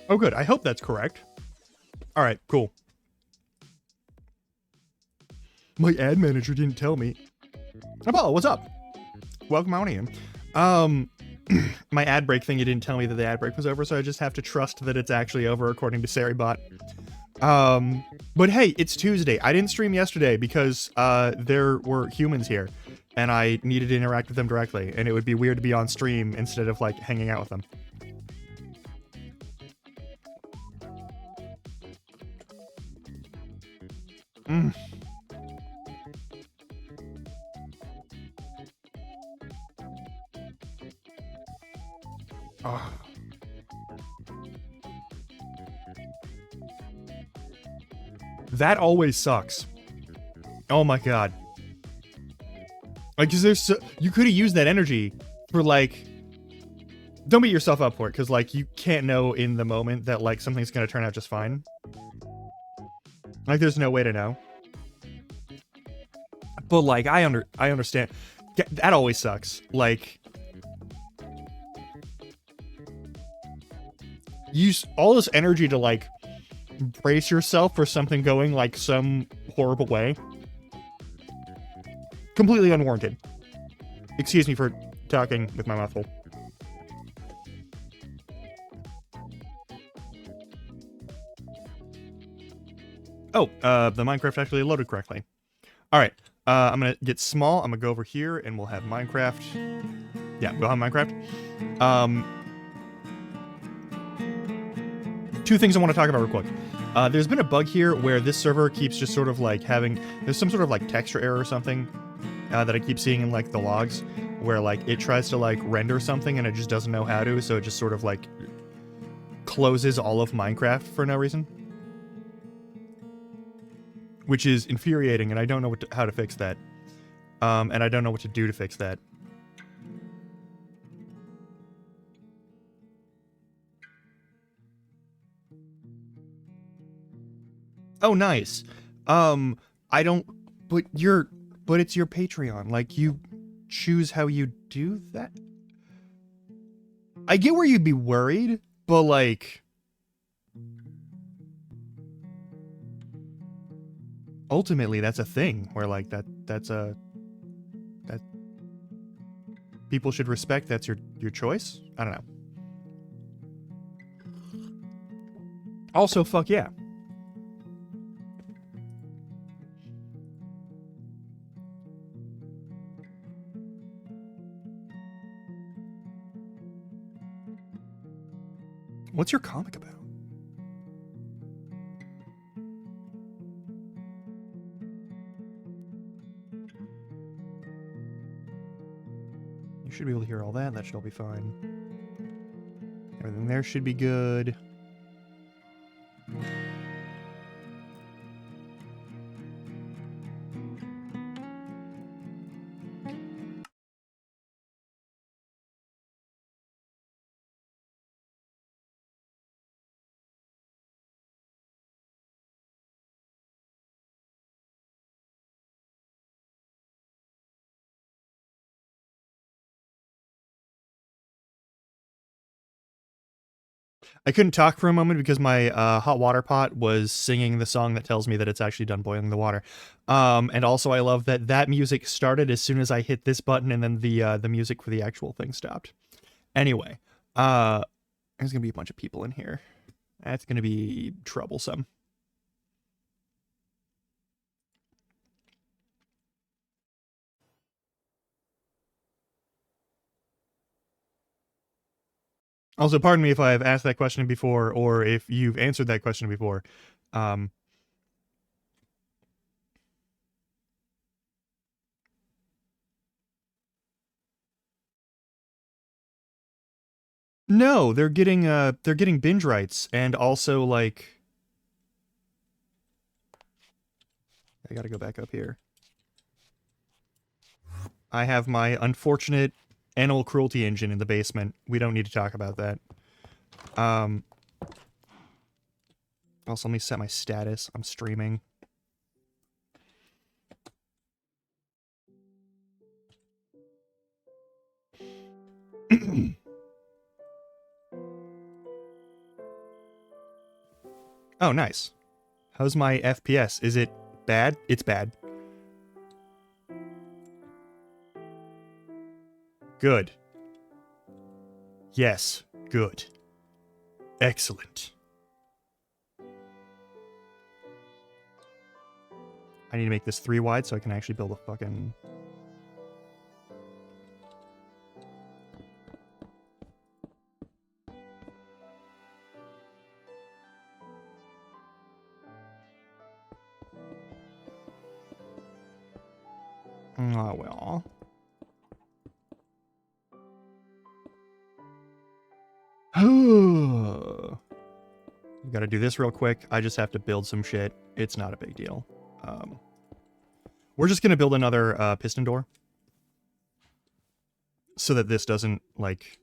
Oh, good. I hope that's correct. All right, cool. My ad manager didn't tell me. Apollo, what's up? Welcome on in. My ad break thing, you didn't tell me that the ad break was over, so I just have to trust that it's actually over according to Saribot. But hey, it's Tuesday. I didn't stream yesterday because there were humans here, and I needed to interact with them directly, and it would be weird to be on stream instead of like hanging out with them. Oh. That always sucks. Oh my god. Like, cause there's you could have used that energy for like, don't beat yourself up for it, cause like you can't know in the moment that like something's gonna turn out just fine. Like, there's no way to know. But like, I understand. That always sucks. Like, use all this energy to like brace yourself for something going like some horrible way. Completely unwarranted. Excuse me for talking with my mouth full. Oh, the Minecraft actually loaded correctly. All right, I'm gonna get small. I'm gonna go over here and we'll have Minecraft. Yeah, we'll have Minecraft. Two things I want to talk about real quick. There's been a bug here where this server keeps just sort of like having, there's some sort of like texture error or something that I keep seeing in like the logs, where like it tries to like render something and it just doesn't know how to, so it just sort of like closes all of Minecraft for no reason. Which is infuriating, and I don't know how to fix that. And I don't know what to do to fix that. Oh, nice. I don't, but it's your Patreon. Like, you choose how you do that? I get where you'd be worried, but like, ultimately that's a thing where like that people should respect. That's your choice. I don't know. Also, fuck yeah. What's your comic about? You should be able to hear all that. That should all be fine. Everything there should be good. I couldn't talk for a moment because my hot water pot was singing the song that tells me that it's actually done boiling the water. And also, I love that music started as soon as I hit this button, and then the music for the actual thing stopped. Anyway, there's gonna be a bunch of people in here. That's gonna be troublesome. Also, pardon me if I've asked that question before, or if you've answered that question before. No, they're getting binge rights, and also like, I gotta go back up here. I have my unfortunate animal cruelty engine in the basement. We don't need to talk about that. Also, let me set my status. I'm streaming. Oh, nice. How's my FPS? Is it bad? It's bad. Good. Yes, good. Excellent. I need to make this 3 wide so I can actually build a fucking... Oh, well. We gotta do this real quick. I just have to build some shit. It's not a big deal. We're just gonna build another piston door. So that this doesn't, like,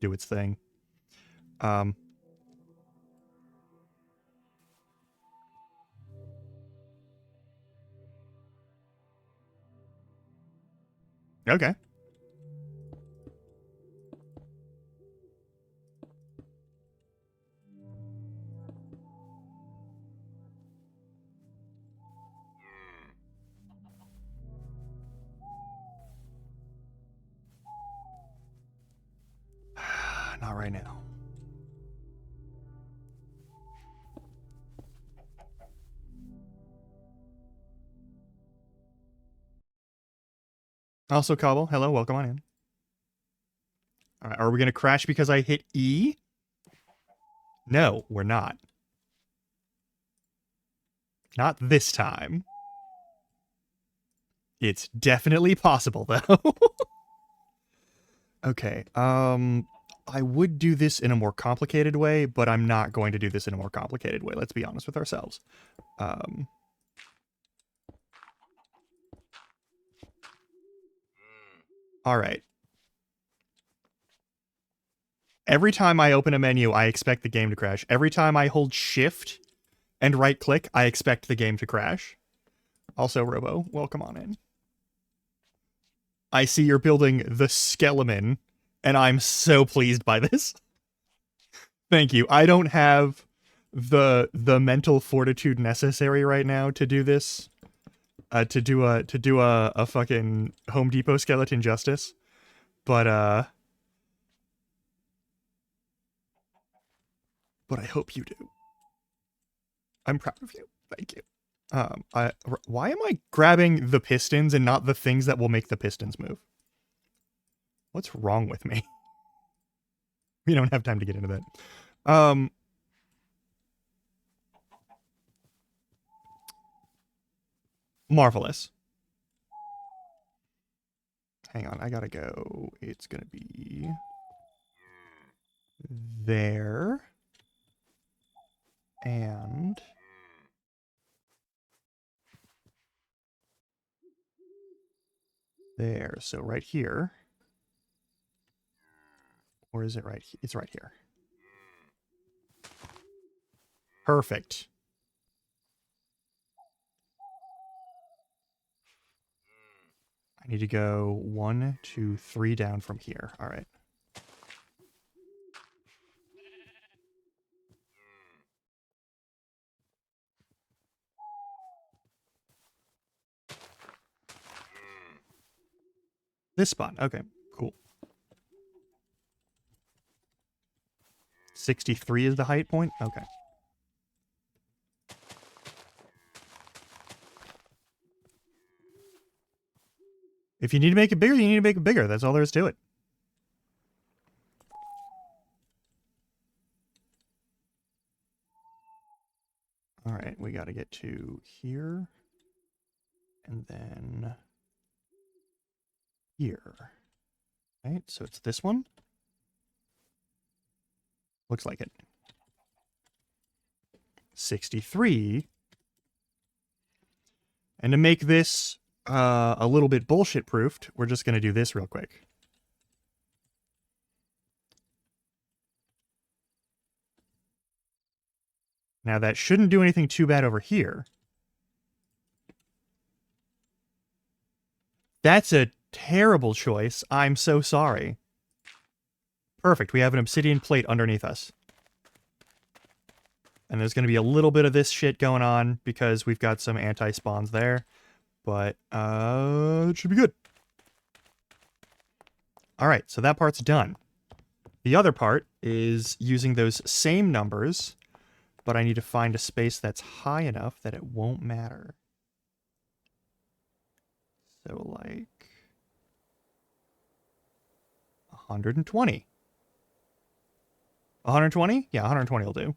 do its thing. Okay. Not right now. Also, Cobble, hello, welcome on in. Alright, are we gonna crash because I hit E? No, we're not. Not this time. It's definitely possible, though. Okay, I would do this in a more complicated way, but I'm not going to do this in a more complicated way. Let's be honest with ourselves. Alright. Every time I open a menu, I expect the game to crash. Every time I hold shift and right click, I expect the game to crash. Also, Robo, welcome on in. I see you're building the Skeleton, and I'm so pleased by this. Thank you. I don't have the mental fortitude necessary right now to do this. To do a fucking Home Depot skeleton justice. But I hope you do. I'm proud of you. Thank you. Why am I grabbing the pistons and not the things that will make the pistons move? What's wrong with me? We don't have time to get into that. Marvelous. Hang on, I gotta go. It's gonna be there. And there. So right here. Or is it right here? It's right here. Perfect. I need to go 1, 2, 3 down from here. All right. This spot. Okay, cool. 63 is the height point? Okay. If you need to make it bigger, you need to make it bigger. That's all there is to it. All right, we got to get to here. And then here. Right, so it's this one. Looks like it. 63. And to make this a little bit bullshit proofed, we're just going to do this real quick. Now that shouldn't do anything too bad over here. That's a terrible choice. I'm so sorry. Perfect. We have an obsidian plate underneath us. And there's going to be a little bit of this shit going on because we've got some anti-spawns there. But it should be good. All right, so that part's done. The other part is using those same numbers, but I need to find a space that's high enough that it won't matter. So like 120. 120? Yeah, 120 will do.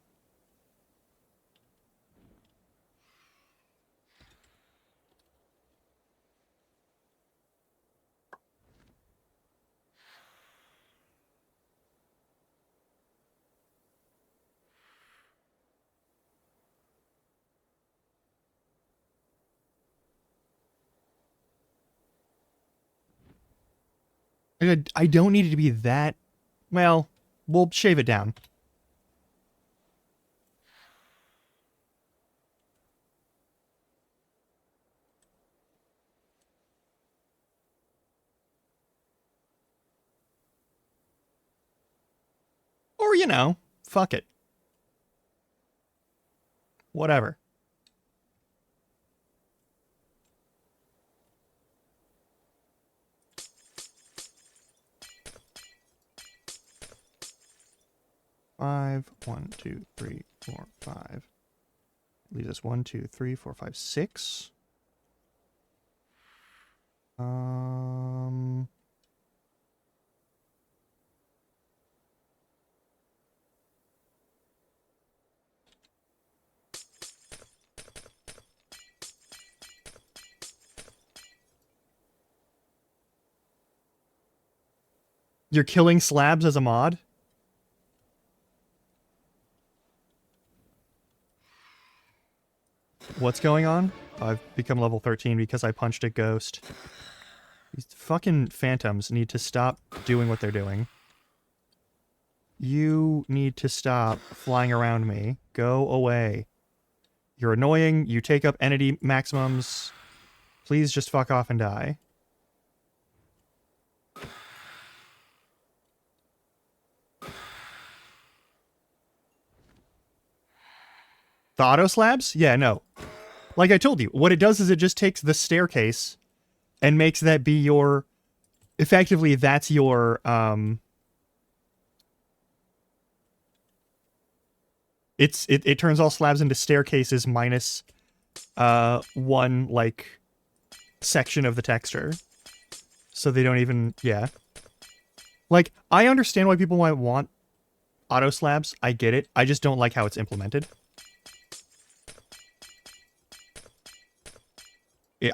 I don't need it to be that... Well, we'll shave it down. Or, you know, fuck it. Whatever. Five, 1, 2, 3, 4, 5. Leaves us 1, 2, 3, 4, 5, 6. You're killing slabs as a mod? What's going on? I've become level 13 because I punched a ghost. These fucking phantoms need to stop doing what they're doing. You need to stop flying around me. Go away. You're annoying. You take up entity maximums. Please just fuck off and die. The auto slabs? Yeah, no. Like I told you, what it does is it just takes the staircase and makes that be your... Effectively, that's your... It turns all slabs into staircases minus one, like, section of the texture. So they don't even... Yeah. Like, I understand why people might want auto slabs. I get it. I just don't like how it's implemented.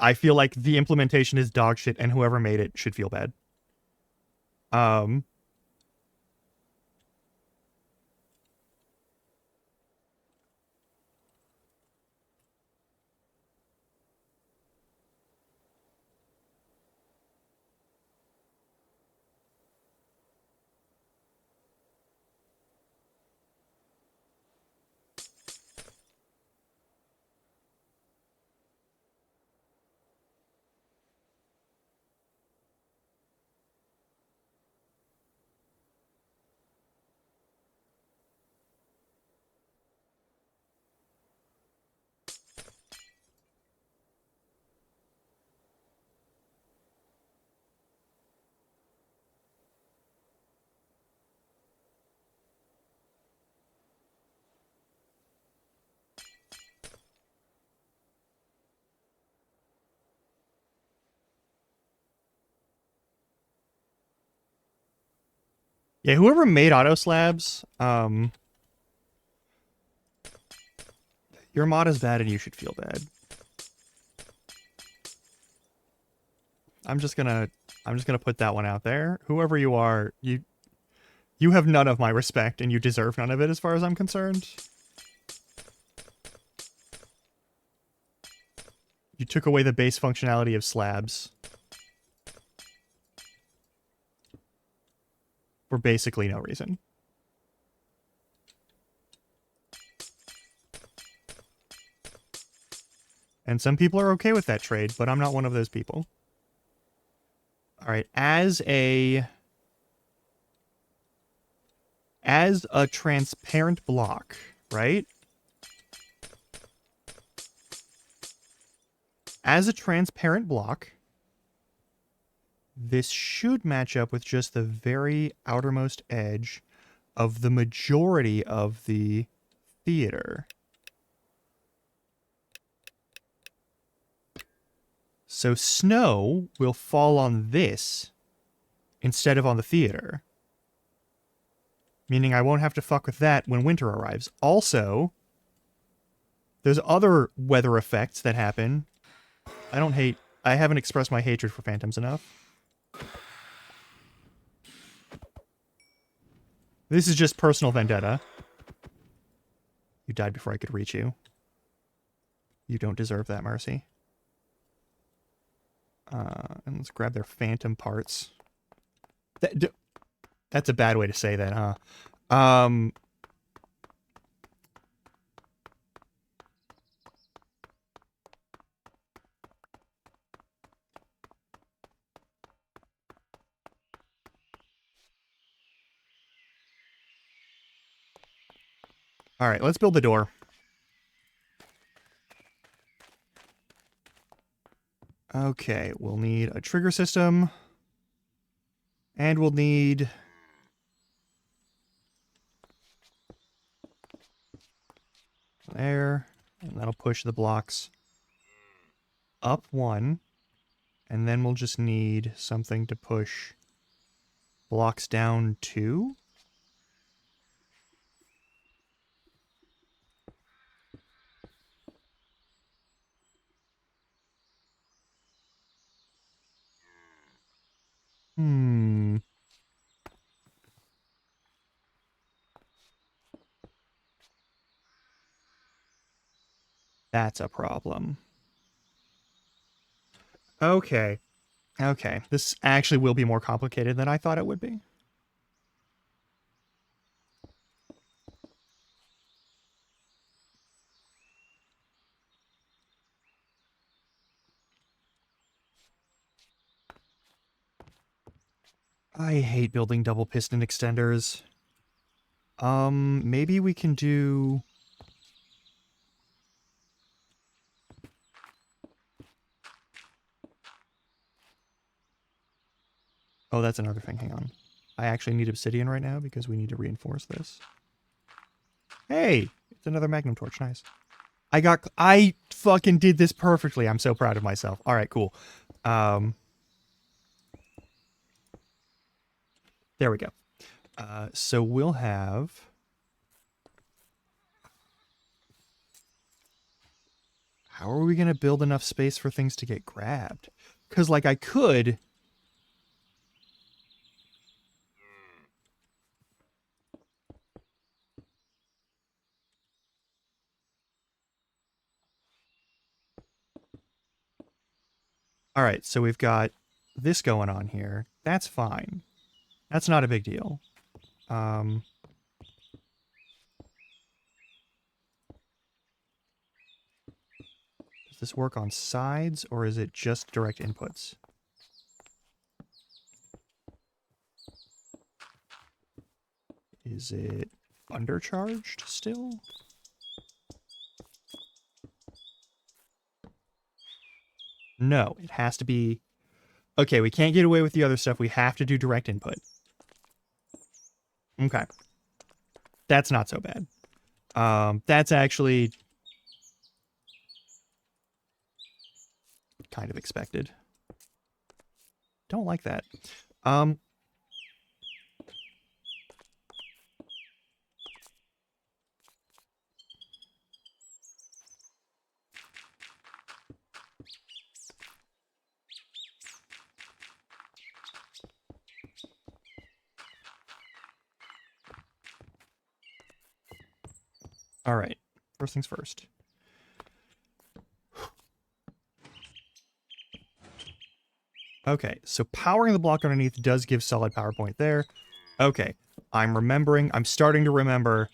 I feel like the implementation is dog shit, and whoever made it should feel bad. Yeah, whoever made auto slabs, your mod is bad and you should feel bad. I'm just gonna put that one out there. Whoever you are, you have none of my respect and you deserve none of it as far as I'm concerned. You took away the base functionality of slabs. For basically no reason. And some people are okay with that trade, but I'm not one of those people. Alright, as a transparent block, right? As a transparent block, this should match up with just the very outermost edge of the majority of the theater. So snow will fall on this instead of on the theater. Meaning I won't have to fuck with that when winter arrives. Also, there's other weather effects that happen. I haven't expressed my hatred for phantoms enough. This is just personal vendetta. You died before I could reach you. You don't deserve that mercy. And let's grab their phantom parts. That's a bad way to say that, huh? All right, let's build the door. Okay, we'll need a trigger system. And we'll need... there. And that'll push the blocks up one. And then we'll just need something to push blocks down two. That's a problem. Okay. Okay. This actually will be more complicated than I thought it would be. I hate building double piston extenders. Maybe we can do... oh, that's another thing. Hang on. I actually need obsidian right now because we need to reinforce this. Hey! It's another magnum torch. Nice. I fucking did this perfectly. I'm so proud of myself. All right, cool. There we go. So we'll have... how are we going to build enough space for things to get grabbed? Because, like, I could... all right, so we've got this going on here. That's fine. That's not a big deal. Does this work on sides, or is it just direct inputs? Is it undercharged still? No, it has to be... okay, we can't get away with the other stuff. We have to do direct input. Okay. That's not so bad. That's actually kind of expected. Don't like that. All right. First things first. Okay, so powering the block underneath does give solid power point there. Okay, I'm remembering. I'm starting to remember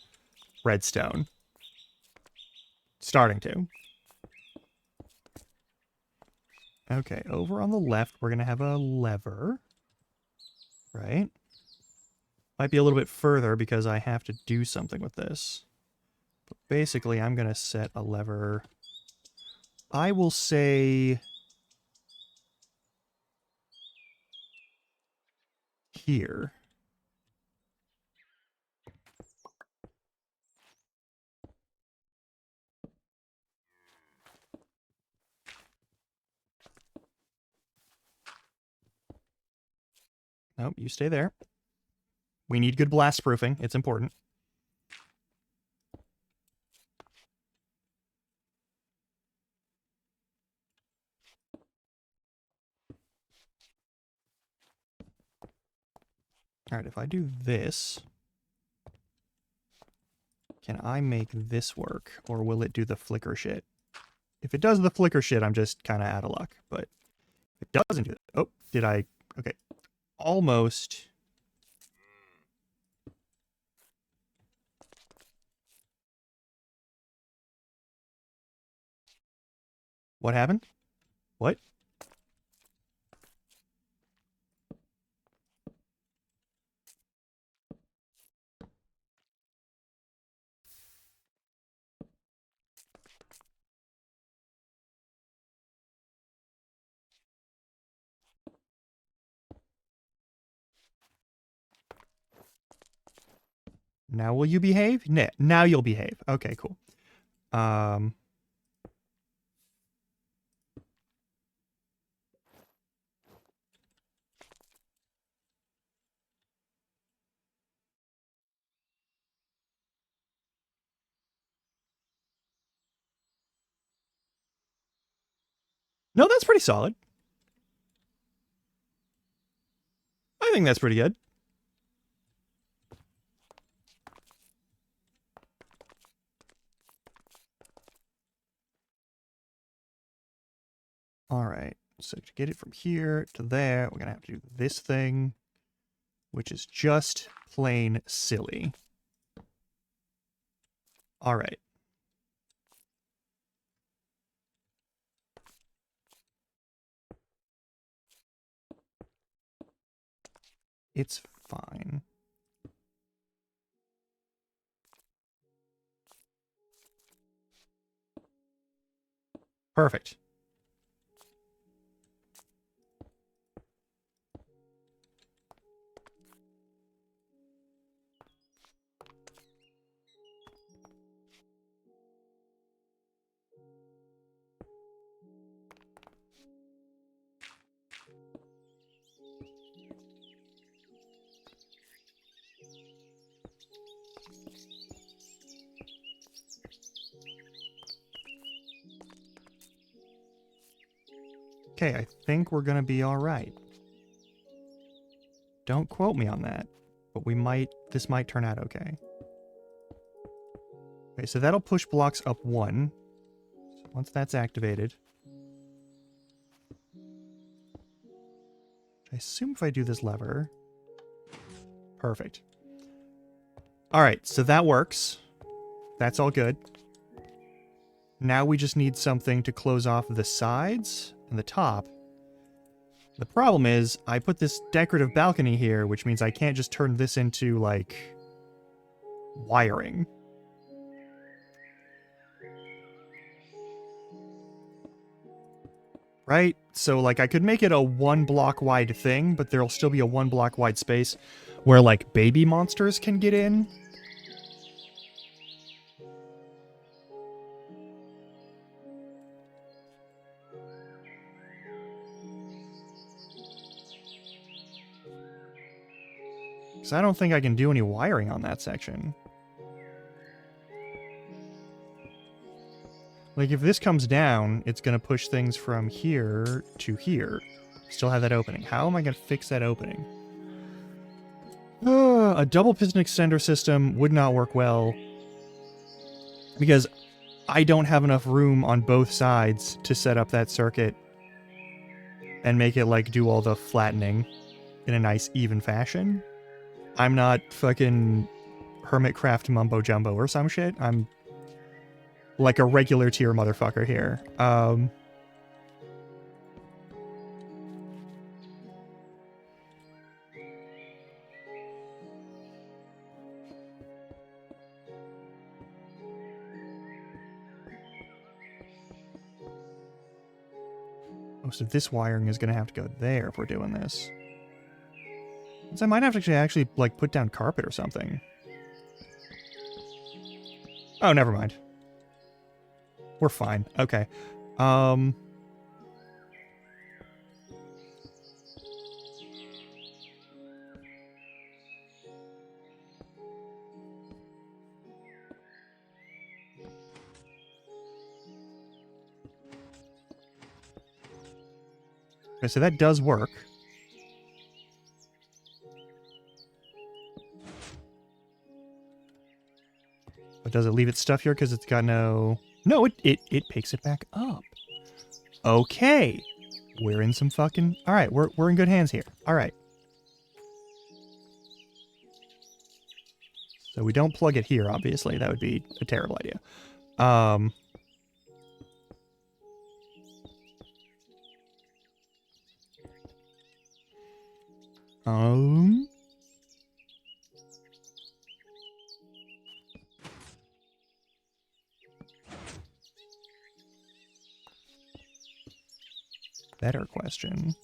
redstone. Starting to. Okay, over on the left, we're going to have a lever. Right? Might be a little bit further because I have to do something with this. But basically, I'm going to set a lever I will say here. Nope, you stay there. We need good blast proofing. It's important. All right, if I do this, can I make this work? Or will it do the flicker shit? If it does the flicker shit, I'm just kind of out of luck. But if it doesn't do that... Oh, did I... Okay. Almost... What happened? What? Now will you behave? Now you'll behave. Okay, cool. No, that's pretty solid. I think that's pretty good. All right. So to get it from here to there, we're going to have to do this thing, which is just plain silly. All right. It's fine. Perfect. Okay, I think we're gonna be all right. Don't quote me on that, but this might turn out okay. Okay, so that'll push blocks up 1. Once that's activated. I assume if I do this lever. Perfect. All right, so that works. That's all good. Now we just need something to close off the sides and the top. The problem is, I put this decorative balcony here, which means I can't just turn this into, like, wiring. Right? So, like, I could make it a 1 block wide thing, but there'll still be a 1 block wide space where, like, baby monsters can get in. So I don't think I can do any wiring on that section. Like, if this comes down, it's going to push things from here to here. Still have that opening. How am I going to fix that opening? A double piston extender system would not work well because I don't have enough room on both sides to set up that circuit and make it, like, do all the flattening in a nice, even fashion. I'm not fucking Hermitcraft mumbo jumbo or some shit. I'm like a regular tier motherfucker here. Most of this wiring is going to have to go there if we're doing this. So I might have to actually like put down carpet or something. Oh, never mind. We're fine. Okay. Okay, so that does work. But does it leave its stuff here because it's got no... No, it picks it back up. Okay. We're in some fucking... Alright, we're in good hands here. Alright. So we don't plug it here, obviously. That would be a terrible idea. Better question.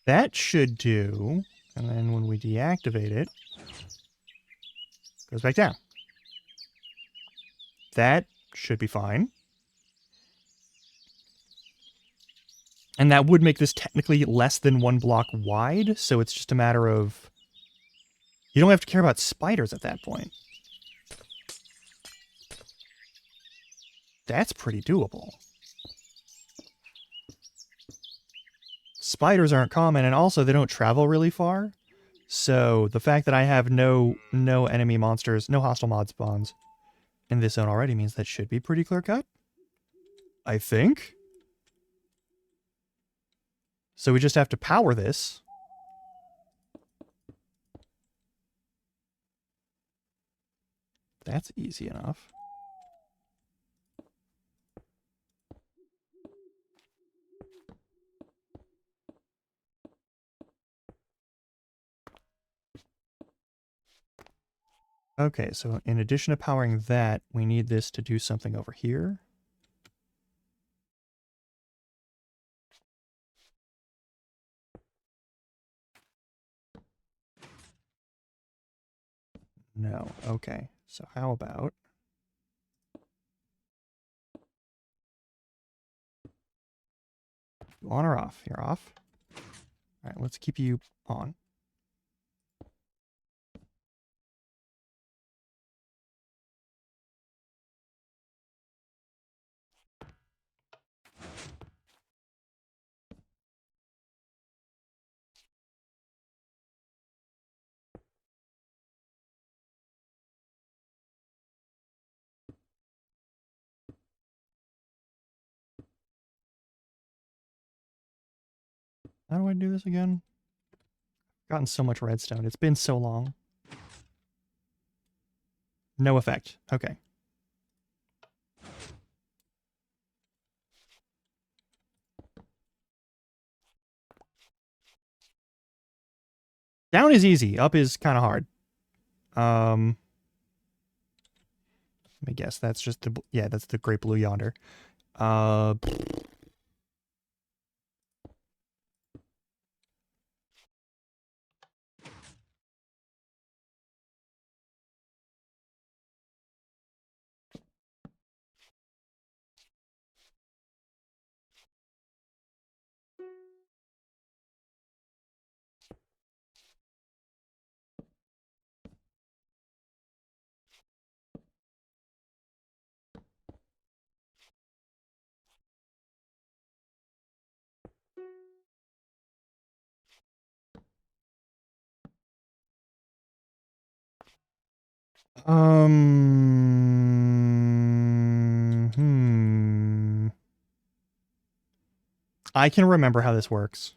That should do. And then when we deactivate it, goes back down. That should be fine. And that would make this technically less than 1 block wide, so it's just a matter of... You don't have to care about spiders at that point. That's pretty doable. Spiders aren't common, and also they don't travel really far. So the fact that I have no enemy monsters, no hostile mod spawns in this zone already means that should be pretty clear cut. I think. So we just have to power this. That's easy enough. Okay, so in addition to powering that, we need this to do something over here. No, okay. So how about... You on or off? You're off. Alright, let's keep you on. How do I do this again? I've gotten so much redstone. It's been so long. No effect. Okay. Down is easy. Up is kind of hard. Let me guess. That's just the... Yeah, that's the great blue yonder. I can remember how this works.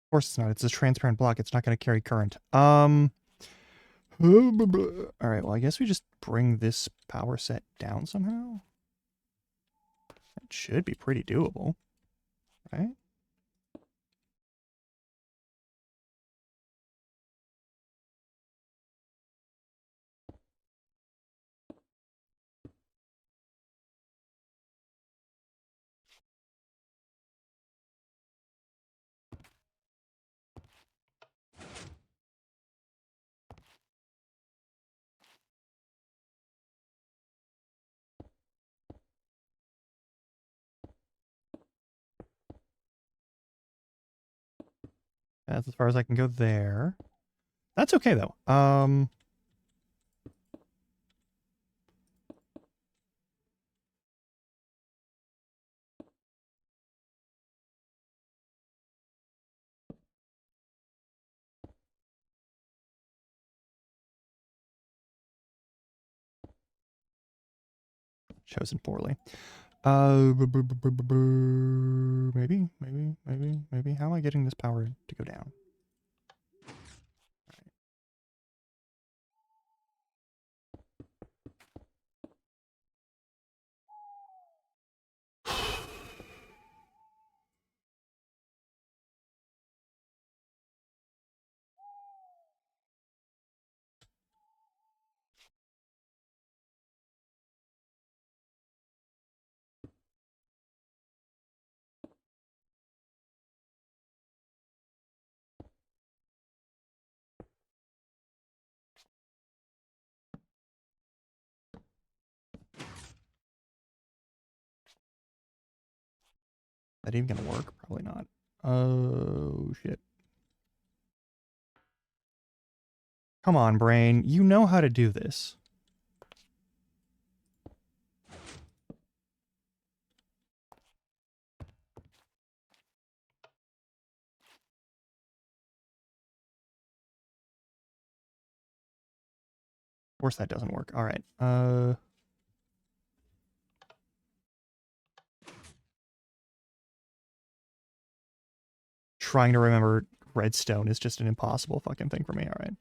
Of course it's not. It's a transparent block. It's not going to carry current. All right, well, I guess we just bring this power set down somehow. That should be pretty doable, right? That's as far as I can go there. That's okay, though. Chosen poorly. Maybe. How am I getting this power to go down? That even gonna work? Probably not. Oh, shit. Come on, brain. You know how to do this. Of course that doesn't work. All right. Trying to remember redstone is just an impossible fucking thing for me. All right.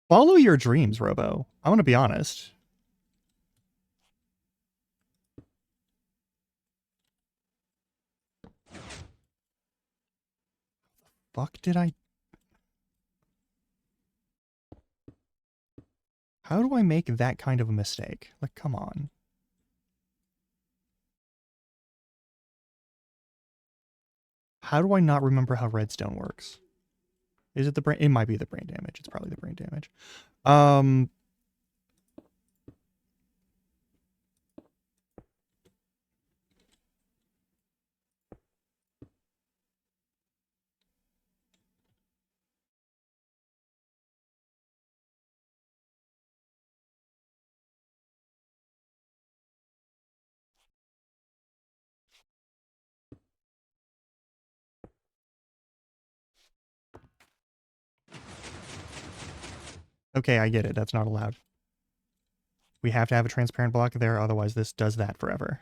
Follow your dreams, Robo. I'm gonna be honest. Fuck did I... How do I make that kind of a mistake? Like, come on. How do I not remember how redstone works? Is it the brain? It might be the brain damage. It's probably the brain damage. Okay, I get it. That's not allowed. We have to have a transparent block there, otherwise this does that forever.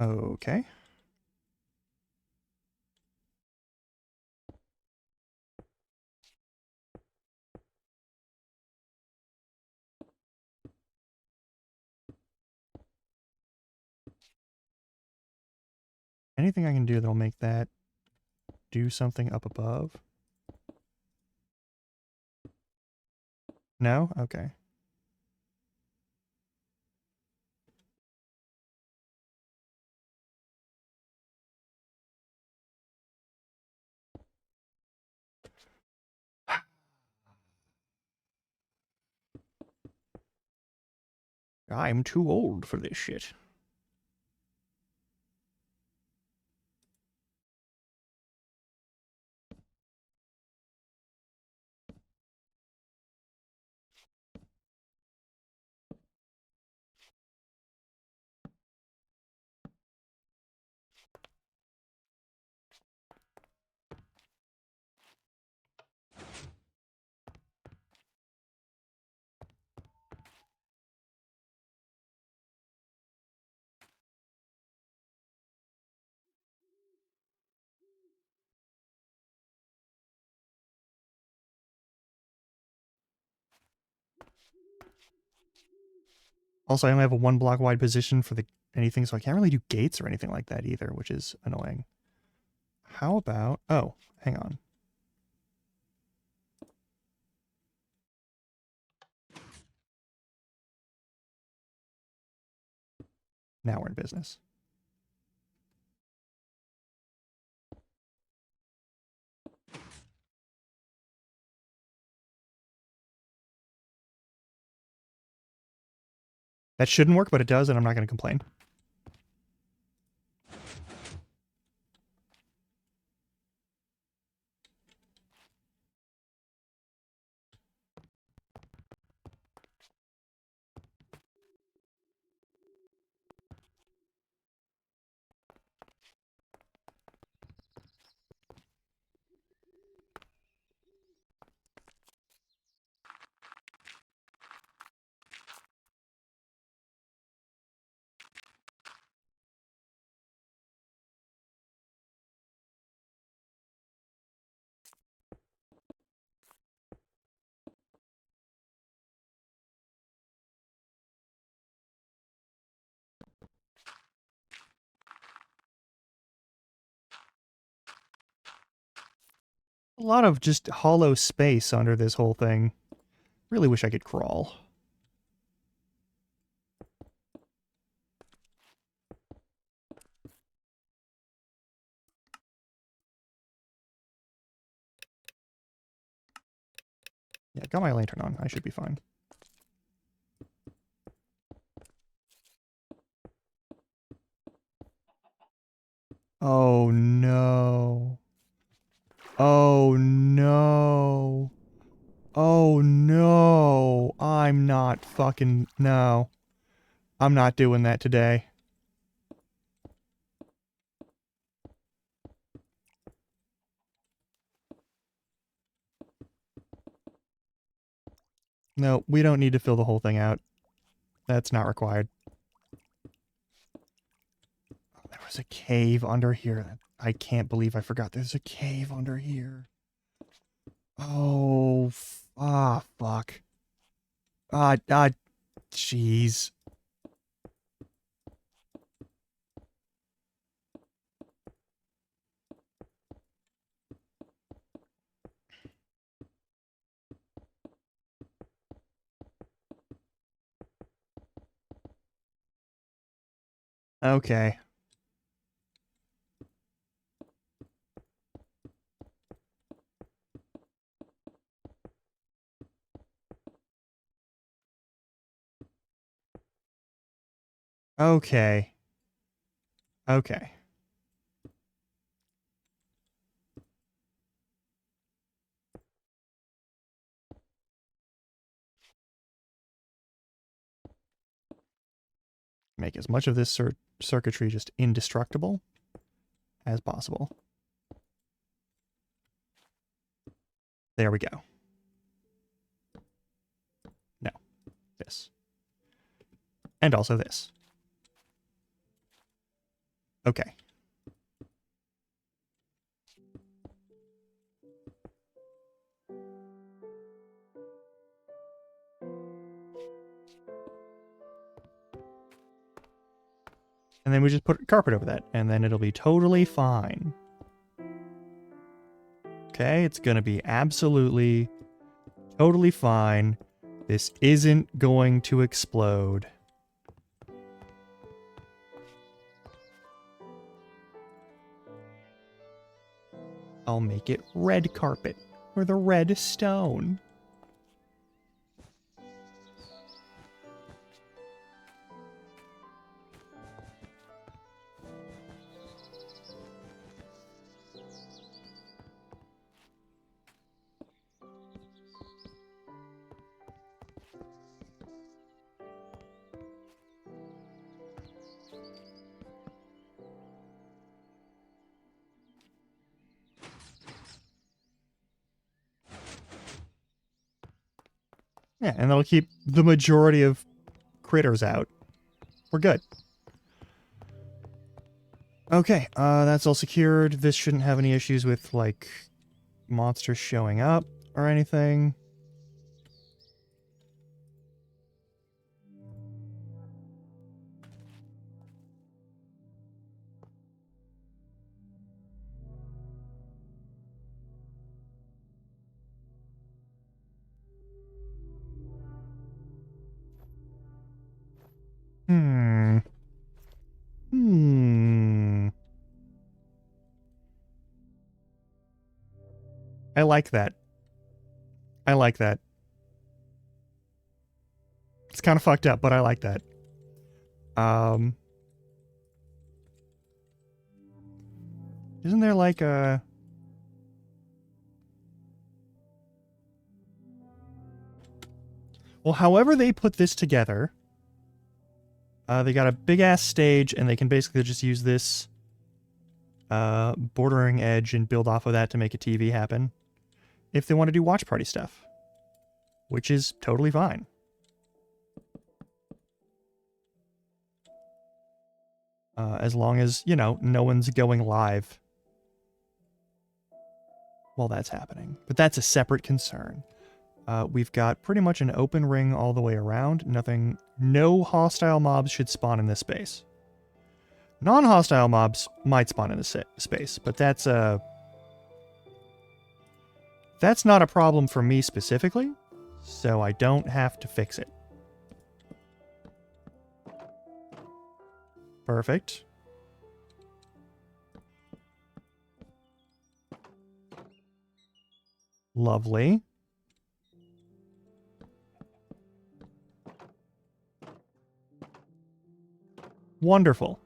Okay. Anything I can do that'll make that do something up above? No? Okay. I'm too old for this shit. Also, I only have a 1 block wide position for the anything, so I can't really do gates or anything like that either, which is annoying. How about... Oh, hang on. Now we're in business. That shouldn't work, but it does, and I'm not going to complain. A lot of just hollow space under this whole thing. Really wish I could crawl. Yeah, got my lantern on. I should be fine. Oh no. Oh no. Oh no. I'm not fucking... No. I'm not doing that today. No, we don't need to fill the whole thing out. That's not required. Oh, there was a cave under here. I can't believe I forgot there's a cave under here. Oh, fuck. Jeez. Okay. Okay. Okay. Make as much of this circuitry just indestructible as possible. There we go. No. This. And also this. Okay. And then we just put carpet over that, and then it'll be totally fine. Okay, it's gonna be absolutely, totally fine. This isn't going to explode. I'll make it red carpet, or the red stone. Yeah, and that'll keep the majority of critters out. We're good. Okay, that's all secured. This shouldn't have any issues with, like, monsters showing up or anything. Hmm. I like that. I like that. It's kind of fucked up, but I like that. Isn't there like a... Well, however they put this together, they got a big-ass stage, and they can basically just use this bordering edge and build off of that to make a TV happen. If they want to do watch party stuff. Which is totally fine. As long as, you know, no one's going live while that's happening. But that's a separate concern. We've got pretty much an open ring all the way around. No hostile mobs should spawn in this space. Non-hostile mobs might spawn in this space, but that's not a problem for me specifically, so I don't have to fix it. Perfect. Lovely. Wonderful.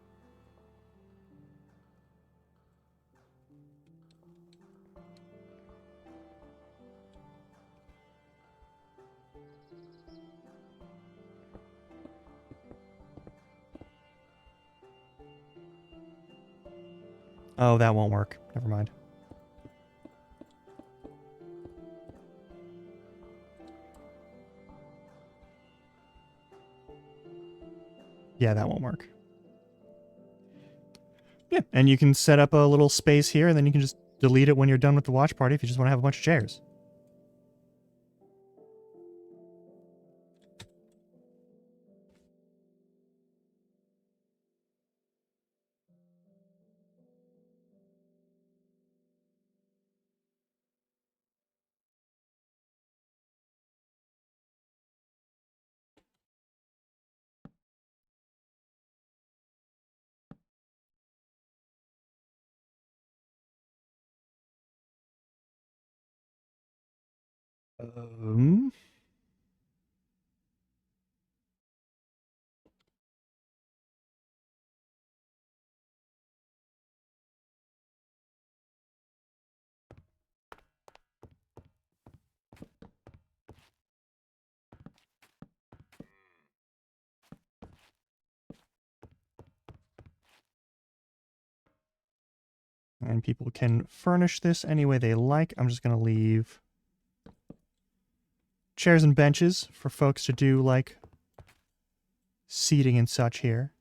Oh, that won't work. Never mind. Yeah, that won't work. Yeah, and you can set up a little space here, and then you can just delete it when you're done with the watch party if you just want to have a bunch of chairs. Um... And people can furnish this any way they like. I'm just going to leave chairs and benches for folks to do, like, seating and such here.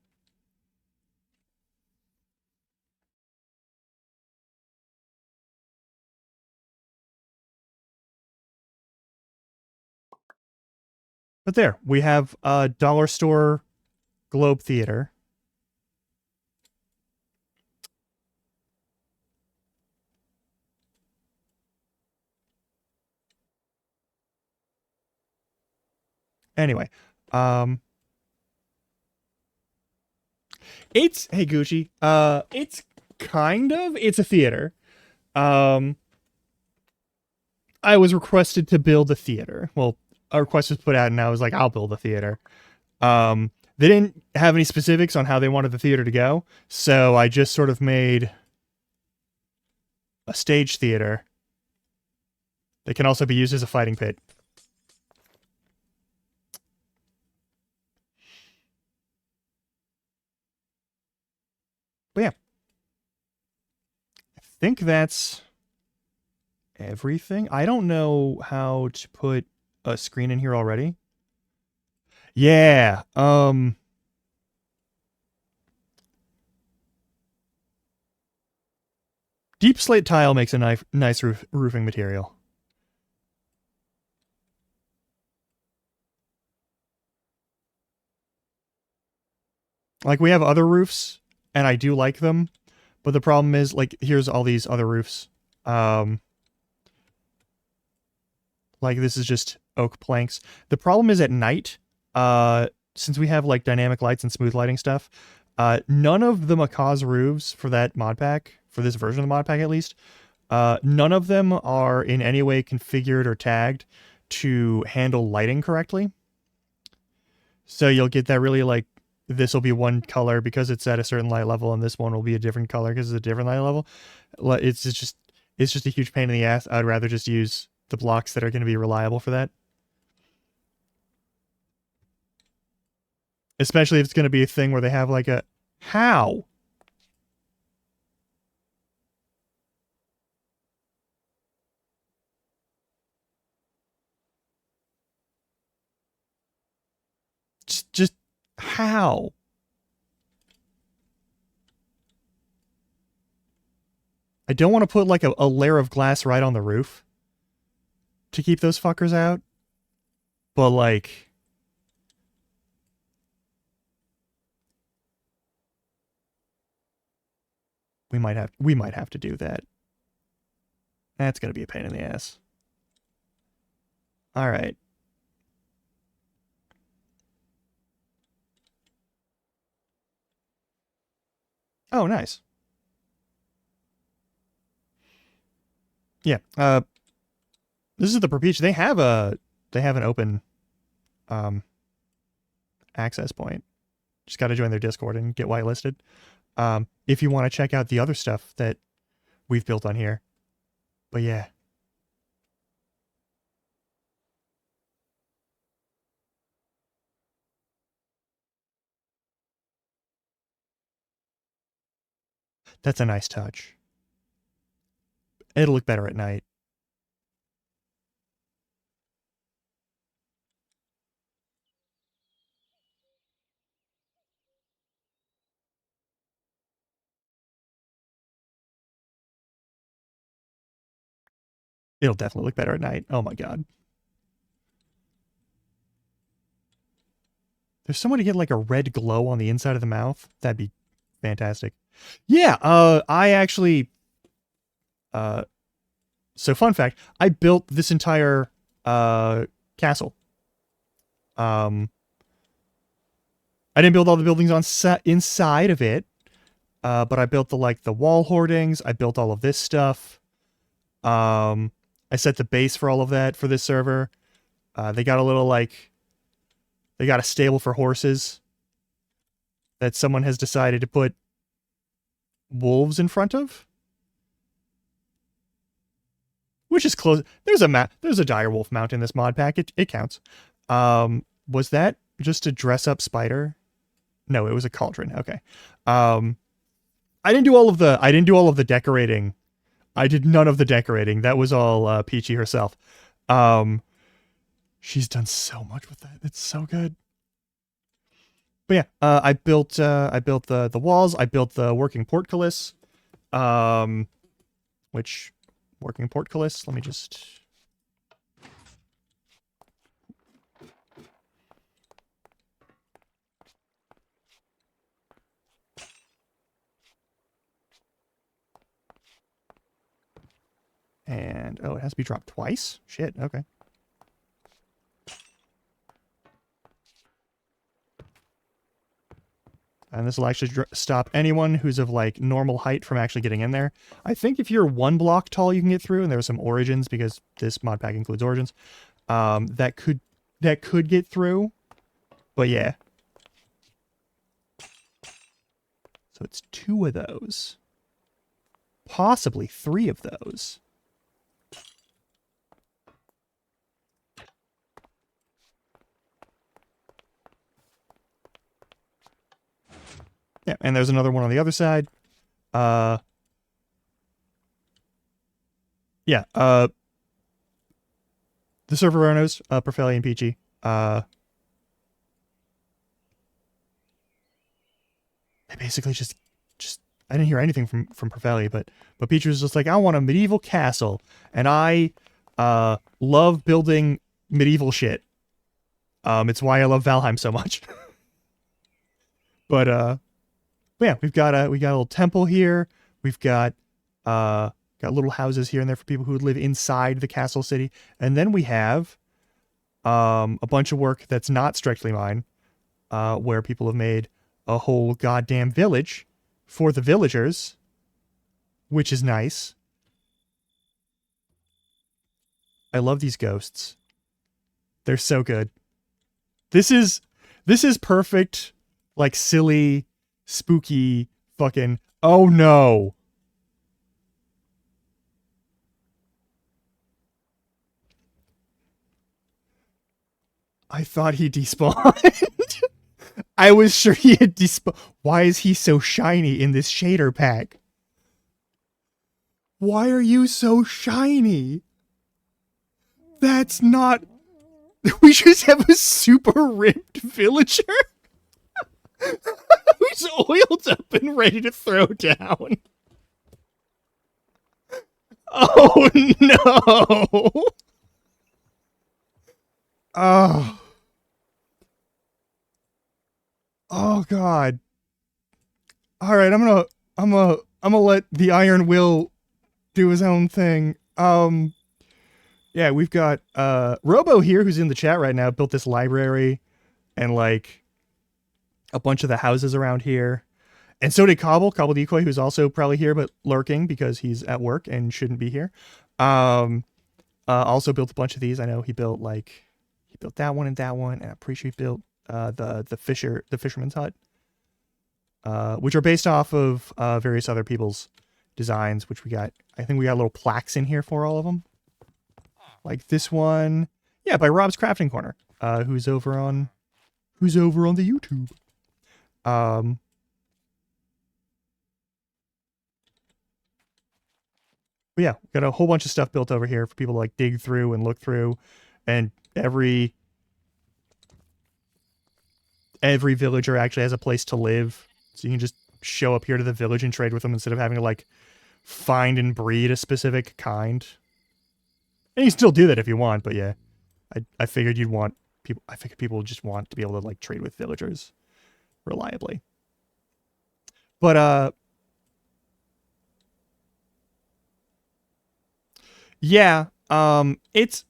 But there, we have a dollar store Globe Theater. Anyway, it's, hey Gucci, it's it's a theater. I was requested to build a theater. Well, a request was put out and I was like, I'll build a theater. They didn't have any specifics on how they wanted the theater to go, so I just sort of made a stage theater that can also be used as a fighting pit. But yeah. I think that's everything. I don't know how to put a screen in here already. Yeah. Deep slate tile makes a nice roofing material. Like, we have other roofs, and I do like them, but the problem is, like, here's all these other roofs. Like, this is just oak planks. The problem is at night, since we have, like, dynamic lights and smooth lighting stuff, none of the Macaw's roofs for that mod pack, for this version of the mod pack at least, none of them are in any way configured or tagged to handle lighting correctly. So you'll get that really, like, this will be one color because it's at a certain light level, and this one will be a different color because it's a different light level. It's just a huge pain in the ass. I'd rather just use the blocks that are going to be reliable for that. Especially if it's going to be a thing where they have like a... How? Just how? I don't want to put like a layer of glass right on the roof to keep those fuckers out. But like... We might have to do that. That's going to be a pain in the ass. All right. Oh, nice. Yeah. This is the Perpeach. They have an open access point. Just got to join their Discord and get whitelisted. If you want to check out the other stuff that we've built on here. But yeah. That's a nice touch. It'll look better at night. It'll definitely look better at night. Oh my god. There's someone to get like a red glow on the inside of the mouth. That'd be fantastic. Yeah, I actually so fun fact, I built this entire castle. I didn't build all the buildings on inside of it, but I built the wall hoardings. I built all of this stuff. I set the base for all of that for this server. They got a little they got a stable for horses that someone has decided to put wolves in front of, which is close. There's a dire wolf mount in this mod pack. It counts. Was that just a dress up spider? No, it was a cauldron. Okay. I didn't do all of the decorating. I did none of the decorating. That was all Peachy herself. She's done so much with that. It's so good. But yeah, I built the walls. I built the working portcullis. Which working portcullis? Let me just... And, oh, it has to be dropped twice? Shit, okay. And this will actually stop anyone who's of, like, normal height from actually getting in there. I think if you're 1 block tall, you can get through, and there are some origins, because this mod pack includes origins, that could get through. But yeah. So it's 2 of those. Possibly 3 of those. Yeah, and there's another one on the other side. Yeah, the Serveranos, Perfeli and Peachy. They basically just I didn't hear anything from Perfeli, but Peachy was just like, I want a medieval castle, and I love building medieval shit. It's why I love Valheim so much. But yeah, we got a little temple here. We've got little houses here and there for people who would live inside the castle city, and then we have a bunch of work that's not strictly mine, where people have made a whole goddamn village for the villagers, which is nice. I love these ghosts. They're so good. This is perfect, like silly, spooky fucking, oh no. I thought he despawned. I was sure he had despawned. Why is he so shiny in this shader pack? Why are you so shiny? That's not... We just have a super ripped villager who's oiled up and ready to throw down. Oh no! Oh. Oh god. All right, I'm gonna let the Iron Will do his own thing. Yeah, we've got Robo here, who's in the chat right now, built this library and like a bunch of the houses around here. And so did Cobble Decoy, who's also probably here but lurking because he's at work and shouldn't be here. Also built a bunch of these. I know he built that one, and I'm pretty sure he built the fisherman's hut, which are based off of various other people's designs, which we got. I think we got little plaques in here for all of them. Like this one, yeah, by Rob's Crafting Corner, who's over on the YouTube. But yeah, we got a whole bunch of stuff built over here for people to like dig through and look through, and every villager actually has a place to live, so you can just show up here to the village and trade with them instead of having to like find and breed a specific kind. And you can still do that if you want, but yeah, I figured you'd want people. I figured people would just want to be able to like trade with villagers reliably. But yeah, it's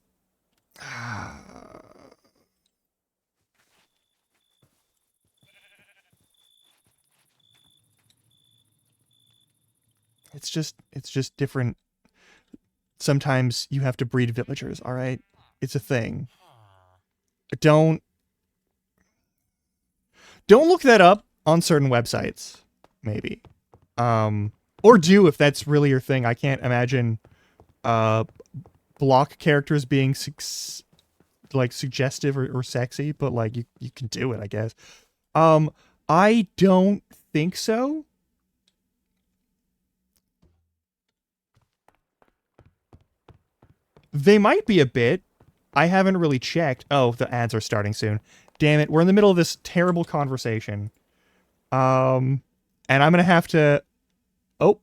it's just different. Sometimes you have to breed villagers, all right? It's a thing. Don't look that up on certain websites, maybe. Or do if that's really your thing. I can't imagine block characters being like suggestive or sexy, but like you can do it, I guess. I don't think so. They might be a bit. I haven't really checked. Oh, the ads are starting soon. Damn it, we're in the middle of this terrible conversation. And I'm gonna have to... Oh.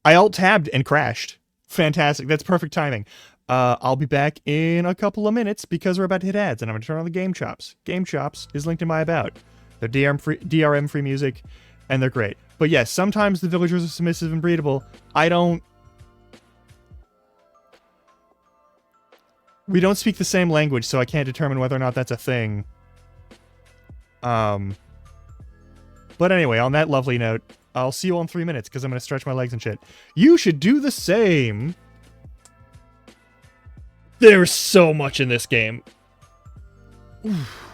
I alt-tabbed and crashed. Fantastic, that's perfect timing. I'll be back in a couple of minutes because we're about to hit ads, and I'm gonna turn on the Game Chops. Game Chops is linked in my About. They're DRM-free music, and they're great. But yes, sometimes the villagers are submissive and breedable. We don't speak the same language, so I can't determine whether or not that's a thing. But anyway, on that lovely note, I'll see you all in 3 minutes, because I'm going to stretch my legs and shit. You should do the same. There's so much in this game. Oof.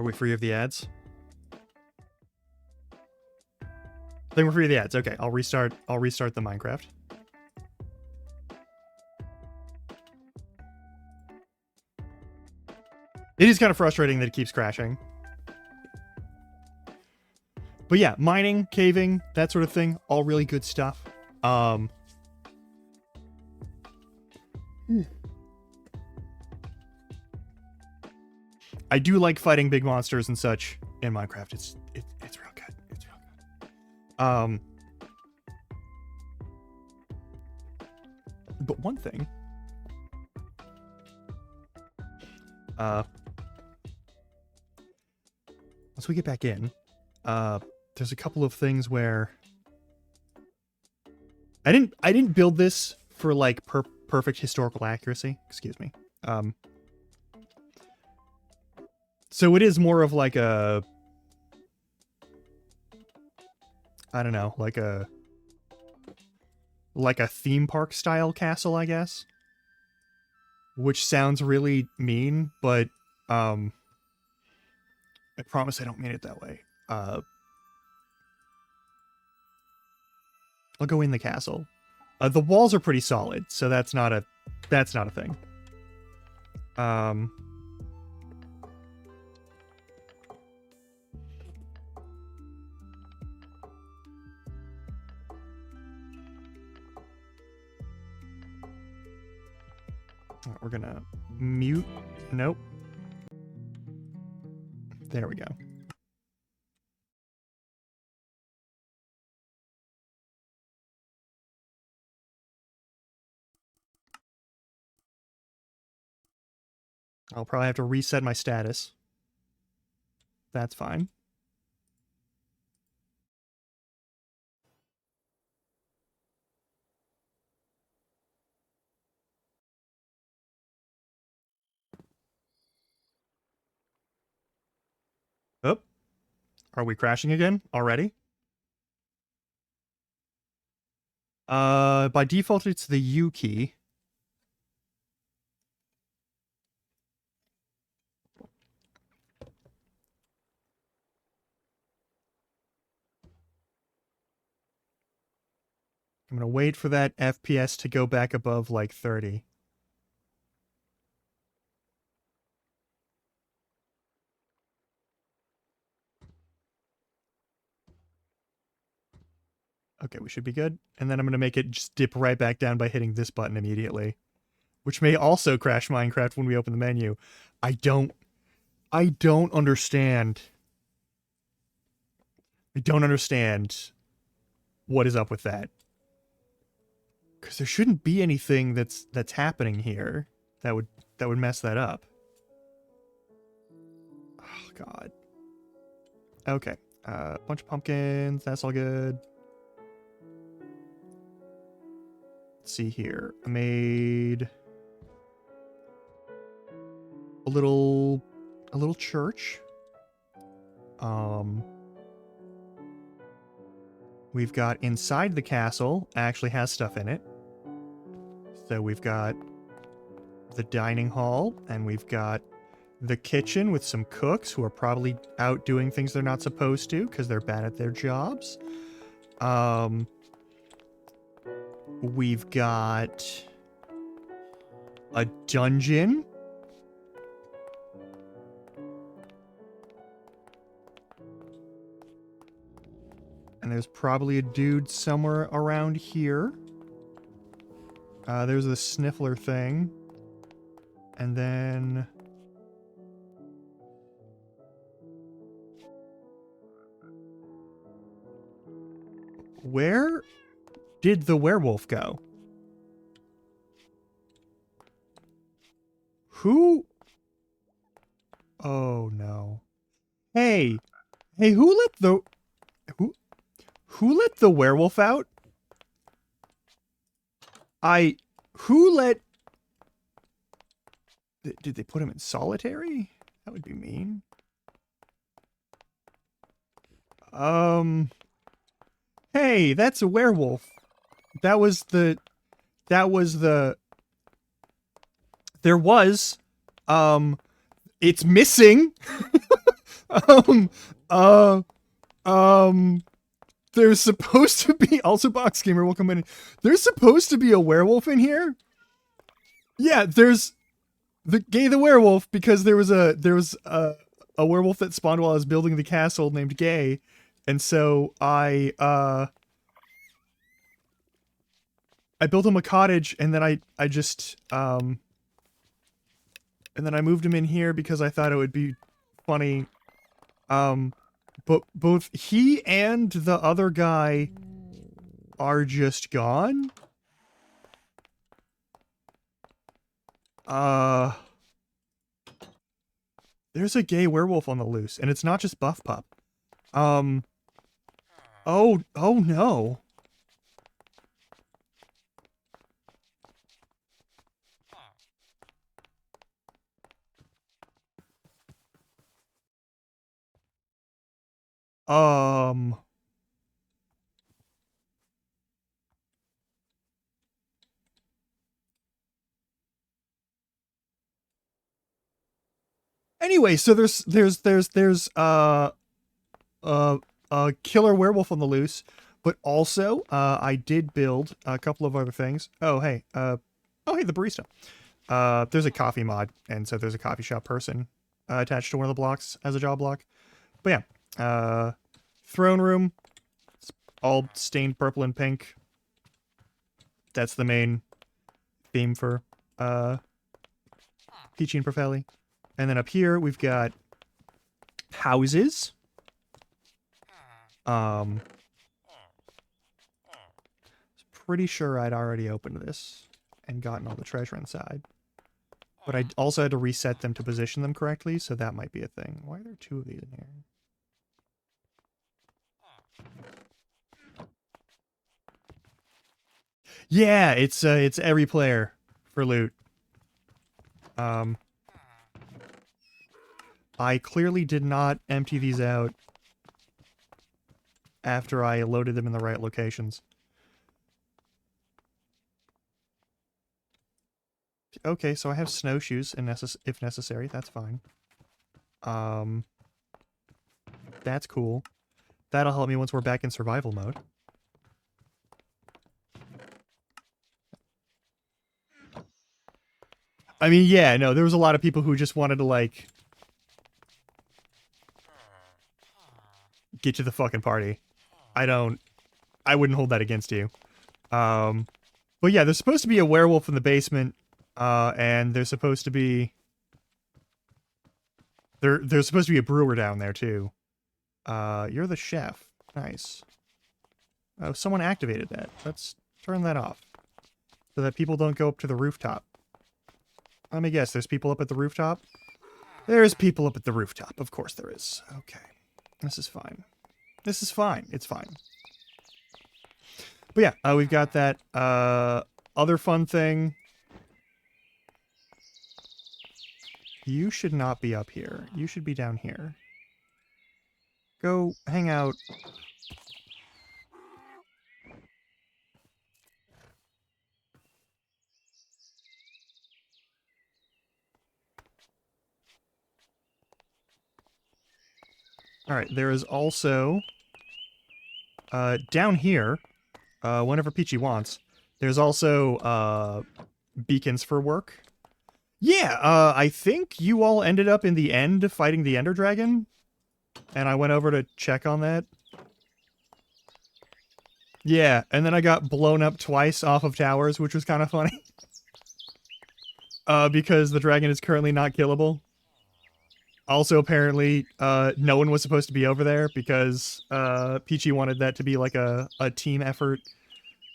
Are we free of the ads? I think we're free of the ads. Okay, I'll restart the Minecraft. It is kind of frustrating that it keeps crashing. But yeah, mining, caving, that sort of thing, all really good stuff. I do like fighting big monsters and such in Minecraft. It's real good. It's real good. But one thing. Once we get back in, there's a couple of things where I didn't build this for like perfect historical accuracy. Excuse me. So it is more of like a, I don't know, like a theme park style castle, I guess. Which sounds really mean, but I promise I don't mean it that way. I'll go in the castle. The walls are pretty solid, so that's not a thing. We're gonna mute. Nope. There we go. I'll probably have to reset my status. That's fine. Oh, are we crashing again already? By default, it's the U key. I'm gonna wait for that FPS to go back above like 30. Okay, we should be good. And then I'm gonna make it just dip right back down by hitting this button immediately. Which may also crash Minecraft when we open the menu. I don't understand. I don't understand what is up with that. Because there shouldn't be anything that's happening here that would mess that up. Oh god. Okay. Bunch of pumpkins, that's all good. Let's see here. I made a little church. We've got inside the castle actually has stuff in it. So we've got the dining hall, and we've got the kitchen with some cooks who are probably out doing things they're not supposed to because they're bad at their jobs. We've got a dungeon. And there's probably a dude somewhere around here. There's the sniffler thing. And then... where did the werewolf go? Who? Oh no. Hey, who let the werewolf out? Who let... Did they put him in solitary? That would be mean. Hey, that's a werewolf. There was, it's missing. Um, uh, um, there's supposed to be also Box Gamer will come in. There's supposed to be a werewolf in here. Yeah, there's the werewolf because there was a werewolf that spawned while I was building the castle named Gay, and so I built him a cottage and then I just and then I moved him in here because I thought it would be funny. But both he and the other guy are just gone. Uh, there's a gay werewolf on the loose, and it's not just Buff Pup. Um, oh no. Um, anyway, so there's a killer werewolf on the loose, but also I did build a couple of other things. Oh hey, the barista. There's a coffee mod, and so there's a coffee shop person attached to one of the blocks as a job block. But yeah, throne room, it's all stained purple and pink. That's the main theme for Peachy and Perfeli. And then up here we've got houses. Pretty sure I'd already opened this and gotten all the treasure inside. But I also had to reset them to position them correctly, so that might be a thing. Why are there two of these in here? Yeah, it's every player for loot. I clearly did not empty these out after I loaded them in the right locations. Okay, so I have snowshoes if necessary. That's fine. That's cool. That'll help me once we're back in survival mode. I mean, yeah, no, there was a lot of people who just wanted to, like, get to the fucking party. I wouldn't hold that against you. But yeah, there's supposed to be a werewolf in the basement, and there's supposed to be... There's supposed to be a brewer down there, too. You're the chef. Nice. Oh, someone activated that. Let's turn that off. So that people don't go up to the rooftop. Let me guess, there's people up at the rooftop? There's people up at the rooftop. Of course there is. Okay. This is fine. This is fine. It's fine. But yeah, we've got that other fun thing. You should not be up here. You should be down here. Go hang out. Alright, there is also... down here, whenever Peachy wants, there's also beacons for work. Yeah, I think you all ended up in the end fighting the Ender Dragon, and I went over to check on that. Yeah, and then I got blown up twice off of towers, which was kind of funny. Because the dragon is currently not killable. Also, apparently, no one was supposed to be over there because Peachy wanted that to be like a team effort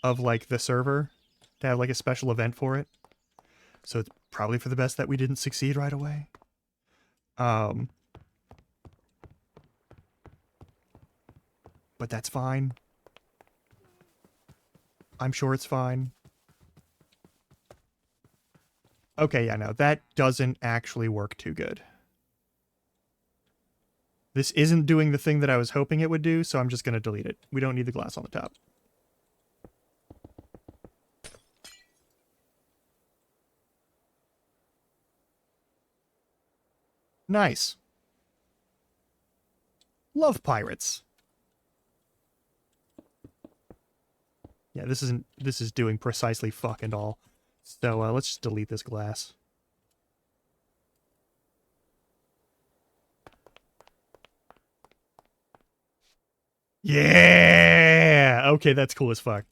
of like the server to have like a special event for it. So it's probably for the best that we didn't succeed right away. But that's fine. I'm sure it's fine. Okay, yeah, no, that doesn't actually work too good. This isn't doing the thing that I was hoping it would do, so I'm just going to delete it. We don't need the glass on the top. Nice. Love pirates. Yeah, this is doing precisely fucking all. So let's just delete this glass. Yeah! Okay, that's cool as fuck.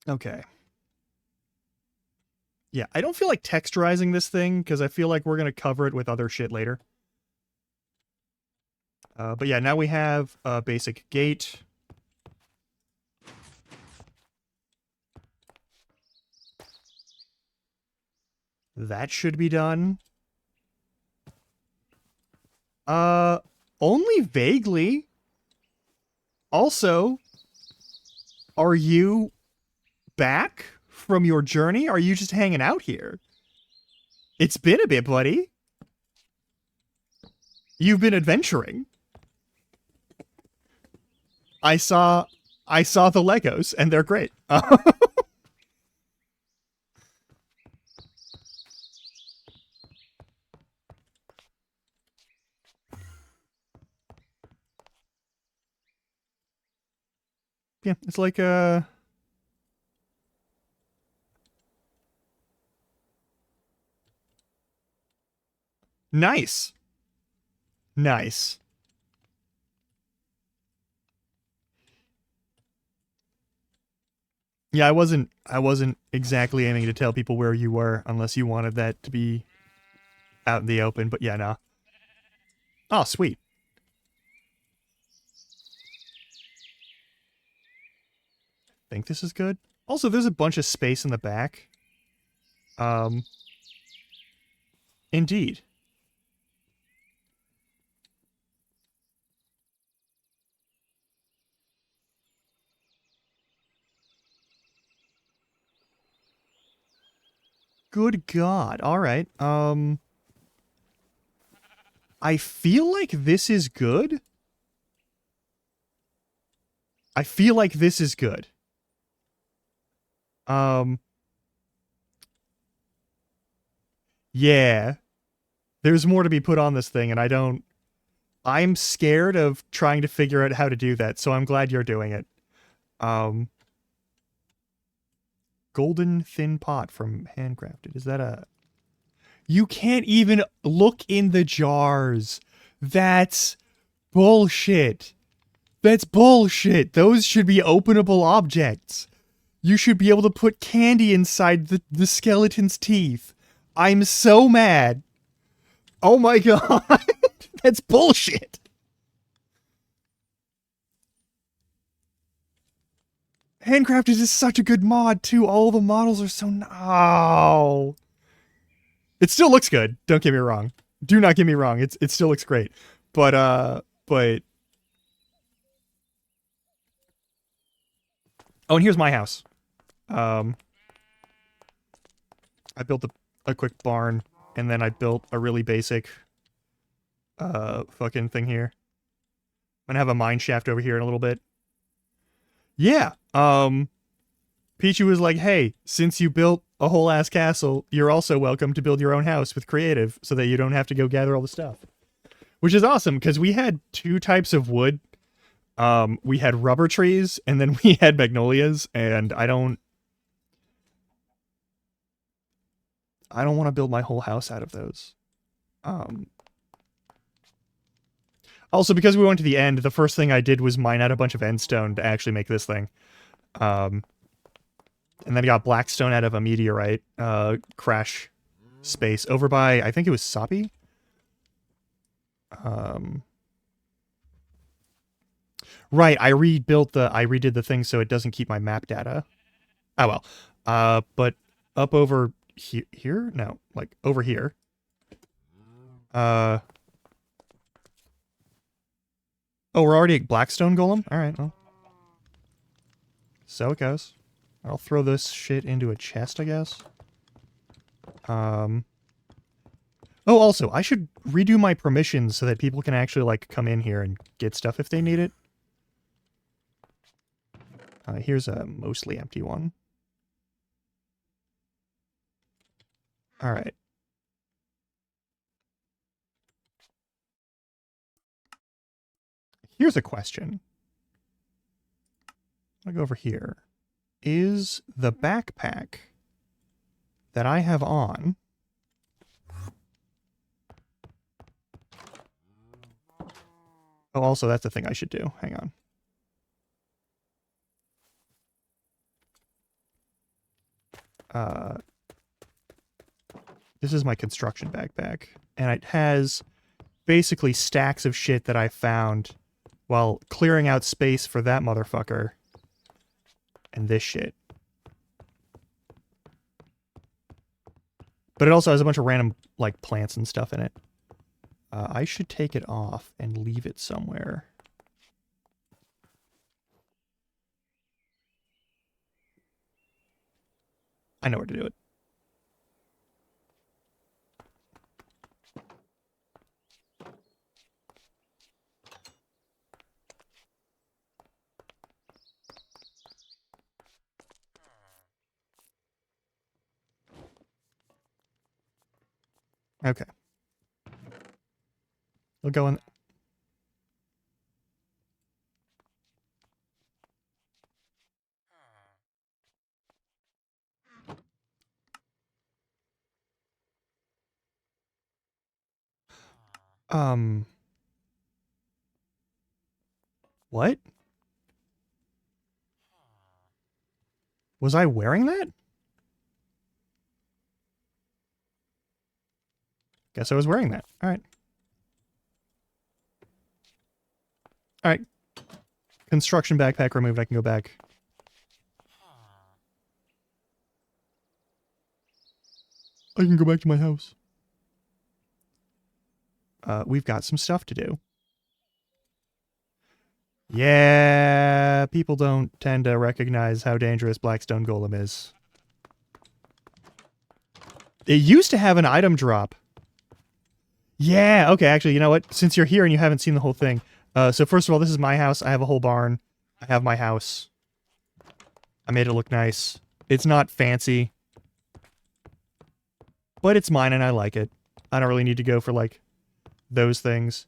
Okay. Yeah, I don't feel like texturizing this thing because I feel like we're going to cover it with other shit later. But yeah, now we have a basic gate. That should be done. Only vaguely. Also, are you back from your journey? Are you just hanging out here? It's been a bit, buddy. You've been adventuring. I saw the Legos, and they're great. Yeah, it's like nice. Nice. Yeah, I wasn't exactly aiming to tell people where you were unless you wanted that to be out in the open, but yeah, no. Oh, sweet. I think this is good. Also, there's a bunch of space in the back. Indeed. Good God. All right. I feel like this is good. I feel like this is good. Yeah. There's more to be put on this thing, and I'm scared of trying to figure out how to do that, so I'm glad you're doing it. Golden thin pot from Handcrafted. Is that a... You can't even look in the jars. That's bullshit. That's bullshit. Those should be openable objects. You should be able to put candy inside the skeleton's teeth. I'm so mad. Oh my god. That's bullshit. Handcrafted is such a good mod, too. All the models are so... Oh. It still looks good. Don't get me wrong. Do not get me wrong. It still looks great. But... Oh, and here's my house. I built a quick barn, and then I built a really basic... fucking thing here. I'm gonna have a mine shaft over here in a little bit. Yeah, Pichu was like, hey, since you built a whole ass castle, you're also welcome to build your own house with creative so that you don't have to go gather all the stuff. Which is awesome, because we had two types of wood. We had rubber trees, and then we had magnolias, and I don't want to build my whole house out of those. Also, because we went to the end, the first thing I did was mine out a bunch of endstone to actually make this thing. And then I got blackstone out of a meteorite crash space over by, I think it was Sapi? Right, I redid the thing so it doesn't keep my map data. Oh well. But up over here? No, like over here. Oh, we're already at Blackstone Golem? Alright, well. So it goes. I'll throw this shit into a chest, I guess. Oh, also, I should redo my permissions so that people can actually, like, come in here and get stuff if they need it. Here's a mostly empty one. All right. Here's a question. I'll go over here. Is the backpack that I have on... Oh, also, that's the thing I should do. Hang on. This is my construction backpack, and it has basically stacks of shit that I found while clearing out space for that motherfucker and this shit. But it also has a bunch of random, like, plants and stuff in it. I should take it off and leave it somewhere. I know where to do it. Okay. We'll go in... What? Was I wearing that? Guess I was wearing that. Alright. Alright. Construction backpack removed. I can go back. I can go back to my house. We've got some stuff to do. Yeah, people don't tend to recognize how dangerous Blackstone Golem is. It used to have an item drop. Yeah, okay, actually, you know what? Since you're here and you haven't seen the whole thing. So first of all, this is my house. I have a whole barn. I have my house. I made it look nice. It's not fancy. But it's mine and I like it. I don't really need to go for, like, those things.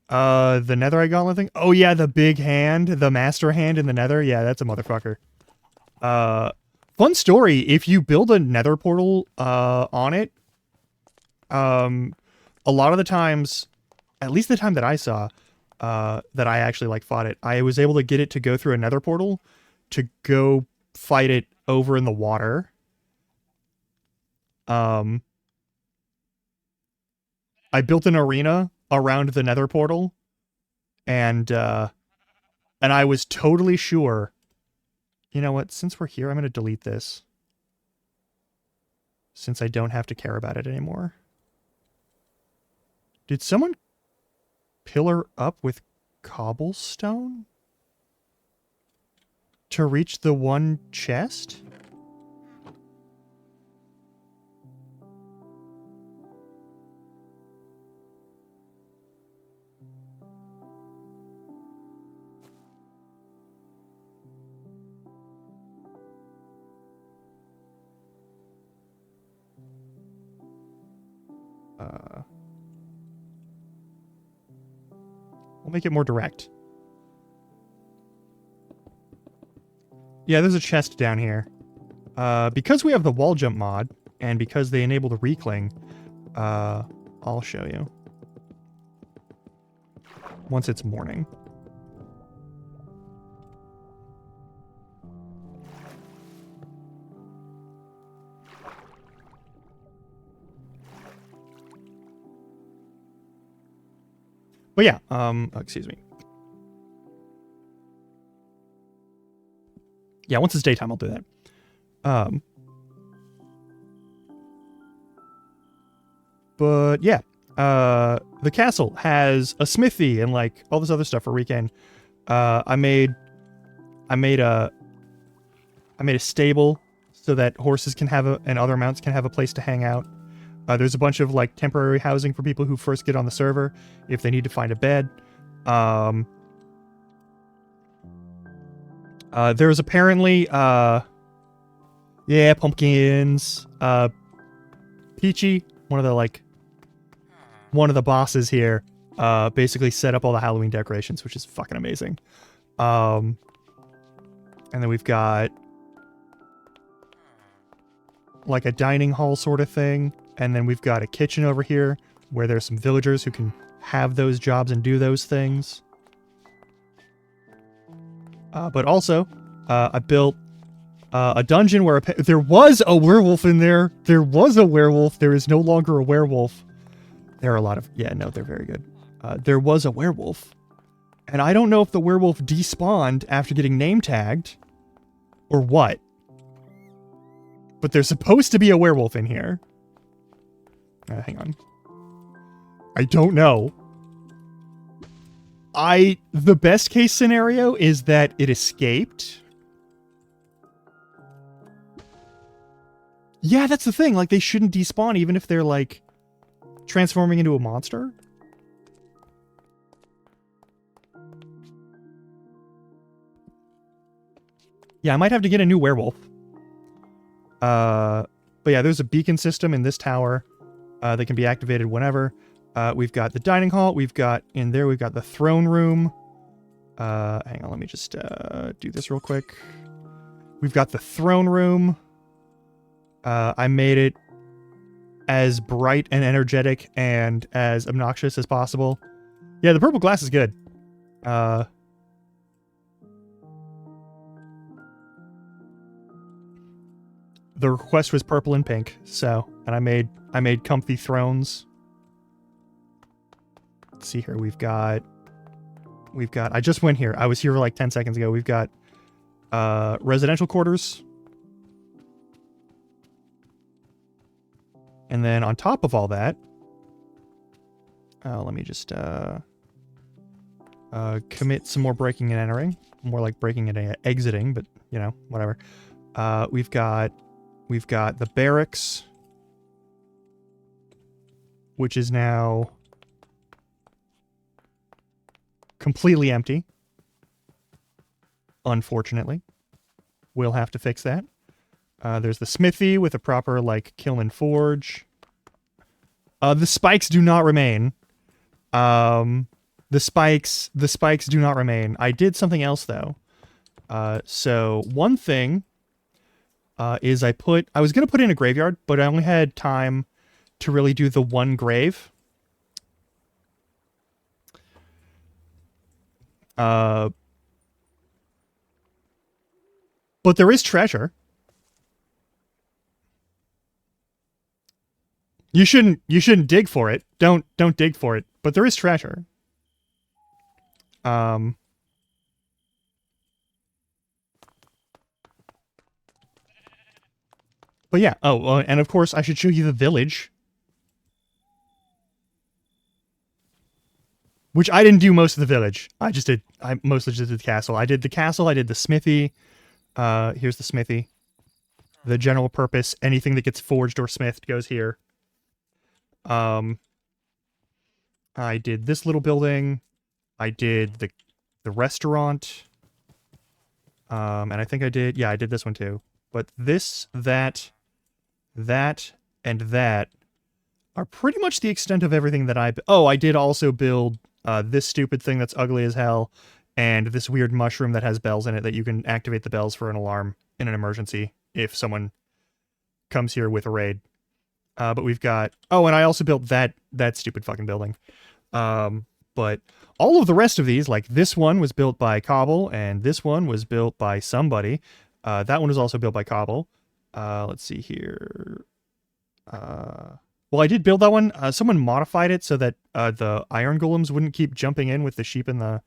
The Netherite Gauntlet thing? Oh yeah, the big hand. The master hand in the Nether. Yeah, that's a motherfucker. Fun story. If you build a Nether portal, on it, a lot of the times, at least the time that I saw, that I actually, like, fought it, I was able to get it to go through a Nether portal to go fight it over in the water. I built an arena around the Nether portal, and I was totally sure... You know what? Since we're here, I'm going to delete this. Since I don't have to care about it anymore. Did someone pillar up with cobblestone to reach the one chest? We'll make it more direct. Yeah, there's a chest down here. Because we have the wall jump mod, and because they enable the recling, I'll show you. Once it's morning. But yeah, excuse me. Yeah, once it's daytime, I'll do that. But yeah, the castle has a smithy and, like, all this other stuff for weekend. I made a stable so that horses can have and other mounts can have a place to hang out. There's a bunch of, like, temporary housing for people who first get on the server if they need to find a bed. There's apparently, yeah, pumpkins, Peachy, one of the bosses here, basically set up all the Halloween decorations, which is fucking amazing. And then we've got like a dining hall sort of thing, and then we've got a kitchen over here where there's some villagers who can have those jobs and do those things. But also, I built a dungeon where there was a werewolf in there. There was a werewolf. There is no longer a werewolf. There are a lot of... Yeah, no, they're very good. There was a werewolf. And I don't know if the werewolf despawned after getting name tagged or what. But there's supposed to be a werewolf in here. Hang on. I don't know. The best case scenario is that it escaped. Yeah, that's the thing. Like, they shouldn't despawn even if they're, like, transforming into a monster. Yeah, I might have to get a new werewolf. But yeah, there's a beacon system in this tower that can be activated whenever. We've got the dining hall. We've got, in there, we've got the throne room. Hang on, let me just do this real quick. We've got the throne room. I made it as bright and energetic and as obnoxious as possible. Yeah, the purple glass is good. The request was purple and pink, so, and I made comfy thrones. Let's see here, we've got, I just went here. I was here like 10 seconds ago. We've got residential quarters. And then on top of all that, let me just commit some more breaking and entering. More like breaking and exiting, but, you know, whatever. We've got the barracks, which is now completely empty. Unfortunately. We'll have to fix that. There's the smithy with a proper, like, kiln and forge. The spikes do not remain. The spikes do not remain. I did something else, though. So, one thing is I was going to put in a graveyard, but I only had time to really do the one grave. But there is treasure. You shouldn't dig for it. Don't dig for it. But there is treasure. But yeah. Oh, and of course I should show you the village. Which I didn't do most of the village. I mostly just did the castle. I did the castle, I did the smithy. Here's the smithy. The general purpose, anything that gets forged or smithed goes here. I did this little building. I did the restaurant. And I think I did this one too. But this, that, and that are pretty much the extent of everything that I did also build this stupid thing that's ugly as hell, and this weird mushroom that has bells in it that you can activate the bells for an alarm in an emergency if someone comes here with a raid. But we've got... Oh, and I also built that stupid fucking building. But all of the rest of these, like this one was built by Cobble, and this one was built by somebody. That one was also built by Cobble. Let's see here. Well, I did build that one. Someone modified it so that the iron golems wouldn't keep jumping in with the sheep and the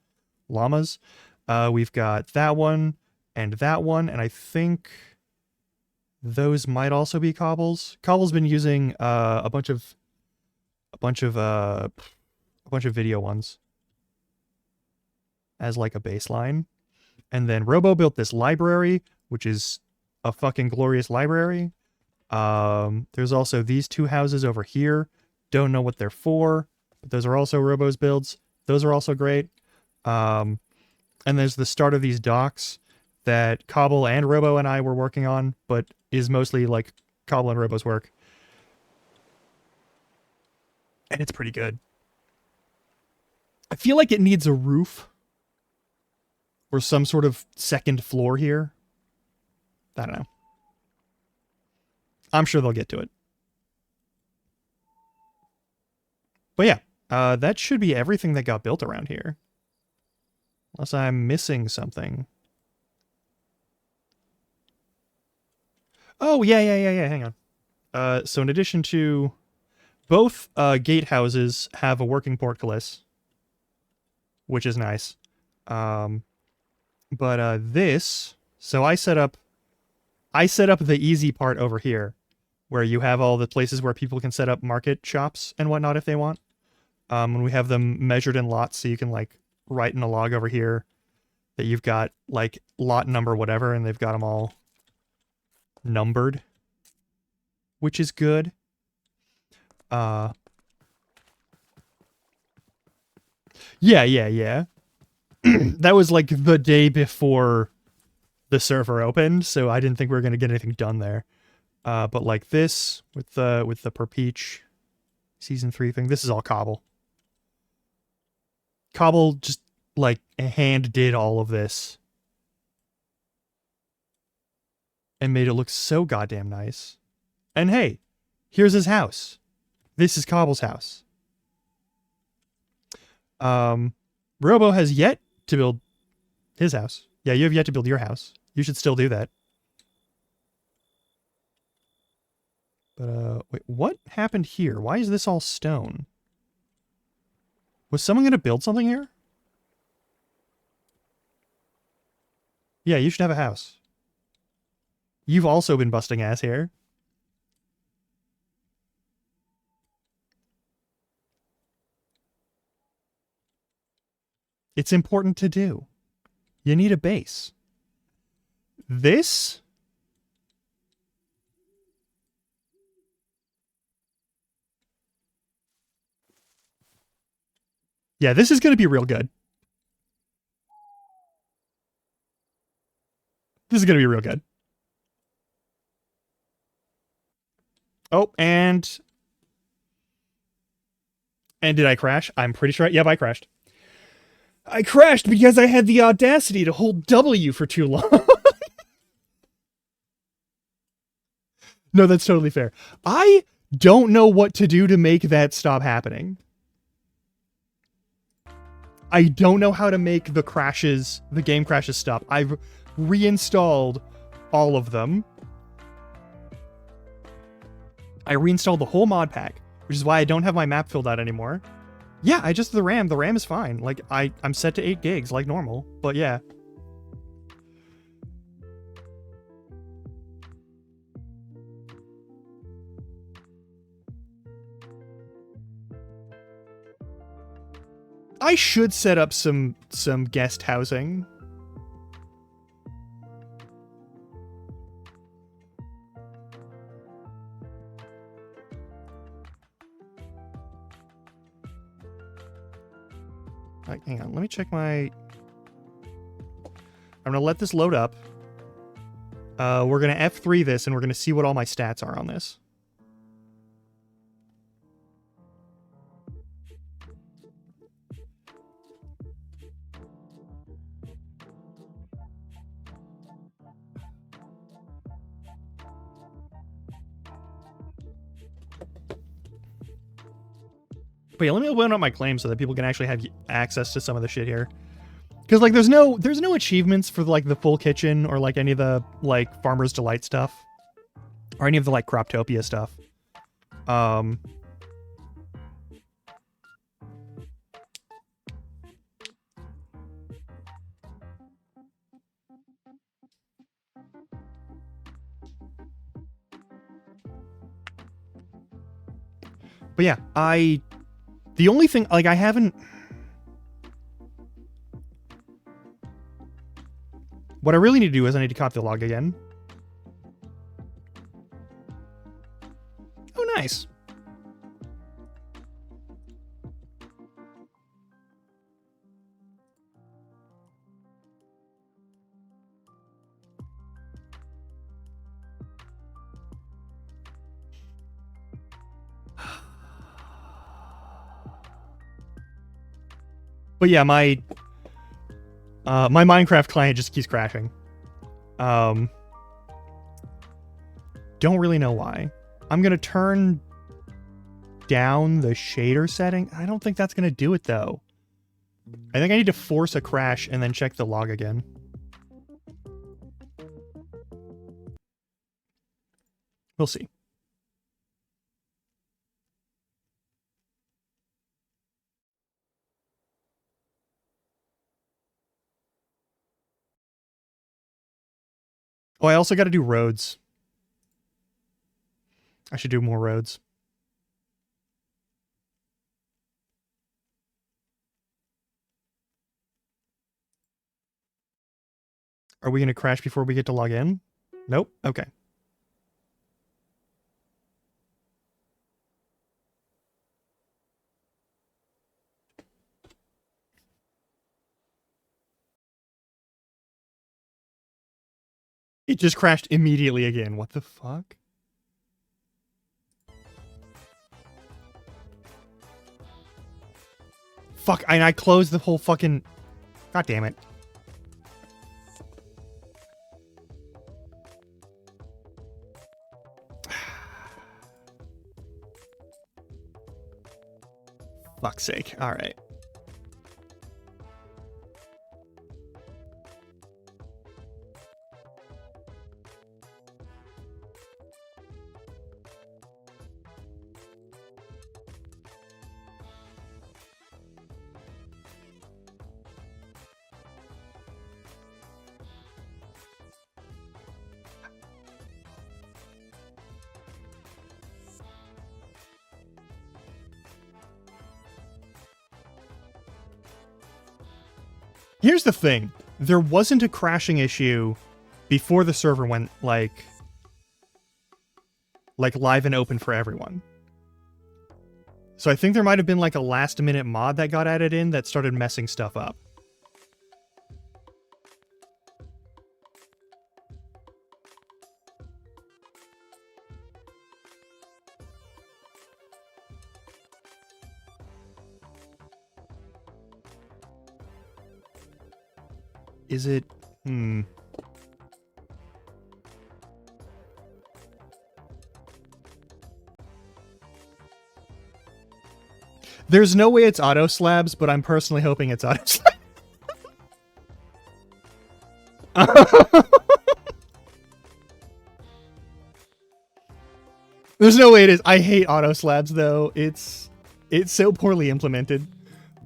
llamas. We've got that one, and I think those might also be Cobble's. Cobble's been using a bunch of video ones as like a baseline. And then Robo built this library, which is a fucking glorious library. There's also these two houses over here. Don't know what they're for, but those are also Robo's builds. Those are also great. And there's the start of these docks that Cobble and Robo and I were working on, but is mostly like Cobble and Robo's work. And it's pretty good. I feel like it needs a roof or some sort of second floor here. I don't know. I'm sure they'll get to it. But yeah, that should be everything that got built around here. Unless I'm missing something. Oh, yeah. Hang on. So in addition to... Both gatehouses have a working portcullis, which is nice. But this... So I set up the easy part over here, where you have all the places where people can set up market shops and whatnot if they want. And we have them measured in lots, so you can, like, write in a log over here that you've got, like, lot number whatever, and they've got them all numbered, which is good. Yeah. That was, like, the day before the server opened, so I didn't think we were going to get anything done there. But, like, this, with the Per Peach Season 3 thing, this is all Cobble. Cobble just, like, hand did all of this. And made it look so goddamn nice. And hey, here's his house. This is Cobble's house. Robo has yet to build his house. Yeah, you have yet to build your house. You should still do that. But, wait, what happened here? Why is this all stone? Was someone going to build something here? Yeah, you should have a house. You've also been busting ass here. It's important to do. You need a base. This? Yeah, this is going to be real good. This is going to be real good. Oh, and did I crash? I'm pretty sure. Yep, I crashed. I crashed because I had the audacity to hold W for too long. No, that's totally fair. I don't know what to do to make that stop happening. I don't know how to make the game crashes stop. I've reinstalled all of them. I reinstalled the whole mod pack, which is why I don't have my map filled out anymore. Yeah, I just the RAM. The RAM is fine. Like, I'm set to 8 gigs like normal, but yeah. I should set up some guest housing. Hang on, let me check my... I'm going to let this load up. We're going to F3 this, and we're going to see what all my stats are on this. But yeah, let me open up my claim so that people can actually have access to some of the shit here. Because, like, there's no achievements for, like, the full kitchen or, like, any of the, like, Farmer's Delight stuff. Or any of the, like, Croptopia stuff. But yeah, the only thing, like, I haven't... What I really need to do is I need to copy the log again. Oh, nice. But yeah, my Minecraft client just keeps crashing. Don't really know why. I'm gonna turn down the shader setting. I don't think that's gonna do it though. I think I need to force a crash and then check the log again. We'll see. Oh, I also got to do roads. I should do more roads. Are we going to crash before we get to log in? Nope. Okay. It just crashed immediately again. What the fuck? Fuck, and I closed the whole fucking... God damn it. Fuck's sake. Alright. Here's the thing. There wasn't a crashing issue before the server went, like live and open for everyone. So I think there might have been, like, a last-minute mod that got added in that started messing stuff up. Is it... There's no way it's auto slabs, but I'm personally hoping it's auto slabs. There's no way it is. I hate auto slabs though. It's so poorly implemented.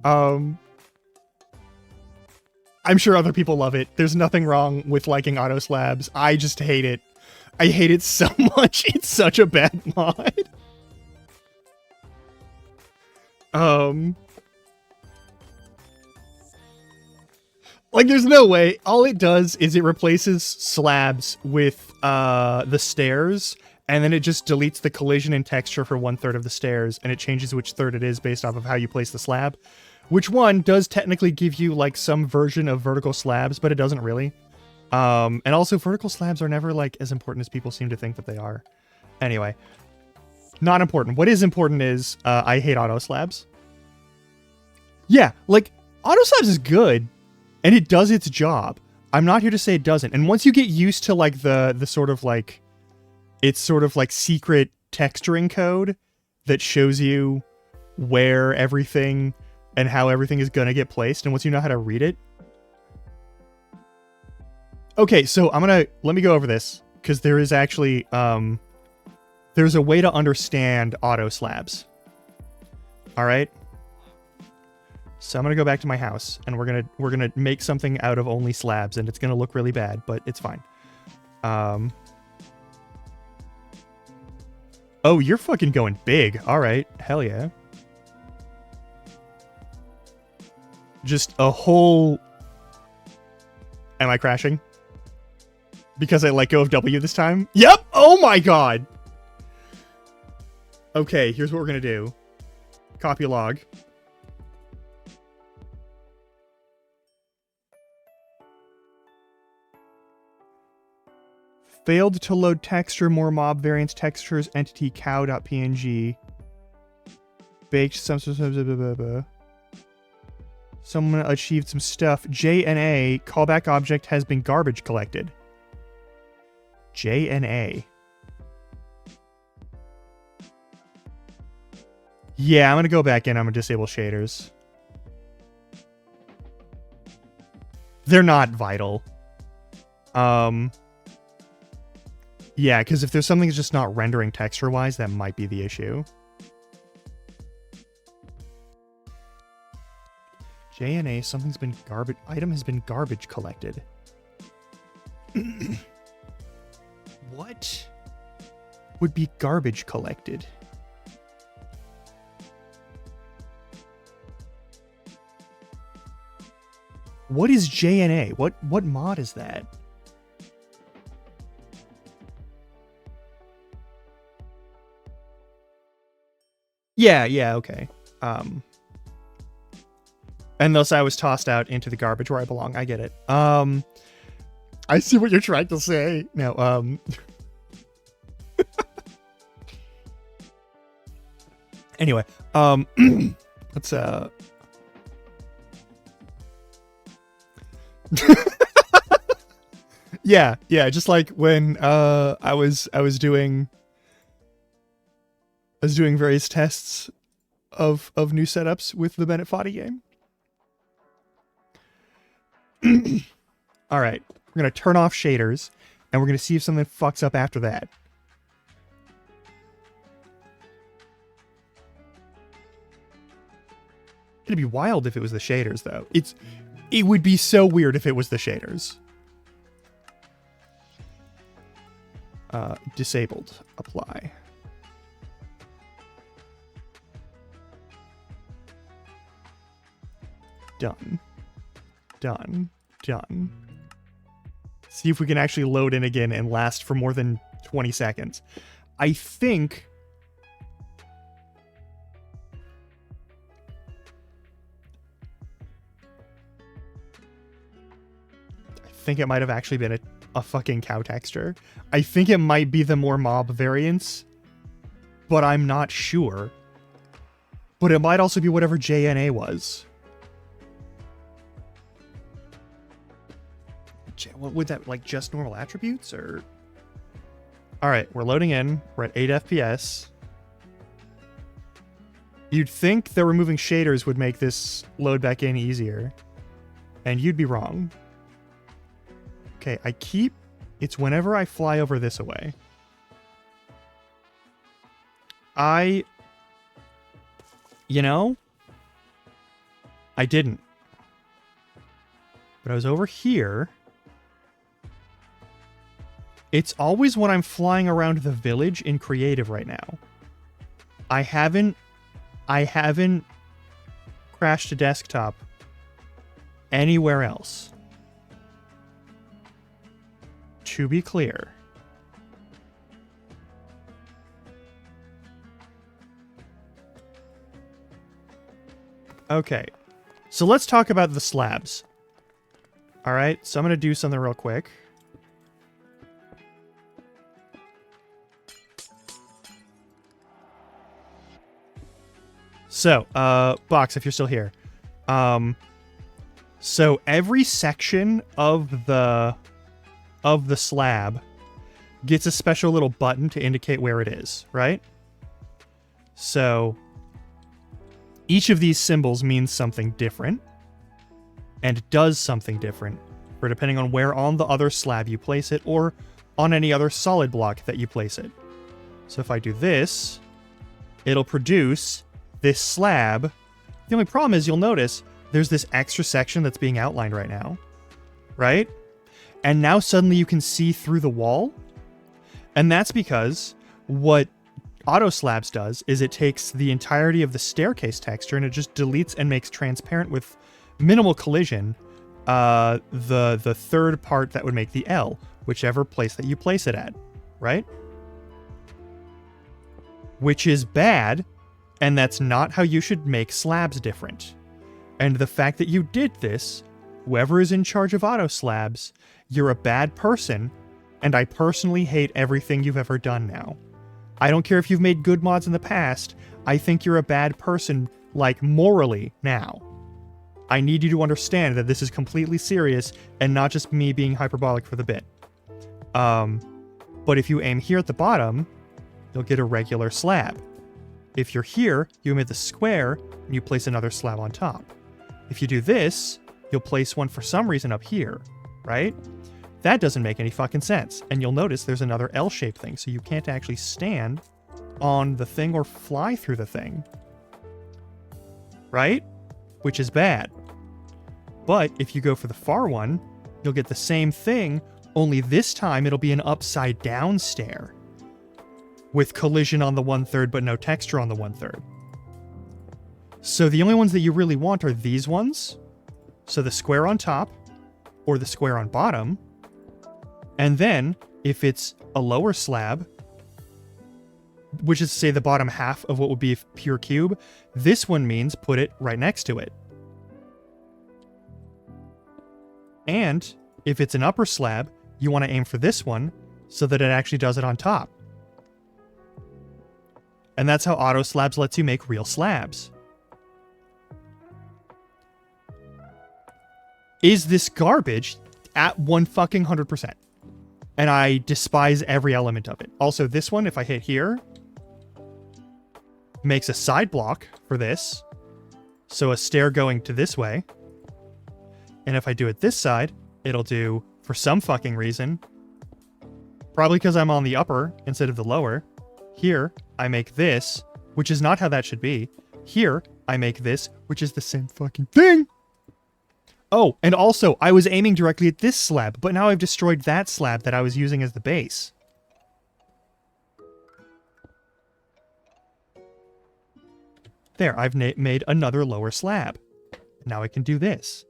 I'm sure other people love it. There's nothing wrong with liking auto slabs. I just hate it. I hate it so much. It's such a bad mod. Like, there's no way. All it does is it replaces slabs with the stairs, and then it just deletes the collision and texture for 1/3 of the stairs, and it changes which third it is based off of how you place the slab. Which one does technically give you, like, some version of vertical slabs, but it doesn't really. And also, vertical slabs are never, like, as important as people seem to think that they are. Anyway. Not important. What is important is, I hate auto slabs. Yeah, like, auto slabs is good, and it does its job. I'm not here to say it doesn't. And once you get used to, like, the sort of, like, it's sort of, like, secret texturing code that shows you where everything and how everything is gonna get placed, and once you know how to read it. Okay, so let me go over this, because there is actually, there's a way to understand auto slabs. Alright? So I'm gonna go back to my house, and we're gonna make something out of only slabs, and it's gonna look really bad, but it's fine. Oh, you're fucking going big. Alright, hell yeah. Just a whole... Am I crashing? Because I let go of W this time? Yep! Oh my god! Okay, here's what we're gonna do. Copy log. Failed to load texture, more mob variants, textures, entity cow.png. Baked some... Someone achieved some stuff. J and A, callback object has been garbage collected. J and A. Yeah, I'm going to go back in. I'm going to disable shaders. They're not vital. Yeah, because if there's something that's just not rendering texture-wise, that might be the issue. JNA, something's been garbage... Item has been garbage collected. What would be garbage collected? What is JNA? What mod is that? Yeah, okay. And thus I was tossed out into the garbage where I belong. I get it. I see what you're trying to say. No, anyway, let's yeah, just like when I was doing various tests of new setups with the Bennett Foddy game. All right, we're going to turn off shaders, and we're going to see if something fucks up after that. It'd be wild if it was the shaders, though. It would be so weird if it was the shaders. Disabled. Apply. Done. Done. Done. See if we can actually load in again and last for more than 20 seconds. I think... it might have actually been a fucking cow texture. I think it might be the more mob variants, but I'm not sure. But it might also be whatever JNA was. What would that, like, just normal attributes, or... Alright, we're loading in. We're at 8 FPS. You'd think that removing shaders would make this load back in easier. And you'd be wrong. Okay, it's whenever I fly over this away. You know? I didn't. But I was over here. It's always when I'm flying around the village in creative right now. I haven't crashed a desktop anywhere else. To be clear. Okay. So let's talk about the slabs. Alright, so I'm going to do something real quick. So, Box, if you're still here. So every section of the slab gets a special little button to indicate where it is, right? So each of these symbols means something different and does something different for depending on where on the other slab you place it or on any other solid block that you place it. So if I do this, it'll produce this slab. The only problem is you'll notice there's this extra section that's being outlined right now, right? And now suddenly you can see through the wall. And that's because what Auto Slabs does is it takes the entirety of the staircase texture and it just deletes and makes transparent with minimal collision the third part that would make the L, whichever place that you place it at, right? Which is bad, and that's not how you should make slabs different. And the fact that you did this, whoever is in charge of Auto Slabs, you're a bad person, and I personally hate everything you've ever done now. I don't care if you've made good mods in the past, I think you're a bad person, like, morally, now. I need you to understand that this is completely serious and not just me being hyperbolic for the bit. But if you aim here at the bottom, you'll get a regular slab. If you're here, you aim at the square and you place another slab on top. If you do this, you'll place one for some reason up here, right? That doesn't make any fucking sense. And you'll notice there's another L-shaped thing, so you can't actually stand on the thing or fly through the thing. Right? Which is bad. But if you go for the far one, you'll get the same thing, only this time it'll be an upside down stair. With collision on the 1/3 but no texture on the 1/3. So the only ones that you really want are these ones. So the square on top, or the square on bottom. And then, if it's a lower slab, which is to say the bottom half of what would be a pure cube, this one means put it right next to it. And if it's an upper slab, you want to aim for this one so that it actually does it on top. And that's how Auto Slabs lets you make real slabs. Is this garbage? At 100%. And I despise every element of it. Also, this one, if I hit here, makes a side block for this. So a stair going to this way. And if I do it this side, it'll do, for some fucking reason, probably because I'm on the upper instead of the lower. Here, I make this, which is not how that should be. Here, I make this, which is the same fucking thing. Oh, and also, I was aiming directly at this slab, but now I've destroyed that slab that I was using as the base. There, I've made another lower slab. Now I can do this.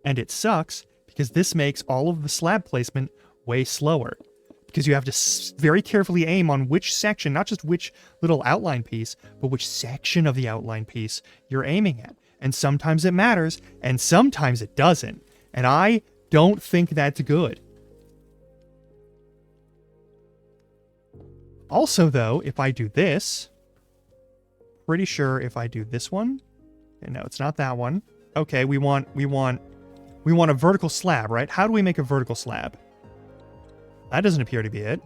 And it sucks, because this makes all of the slab placement way slower. Because you have to very carefully aim on which section, not just which little outline piece, but which section of the outline piece you're aiming at. And sometimes it matters, and sometimes it doesn't. And I don't think that's good. Also, though, if I do this, pretty sure if I do this one, and no, it's not that one. Okay, we want a vertical slab, right? How do we make a vertical slab? That doesn't appear to be it.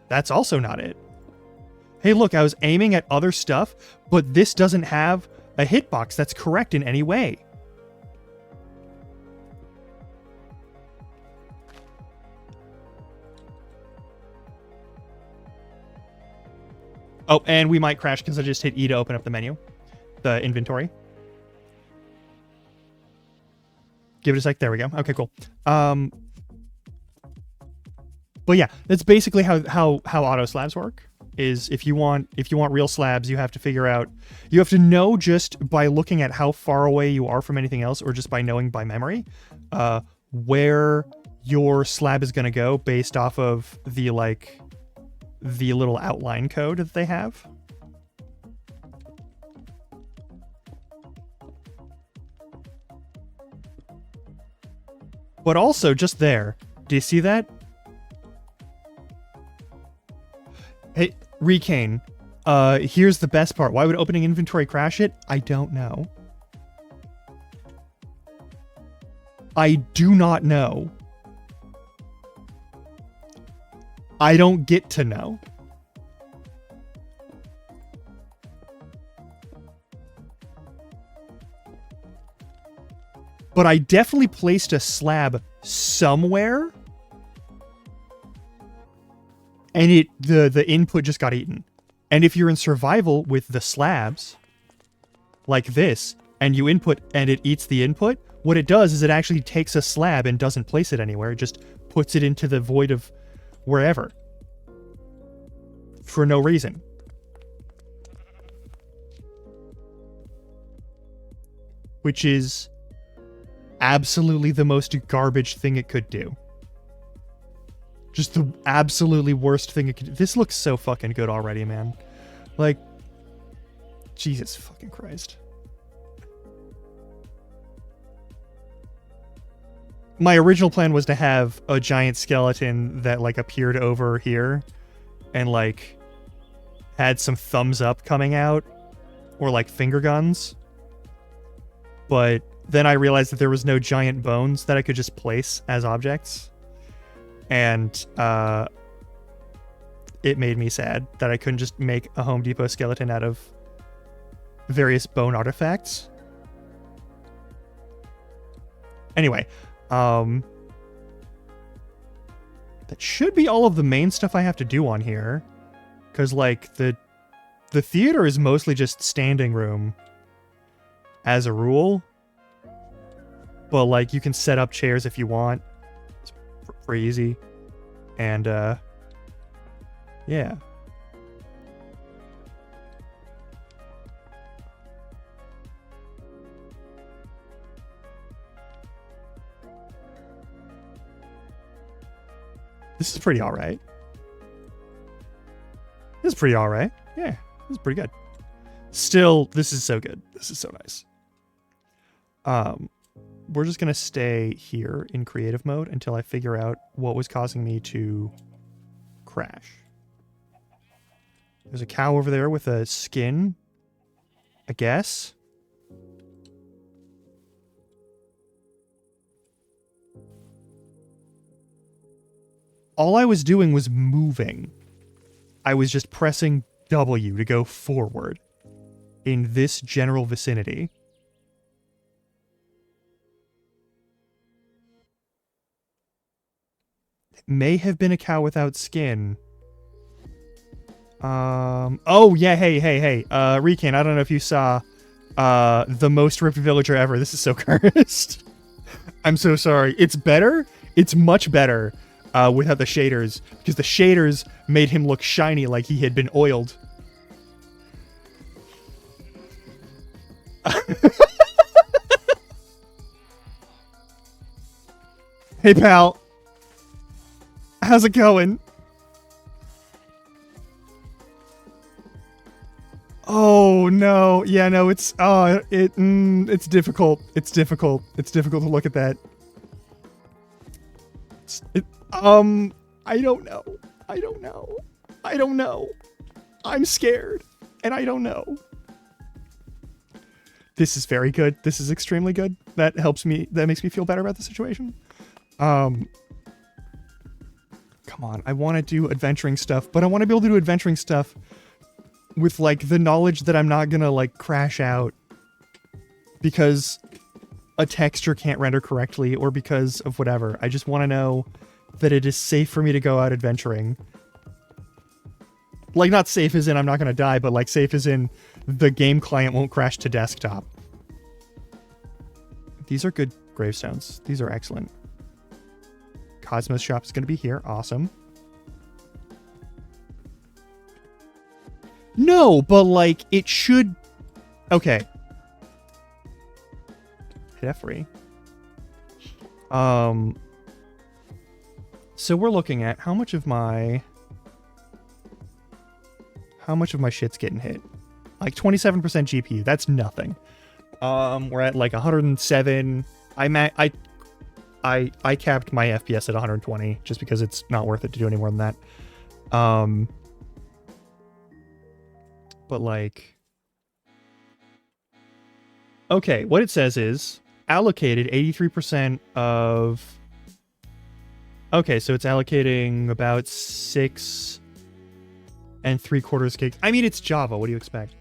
That's also not it. Hey, look, I was aiming at other stuff, but this doesn't have a hitbox that's correct in any way. Oh, and we might crash because I just hit E to open up the menu. The inventory. Give it a sec. There we go. Okay, cool. But yeah, that's basically how auto slabs work. Is if you want real slabs, you have to figure out, you have to know just by looking at how far away you are from anything else, or just by knowing by memory, where your slab is going to go based off of the little outline code that they have. But also, just there, do you see that? Hey, Recane, here's the best part. Why would opening inventory crash it? I don't know. I do not know. I don't get to know. But I definitely placed a slab somewhere. And the input just got eaten. And if you're in survival with the slabs, like this, and you input and it eats the input, what it does is it actually takes a slab and doesn't place it anywhere. It just puts it into the void of wherever. For no reason. Which is absolutely the most garbage thing it could do. Just the absolutely worst thing it could do. This looks so fucking good already, man. Like, Jesus fucking Christ. My original plan was to have a giant skeleton that, like, appeared over here and, like, had some thumbs up coming out, or, like, finger guns. but then I realized that there was no giant bones that I could just place as objects. And it made me sad that I couldn't just make a Home Depot skeleton out of various bone artifacts. Anyway, that should be all of the main stuff I have to do on here. Because, like, the theater is mostly just standing room as a rule. But, like, you can set up chairs if you want. It's pretty easy. And, yeah. This is pretty alright. This is pretty alright. Yeah, this is pretty good. Still, this is so good. This is so nice. We're just gonna stay here in creative mode until I figure out what was causing me to crash. There's a cow over there with a skin, I guess. All I was doing was moving. I was just pressing W to go forward in this general vicinity. It may have been a cow without skin. Oh, yeah, hey. Rican, I don't know if you saw the most ripped villager ever. This is so cursed. I'm so sorry. It's better. It's much better. Without the shaders, because the shaders made him look shiny like he had been oiled. Hey, pal. How's it going? Oh, no. Yeah, no, it's... it's difficult. It's difficult. It's difficult to look at that. I don't know. I don't know. I'm scared, and I don't know. This is very good. This is extremely good. That helps me. That makes me feel better about the situation. Come on. I want to do adventuring stuff, but I want to be able to do adventuring stuff with, like, the knowledge that I'm not gonna, like, crash out because a texture can't render correctly or because of whatever. I just want to know that it is safe for me to go out adventuring. Like, not safe as in I'm not going to die, but, like, safe as in the game client won't crash to desktop. These are good gravestones. These are excellent. Cosmos shop is going to be here. Awesome. No, but, like, it should... Okay. Hit F3. So we're looking at how much of my shit's getting hit. Like 27% GPU. That's nothing. We're at like 107. I capped my FPS at 120 just because it's not worth it to do any more than that. But like, okay, what it says is allocated 83% of. Okay, so it's allocating about 6 3/4 gigs. I mean, it's Java. What do you expect?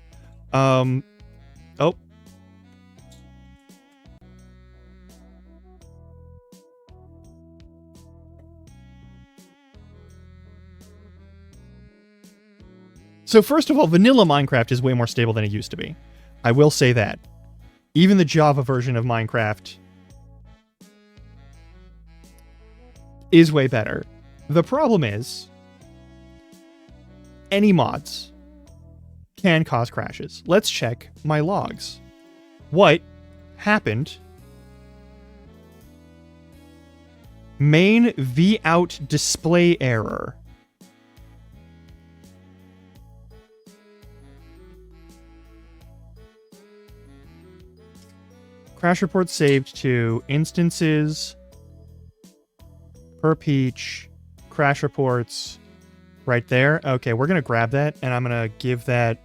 Oh. So first of all, vanilla Minecraft is way more stable than it used to be. I will say that. Even the Java version of Minecraft is way better. The problem is, any mods can cause crashes. Let's check my logs. What happened? Main vout display error. Crash report saved to instances, per peach, crash reports, right there. Okay, we're gonna grab that, and I'm gonna give that.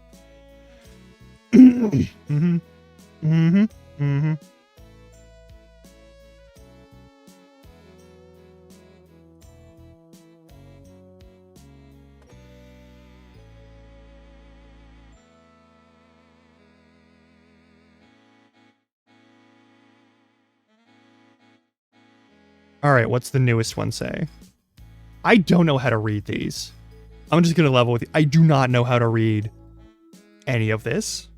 Mm-hmm. All right, what's the newest one say? I don't know how to read these. I'm just gonna level with you. I do not know how to read any of this.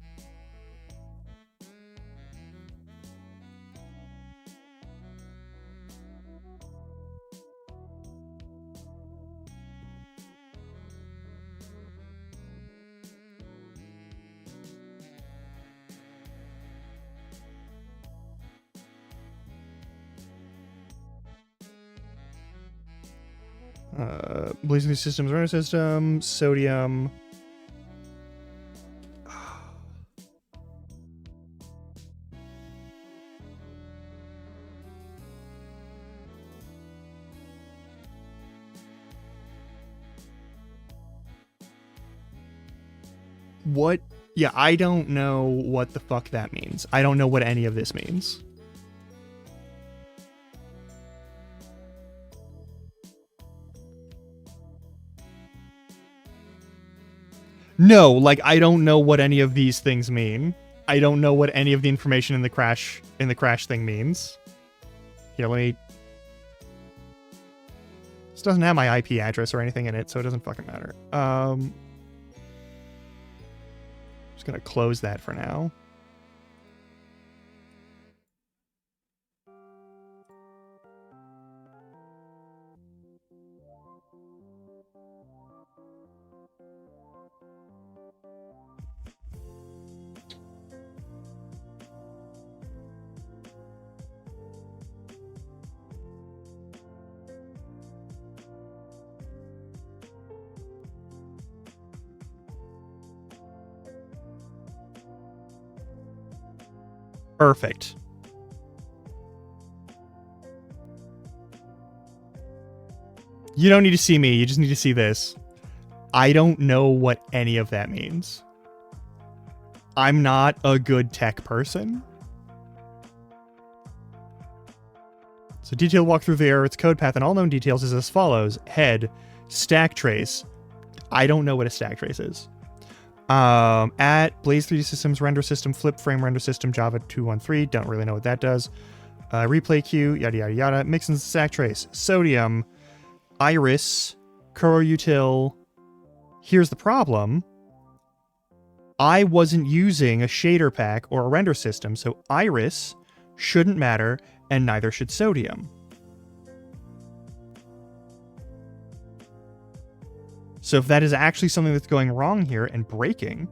Blazing systems, runner system, sodium. What? Yeah, I don't know what the fuck that means. I don't know what any of this means. No, like I don't know what any of these things mean. I don't know what any of the information in the crash thing means. Here, let me. This doesn't have my IP address or anything in it, so it doesn't fucking matter. Just gonna close that for now. Perfect. You don't need to see me, you just need to see this. I don't know what any of that means. I'm not a good tech person. So detailed walkthrough of the error, its code path, and all known details is as follows. Head, stack trace. I don't know what a stack trace is. At Blaze 3D Systems render system, flip frame render system, Java 213. Don't really know what that does. Replay queue, yada yada yada. Mixins stack trace. Sodium, Iris, CurlUtil. Here's the problem. I wasn't using a shader pack or a render system, so Iris shouldn't matter, and neither should Sodium. So if that is actually something that's going wrong here and breaking,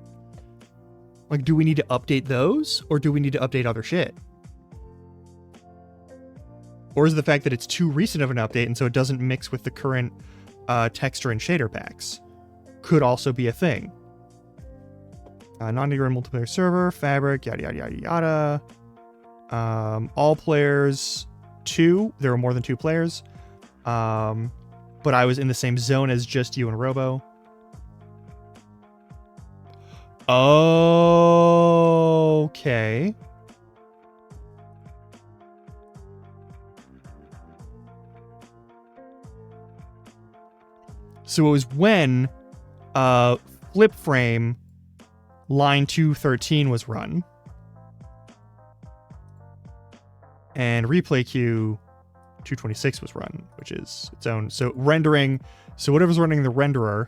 like, do we need to update those, or do we need to update other shit? Or is it the fact that it's too recent of an update and so it doesn't mix with the current texture and shader packs? Could also be a thing. Non-dealer multiplayer server, fabric, yada yada yada yada. All players 2. There were more than 2 players. But I was in the same zone as just you and Robo. Okay. So it was when flip frame line 213 was run. And replay queue 226 was run, which is its own. So rendering, so whatever's running the renderer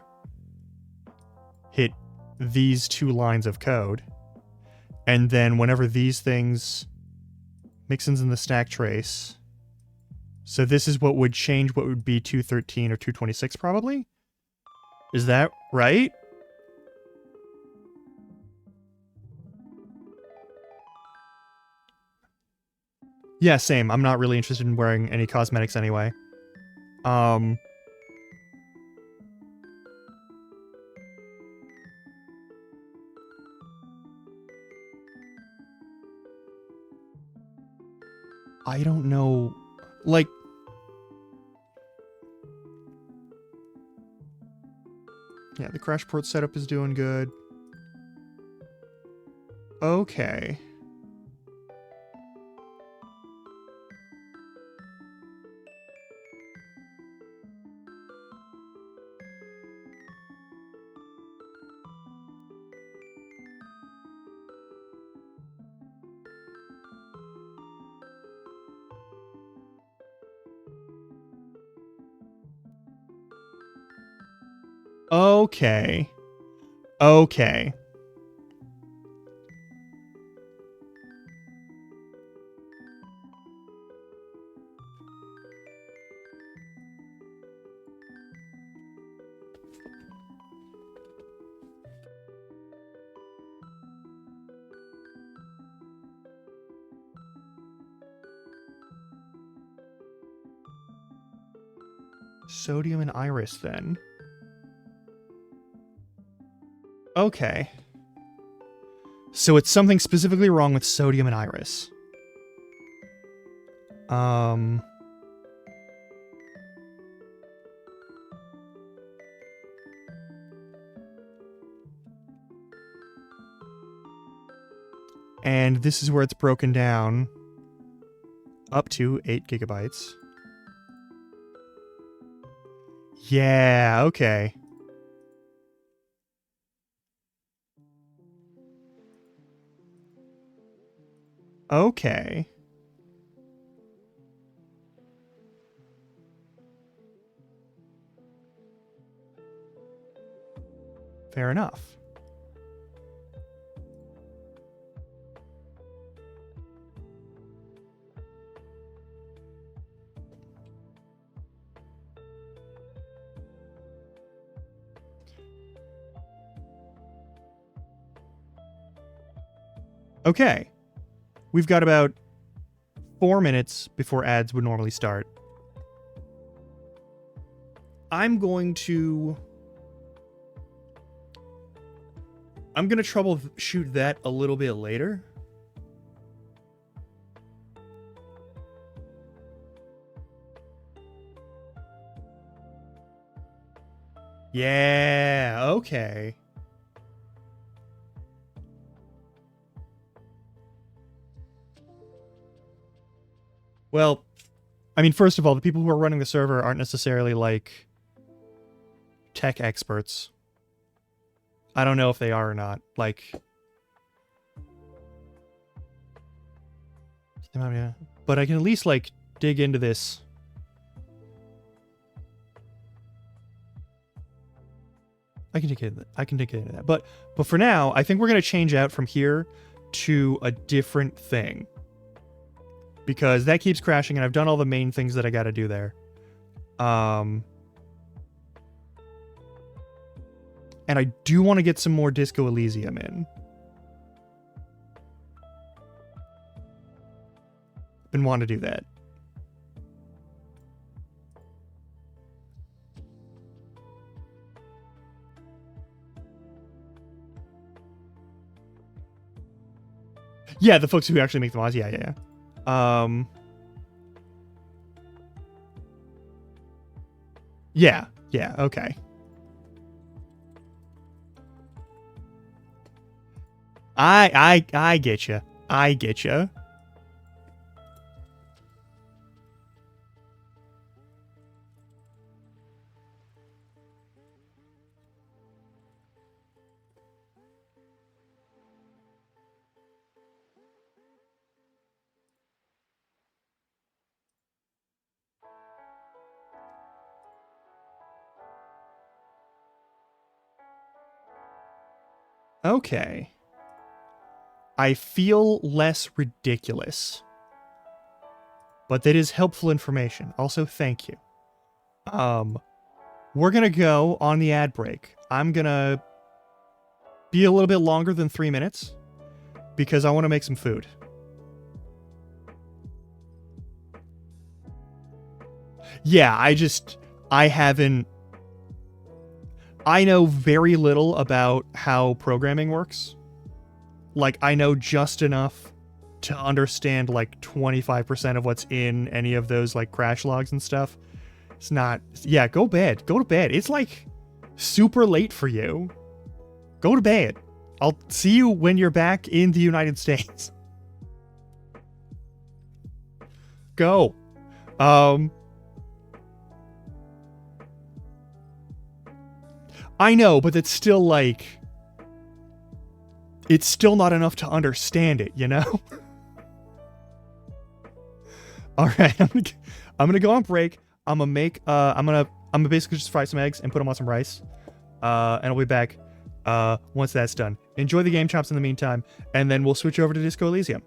hit these 2 lines of code. And then whenever these things, Mixins in the stack trace. So this is what would change what would be 213 or 226 probably? Is that right? Yeah, same. I'm not really interested in wearing any cosmetics anyway. I don't know. Like, yeah, the crash port setup is doing good. Okay. Okay. Okay. Sodium and iris, then. Okay. So it's something specifically wrong with sodium and iris. And this is where it's broken down up to 8 gigabytes. Yeah, okay. Okay. Fair enough. Okay. We've got about 4 minutes before ads would normally start. I'm going to troubleshoot that a little bit later. Yeah, okay. Well, I mean, first of all, the people who are running the server aren't necessarily, like, tech experts. I don't know if they are or not. Like... But I can at least, like, dig into this. I can dig into that. But for now, I think we're going to change out from here to a different thing. Because that keeps crashing, and I've done all the main things that I gotta do there. And I do want to get some more Disco Elysium in. Been wanting to do that. Yeah, the folks who actually make the mods. Yeah. Yeah, okay. I get you. I get you. Okay. I feel less ridiculous. But that is helpful information. Also, thank you. We're gonna go on the ad break. I'm gonna be a little bit longer than 3 minutes because I want to make some food. Yeah, I know very little about how programming works. Like, I know just enough to understand, like, 25% of what's in any of those, like, crash logs and stuff. It's not... Yeah, go to bed. It's, like, super late for you. Go to bed. I'll see you when you're back in the United States. Go. I know, but it's still, like... It's still not enough to understand it, you know? Alright, I'm gonna go on break. I'm gonna basically just fry some eggs and put them on some rice. and I'll be back once that's done. Enjoy the game chops in the meantime, and then we'll switch over to Disco Elysium.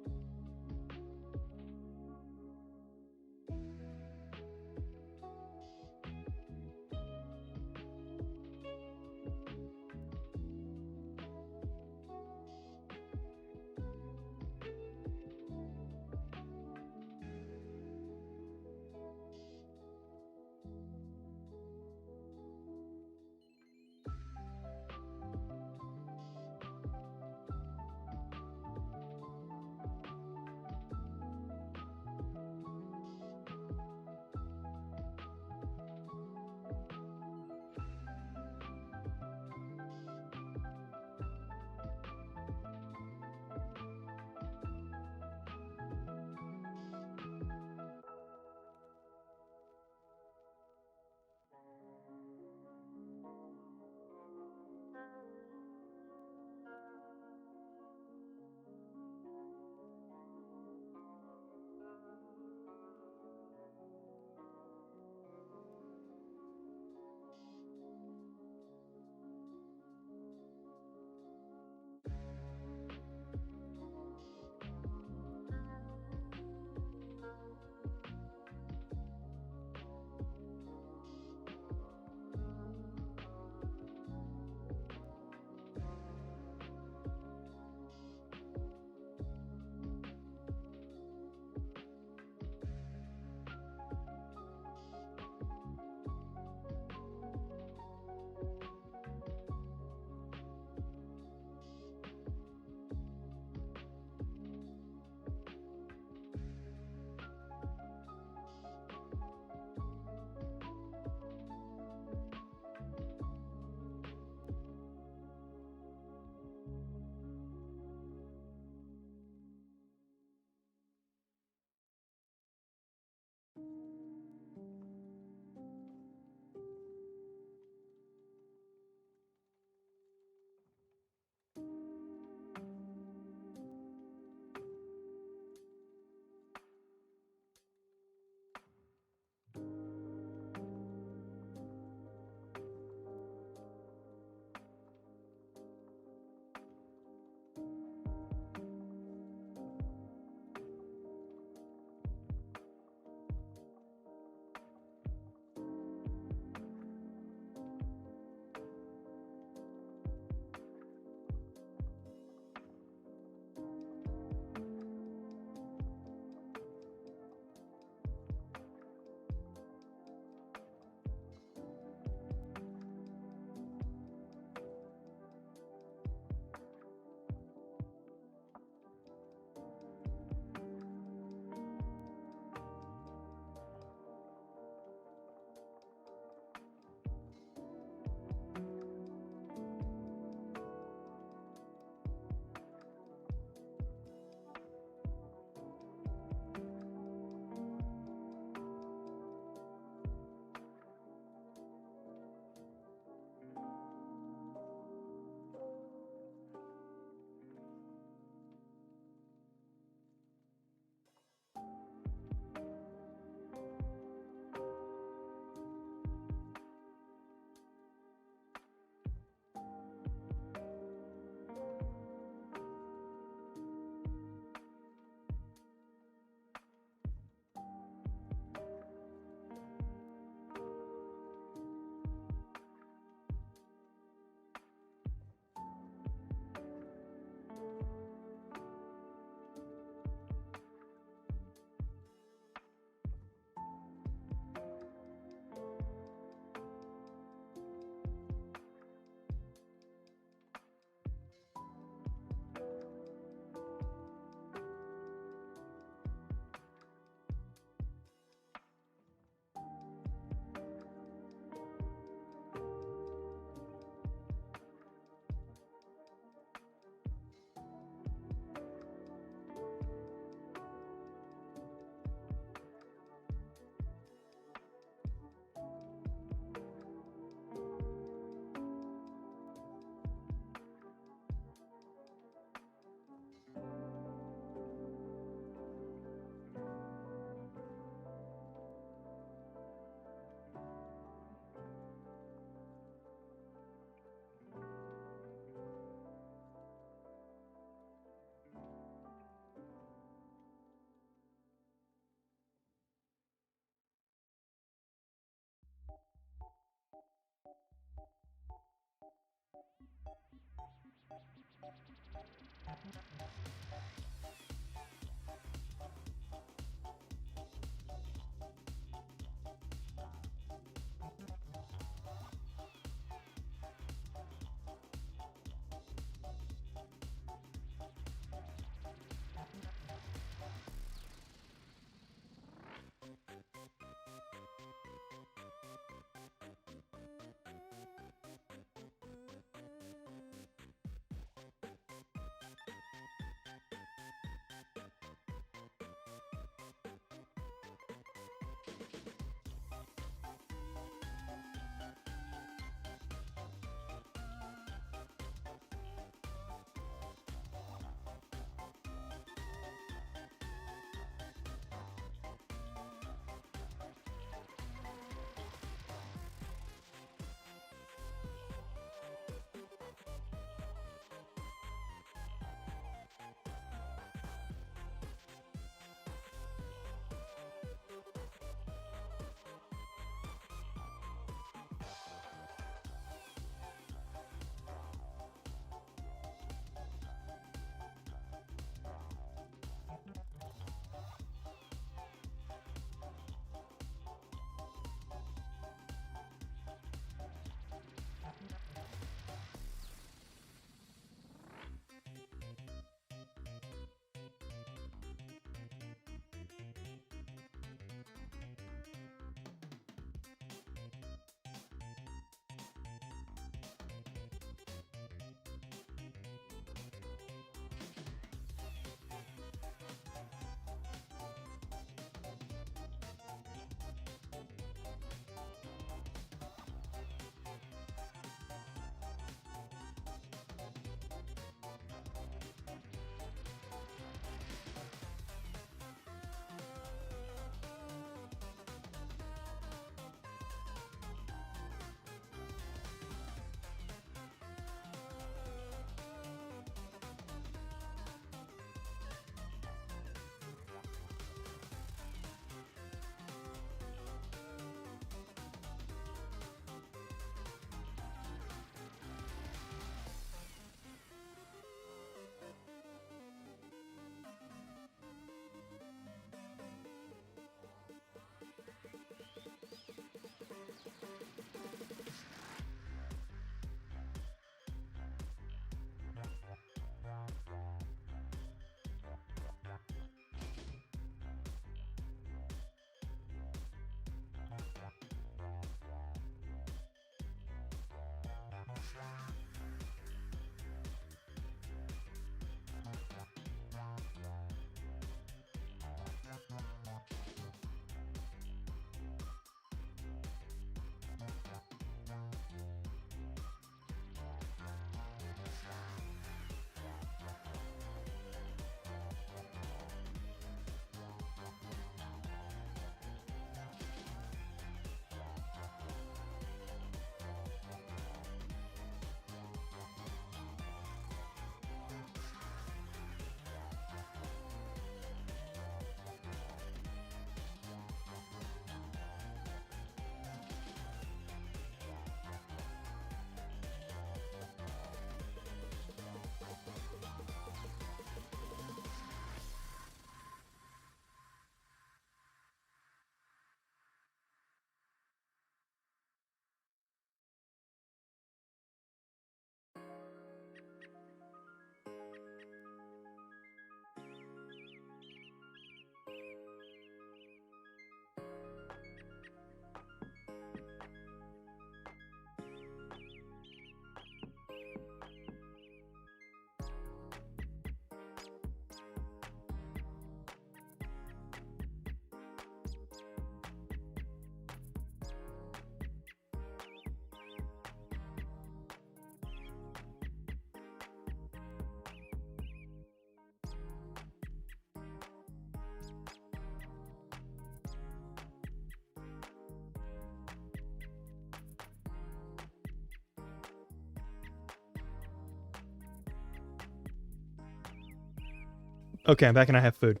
Okay, I'm back and I have food.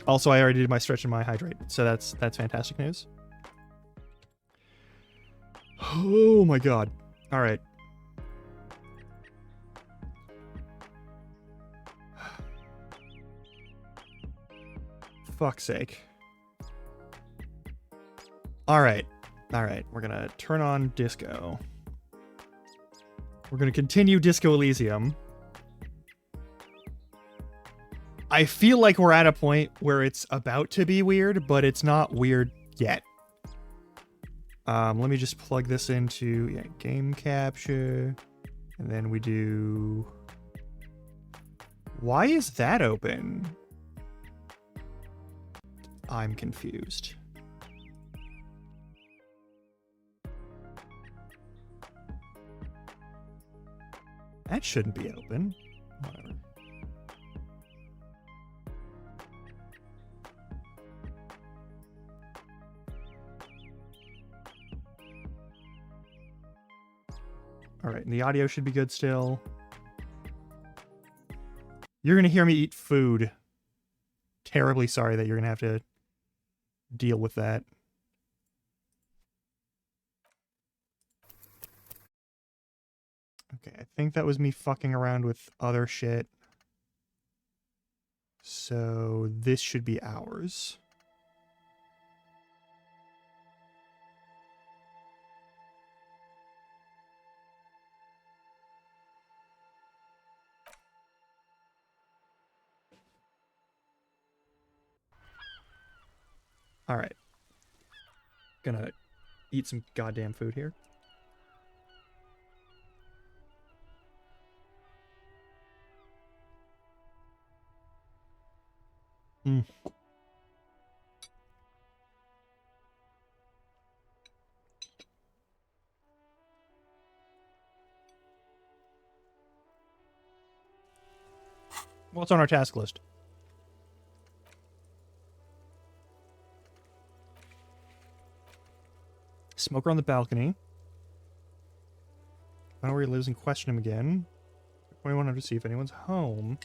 Also, I already did my stretch and my hydrate, so that's fantastic news. Oh my god. All right. fuck's sake. Alright. Alright, we're gonna turn on Disco. We're gonna continue Disco Elysium. I feel like we're at a point where it's about to be weird, but it's not weird yet. Let me just plug this into game capture. And then we do... Why is that open? I'm confused. That shouldn't be open. Whatever. Alright, and the audio should be good still. You're gonna hear me eat food. Terribly sorry that you're gonna have to deal with that. Okay, I think that was me fucking around with other shit. So this should be ours. Alright. Gonna eat some goddamn food here. Mm. What's on our task list? Smoker on the balcony. I know where he lives and question him again. 2100 to see if anyone's home.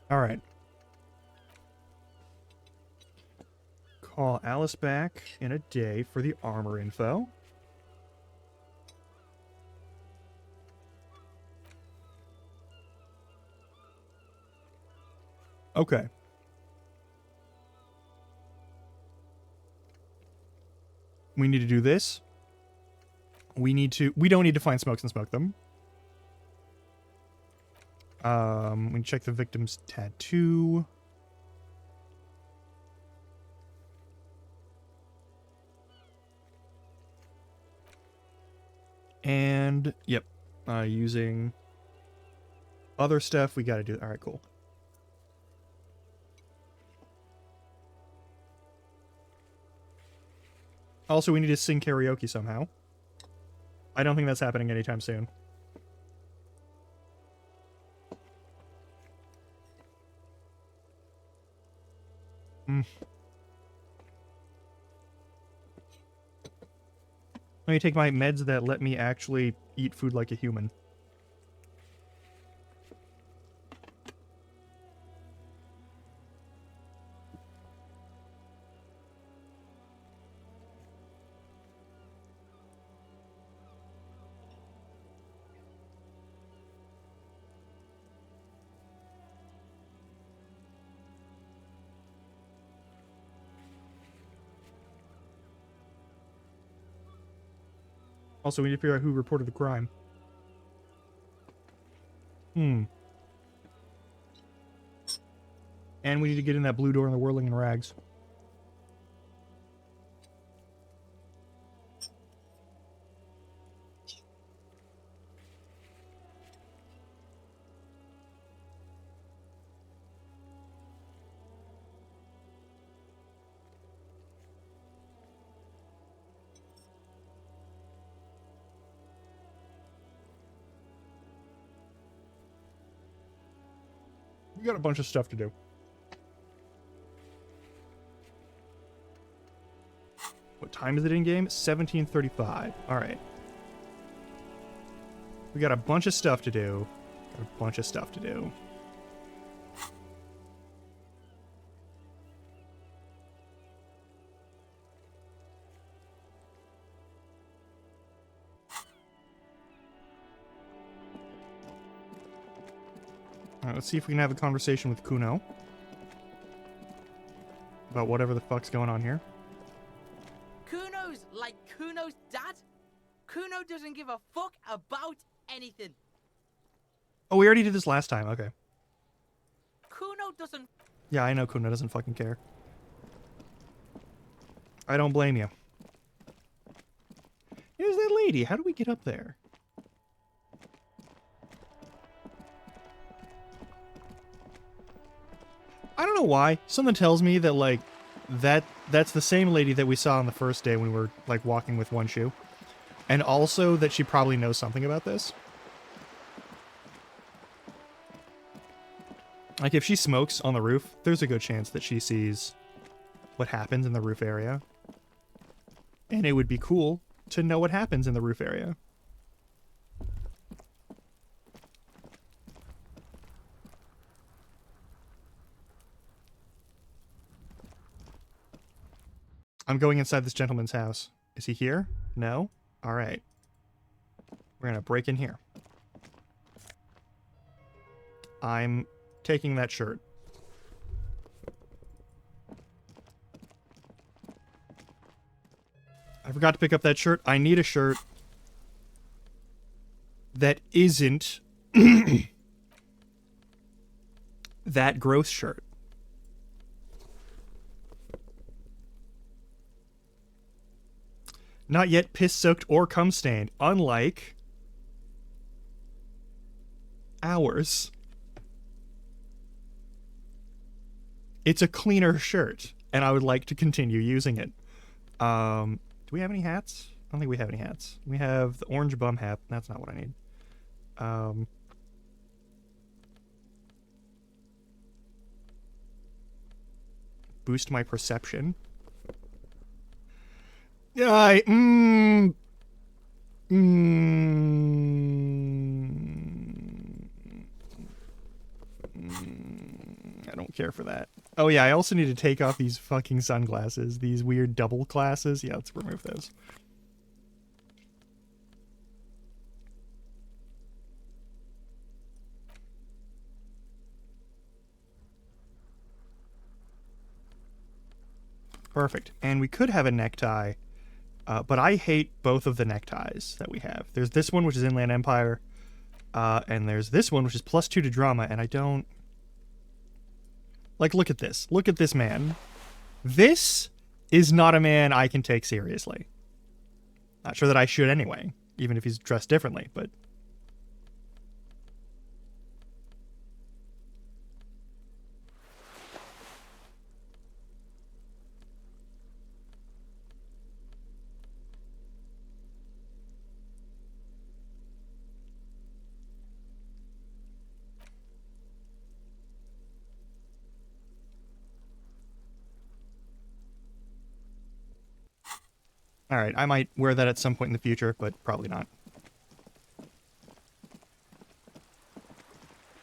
Alright. Call Alice back in a day for the armor info. Okay. We need to do this. We don't need to find smokes and smoke them. We can check the victim's tattoo. And, yep, using other stuff, we gotta do... Alright, cool. Also, we need to sing karaoke somehow. I don't think that's happening anytime soon. Let me take my meds that let me actually eat food like a human. Also, we need to figure out who reported the crime. And we need to get in that blue door in the Whirling in Rags. We got a bunch of stuff to do. What time is it in game? 17:35. Alright. We got a bunch of stuff to do. Got a bunch of stuff to do. Alright, let's see if we can have a conversation with Kuno. About whatever the fuck's going on here. Kuno's like Kuno's dad? Kuno doesn't give a fuck about anything. Oh, we already did this last time. Okay. Kuno doesn't... Yeah, I know Kuno doesn't fucking care. I don't blame you. Here's that lady. How do we get up there? I don't know why. Something tells me that, like, that's the same lady that we saw on the first day when we were, like, walking with one shoe. And also that she probably knows something about this. Like, if she smokes on the roof, there's a good chance that she sees what happens in the roof area. And it would be cool to know what happens in the roof area. I'm going inside this gentleman's house. Is he here? No? Alright. We're gonna break in here. I'm taking that shirt. I forgot to pick up that shirt. I need a shirt that isn't that gross shirt. Not yet piss-soaked or cum-stained, unlike ours. It's a cleaner shirt, and I would like to continue using it. Do we have any hats? I don't think we have any hats. We have the orange bum hat. That's not what I need. Boost my perception. I don't care for that. Oh yeah, I also need to take off these fucking sunglasses. These weird double glasses. Yeah, let's remove those. Perfect. And we could have a necktie. But I hate both of the neckties that we have. There's this one, which is Inland Empire, and there's this one, which is +2 to drama, and I don't... Like, look at this. Look at this man. This is not a man I can take seriously. Not sure that I should anyway, even if he's dressed differently, but... Alright, I might wear that at some point in the future, but probably not.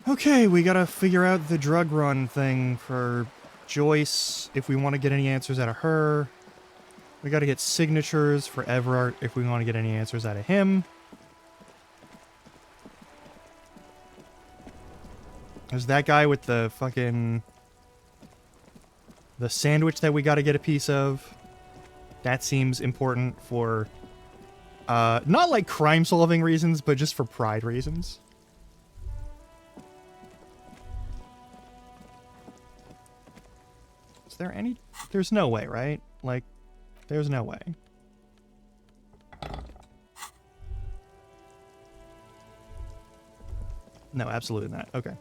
Okay, we gotta figure out the drug run thing for Joyce, if we want to get any answers out of her. We gotta get signatures for Everard, if we want to get any answers out of him. There's that guy with the fucking... the sandwich that we gotta get a piece of. That seems important for, not like crime-solving reasons, but just for pride reasons. Is there any... There's no way, right? Like, there's no way. No, absolutely not. Okay.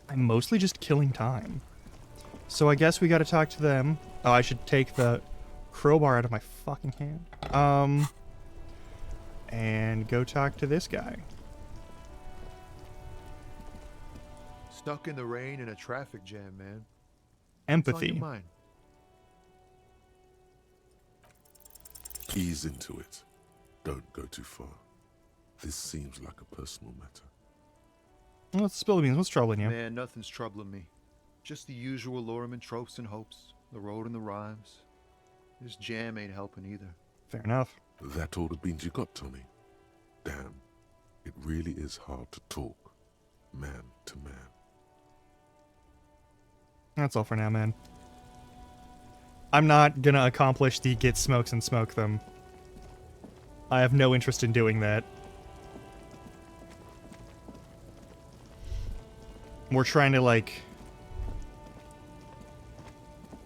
I'm mostly just killing time. So I guess we gotta talk to them. Oh, I should take the crowbar out of my fucking hand. And go talk to this guy. Stuck in the rain in a traffic jam, man. Empathy. What's on your mind? Ease into it. Don't go too far. This seems like a personal matter. Let's spill the beans. What's troubling you? Man, nothing's troubling me. Just the usual Lorman tropes and hopes. The road and the rhymes. This jam ain't helping either. Fair enough. That all the beans you got, Tommy? Damn. really is hard to talk, man to man. That's all for now, man. I'm not gonna accomplish the get smokes and smoke them. I have no interest in doing that. We're trying to, like...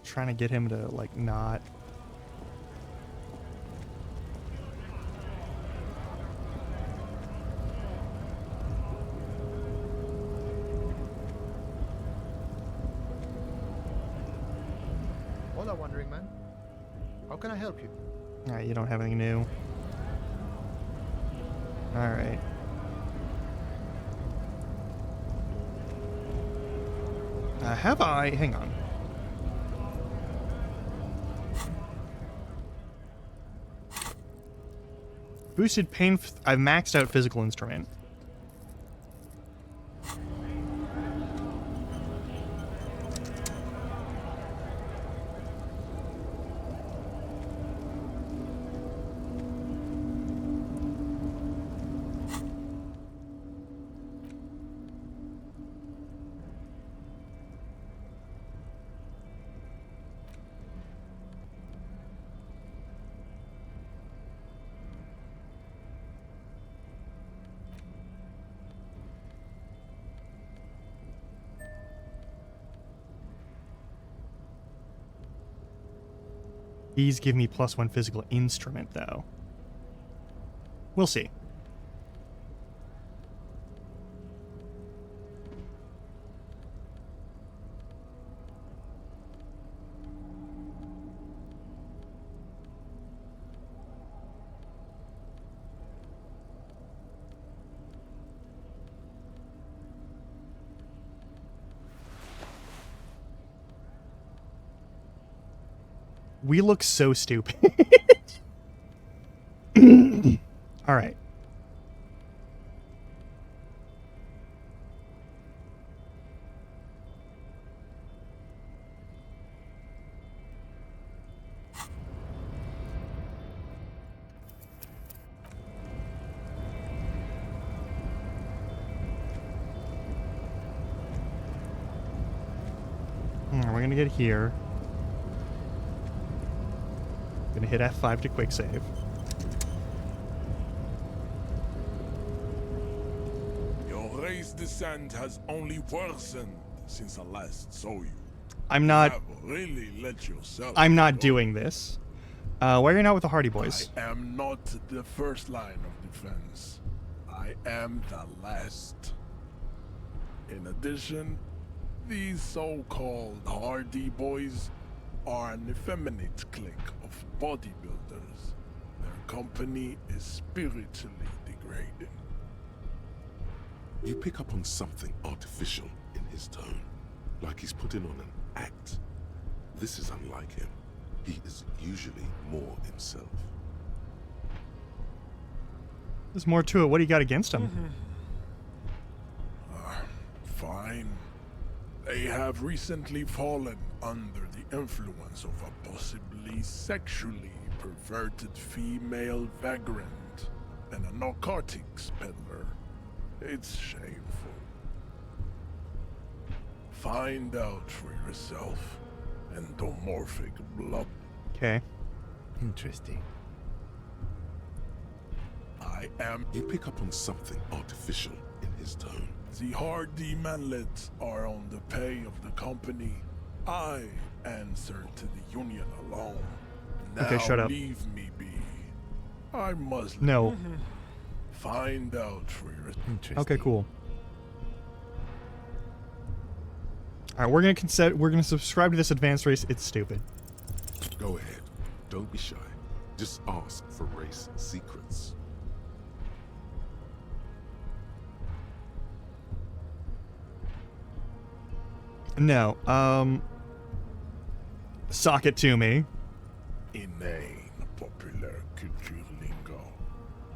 trying to get him to, like, not... Hola, Wandering Man. How can I help you? Alright, you don't have anything new. Alright. Have I... hang on. Boosted pain... I've maxed out physical instrument. These give me +1 physical instrument, though. We'll see. We look so stupid. All right. We're gonna get here. Gonna hit F5 to quick save. Your race descent has only worsened since I last saw you. I'm not. You have really let yourself. I'm not go. doing this. Why are you not with the Hardy Boys? I am not the first line of defense. I am the last. In addition, these so-called Hardy Boys are an effeminate clique of bodybuilders. Their company is spiritually degrading. You pick up on something artificial in his tone, like he's putting on an act. This is unlike him. He is usually more himself. There's more to it. What do you got against him? Fine. They have recently fallen under the influence of a possibly sexually perverted female vagrant and a narcotics peddler. It's shameful. Find out for yourself. Endomorphic blood. Okay. Interesting. I am. You pick up on something artificial in his tone. The Hardy manlets are on the pay of the company. I answer to the union alone. Now Okay, shut up. leave me be. I must No. find out for yourself. Interesting. Okay, cool. All right, we're gonna subscribe to this advanced race. It's stupid. Go ahead. Don't be shy. Just ask for race secrets. No. Sock it to me. Inane popular culture lingo.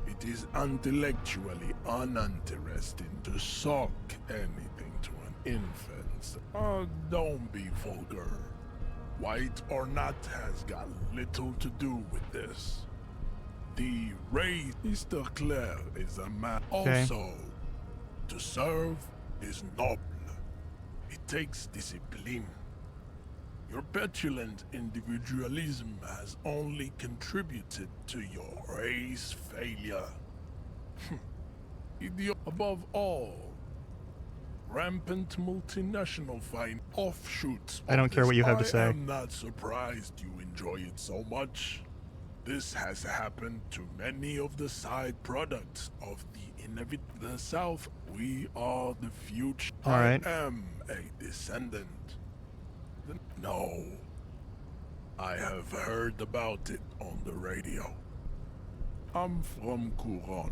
It is intellectually uninteresting to sock anything to an infant. Don't be vulgar. White or not has got little to do with this. The race, Mr. Claire is a man. Okay. Also, to serve is noble. It takes discipline. Your petulant individualism has only contributed to your race failure. Above all, rampant multinational fine offshoots. I don't care what you have to say. I am not surprised you enjoy it so much. This has happened to many of the side products of the South. We are the future. All right. I am a descendant. No. I have heard about it on the radio. I'm from Couronne.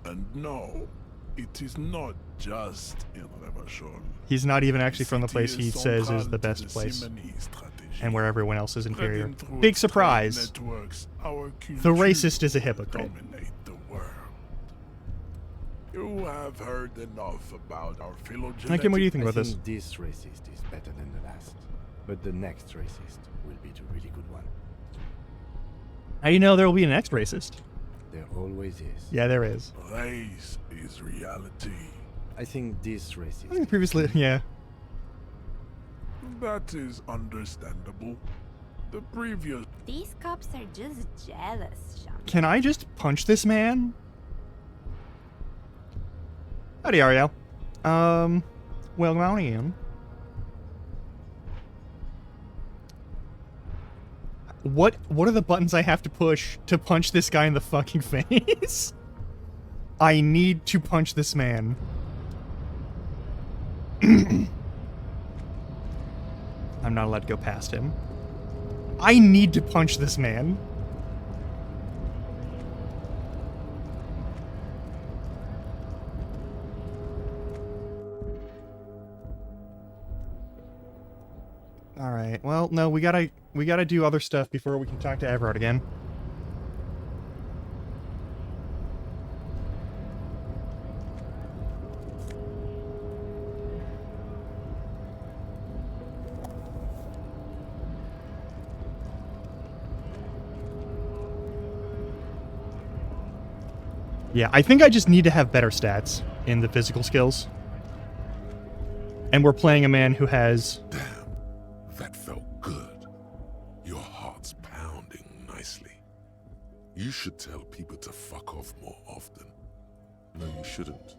And no, it is not just in Revachol. He's not even actually from the place he says is the best place, and where everyone else is inferior. Big surprise. The racist is a hypocrite. You have heard enough about our phylogenetic. Again, what do you think I about this? think this racist is better than the last, but the next racist will be the really good one. How do you know there will be a next racist? There always is. Yeah, there is. Race is reality. I think this I racist. think previously, yeah. That is understandable. The previous These cops are just jealous, Sean. Can I just punch this man? Howdy, Ariel. Well, I am. What are the buttons I have to push to punch this guy in the fucking face? I need to punch this man. I'm not allowed to go past him. I need to punch this man. All right. Well, no, we gotta do other stuff before we can talk to Everard again. Yeah, I think I just need to have better stats in the physical skills. And we're playing a man who has... Damn, that felt good. Your heart's pounding nicely. You should tell people to fuck off more often. No, you shouldn't.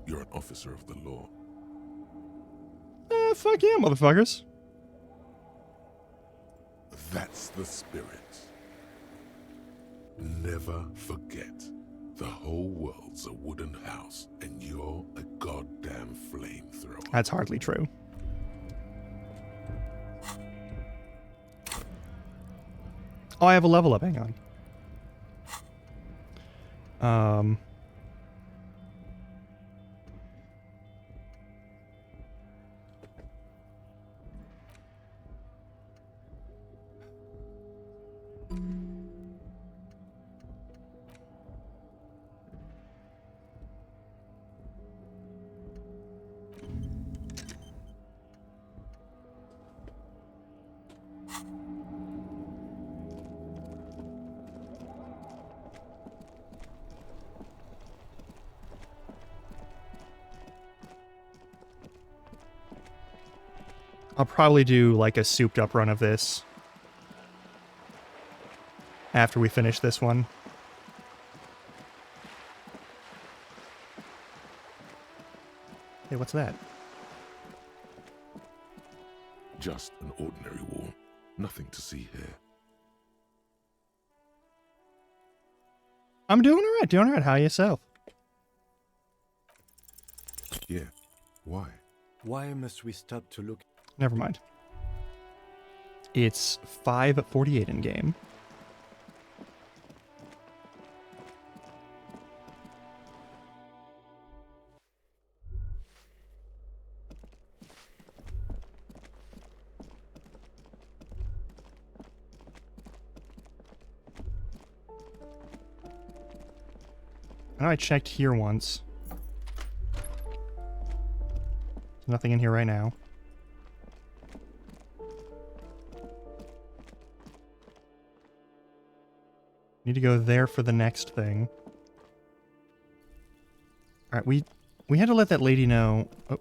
You're an officer of the law. Fuck yeah, motherfuckers. That's the spirit. Never forget. The whole world's a wooden house, and you're a goddamn flamethrower. That's hardly true. Oh, I have a level up. Hang on. I'll probably do like a souped up run of this after we finish this one. Hey, what's that? Just an ordinary wall. Nothing to see here. I'm doing alright, How yourself? Yeah. Why? Why must we stop to look? Never mind. It's 5:48 in game. I know I checked here once. There's nothing in here right now. Need to go there for the next thing. Alright, we had to let that lady know. Oh,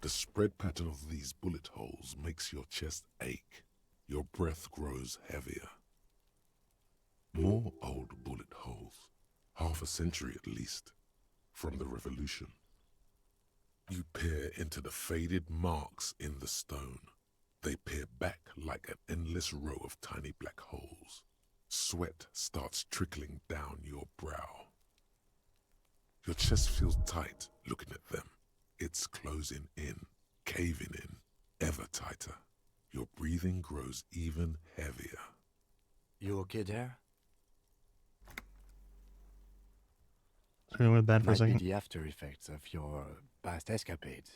The spread pattern of these bullet holes makes your chest ache. Your breath grows heavier. More old bullet holes, half a century at least, from the Revolution. You peer into the faded marks in the stone. They peer back like an endless row of tiny black holes. Sweat starts trickling down your brow. Your chest feels tight looking at them. It's closing in, caving in, ever tighter. Your breathing grows even heavier. You okay there? so we went bad for a Might be second. the after effects of your past escapades.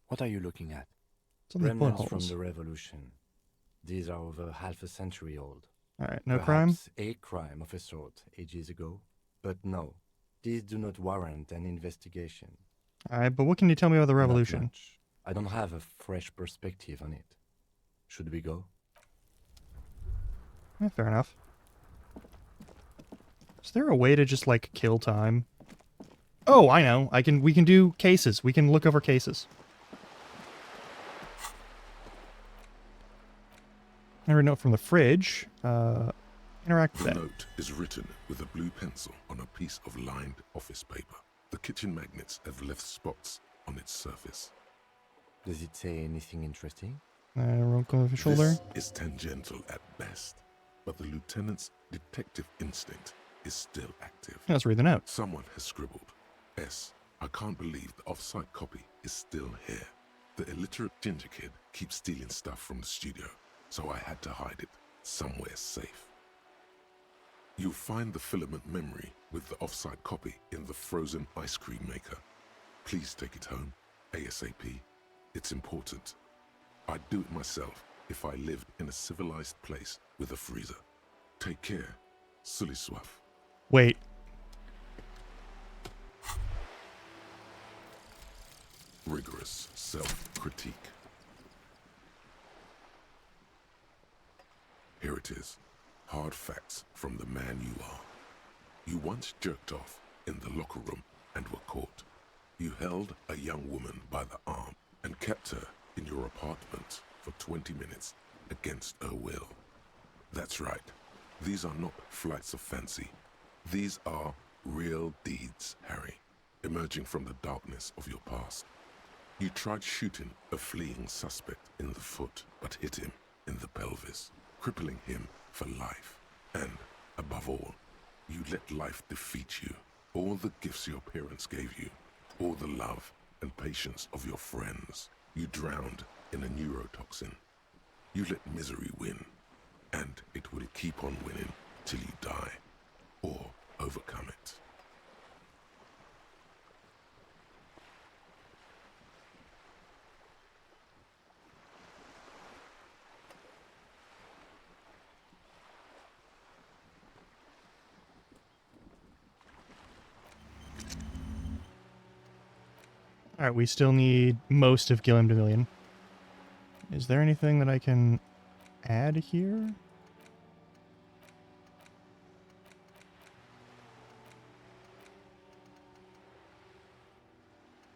What are you looking at? It's on the bullet Remnants from holes. the revolution. These are over half a century old. Alright, no crime? Perhaps a crime of a sort ages ago. But no, these do not warrant an investigation. Alright, but what can you tell me about the Not revolution? much. I don't have a fresh perspective on it. Should we go? Yeah, fair enough. Is there a way to just, like, kill time? Oh, I know. We can do cases. We can look over cases. Another note from the fridge. Interact with The that. note is written with a blue pencil on a piece of lined office paper. The kitchen magnets have left spots on its surface. Does it say anything interesting? Roll over the shoulder. This is tangential at best, but the lieutenant's detective instinct is still active. Let's read the note. Someone has scribbled, S. I can't believe the off-site copy is still here. The illiterate ginger kid keeps stealing stuff from the studio, so I had to hide it somewhere safe. You'll find the filament memory with the off-site copy in the frozen ice cream maker. Please take it home, ASAP. It's important. I'd do it myself if I lived in a civilized place with a freezer. Take care, Sully Swaff. Wait. Rigorous self-critique. Here it is. Hard facts from the man you are. You once jerked off in the locker room and were caught. You held a young woman by the arm and kept her in your apartment for 20 minutes against her will. That's right. These are not flights of fancy. These are real deeds, Harry, emerging from the darkness of your past. You tried shooting a fleeing suspect in the foot, but hit him in the pelvis, crippling him for life. And, above all, you let life defeat you. All the gifts your parents gave you, all the love and patience of your friends, you drowned in a neurotoxin. You let misery win, and it will keep on winning till you die, or overcome it. Alright, we still need most of Gilliam Demillion. Is there anything that I can add here?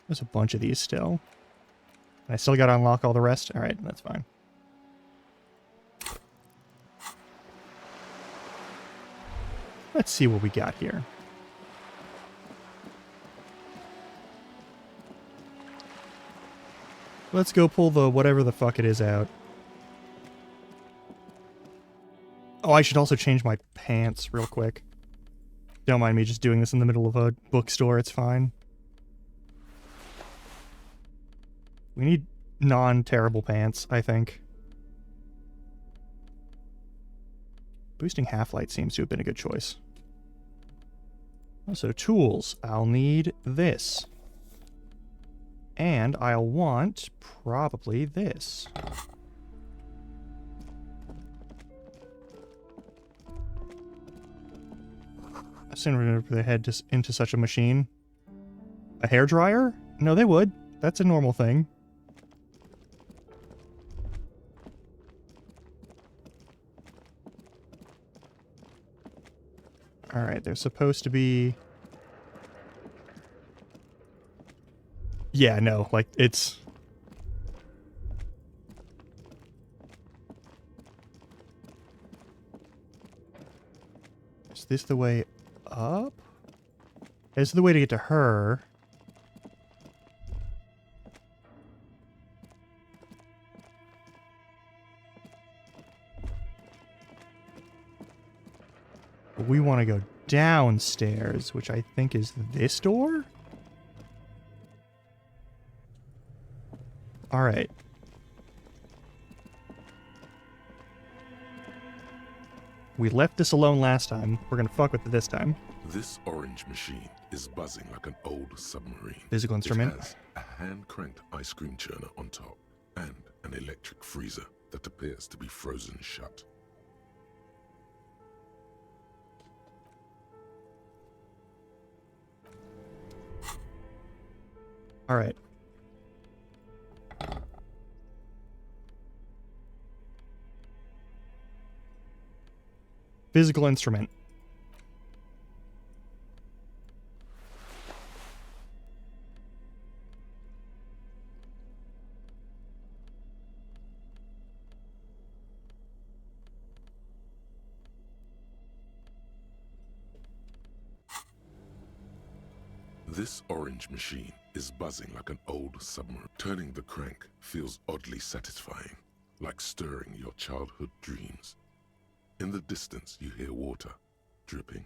There's a bunch of these still. I still gotta unlock all the rest? Alright, that's fine. Let's see what we got here. Let's go pull the whatever the fuck it is out. Oh, I should also change my pants real quick. Don't mind me just doing this in the middle of a bookstore, it's fine. We need non-terrible pants, I think. Boosting half-light seems to have been a good choice. Also, tools. I'll need this. And I'll want probably this. I shouldn't remember they head into such a machine. A hairdryer? No, they would. That's a normal thing. Alright, there's supposed to be... Yeah, no, like, it's... Is this the way up? This is the way to get to her. But we want to go downstairs, which I think is this door? Alright. We left this alone last time. We're gonna fuck with it this time. This orange machine is buzzing like an old submarine. Physical instrument. It has a hand-cranked ice cream churner on top and an electric freezer that appears to be frozen shut. Alright. Physical instrument. This orange machine is buzzing like an old submarine. Turning the crank feels oddly satisfying, like stirring your childhood dreams. In the distance, you hear water dripping.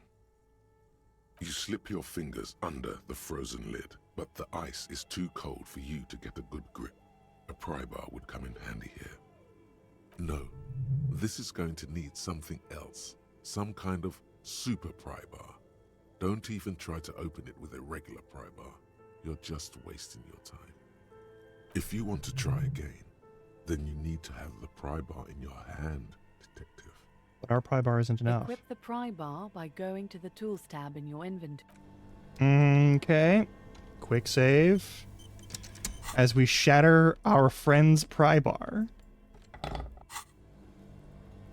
You slip your fingers under the frozen lid, but the ice is too cold for you to get a good grip. A pry bar would come in handy here. No, this is going to need something else. Some kind of super pry bar. Don't even try to open it with a regular pry bar. You're just wasting your time. If you want to try again, then you need to have the pry bar in your hand, detective. But our pry bar isn't enough. Equip the pry bar by going to the Tools tab in your inventory. Okay. Quick save. As we shatter our friend's pry bar.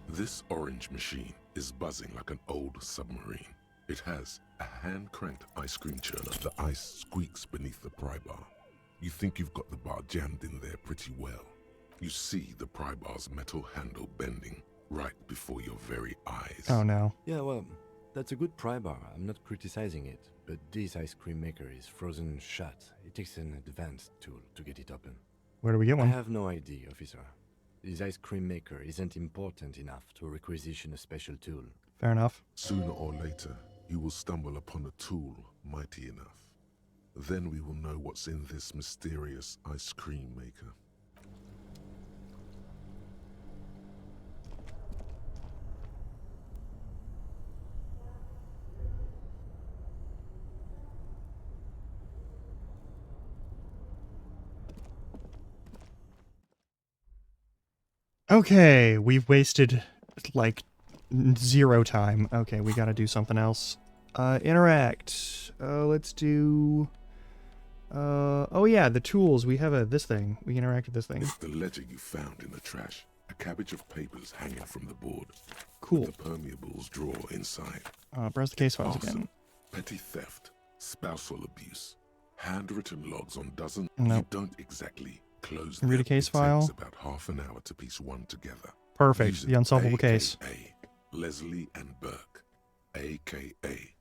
This orange machine is buzzing like an old submarine. It has a hand-cranked ice cream churner. The ice squeaks beneath the pry bar. You think you've got the bar jammed in there pretty well. You see the pry bar's metal handle bending right before your very eyes. Oh no. Yeah, well, that's a good pry bar. I'm not criticizing it. But this ice cream maker is frozen shut. It takes an advanced tool to get it open. Where do we get I one? have no idea, officer. This ice cream maker isn't important enough to requisition a special tool. Fair enough. Sooner or later, you will stumble upon a tool mighty enough. Then we will know what's in this mysterious ice cream maker. Okay, we've wasted like 0 time. Okay, we gotta do something else. Interact. Let's do... oh yeah, the tools. We have this thing. We interact with this thing. It's the ledger you found in the trash. A cabbage of papers hanging from the board. Cool. With the permeables drawer inside. Browse the case files Awesome. again. Petty theft, spousal abuse, handwritten logs on dozens. Nope. You don't exactly close Read a them. case It file. takes about half an hour to piece one together. Perfect. Using The unsolvable case. AKA Leslie and Burke, AKA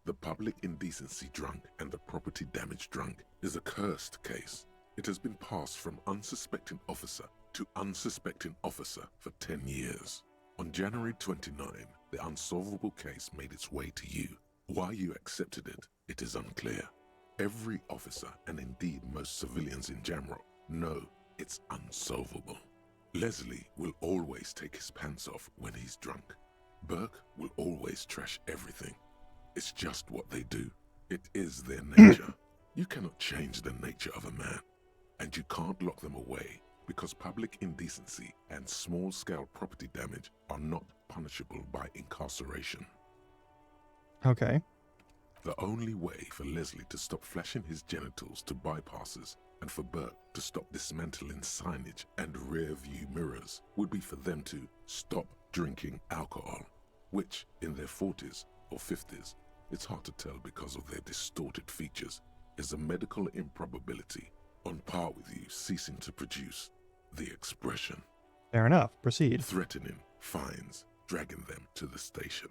the public indecency drunk and the property damage drunk, is a cursed case. It has been passed from unsuspecting officer to unsuspecting officer for 10 years. On January 29, the unsolvable case made its way to you. Why you accepted it, it is unclear. Every officer, and indeed most civilians in Jamrock, know it's unsolvable. Leslie will always take his pants off when he's drunk. Burke will always trash everything. It's just what they do. It is their nature. You cannot change the nature of a man, and you can't lock them away because public indecency and small-scale property damage are not punishable by incarceration. Okay. The only way for Leslie to stop flashing his genitals to bypassers and for Burke to stop dismantling signage and rear-view mirrors would be for them to stop drinking alcohol, which, in their 40s, or 50s, it's hard to tell because of their distorted features, is a medical improbability on par with you ceasing to produce the expression. Fair enough. Proceed. Threatening fines, dragging them to the station,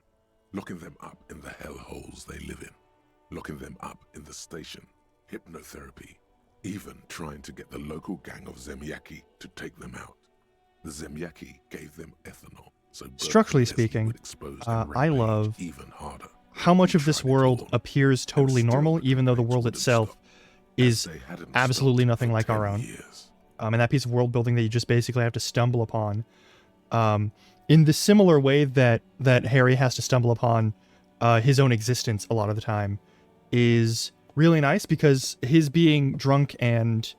locking them up in the hellholes they live in, locking them up in the station, hypnotherapy, even trying to get the local gang of Zemyaki to take them out. The Zemyaki gave them ethanol, so Burke Structurally and Leslie speaking, would expose I and rampage love even harder. how much of We this tried it world all, appears and totally still normal, the even though the complaints world wouldn't itself stop, is as they hadn't absolutely stopped nothing for like our 10 own. years. And that piece of world building that you just basically have to stumble upon. In the similar way that Harry has to stumble upon his own existence a lot of the time is really nice, because his being drunk and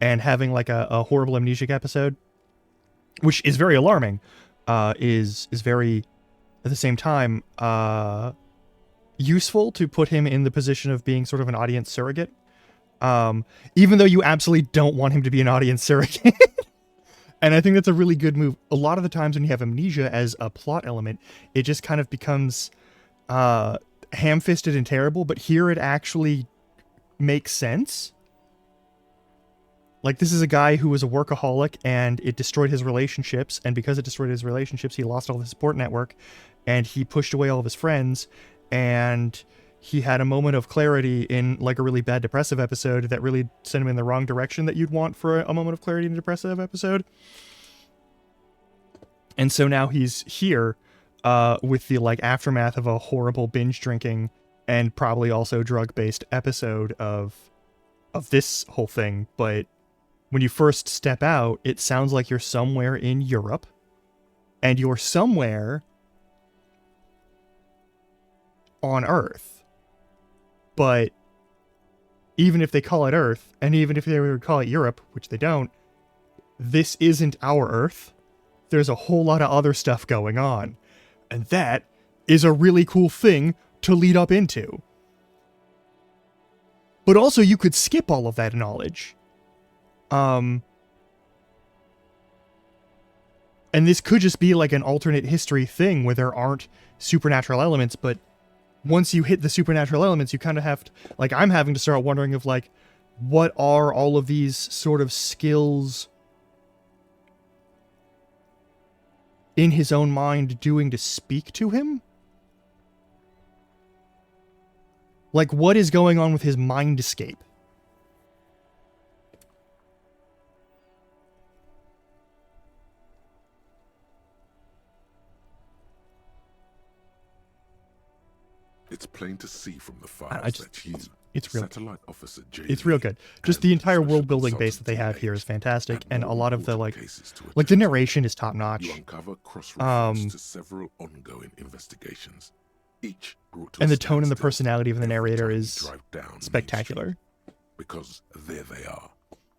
having like a horrible amnesic episode, which is very alarming, is very, at the same time, useful to put him in the position of being sort of an audience surrogate. Even though you absolutely don't want him to be an audience surrogate. And I think that's a really good move. A lot of the times when you have amnesia as a plot element, it just kind of becomes ham-fisted and terrible, but here it actually makes sense. Like, this is a guy who was a workaholic, and it destroyed his relationships, and because it destroyed his relationships, he lost all the support network, and he pushed away all of his friends, and he had a moment of clarity in, like, a really bad depressive episode that really sent him in the wrong direction that you'd want for a moment of clarity in a depressive episode. And so now he's here with the, like, aftermath of a horrible binge drinking and probably also drug-based episode of this whole thing. But when you first step out, it sounds like you're somewhere in Europe, and you're somewhere on Earth. But even if they call it Earth, and even if they would call it Europe, which they don't, this isn't our Earth. There's a whole lot of other stuff going on. And that is a really cool thing to lead up into. But also, you could skip all of that knowledge. And this could just be like an alternate history thing where there aren't supernatural elements, but once you hit the supernatural elements, you kind of have to, like, I'm having to start wondering of, like, what are all of these sort of skills in his own mind doing to speak to him? Like, what is going on with his mind escape? It's plain to see from the files that you, it's real. Satellite Officer J. It's real good. Just the entire world building base that they have here is fantastic, and a lot of the like the narration is top notch. You uncover cross-reference to several ongoing investigations, each brought to and a the tone and the standstill personality of the every narrator time you is drive down Main spectacular. Street. Because there they are,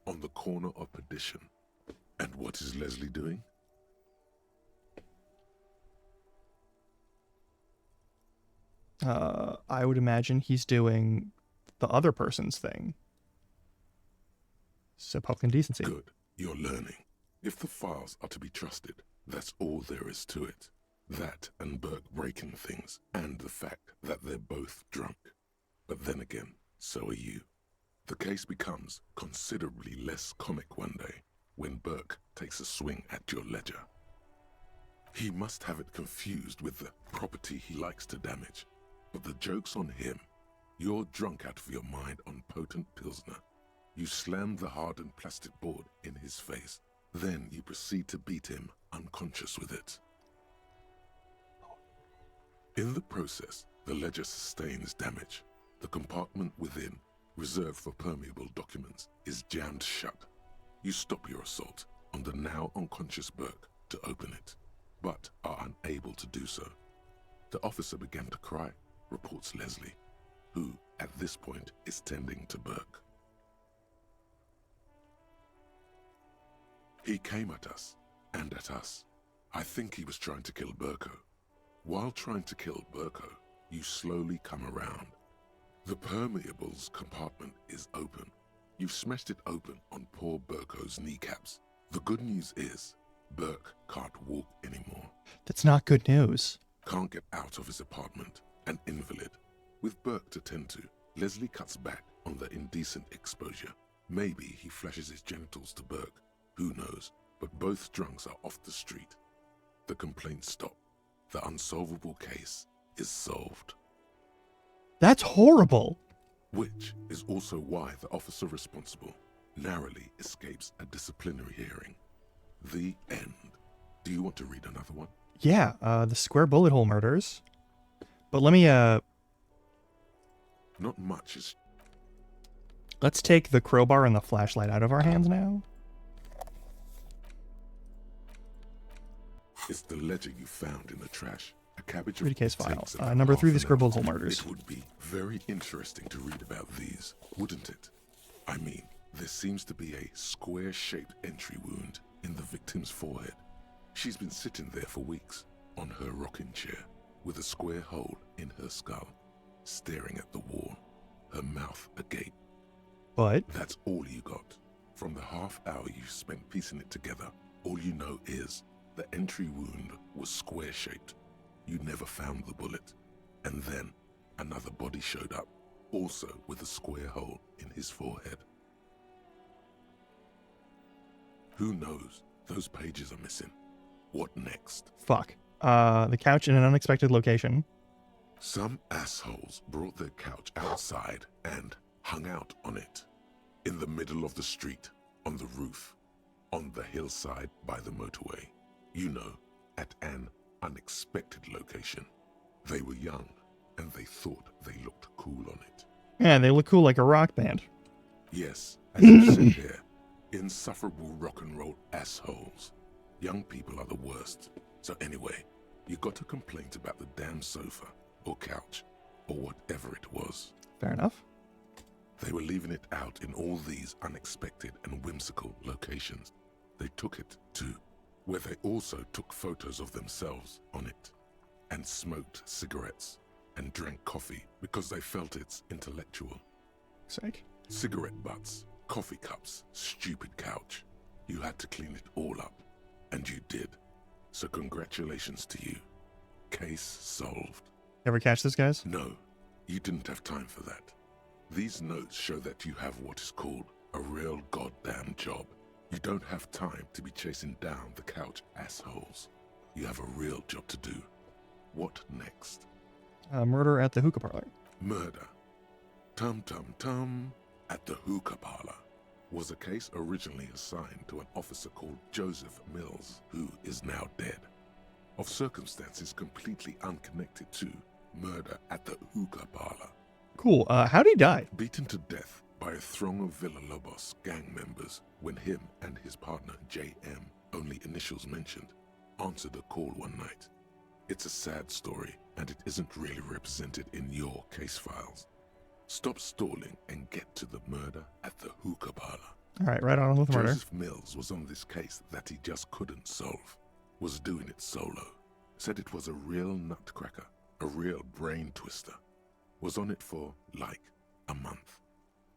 on the corner of Perdition. And what is Leslie doing? I would imagine he's doing the other person's thing. So public indecency. Good. You're learning. If the files are to be trusted, that's all there is to it. That and Burke breaking things, and the fact that they're both drunk. But then again, so are you. The case becomes considerably less comic one day when Burke takes a swing at your ledger. He must have it confused with the property he likes to damage. But the joke's on him. You're drunk out of your mind on potent Pilsner. You slam the hardened plastic board in his face. Then you proceed to beat him unconscious with it. In the process, the ledger sustains damage. The compartment within, reserved for permeable documents, is jammed shut. You stop your assault on the now unconscious Burke to open it, but are unable to do so. The officer began to cry, reports Leslie, who, at this point, is tending to Burke. He came at us, and at us. I think he was trying to kill Burko. While trying to kill Burko, you slowly come around. The permeables compartment is open. You've smashed it open on poor Burko's kneecaps. The good news is, Burke can't walk anymore. That's not good news. Can't get out of his apartment, an invalid. With Burke to tend to, Leslie cuts back on the indecent exposure. Maybe he flashes his genitals to Burke. Who knows? But both drunks are off the street. The complaints stop. The unsolvable case is solved. That's horrible. Which is also why the officer responsible narrowly escapes a disciplinary hearing. The end. Do you want to read another one? Yeah, the square bullet hole murders. But let me, Not much is... let's take the crowbar and the flashlight out of our hands now. It's the ledger you found in the trash. A cabbage Read of case file. takes about Number 3, half the an square bullet hour. hole murders. It would be very interesting to read about these, wouldn't it? I mean, there seems to be a square-shaped entry wound in the victim's forehead. She's been sitting there for weeks, on her rocking chair, with a square hole in her skull, staring at the wall, her mouth agape. But That's all you got. From the half hour you spent piecing it together, all you know is the entry wound was square-shaped. You never found the bullet. And then another body showed up, also with a square hole in his forehead. Who knows? Those pages are missing. What next? fuck. The couch in an unexpected location. Some assholes brought their couch outside and hung out on it. In the middle of the street, on the roof, on the hillside by the motorway. You know, at an unexpected location. They were young, and they thought they looked cool on it. Yeah, they look cool like a rock band. Yes, as you said there, insufferable rock and roll assholes. Young people are the worst. So anyway, you got a complaint about the damn sofa, or couch, or whatever it was. Fair enough. They were leaving it out in all these unexpected and whimsical locations. They took it to where they also took photos of themselves on it, and smoked cigarettes, and drank coffee because they felt it's intellectual. Sake. Cigarette butts, coffee cups, stupid couch. You had to clean it all up, and you did. So congratulations to you. Case solved. Ever catch this, guys? No, you didn't have time for that. These notes show that you have what is called a real goddamn job. You don't have time to be chasing down the couch assholes. You have a real job to do. What next? Murder at the hookah parlor. Murder. Tum at the hookah parlor was a case originally assigned to an officer called Joseph Mills, who is now dead. Of circumstances completely unconnected to murder at the hookah parlor. Cool. How'd he die? Beaten to death by a throng of Villalobos gang members when him and his partner J.M., only initials mentioned, answered a call one night. It's a sad story, and it isn't really represented in your case files. Stop stalling and get to the murder at the hookah parlor. All right, right on with murder. Joseph Mills was on this case that he just couldn't solve. Was doing it solo. Said it was a real nutcracker, a real brain twister. Was on it for, like, a month.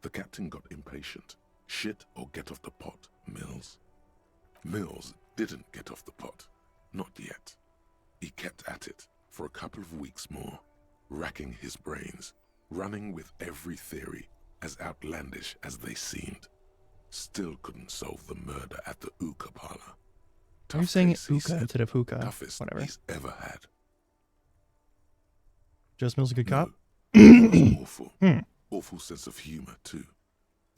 The captain got impatient. Shit or get off the pot, Mills. Mills didn't get off the pot. Not yet. He kept at it for a couple of weeks more, racking his brains, running with every theory, as outlandish as they seemed. Still couldn't solve the murder at the hookah parlor. Are you Tough saying case, he hookah said. instead of hookah? Toughest Whatever. he's ever had. Just Mills a good cop? No, it was awful. Awful sense of humor, too.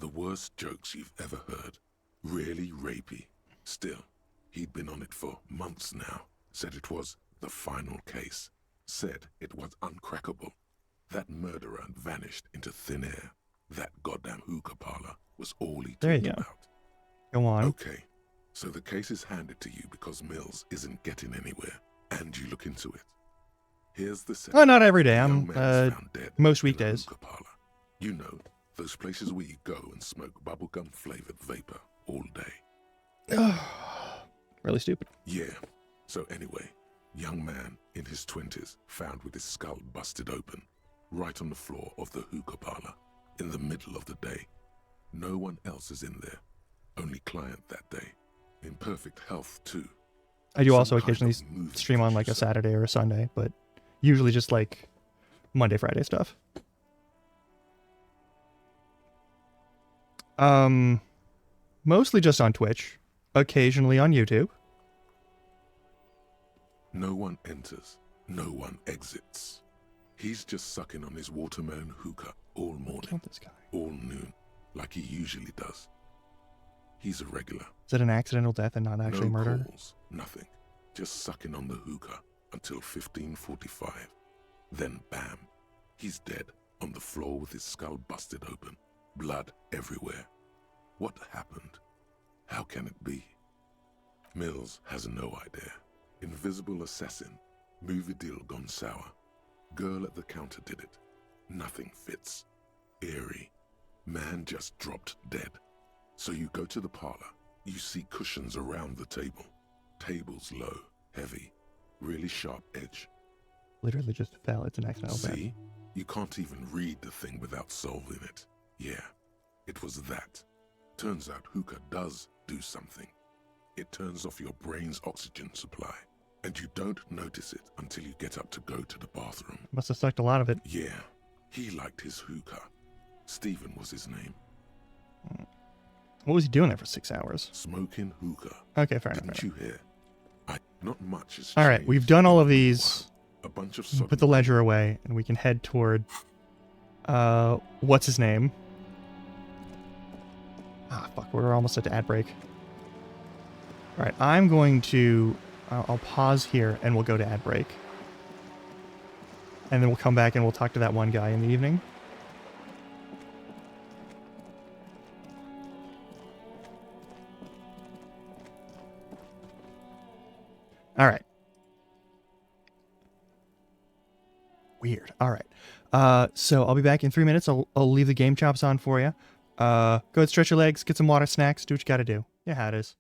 The worst jokes you've ever heard. Really rapey. Still, he'd been on it for months now. Said it was the final case. Said it was uncrackable. That murderer vanished into thin air. That goddamn hookah parlor was all he There you talked go. about. Go on. Okay, so the case is handed to you because Mills isn't getting anywhere, and you look into it. Here's the setup. Well, not every day. The young I'm man was found dead most in a weekdays. hookah parlor. You know, those places where you go and smoke bubblegum flavored vapor all day. Really stupid. Yeah. So anyway, young man in his 20s found with his skull busted open, right on the floor of the hookah parlor, in the middle of the day. No one else is in there. Only client that day. In perfect health, too. I do Some also kind occasionally of movie stream on like a producer. Saturday or a Sunday, but usually just like Monday, Friday stuff. Mostly just on Twitch, occasionally on YouTube. No one enters, no one exits. He's just sucking on his watermelon hookah all morning, Killed this guy. all noon, like he usually does. He's a regular. Is it an accidental death and not actually No murder? calls, nothing. Just sucking on the hookah until 15:45. Then bam, he's dead on the floor with his skull busted open, blood everywhere. What happened? How can it be? Mills has no idea. Invisible assassin, movie deal gone sour. Girl at the counter did it. Nothing fits. Eerie. Man just dropped dead. So you go to the parlor. You see cushions around the table. Table's low, heavy, really sharp edge. Literally just fell. It's an accidental death. See? You can't even read the thing without solving it. Yeah, it was that. Turns out hookah does do something. It turns off your brain's oxygen supply. And you don't notice it until you get up to go to the bathroom. Must have sucked a lot of it. Yeah, he liked his hookah. Stephen was his name. What was he doing there for 6 hours? Smoking hookah. Okay, fair enough. Didn't you hear? Not much has All right, changed we've done all of in a these. while. A bunch of Put sudden the ledger away, and we can head toward. What's his name? Ah, fuck. We're almost at the ad break. All right, I'm going to. I'll pause here, and we'll go to ad break, and then we'll come back and we'll talk to that one guy in the evening. All right. Weird. All right. So I'll be back in 3 minutes. I'll leave the game chops on for you. Go ahead, stretch your legs, get some water, snacks, do what you got to do. Yeah, how it is.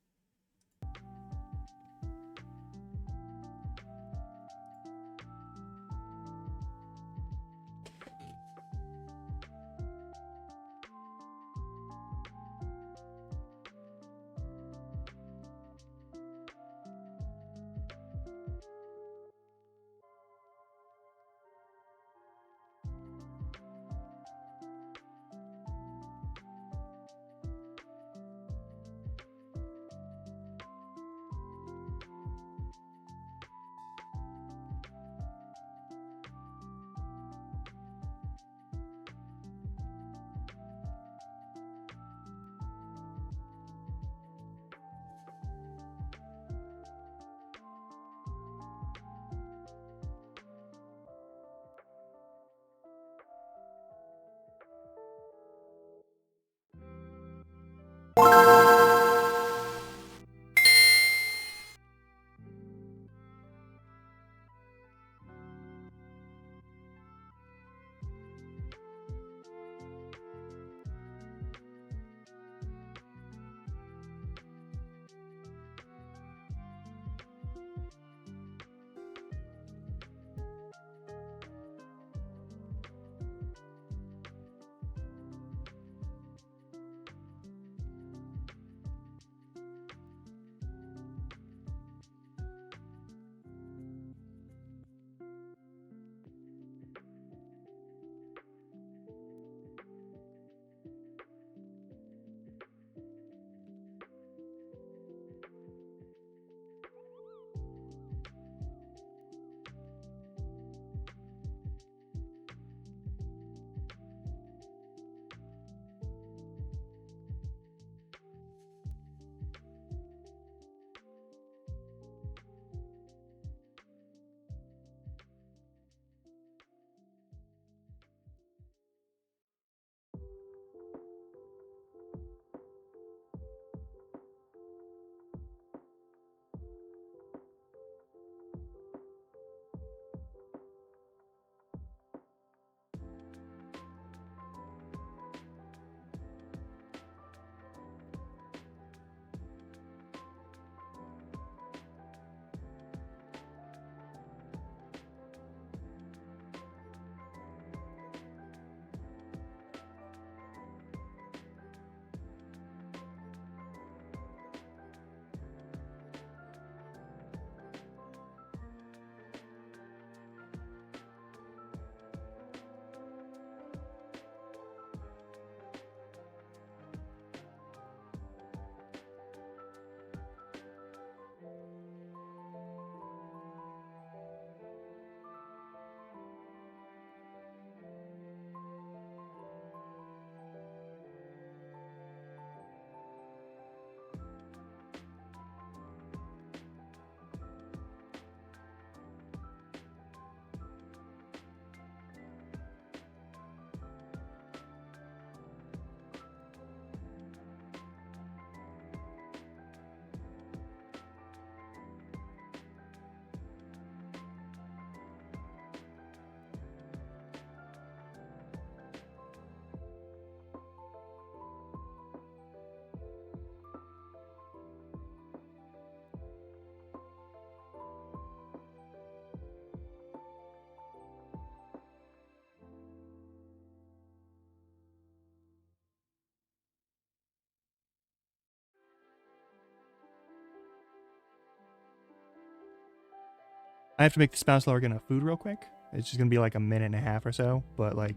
I have to make the spouse Largan a food real quick. It's just gonna be like a minute and a half or so, but like,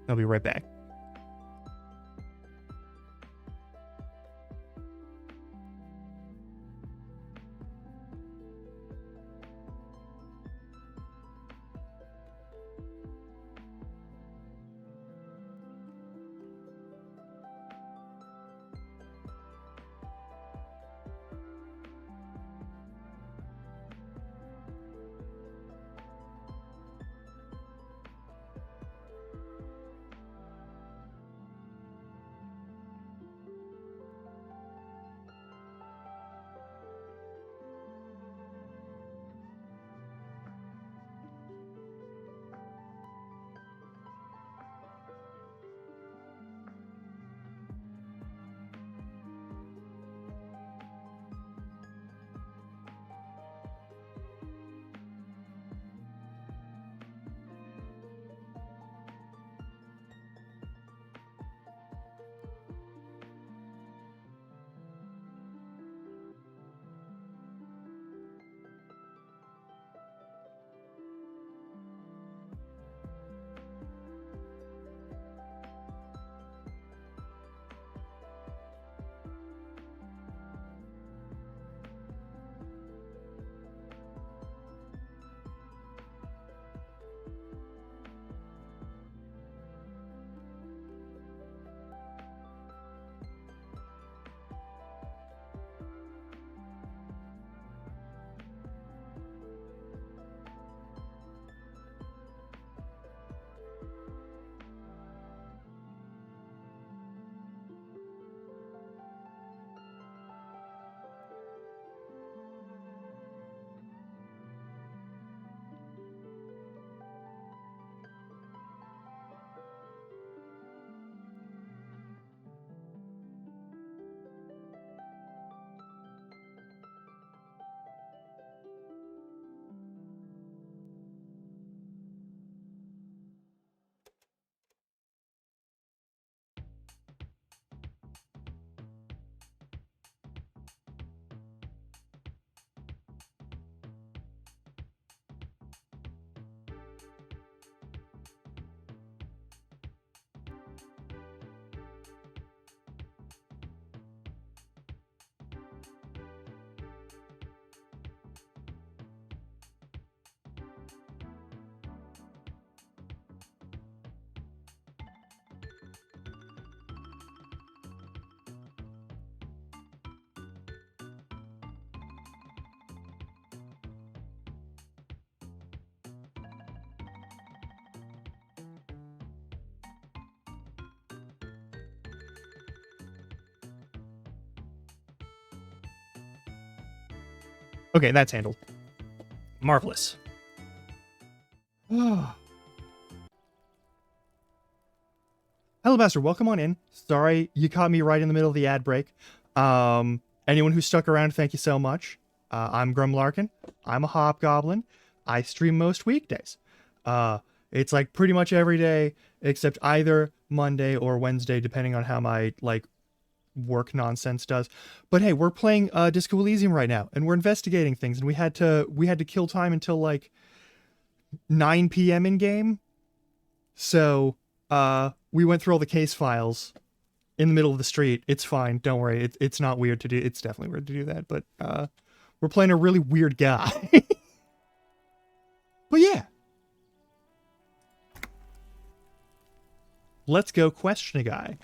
I'll be right back. Okay, that's handled. Marvelous. Hello, Bastard. Welcome on in. Sorry, you caught me right in the middle of the ad break. Anyone who stuck around, thank you so much. I'm Grumlarkin. I'm a hobgoblin. I stream most weekdays. It's like pretty much every day except either Monday or Wednesday, depending on how my like work nonsense does. But hey, we're playing Disco Elysium right now, and we're investigating things, and we had to kill time until like 9 p.m. in game. So we went through all the case files in the middle of the street. It's fine, don't worry. It's not weird to do. It's definitely weird to do that, but we're playing a really weird guy. But yeah. Let's go question a guy.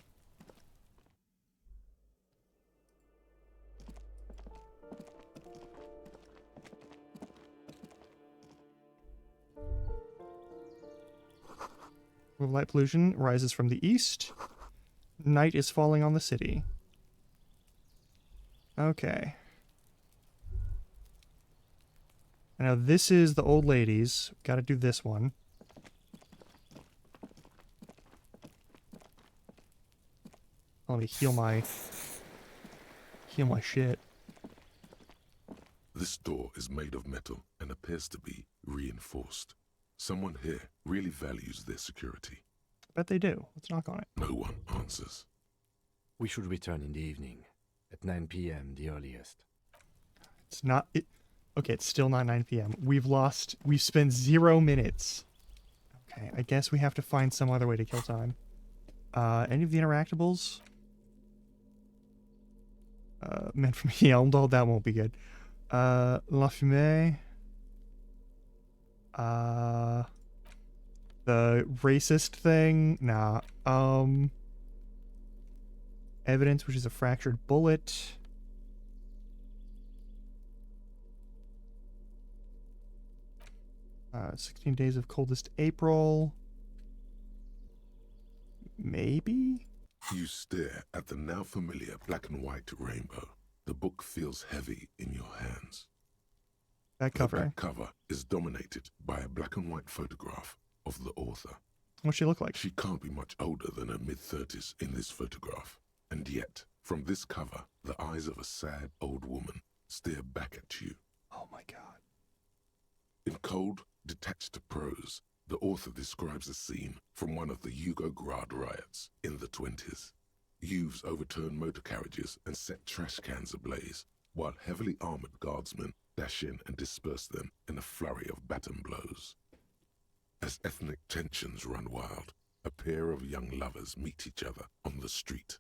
Light pollution rises from the east. Night is falling on the city. Okay. Now this is the old ladies. Gotta do this one. Let me heal my shit. This door is made of metal and appears to be reinforced. Someone here really values their security. Bet they do. Let's knock on it. No one answers. We should return in the evening, at 9 p.m. the earliest. It's not it. Okay, it's still not 9 p.m. We've spent 0 minutes. Okay, I guess we have to find some other way to kill time. Any of the interactables? Meant for me, Elmdall, that won't be good. La Fumée. The racist thing? Nah. Evidence, which is a fractured bullet. 16 Days of Coldest April. Maybe? You stare at the now familiar black and white rainbow. The book feels heavy in your hands. That cover. The back cover is dominated by a black and white photograph of the author. What's she look like? She can't be much older than her mid-30s in this photograph. And yet, from this cover, the eyes of a sad old woman stare back at you. Oh my god. In cold, detached prose, the author describes a scene from one of the Yugoslavia riots in the 20s. Youths overturned motor carriages and set trash cans ablaze, while heavily armored guardsmen dash in and disperse them in a flurry of baton blows. As ethnic tensions run wild, a pair of young lovers meet each other on the street.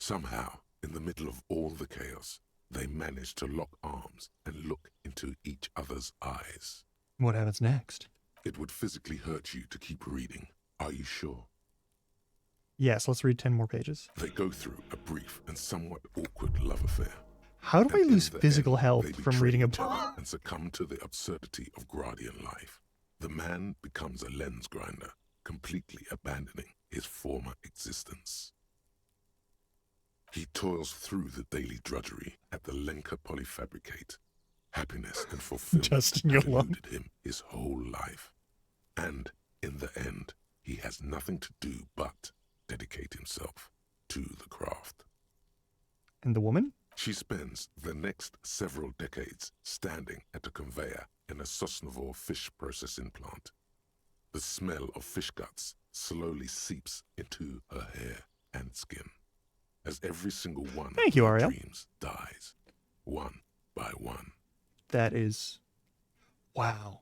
Somehow, in the middle of all the chaos, they manage to lock arms and look into each other's eyes. What happens next? It would physically hurt you to keep reading. Are you sure? Yes, let's read 10 more pages. They go through a brief and somewhat awkward love affair. How do I And in lose the physical end, health they from betray reading a each other book? and succumb to the absurdity of Gradian life. The man becomes a lens grinder, completely abandoning his former existence. He toils through the daily drudgery at the Lenka Polyfabricate. Happiness and fulfillment Justin, have you're alone. eluded him his whole life. And in the end, he has nothing to do but dedicate himself to the craft. And the woman? She spends the next several decades standing at a conveyor in a Sosnovyj fish processing plant. The smell of fish guts slowly seeps into her hair and skin, as every single one Thank you, of her Ariel. dreams dies, one by one. That is... Wow.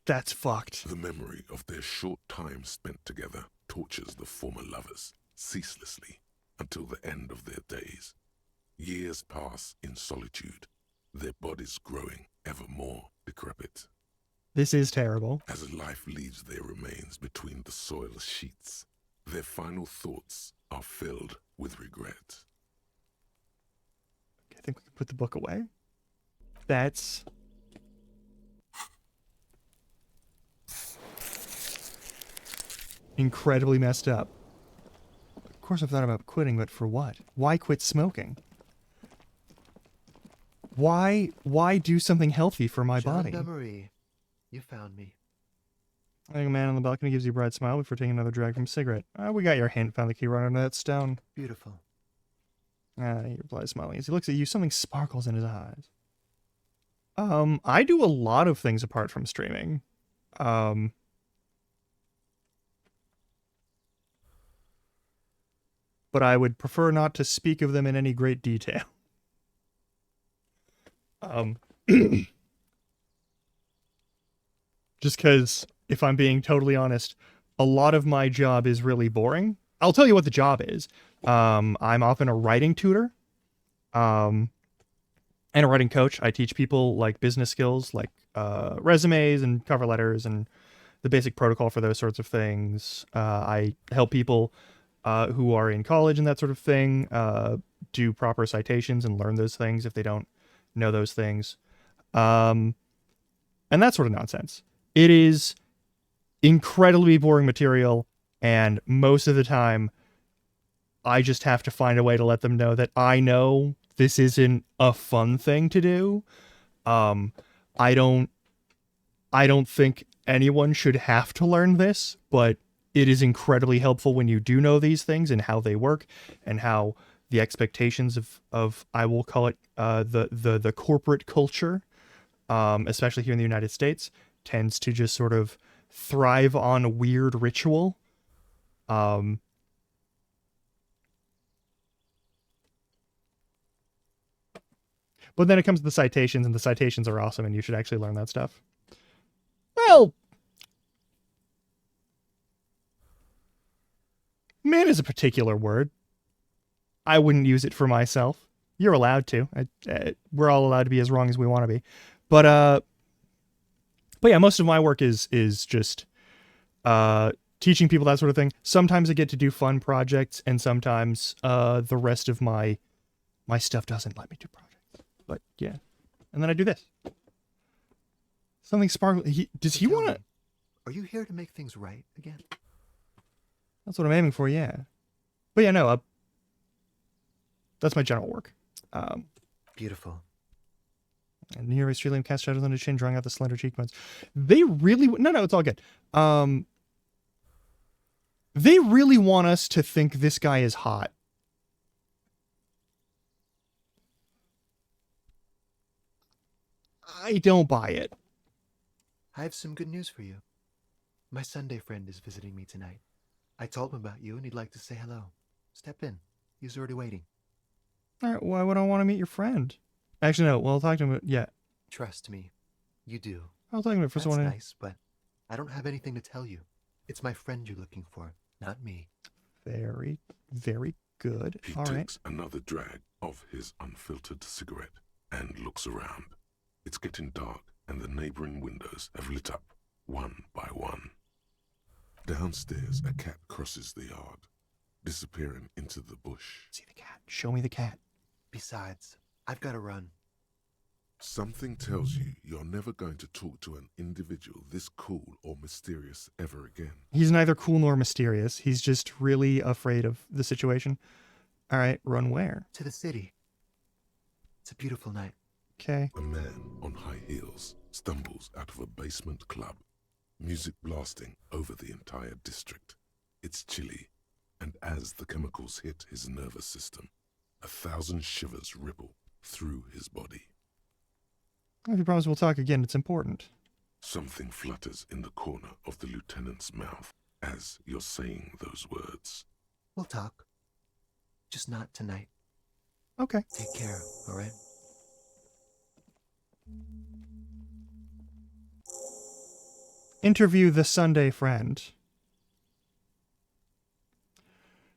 That's fucked. The memory of their short time spent together tortures the former lovers ceaselessly until the end of their days. Years pass in solitude, their bodies growing ever more decrepit. This is terrible. As life leaves their remains between the soil sheets, their final thoughts are filled with regret. I think we can put the book away. That's... incredibly messed up. Of course I've thought about quitting, but for what? Why quit smoking? Why do something healthy for my body? Marie, you found me. I think a man on the balcony gives you a bright smile before taking another drag from a cigarette. We got your hint. Found the key right under that stone. Beautiful. He replies, smiling. As he looks at you, something sparkles in his eyes. I do a lot of things apart from streaming. But I would prefer not to speak of them in any great detail. Just because, if I'm being totally honest, a lot of my job is really boring. I'll tell you what the job is. I'm often a writing tutor, and a writing coach. I teach people like business skills, like resumes and cover letters and the basic protocol for those sorts of things. I help people who are in college and that sort of thing do proper citations and learn those things if they don't know those things. And that sort of nonsense. It is incredibly boring material, and most of the time I just have to find a way to let them know that I know this isn't a fun thing to do. I don't think anyone should have to learn this, but it is incredibly helpful when you do know these things and how they work and how the expectations of I will call it the corporate culture, especially here in the United States, tends to just sort of thrive on weird ritual. But then it comes to the citations, and the citations are awesome, and you should actually learn that stuff. Well, man is a particular word. I wouldn't use it for myself. You're allowed to. We're all allowed to be as wrong as we want to be. But yeah, most of my work is just teaching people that sort of thing. Sometimes I get to do fun projects, and sometimes the rest of my stuff doesn't let me do projects. But yeah, and then I do this. Something sparkly. Does he want to? Are you here to make things right again? That's what I'm aiming for. Yeah, but yeah, no. That's my general work. Beautiful. And near Australian cast shadows on his chin, drawing out the slender cheekbones. They really no, it's all good. They really want us to think this guy is hot. I don't buy it. I have some good news for you. My Sunday friend is visiting me tonight. I told him about you and he'd like to say hello. Step in. He's already waiting. All right, why would I want to meet your friend? Actually, no. Well, I'll talk to him. Yeah. Trust me. You do. I'll talk to him first. That's nice, but I don't have anything to tell you. It's my friend you're looking for, not me. Very, very good. He All right. takes another drag of his unfiltered cigarette and looks around. It's getting dark, and the neighboring windows have lit up, one by one. Downstairs, a cat crosses the yard, disappearing into the bush. See the cat. Show me the cat. Besides, I've got to run. Something tells you you're never going to talk to an individual this cool or mysterious ever again. He's neither cool nor mysterious. He's just really afraid of the situation. All right, run where? To the city. It's a beautiful night. Okay. A man on high heels stumbles out of a basement club, music blasting over the entire district. It's chilly, and as the chemicals hit his nervous system, 1,000 shivers ripple through his body. If you promise we'll talk again, it's important. Something flutters in the corner of the lieutenant's mouth as you're saying those words. We'll talk. Just not tonight. Okay. Take care, all right? Interview the Sunday friend.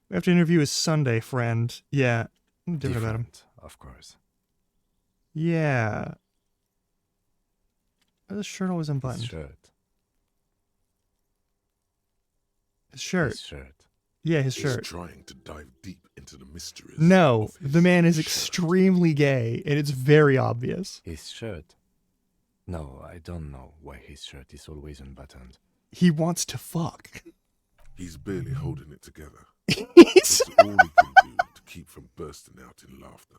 We have to interview his Sunday friend. Yeah. I'm different about him. Of course. Yeah. Why is his shirt always His unbuttoned? shirt. His shirt. His shirt. Yeah, his He's shirt. trying to dive deep into the mysteries. No, of his the man is shirt. extremely gay, and it's very obvious. His shirt. No, I don't know why his shirt is always unbuttoned. He wants to fuck. He's barely holding it together. He's It's all he can do to keep from bursting out in laughter.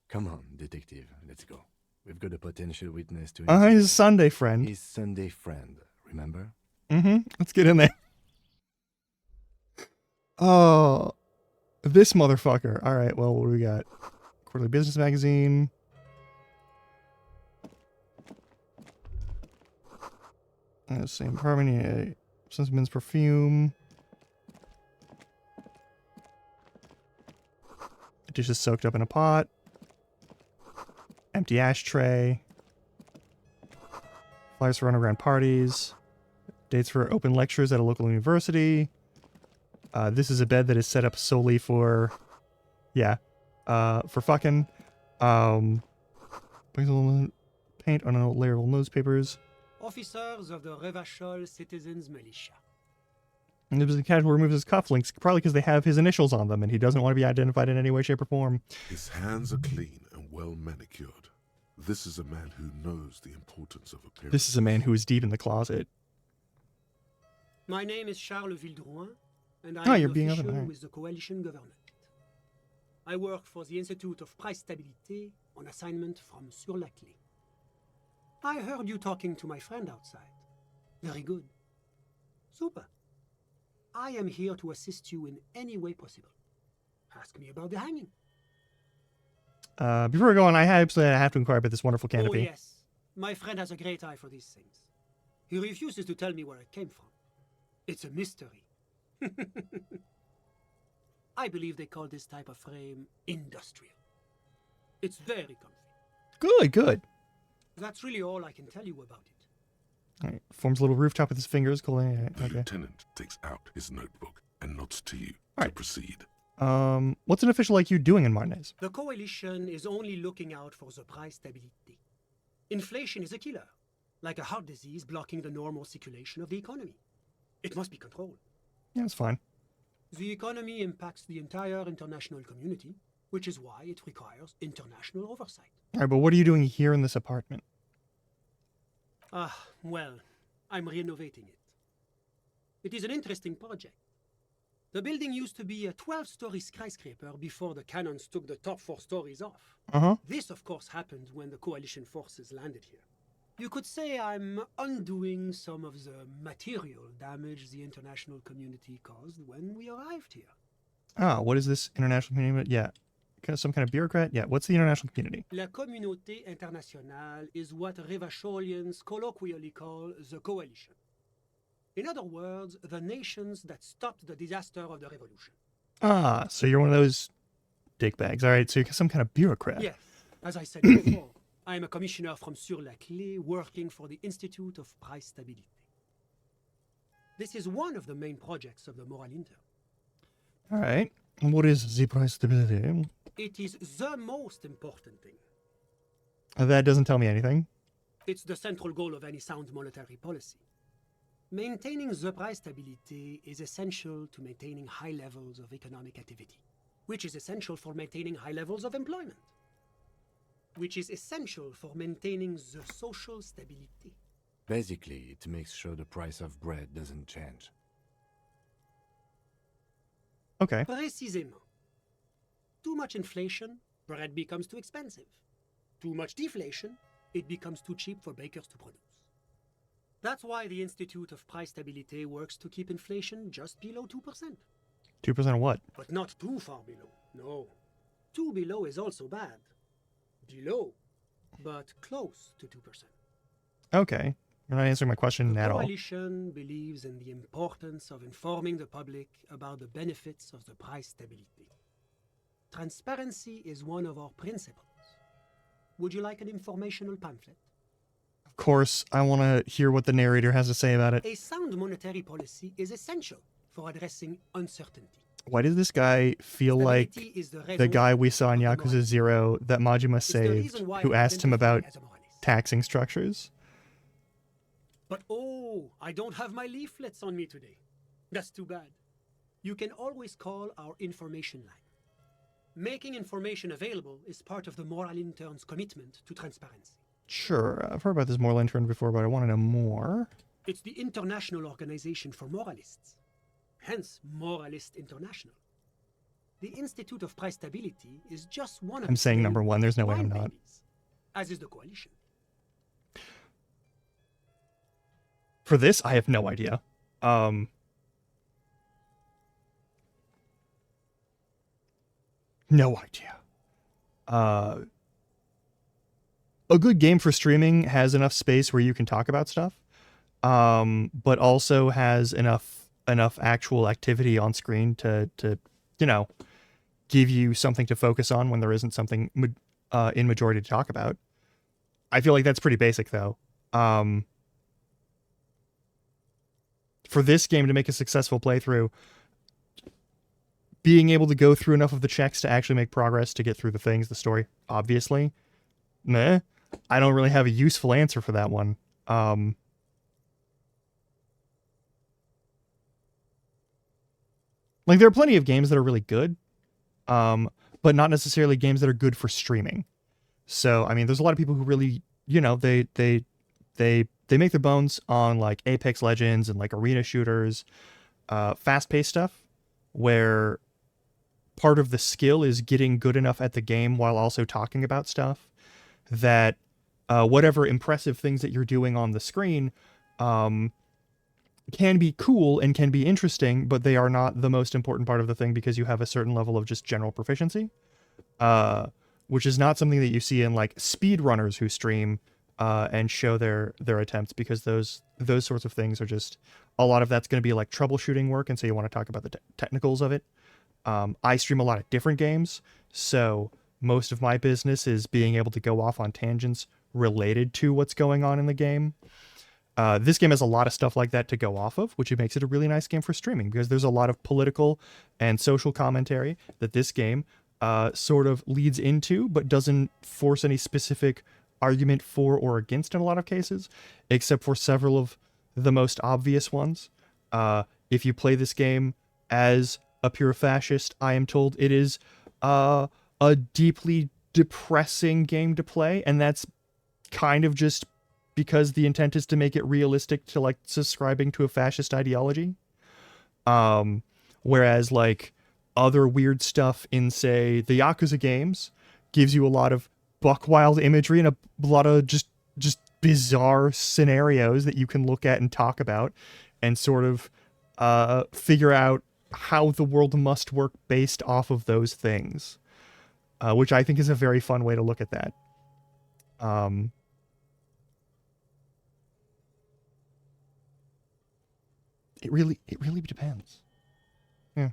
Come on, detective, let's go. We've got a potential witness to his Sunday friend. his Sunday friend, remember? Mm-hmm. Let's get in there. Oh, this motherfucker. All right, well, what do we got? Quarterly Business Magazine. Same apartment. Yeah. Sensimen's perfume. Dish is soaked up in a pot. Empty ashtray. Flyers for underground parties. Dates for open lectures at a local university. This is a bed that is set up solely for, for fucking. Paint on a layer of newspapers. Officers of the Revachol Citizens Militia. And there's a casual removes his cufflinks, probably because they have his initials on them, and he doesn't want to be identified in any way, shape, or form. His hands are clean and well manicured. This is a man who knows the importance of appearance. This is a man who is deep in the closet. My name is Charles Vildrouin, and Oh, I am you're an being official open, alright. with the coalition government. I work for the Institute of Price Stabilité on assignment from Sur-la-Clé. I heard you talking to my friend outside. Very good. Super. I am here to assist you in any way possible. Ask me about the hanging. Before we go on, I have to inquire about this wonderful canopy. Oh, yes. My friend has a great eye for these things. He refuses to tell me where it came from. It's a mystery. I believe they call this type of frame industrial. It's very comfy. Good, good. That's really all I can tell you about it. All right. Forms a little rooftop with his fingers. Cool. The Okay. lieutenant takes out his notebook and nods to you All to right. proceed. What's an official like you doing in Martinez? The coalition is only looking out for the price stability. Inflation is a killer, like a heart disease blocking the normal circulation of the economy. It must be controlled. Yeah, it's fine. The economy impacts the entire international community, which is why it requires international oversight. All right, but what are you doing here in this apartment? Well, I'm renovating it. It is an interesting project. The building used to be a 12-story skyscraper before the cannons took the top 4 stories off. Uh-huh. This, of course, happened when the coalition forces landed here. You could say I'm undoing some of the material damage the international community caused when we arrived here. Ah, what is this international community? Yeah. Some kind of bureaucrat? Yeah, what's the international community? La Communauté Internationale is what Revacholians colloquially call the coalition. In other words, the nations that stopped the disaster of the revolution. Ah, so you're one of those dickbags. All right, so you're some kind of bureaucrat. Yes, as I said before, I am a commissioner from Sur-la-Clé working for the Institute of Price Stabilité. This is one of the main projects of the Moral Intern. All right. And what is the price stability? It is the most important thing. That doesn't tell me anything. It's the central goal of any sound monetary policy. Maintaining the price stability is essential to maintaining high levels of economic activity, which is essential for maintaining high levels of employment, which is essential for maintaining the social stability. Basically, it makes sure the price of bread doesn't change. Okay. Précisément. Too much inflation, bread becomes too expensive. Too much deflation, it becomes too cheap for bakers to produce. That's why the Institute of Price Stabilité works to keep inflation just below 2%. 2% of what? But not too far below. No. Too below is also bad. Below, but close to 2%. Okay. You're not answering my question The at all. coalition believes in the importance of informing the public about the benefits of the price stability. Transparency is one of our principles. Would you like an informational pamphlet? Of course, I want to hear what the narrator has to say about it. A sound monetary policy is essential for addressing uncertainty. Why does this guy feel like Stability is the the raison guy we saw in of the Yakuza moralist. 0 that Majima It's the saved, reason why who I asked him identify about as a moralist. taxing structures? But oh, I don't have my leaflets on me today. That's too bad. You can always call our information line. Making information available is part of the Moral Intern's commitment to transparency. Sure, I've heard about this Moral Intern before, but I want to know more. It's the International Organization for Moralists, hence Moralist International. The Institute of Price Stability is just one of I'm its saying main number one, there's no way I'm wine not. babies, as is the coalition. For this, I have no idea. No idea. A good game for streaming has enough space where you can talk about stuff, but also has enough actual activity on screen to give you something to focus on when there isn't something in majority to talk about. I feel like that's pretty basic, though. For this game to make a successful playthrough, being able to go through enough of the checks to actually make progress to get through the things, the story, obviously, meh. I don't really have a useful answer for that one. Like, there are plenty of games that are really good, but not necessarily games that are good for streaming. So, I mean, there's a lot of people who really, they make their bones on like Apex Legends and like arena shooters, fast-paced stuff, where part of the skill is getting good enough at the game while also talking about stuff that whatever impressive things that you're doing on the screen can be cool and can be interesting, but they are not the most important part of the thing because you have a certain level of just general proficiency, which is not something that you see in like speedrunners who stream and show their attempts, because those sorts of things are just, a lot of that's going to be like troubleshooting work, and so you want to talk about the technicals of it. I stream a lot of different games, so most of my business is being able to go off on tangents related to what's going on in the game. This game has a lot of stuff like that to go off of, which makes it a really nice game for streaming because there's a lot of political and social commentary that this game sort of leads into, but doesn't force any specific argument for or against in a lot of cases, except for several of the most obvious ones. If you play this game as a pure fascist, I am told it is a deeply depressing game to play, and that's kind of just because the intent is to make it realistic to like subscribing to a fascist ideology. Whereas like other weird stuff in, say, the Yakuza games gives you a lot of buck wild imagery and a lot of just bizarre scenarios that you can look at and talk about and sort of figure out how the world must work based off of those things, which I think is a very fun way to look at that. It really depends. Yeah.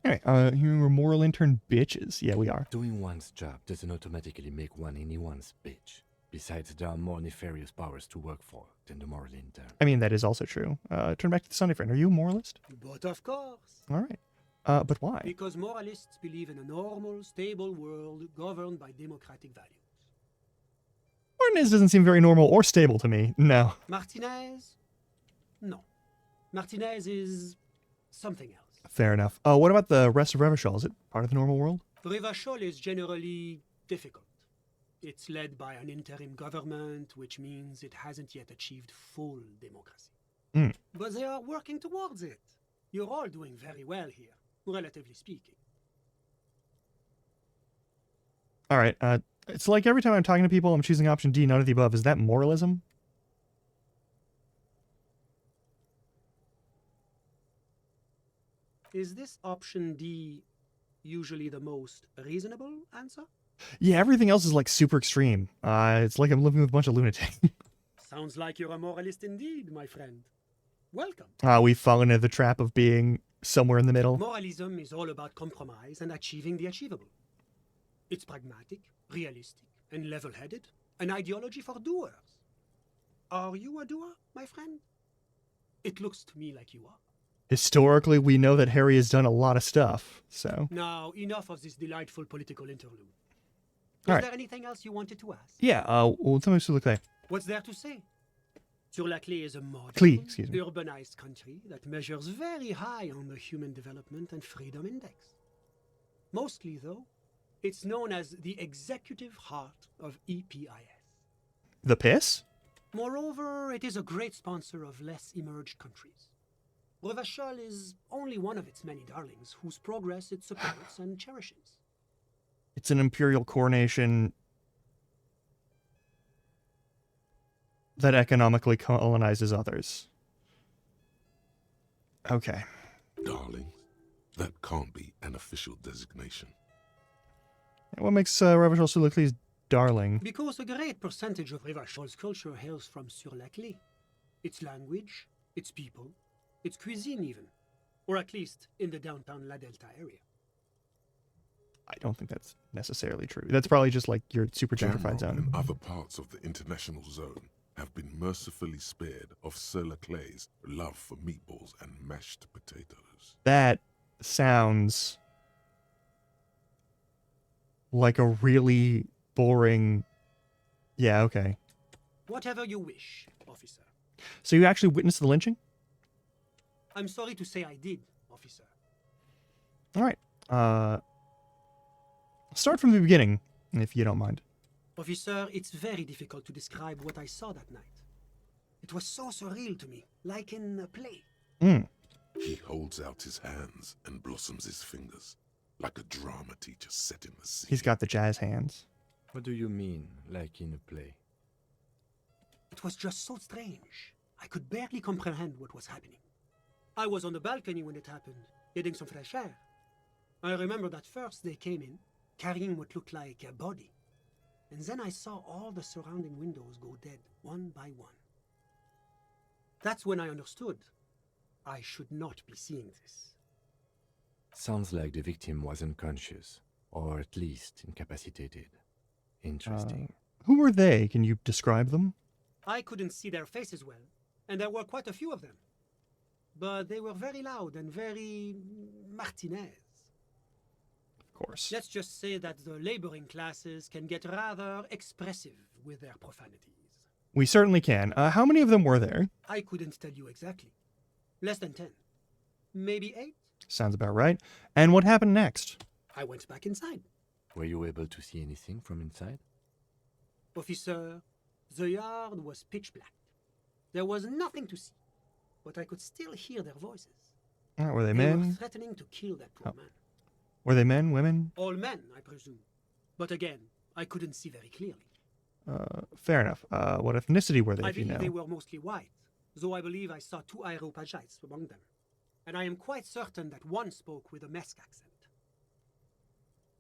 Anyway, you were moral intern bitches. Yeah, we are. Doing one's job doesn't automatically make one anyone's bitch. Besides, there are more nefarious powers to work for than the moral intern. I mean, that is also true. Turn back to the Sunday Friend. Are you a moralist? But of course. All right. But why? Because moralists believe in a normal, stable world governed by democratic values. Martinez doesn't seem very normal or stable to me. No. Martinez? No. Martinez is something else. Fair enough. What about the rest of Revachol? Is it part of the normal world? Revachol is generally difficult. It's led by an interim government, which means it hasn't yet achieved full democracy. But they are working towards it. You're all doing very well here, relatively speaking. All right. It's like every time I'm talking to people, I'm choosing option D, none of the above. Is that moralism? Is this option D usually the most reasonable answer? Yeah, everything else is like super extreme. It's like I'm living with a bunch of lunatics. Sounds like you're a moralist indeed, my friend. Welcome. We've fallen into the trap of being somewhere in the middle. Moralism is all about compromise and achieving the achievable. It's pragmatic, realistic, and level-headed. An ideology for doers. Are you a doer, my friend? It looks to me like you are. Historically, we know that Harry has done a lot of stuff, so... Now, enough of this delightful political interlude. All Is right. there anything else you wanted to ask? Yeah, well, tell me what to What's there to say? Sur-la-Clé is a modern, excuse me. urbanized country that measures very high on the Human Development and Freedom Index. Mostly, though, it's known as the executive heart of EPIS. The piss? Moreover, it is a great sponsor of less emerged countries. Revachol is only one of its many darlings whose progress it supports and cherishes. It's an imperial coronation that economically colonizes others. Okay. Darling, that can't be an official designation. What makes Revachol Sur-la-Clé's darling? Because a great percentage of Revachol's culture hails from Sur-la-Clé. Its language, its people, its cuisine even. Or at least in the downtown La Delta area. I don't think that's necessarily true. That's probably just like your super gentrified Jamrock zone. and other parts of the international zone have been mercifully spared of Sur-la-Clé's love for meatballs and mashed potatoes. That sounds like a really boring... Yeah, okay. Whatever you wish, officer. So you actually witnessed the lynching? I'm sorry to say I did, officer. All right. Start from the beginning, if you don't mind. Officer, it's very difficult to describe what I saw that night. It was so surreal to me, like in a play. He holds out his hands and blossoms his fingers, like a drama teacher setting the scene. He's got the jazz hands. What do you mean, like in a play? It was just so strange. I could barely comprehend what was happening. I was on the balcony when it happened, getting some fresh air. I remember that first they came in, carrying what looked like a body. And then I saw all the surrounding windows go dead, one by one. That's when I understood. I should not be seeing this. Sounds like the victim was unconscious. Or at least incapacitated. Interesting. Who were they? Can you describe them? I couldn't see their faces well, and there were quite a few of them. But they were very loud and very Martinez. Of course. Let's just say that the laboring classes can get rather expressive with their profanities. We certainly can. How many of them were there? I couldn't tell you exactly. Less than 10. Maybe 8? Sounds about right. And what happened next? I went back inside. Were you able to see anything from inside? Officer, the yard was pitch black. There was nothing to see, but I could still hear their voices. Were they They were men? threatening to kill that poor man. Were they men, women? All men, I presume. But again, I couldn't see very clearly. Fair enough. What ethnicity were they, I if you believe know? they were mostly white, though I believe I saw 2 Areopagites among them. And I am quite certain that one spoke with a Mesk accent.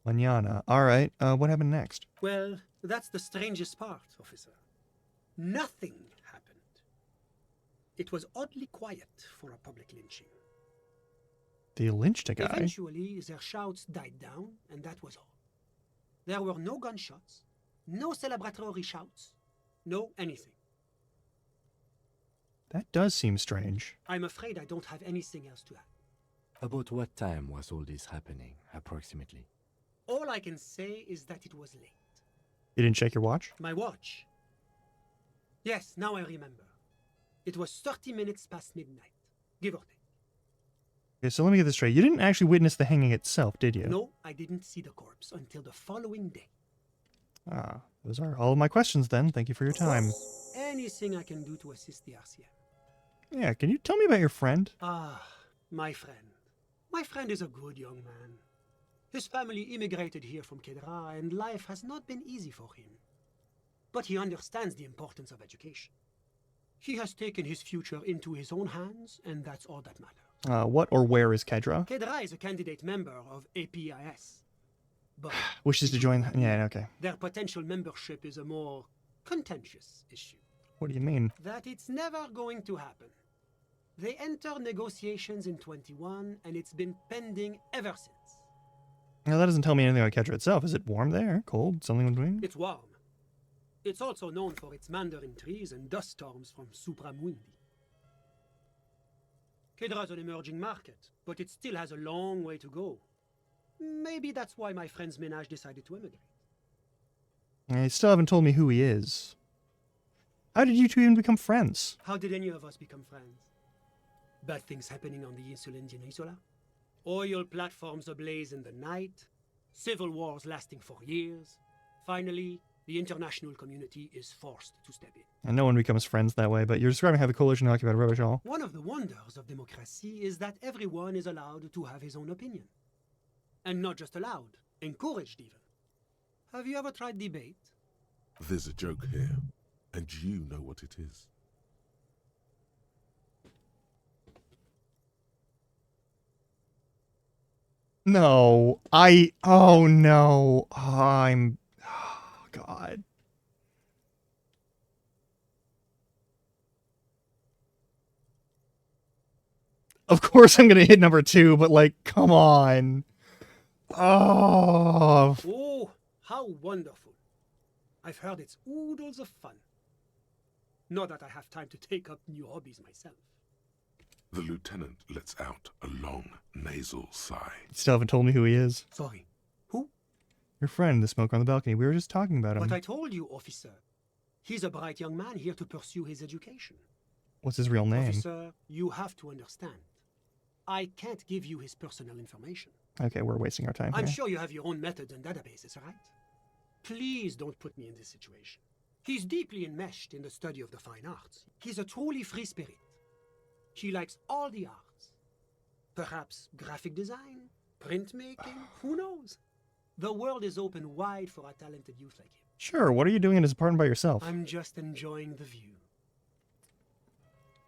Manana. All right. What happened next? Well, that's the strangest part, officer. Nothing happened. It was oddly quiet for a public lynching. They lynched a guy. Eventually, their shouts died down, and that was all. There were no gunshots, no celebratory shouts, no anything. That does seem strange. I'm afraid I don't have anything else to add. About what time was all this happening, approximately? All I can say is that it was late. You didn't check your watch? My watch. Yes, now I remember. It was 30 minutes past midnight, give or take. Okay, so let me get this straight. You didn't actually witness the hanging itself, did you? No, I didn't see the corpse until the following day. Ah, those are all of my questions then. Thank you for your time. Anything I can do to assist the RCM. Yeah, can you tell me about your friend? Ah, my friend. My friend is a good young man. His family immigrated here from Kedra, and life has not been easy for him. But he understands the importance of education. He has taken his future into his own hands, and that's all that matters. What or where is Kedra? Kedra is a candidate member of APIS. But Wishes to join. Yeah, okay. their potential membership is a more contentious issue. What do you mean? That it's never going to happen. They entered negotiations in 21, and it's been pending ever since. Now, that doesn't tell me anything about Kedra itself. Is it warm there? Cold? Something in between? It's warm. It's also known for its mandarin trees and dust storms from Supramundi. Kedra's an emerging market, but it still has a long way to go. Maybe that's why my friend's menage decided to emigrate. You still haven't told me who he is. How did you two even become friends? How did any of us become friends? Bad things happening on the Insulindian Isola? Oil platforms ablaze in the night? Civil wars lasting for years? Finally, the international community is forced to step in. And no one becomes friends that way, but you're describing how the coalition occupied Rubishall. One of the wonders of democracy is that everyone is allowed to have his own opinion. And not just allowed, encouraged even. Have you ever tried debate? There's a joke here, and you know what it is. No, oh no, oh God. Of course I'm gonna hit number 2, but like, come on. Oh. Oh, how wonderful. I've heard it's oodles of fun. Not that I have time to take up new hobbies myself. The lieutenant lets out a long nasal sigh. You still haven't told me who he is. Sorry. Who? Your friend, the smoker on the balcony. We were just talking about him. But I told you, officer. He's a bright young man here to pursue his education. What's his real name? Officer, you have to understand. I can't give you his personal information. Okay, we're wasting our time I'm here. sure you have your own methods and databases, right? Please don't put me in this situation. He's deeply enmeshed in the study of the fine arts. He's a truly free spirit. He likes all the arts. Perhaps graphic design, printmaking, who knows? The world is open wide for a talented youth like him. Sure, what are you doing in his apartment by yourself? I'm just enjoying the view.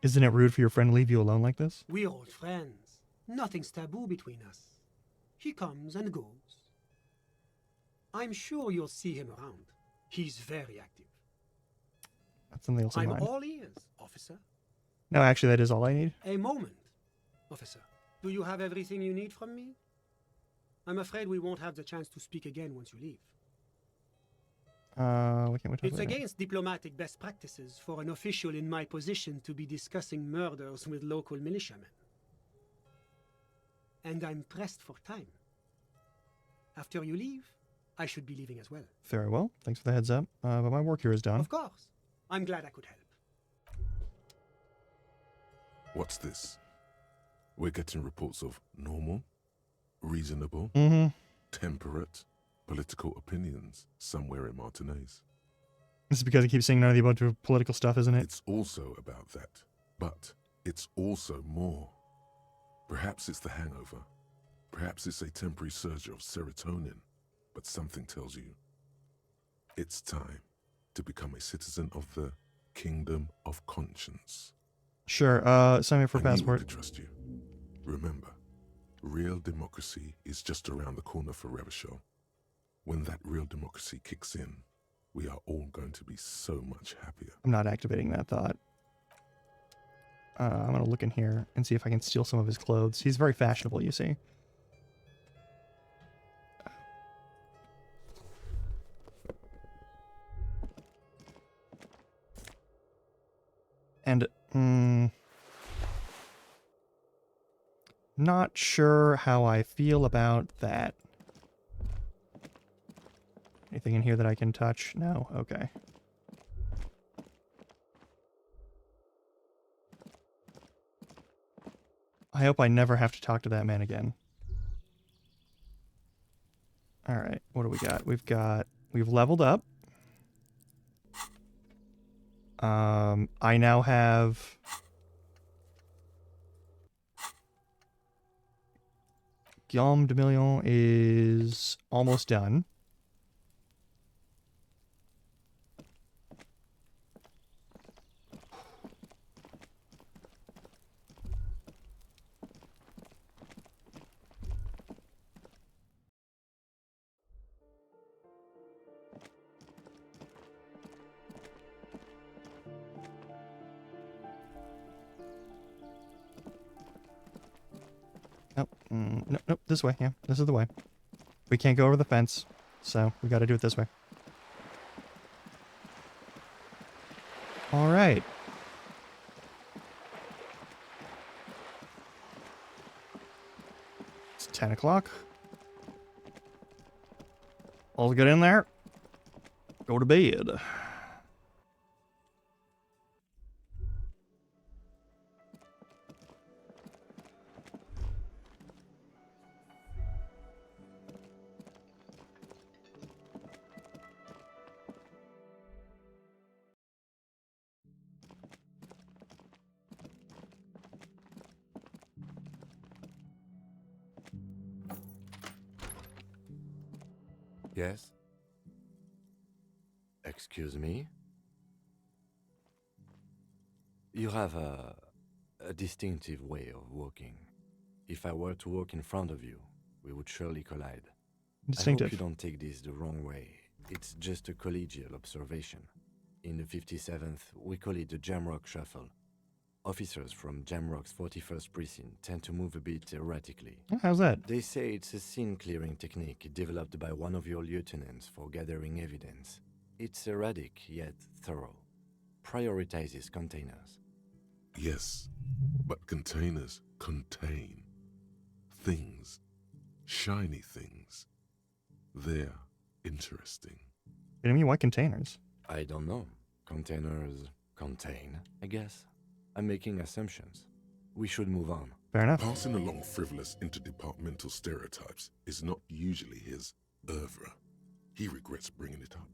Isn't it rude for your friend to leave you alone like this? We're old friends. Nothing's taboo between us. He comes and goes. I'm sure you'll see him around. He's very active. That's something else in I'm mind. all ears, officer. No, actually, that is all I need. A moment, officer. Do you have everything you need from me? I'm afraid we won't have the chance to speak again once you leave. Why can't we talk It's about it? against diplomatic best practices for an official in my position to be discussing murders with local militiamen. And I'm pressed for time. After you leave, I should be leaving as well. Very well. Thanks for the heads up. But my work here is done. Of course. I'm glad I could help. What's this? We're getting reports of normal, reasonable, Mm-hmm. temperate political opinions somewhere in Martinez. This is because I keep seeing none of the bunch of political stuff, isn't it? It's also about that, but it's also more. Perhaps it's the hangover. Perhaps it's a temporary surge of serotonin, but something tells you it's time to become a citizen of the Kingdom of Conscience. Sure. Sign me up for a I knew I passport. could trust you. Remember, real democracy is just around the corner for Revachol. When that real democracy kicks in, we are all going to be so much happier. I'm not activating that thought. I'm gonna look in here and see if I can steal some of his clothes. He's very fashionable, you see. And, not sure how I feel about that. Anything in here that I can touch? No? Okay. I hope I never have to talk to that man again. Alright, what do we got? We've leveled up. I now have Guillaume de Million is almost done. Nope. Nope. This way. Yeah, this is the way. We can't go over the fence, so we got to do it this way. All right. It's 10 o'clock. All get in there. Go to bed. Yes? Excuse me? You have a distinctive way of walking. If I were to walk in front of you, we would surely collide. I Distinctive. hope you don't take this the wrong way. It's just a collegial observation. In the 57th, we call it the Jamrock Shuffle. Officers from Jamrock's 41st Precinct tend to move a bit erratically. Oh, how's that? They say it's a scene-clearing technique developed by one of your lieutenants for gathering evidence. It's erratic, yet thorough. Prioritizes containers. Yes, but containers contain things. Shiny things. They're interesting. Kidding me? What containers? I don't know. Containers contain, I guess. I'm making assumptions. We should move on. Fair enough. Passing along frivolous interdepartmental stereotypes is not usually his oeuvre. He regrets bringing it up.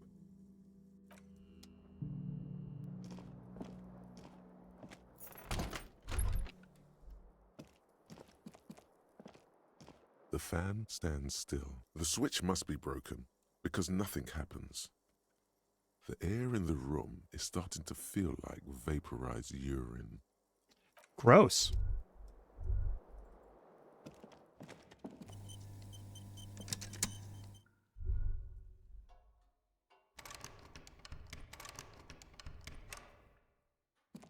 The fan stands still. The switch must be broken, because nothing happens. The air in the room is starting to feel like vaporized urine. Gross.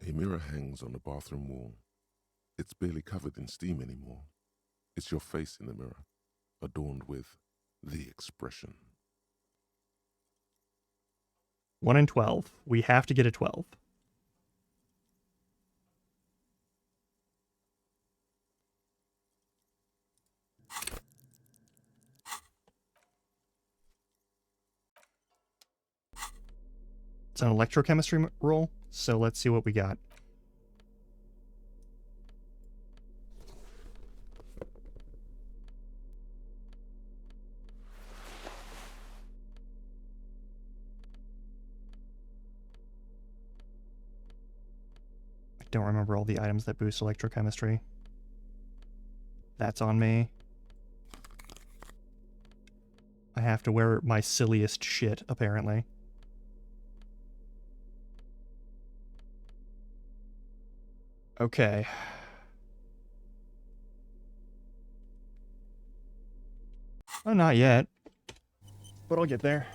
A mirror hangs on the bathroom wall. It's barely covered in steam anymore. It's your face in the mirror. adorned with the expression. 1 in 12. We have to get a 12. It's an electrochemistry roll, so let's see what we got. I don't remember all the items that boost electrochemistry. That's on me. I have to wear my silliest shit, apparently. Okay. Oh, not yet. But I'll get there.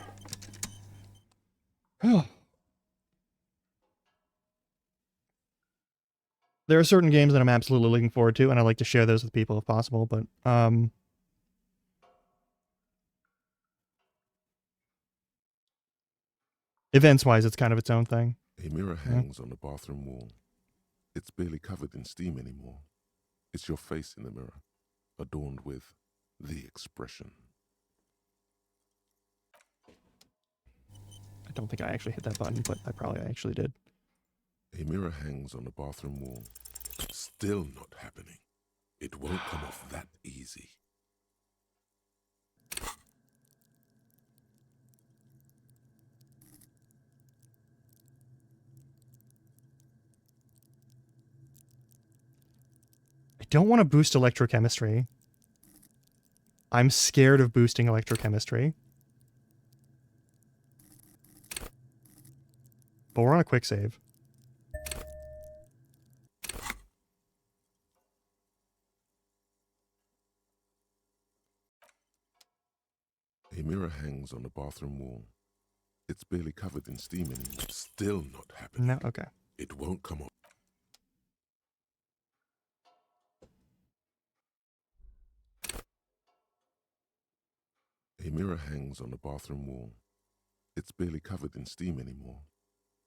There are certain games that I'm absolutely looking forward to, and I like to share those with people if possible, but, events-wise, it's kind of its own thing. A mirror hangs on the bathroom wall. It's barely covered in steam anymore. It's your face in the mirror, adorned with the expression. I don't think I actually hit that button, but I probably actually did. A mirror hangs on the bathroom wall. Still not happening. It won't come off that easy. I don't want to boost electrochemistry. I'm scared of boosting electrochemistry. But we're on a quick save. A mirror hangs on the bathroom wall. It's barely covered in steam anymore. Still not happening. No, okay. It won't come off. A mirror hangs on the bathroom wall. It's barely covered in steam anymore.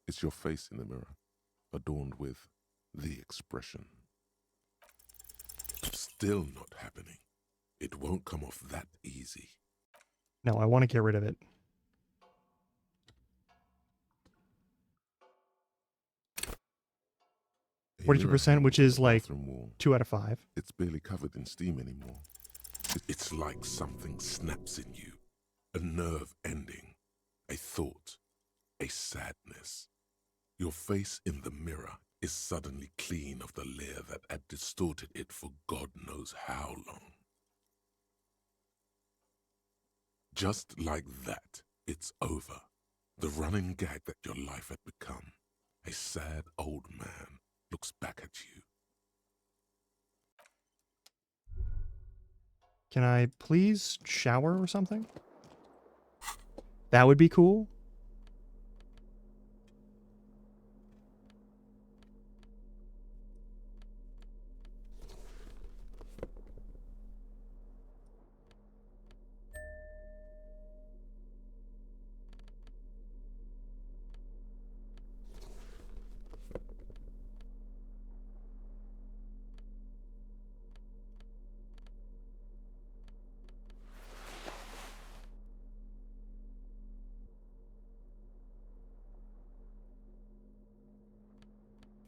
It's your face in the mirror, adorned with the expression. Still not happening. It won't come off that easy. No, I want to get rid of it. A 42%, which mirror is hangs on the like bathroom wall. 2 out of 5. It's barely covered in steam anymore. It's like something snaps in you. A nerve ending. A thought. A sadness. Your face in the mirror is suddenly clean of the layer that had distorted it for God knows how long. Just like that, it's over. The running gag that your life had become. A sad old man looks back at you. Can I please shower or something? That would be cool.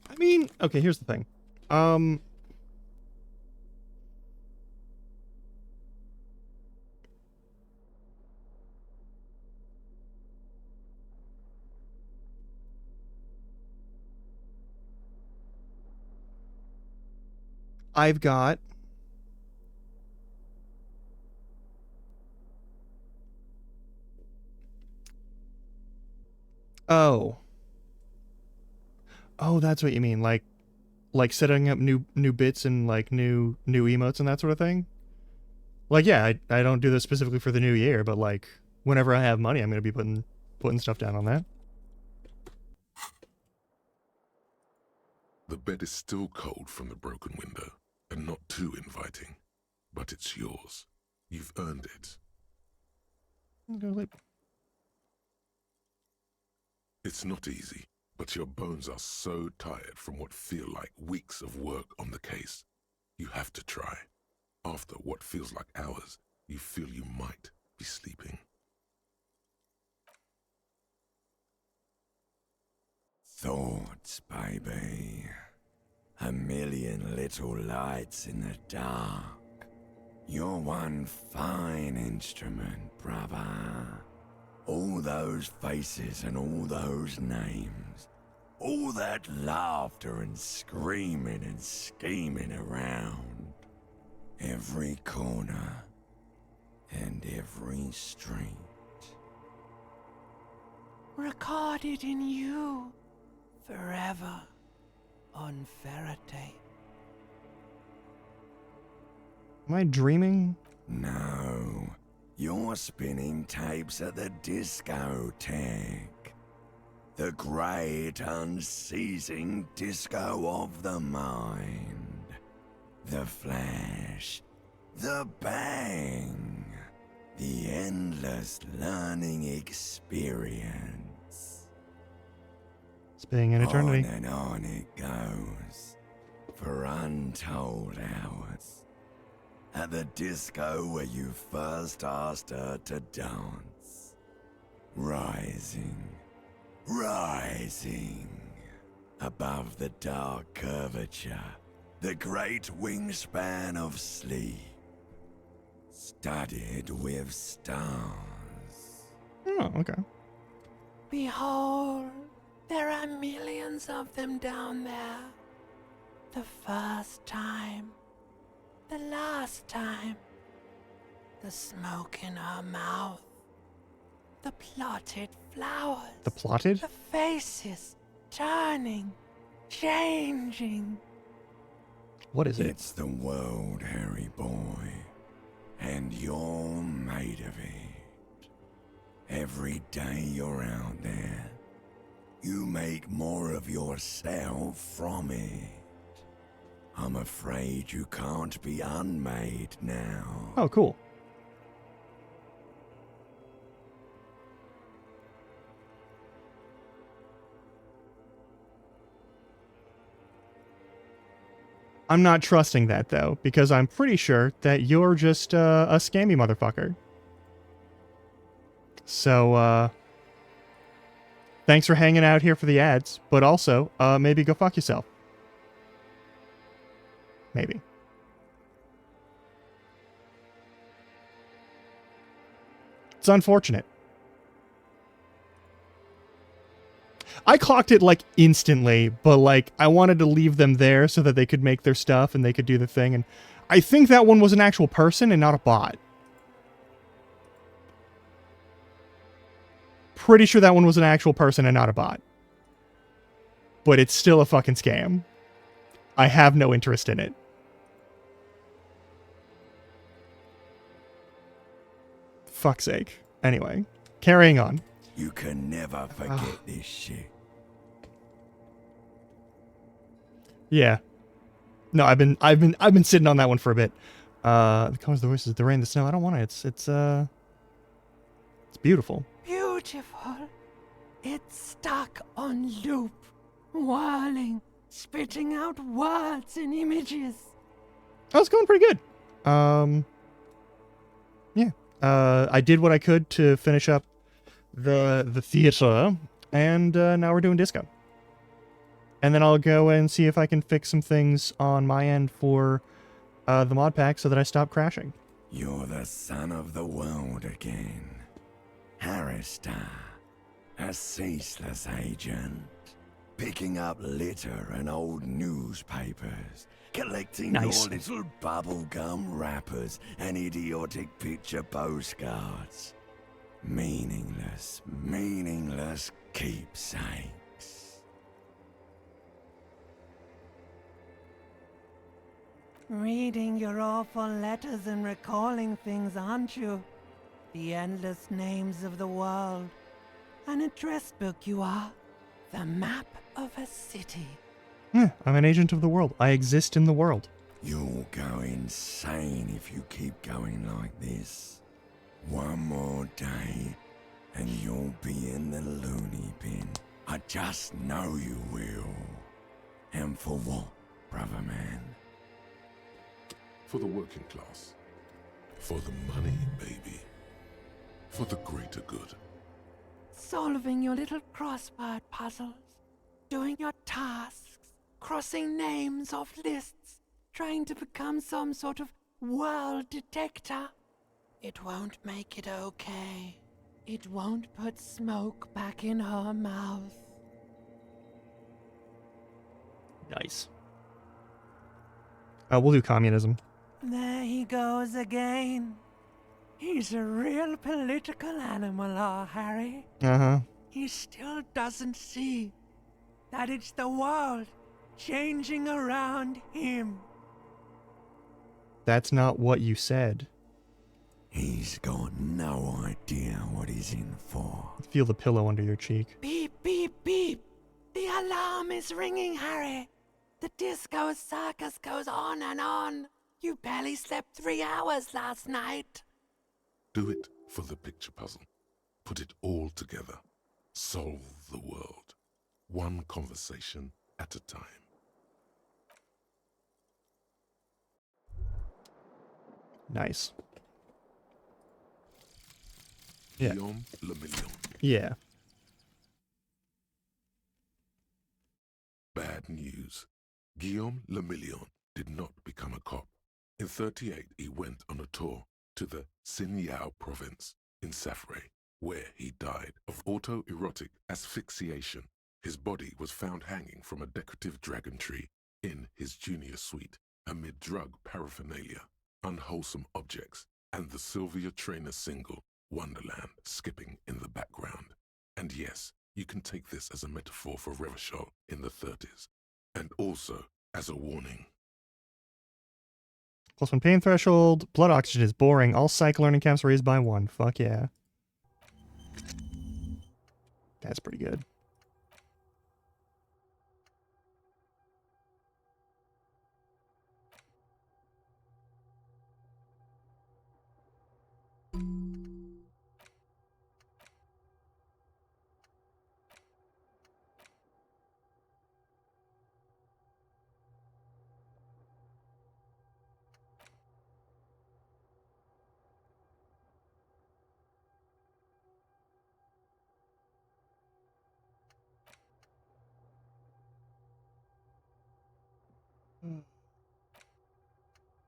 I mean, okay, here's the thing. I've got Oh, that's what you mean. Like setting up new bits and like new emotes and that sort of thing. Like, yeah, I don't do this specifically for the new year, but like whenever I have money, I'm gonna be putting stuff down on that. The bed is still cold from the broken window, and not too inviting, but it's yours. You've earned it. Go to sleep. It's not easy, but your bones are so tired from what feel like weeks of work on the case. You have to try. After what feels like hours, you feel you might be sleeping. Thoughts, baby. A million little lights in the dark. You're one fine instrument, brother. All those faces and all those names. All that laughter and screaming and scheming around. Every corner and every street. Recorded in you forever on Faraday. Am I dreaming? No, you're spinning tapes at the discotheque. The great unceasing disco of the mind. The flash. The bang. The endless learning experience. Spinning in eternity. On and on it goes. For untold hours. At the disco where you first asked her to dance. Rising. Rising. Above the dark curvature. The great wingspan of sleep. Studded with stars. Oh, okay. Behold, there are millions of them down there. The first time. The last time. The smoke in her mouth. The plotted flowers. The plotted? The faces turning, changing. What is it? It's the world, Harry boy. And you're made of it. Every day you're out there, you make more of yourself from it. I'm afraid you can't be unmade now. Oh, cool. I'm not trusting that, though, because I'm pretty sure that you're just a scammy motherfucker. So, thanks for hanging out here for the ads, but also, maybe go fuck yourself. Maybe. It's unfortunate. I clocked it like instantly, but like I wanted to leave them there so that they could make their stuff and they could do the thing. And I think that one was an actual person and not a bot. Pretty sure that one was an actual person and not a bot. But it's still a fucking scam. I have no interest in it. Fuck's sake. Anyway, carrying on. You can never forget this shit. Yeah. No, I've been sitting on that one for a bit. The colors, the voices, the rain, the snow. I don't want it. It's beautiful. Beautiful. It's stuck on loop, whirling, spitting out words and images. Oh, it's going pretty good. Yeah. I did what I could to finish up the theater, and now we're doing disco. And then I'll go and see if I can fix some things on my end for the mod pack so that I stop crashing. You're the son of the world again. Harristar, a ceaseless agent. Picking up litter and old newspapers. Collecting Nice. your little bubblegum wrappers and idiotic picture postcards. Meaningless keepsakes. Reading your awful letters and recalling things, aren't you? The endless names of the world. An address book you are. The map of a city. Yeah, I'm an agent of the world. I exist in the world. You'll go insane if you keep going like this. One more day, and you'll be in the loony bin. I just know you will. And for what, brother man? For the working class. For the money, baby. For the greater good. Solving your little crossword puzzles, doing your tasks, crossing names off lists, trying to become some sort of world detector. It won't make it okay. It won't put smoke back in her mouth. Nice. We'll do communism. There he goes again. He's a real political animal, our Harry. Uh-huh. He still doesn't see that it's the world changing around him. That's not what you said. He's got no idea what he's in for. Feel the pillow under your cheek. Beep, beep, beep. The alarm is ringing, Harry. The disco circus goes on and on. You barely slept 3 hours last night. Do it for the picture puzzle. Put it all together. Solve the world. One conversation at a time. Nice. Yeah. Guillaume Le Million. Yeah. Bad news. Guillaume Le Million did not become a cop. In 1938, he went on a tour to the Sinyao province in Safre, where he died of autoerotic asphyxiation. His body was found hanging from a decorative dragon tree in his junior suite amid drug paraphernalia, unwholesome objects, and the Sylvia Trainer single, Wonderland, skipping in the background. And yes, you can take this as a metaphor for Revachol in the 30s, and also as a warning. +1 pain threshold. Blood oxygen is boring. All psych learning camps raised by 1. Fuck yeah. That's pretty good.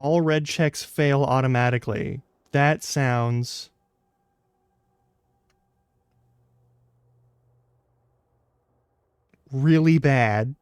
All red checks fail automatically. That sounds... really bad.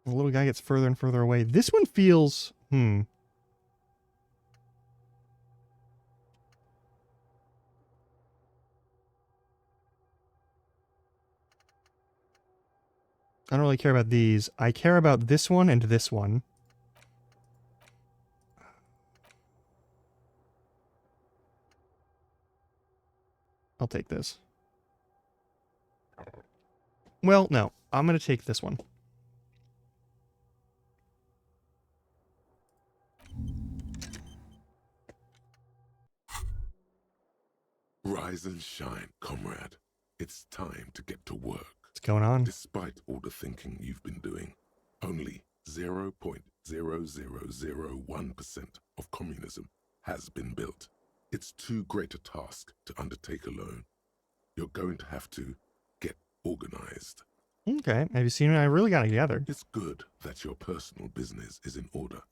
The little guy gets further and further away. This one feels... I don't really care about these. I care about this one and this one. I'll take this. Well, no. I'm going to take this one. Rise and shine, comrade. It's time to get to work. What's going on? Despite all the thinking you've been doing, only 0.0001% of communism has been built. It's too great a task to undertake alone. You're going to have to get organized. Okay, have you seen it? I really got it together. It's good that your personal business is in order,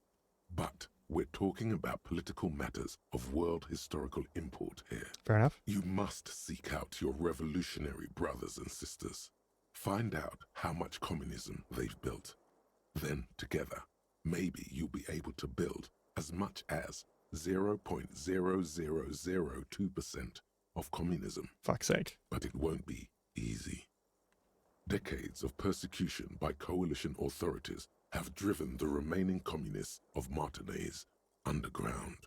but we're talking about political matters of world historical import here. Fair enough. You must seek out your revolutionary brothers and sisters. Find out how much communism they've built. Then, together, maybe you'll be able to build as much as 0.0002% of communism. Fuck's sake. But it won't be easy. Decades of persecution by coalition authorities have driven the remaining communists of Martinaise underground.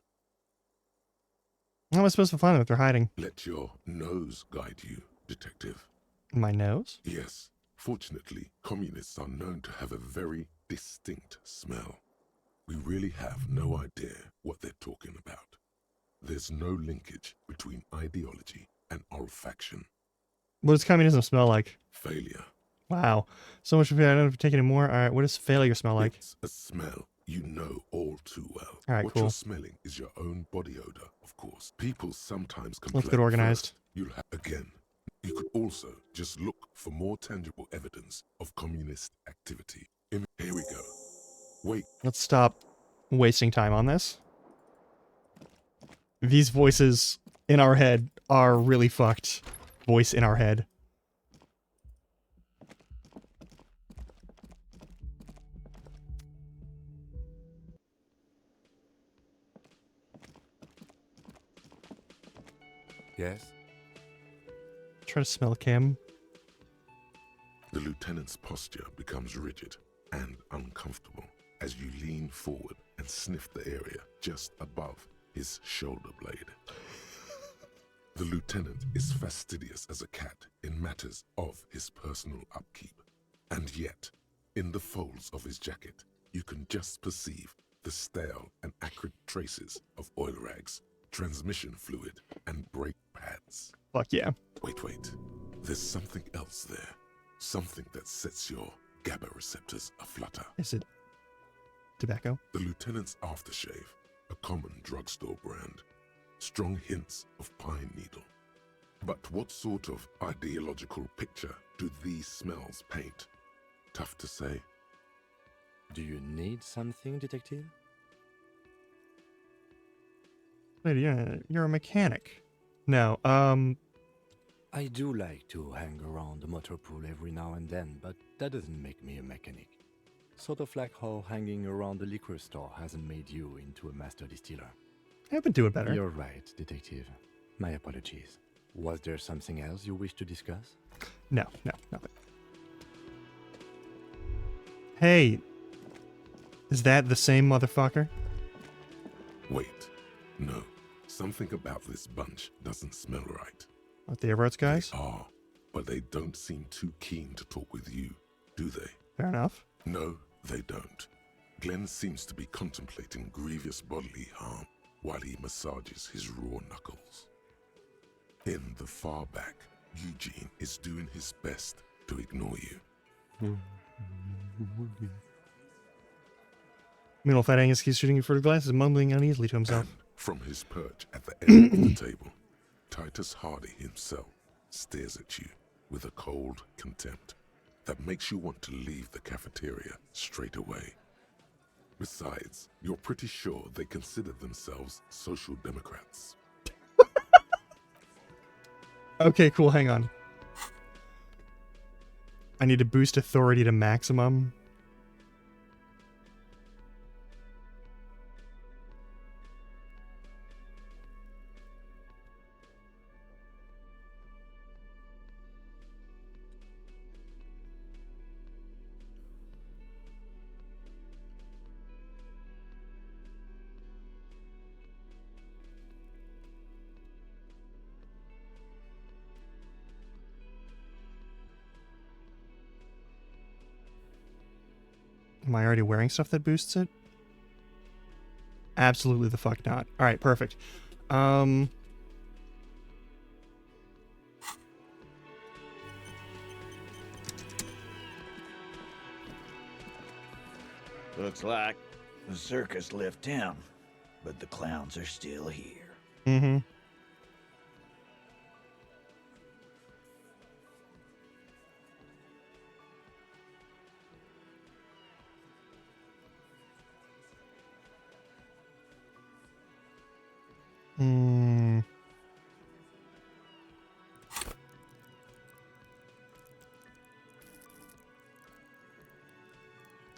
How am I supposed to find them if they're hiding? Let your nose guide you, detective. My nose? Yes. Fortunately, communists are known to have a very distinct smell. We really have no idea what they're talking about. There's no linkage between ideology and olfaction. What does communism smell like? Failure. Wow. So much for I don't have to take any more. All right, what does failure smell like? It's a smell you know all too well. All right, what cool. you're smelling is your own body odor, of course. People sometimes complain. Let's get organized. First, you'll have again. You could also just look for more tangible evidence of communist activity. Here we go. Wait. Let's stop wasting time on this. These voices in our head are really fucked. Voice in our head. Yes? Try to smell Kim. The lieutenant's posture becomes rigid and uncomfortable as you lean forward and sniff the area just above his shoulder blade. The lieutenant is fastidious as a cat in matters of his personal upkeep, and yet, in the folds of his jacket, you can just perceive the stale and acrid traces of oil rags, transmission fluid, and brake pads. Fuck yeah. Wait. There's something else there. Something that sets your GABA receptors aflutter. Is it tobacco? The lieutenant's aftershave, a common drugstore brand. Strong hints of pine needle. But what sort of ideological picture do these smells paint? Tough to say. Do you need something, detective? Wait, you're a mechanic. No, I do like to hang around the motor pool every now and then, but that doesn't make me a mechanic. Sort of like how hanging around the liquor store hasn't made you into a master distiller. I've been doing better. You're right, detective. My apologies. Was there something else you wish to discuss? No, nothing. Hey, is that the same motherfucker? Wait, no. Something about this bunch doesn't smell right. What, the Everett's guys? They are, but they don't seem too keen to talk with you, do they? Fair enough. No, they don't. Glenn seems to be contemplating grievous bodily harm while he massages his raw knuckles. In the far back, Eugene is doing his best to ignore you. Meanwhile, Fat Angus keeps shooting you for the glasses, mumbling uneasily to himself. And from his perch at the end of the table, Titus Hardy himself stares at you with a cold contempt that makes you want to leave the cafeteria straight away. Besides, you're pretty sure they consider themselves social democrats. Okay, cool, hang on. I need to boost authority to maximum. Am I already wearing stuff that boosts it? Absolutely the fuck not. Alright, perfect. Looks like the circus left town, but the clowns are still here. Mm-hmm.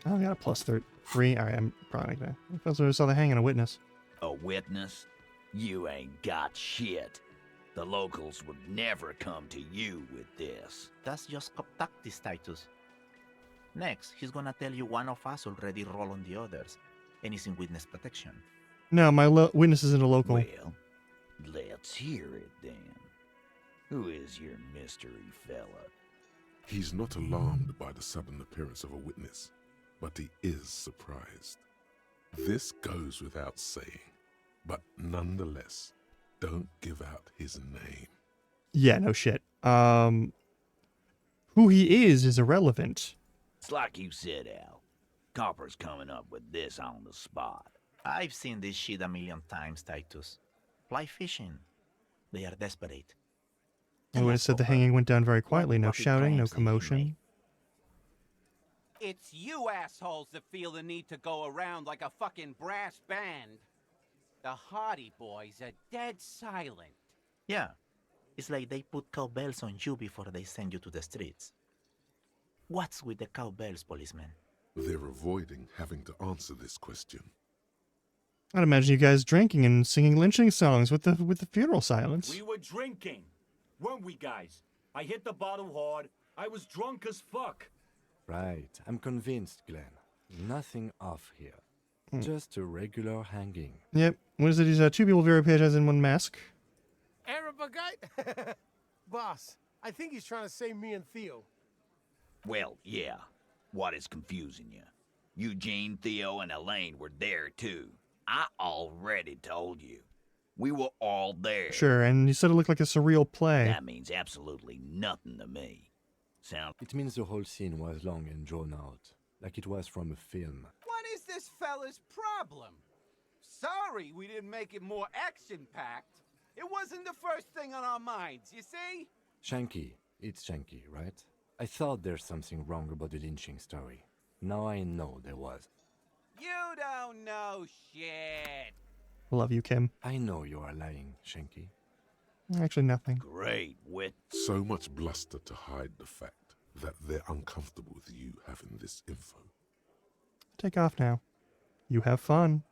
Oh, I got a plus 3. Alright, I'm probably not gonna. I saw the hanging a witness. A witness? You ain't got shit. The locals would never come to you with this. That's just cop tactics, Titus. Next, he's gonna tell you one of us already roll on the others, and he's in witness protection. No, my witness isn't a local. Well, let's hear it then. Who is your mystery fella? He's not alarmed by the sudden appearance of a witness, but he is surprised. This goes without saying, but nonetheless, don't give out his name. Yeah, no shit. Who he is irrelevant. It's like you said, Al. Copper's coming up with this on the spot. I've seen this shit a million times, Titus. Fly fishing. They are desperate. I would have said the hanging went down very quietly. No shouting, no commotion. It's you assholes that feel the need to go around like a fucking brass band. The Hardy Boys are dead silent. Yeah. It's like they put cowbells on you before they send you to the streets. What's with the cowbells, policeman? They're avoiding having to answer this question. I'd imagine you guys drinking and singing lynching songs with the funeral silence. We were drinking, weren't we, guys? I hit the bottle hard. I was drunk as fuck. Right, I'm convinced, Glenn. Nothing off here. Just a regular hanging. Yep. What is it? He's two people very page as in one mask. Arab guy? Boss, I think he's trying to say me and Theo. Well, yeah. What is confusing you? Eugene, Theo, and Elaine were there too. I already told you. We were all there. Sure, and you said it looked like a surreal play. That means absolutely nothing to me. It means the whole scene was long and drawn out, like it was from a film. What is this fella's problem? Sorry we didn't make it more action-packed. It wasn't the first thing on our minds, you see? Shanky. It's Shanky, right? I thought there's something wrong about the lynching story. Now I know there was. You don't know shit. Love you, Kim. I know you are lying, Shanky. Actually, nothing. Great wit. So much bluster to hide the fact that they're uncomfortable with you having this info. Take off now. You have fun.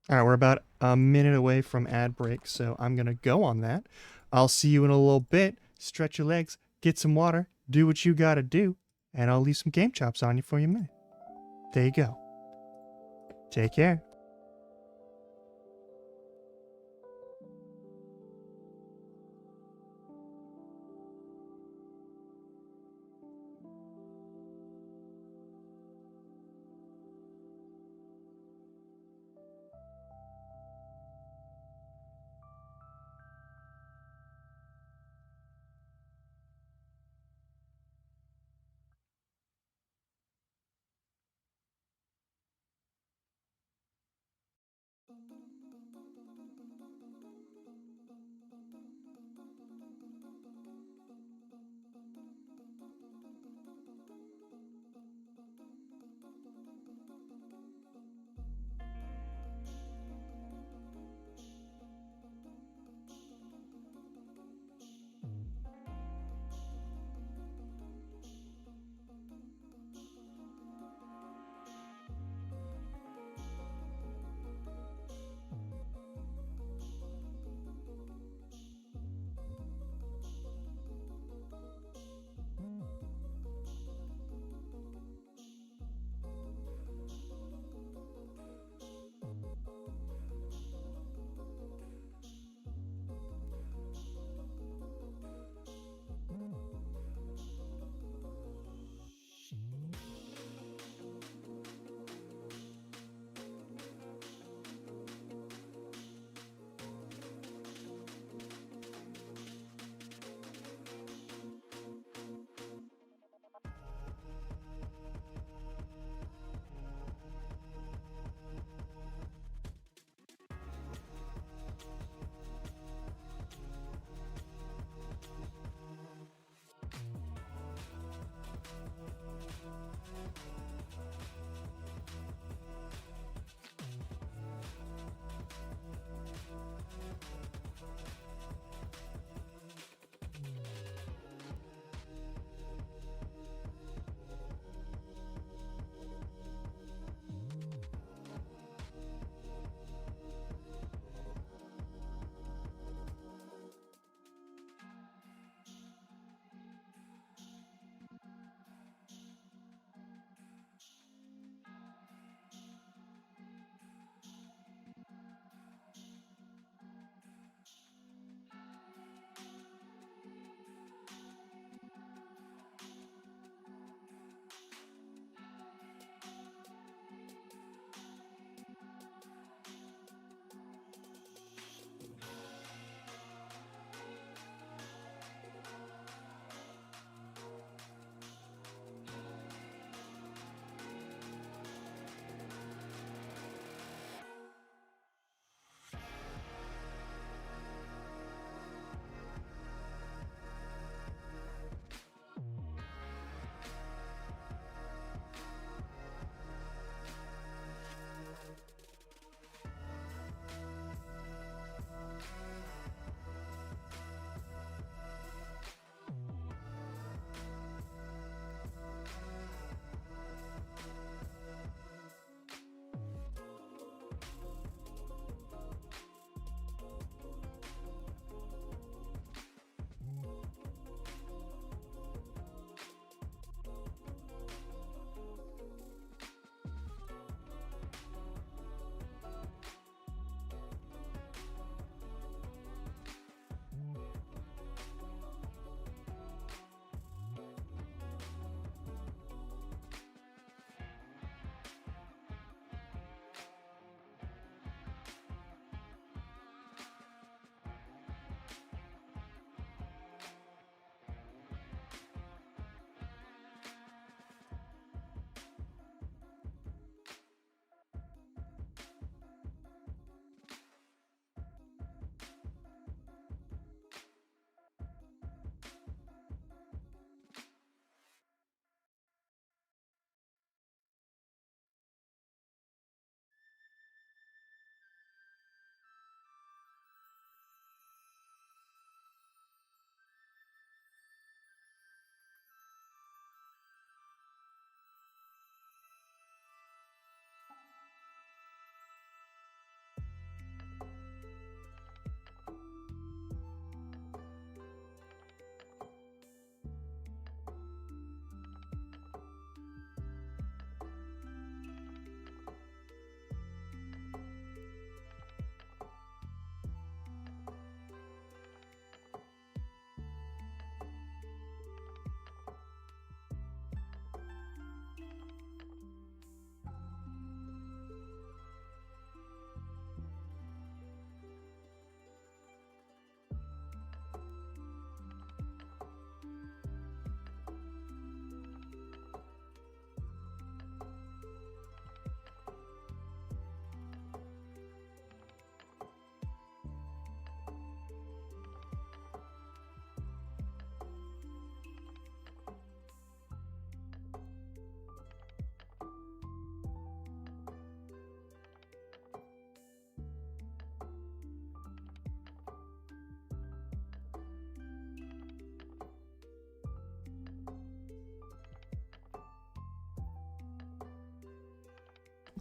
All right, we're about a minute away from ad break, so I'm going to go on that. I'll see you in a little bit. Stretch your legs, get some water, do what you got to do, and I'll leave some game chops on you for you in a minute. There you go. Take care.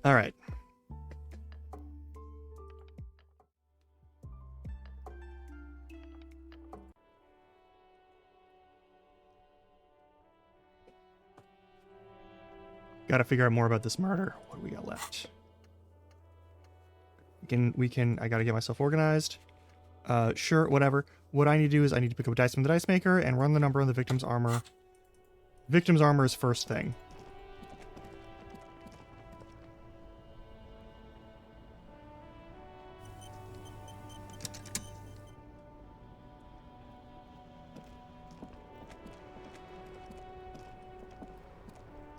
All right. Got to figure out more about this murder. What do we got left? We can. I got to get myself organized. Sure, whatever. What I need to do is I need to pick up a dice from the dice maker and run the number on the victim's armor. Victim's armor is first thing.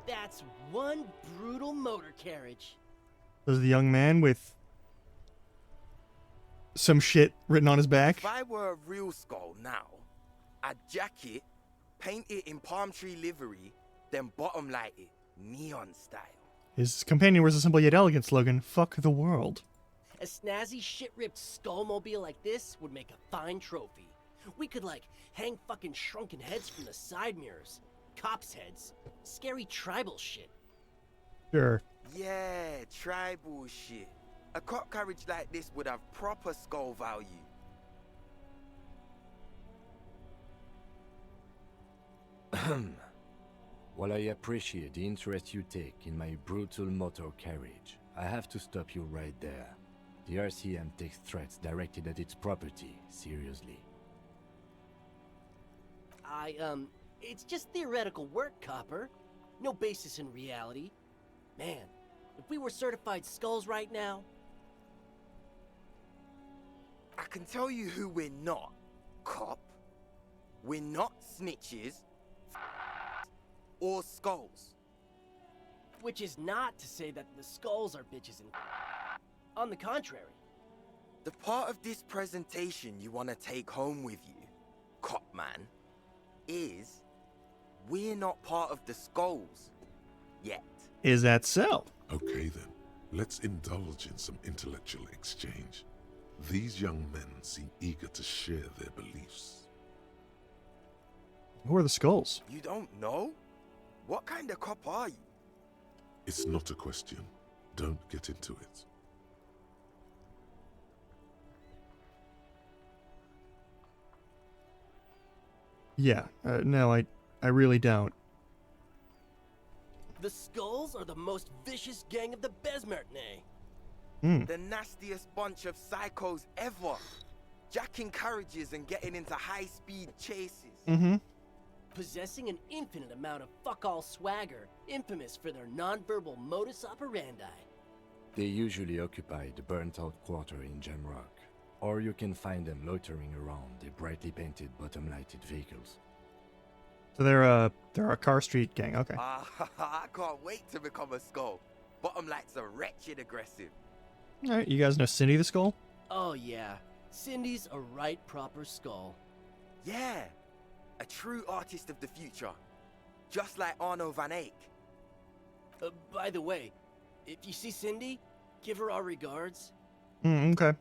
That's one brutal motor carriage. There's the young man with some shit written on his back. If I were a real skull now, I'd jack it, paint it in palm tree livery, then bottom light it, neon style. His companion wears a simple yet elegant slogan, "Fuck the world." A snazzy shit-ripped skullmobile like this would make a fine trophy. We could, like, hang fucking shrunken heads from the side mirrors. Cops' heads. Scary tribal shit. Sure. Yeah, tribal shit. A cop carriage like this would have proper skull value. While I appreciate the interest you take in my brutal motor carriage, I have to stop you right there. The RCM takes threats directed at its property seriously. It's just theoretical work, Copper. No basis in reality. Man, if we were certified skulls right now... I can tell you who we're not, cop. We're not snitches or skulls. Which is not to say that the skulls are bitches and... On the contrary. The part of this presentation you want to take home with you, cop man, is we're not part of the skulls yet. Is that so? Okay then, let's indulge in some intellectual exchange. These young men seem eager to share their beliefs. Who are the skulls? You don't know? What kind of cop are you? It's not a question. Don't get into it. Yeah, no, I really don't. The Skulls are the most vicious gang of the Besmertne. The nastiest bunch of psychos ever. Jacking carriages and getting into high-speed chases. Possessing an infinite amount of fuck-all swagger, infamous for their non-verbal modus operandi. They usually occupy the burnt-out quarter in Jamrock, or you can find them loitering around the brightly painted bottom-lighted vehicles. So they're a Car Street gang, okay. I can't wait to become a skull. Bottom lights are wretched aggressive. Alright, you guys know Cindy the Skull? Oh yeah, Cindy's a right proper skull. Yeah, a true artist of the future. Just like Arno van Eyck. By the way, if you see Cindy, give her our regards. Okay.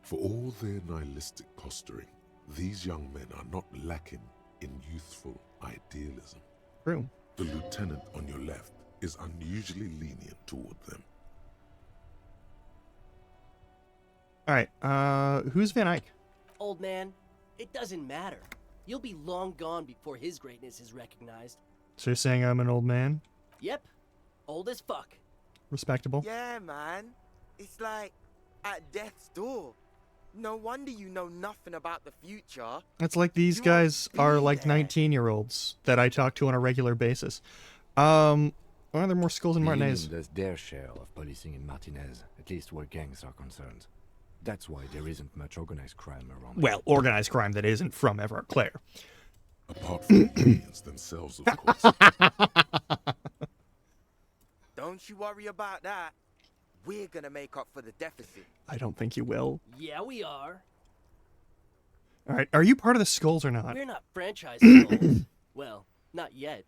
For all their nihilistic posturing, these young men are not lacking in youthful idealism. True. The lieutenant on your left is unusually lenient toward them. Alright, who's Van Eyck? Old man, it doesn't matter. You'll be long gone before his greatness is recognized. So you're saying I'm an old man? Yep, old as fuck. Respectable. Yeah, man. It's like at death's door. No wonder you know nothing about the future. It's like these guys are like 19-year-olds that I talk to on a regular basis. Are there more skulls in Martinez? Does their share of policing in Martinez, at least where gangs are concerned. That's why there isn't much organized crime around. Well, organized crime that isn't from Everard Clare. Apart from the aliens themselves, of course. Don't you worry about that. We're gonna make up for the deficit. I don't think you will. Yeah, we are. Alright, are you part of the Skulls or not? We're not franchise skulls. Well, not yet.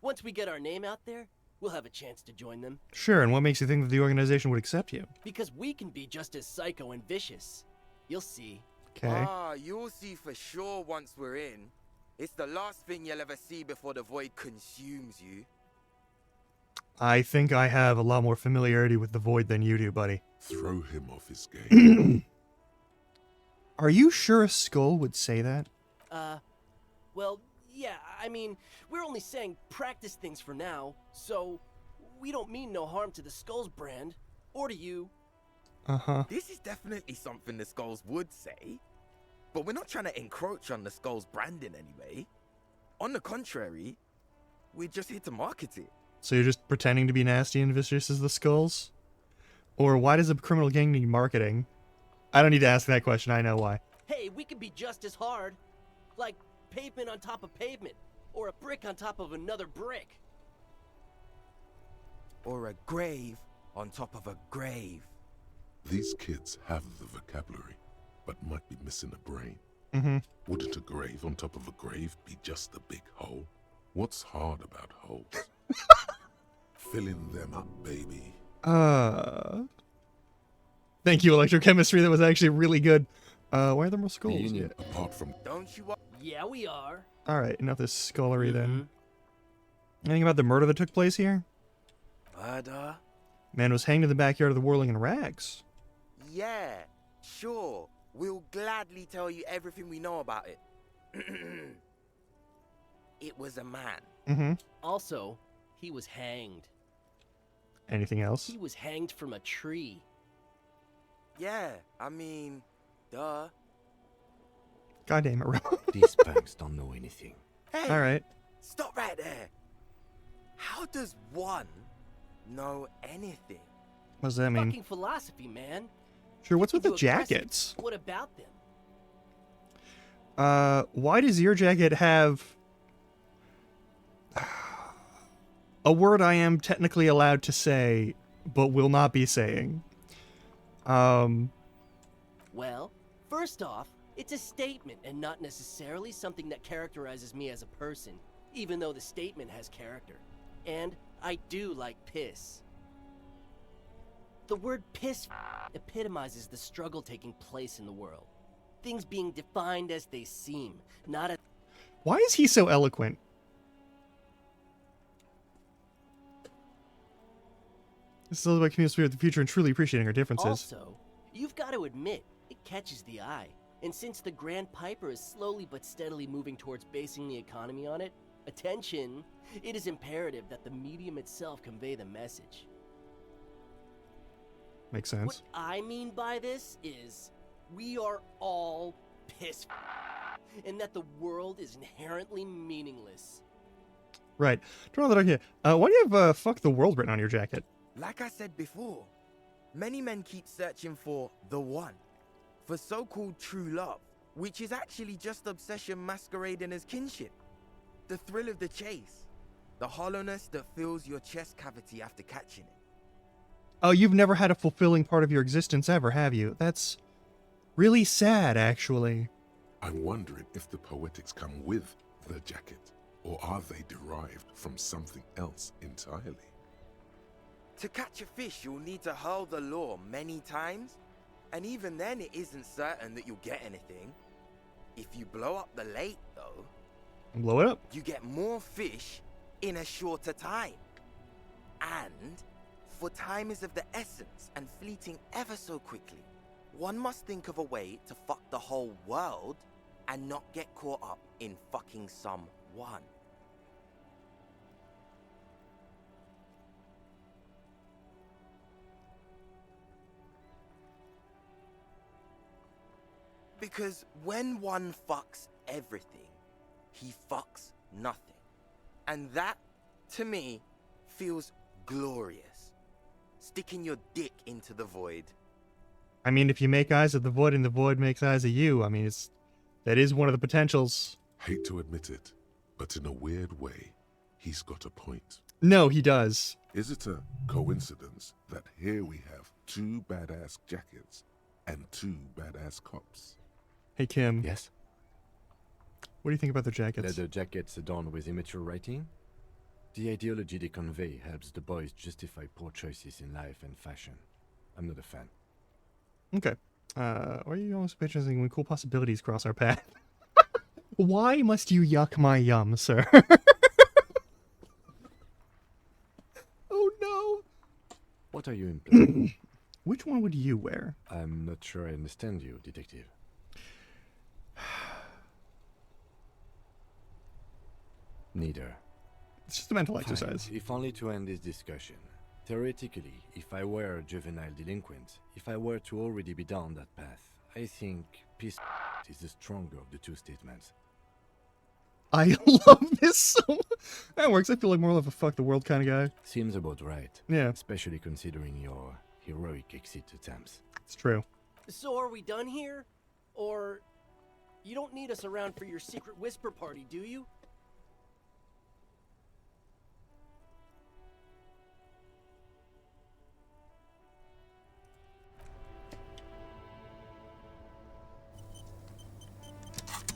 Once we get our name out there, we'll have a chance to join them. Sure, and what makes you think that the organization would accept you? Because we can be just as psycho and vicious. You'll see. Okay. You'll see for sure once we're in. It's the last thing you'll ever see before the void consumes you. I think I have a lot more familiarity with the Void than you do, buddy. Throw him off his game. Are you sure a skull would say that? Well, yeah, I mean, we're only saying practice things for now, so we don't mean no harm to the Skulls brand, or to you. Uh-huh. This is definitely something the Skulls would say, but we're not trying to encroach on the Skulls brand in any way. On the contrary, we're just here to market it. So you're just pretending to be nasty and vicious as the Skulls? Or why does a criminal gang need marketing? I don't need to ask that question, I know why. Hey, we could be just as hard. Like pavement on top of pavement, or a brick on top of another brick. Or a grave on top of a grave. These kids have the vocabulary, but might be missing a brain. Mm-hmm. Wouldn't a grave on top of a grave be just a big hole? What's hard about holes? Filling them up, baby. Thank you, electrochemistry. That was actually really good. Why are there more skulls? Yeah. Apart from... Don't you... Yeah, we are. Alright, enough this skullery then. Anything about the murder that took place here? Murder? Man was hanged in the backyard of the Whirling in Rags. Yeah, sure. We'll gladly tell you everything we know about it. It was a man. Mm-hmm. Also, he was hanged. Anything else? He was hanged from a tree. Yeah, I mean, duh. God damn it, Ro. These punks don't know anything. Hey, Alright. Stop right there. How does one know anything? What does that mean? Fucking philosophy, man. Sure, what's with the You aggressive. jackets? What about them? Why does your jacket have a word I am technically allowed to say, but will not be saying? Well, first off, it's a statement and not necessarily something that characterizes me as a person, even though the statement has character. And I do like piss. The word piss epitomizes the struggle taking place in the world. Things being defined as they seem, not as... Why is he so eloquent? This is all about community spirit of the future and truly appreciating our differences. Also, you've got to admit, it catches the eye. And since the Grand Piper is slowly but steadily moving towards basing the economy on it, attention, it is imperative that the medium itself convey the message. Makes sense. What I mean by this is, we are all piss and that the world is inherently meaningless. Right. Turn on the dark here. Why do you have fuck the world written on your jacket? Like I said before, many men keep searching for the one, for so-called true love, which is actually just obsession masquerading as kinship. The thrill of the chase, the hollowness that fills your chest cavity after catching it. Oh, you've never had a fulfilling part of your existence ever, have you? That's really sad, actually. I'm wondering if the poetics come with the jacket, or are they derived from something else entirely? To catch a fish, you'll need to hurl the lure many times, and even then it isn't certain that you'll get anything. If you blow up the lake, though, Blow it up. you get more fish in a shorter time. And, for time is of the essence and fleeting ever so quickly, one must think of a way to fuck the whole world and not get caught up in fucking someone. Because when one fucks everything, he fucks nothing. And that, to me, feels glorious. Sticking your dick into the void. I mean, if you make eyes at the void and the void makes eyes at you, I mean, that is one of the potentials. Hate to admit it, but in a weird way, he's got a point. No, he does. Is it a coincidence that here we have two badass jackets and two badass cops? Hey, Kim. Yes? What do you think about the jackets? Leather jackets adorned with immature writing? The ideology they convey helps the boys justify poor choices in life and fashion. I'm not a fan. Okay. Why are you always patronizing when cool possibilities cross our path? Why must you yuck my yum, sir? Oh are you implying? Which one would you wear? I'm not sure I understand you, detective. Neither. It's just a mental Fine. exercise. If only to end this discussion. Theoretically, if I were a juvenile delinquent, if I were to already be down that path, I think peace is the stronger of the two statements. I love this so much. That works. I feel like more of a fuck the world kind of guy. Seems about right. Yeah. Especially considering your heroic exit attempts. It's true. So are we done here? Or you don't need us around for your secret whisper party, do you?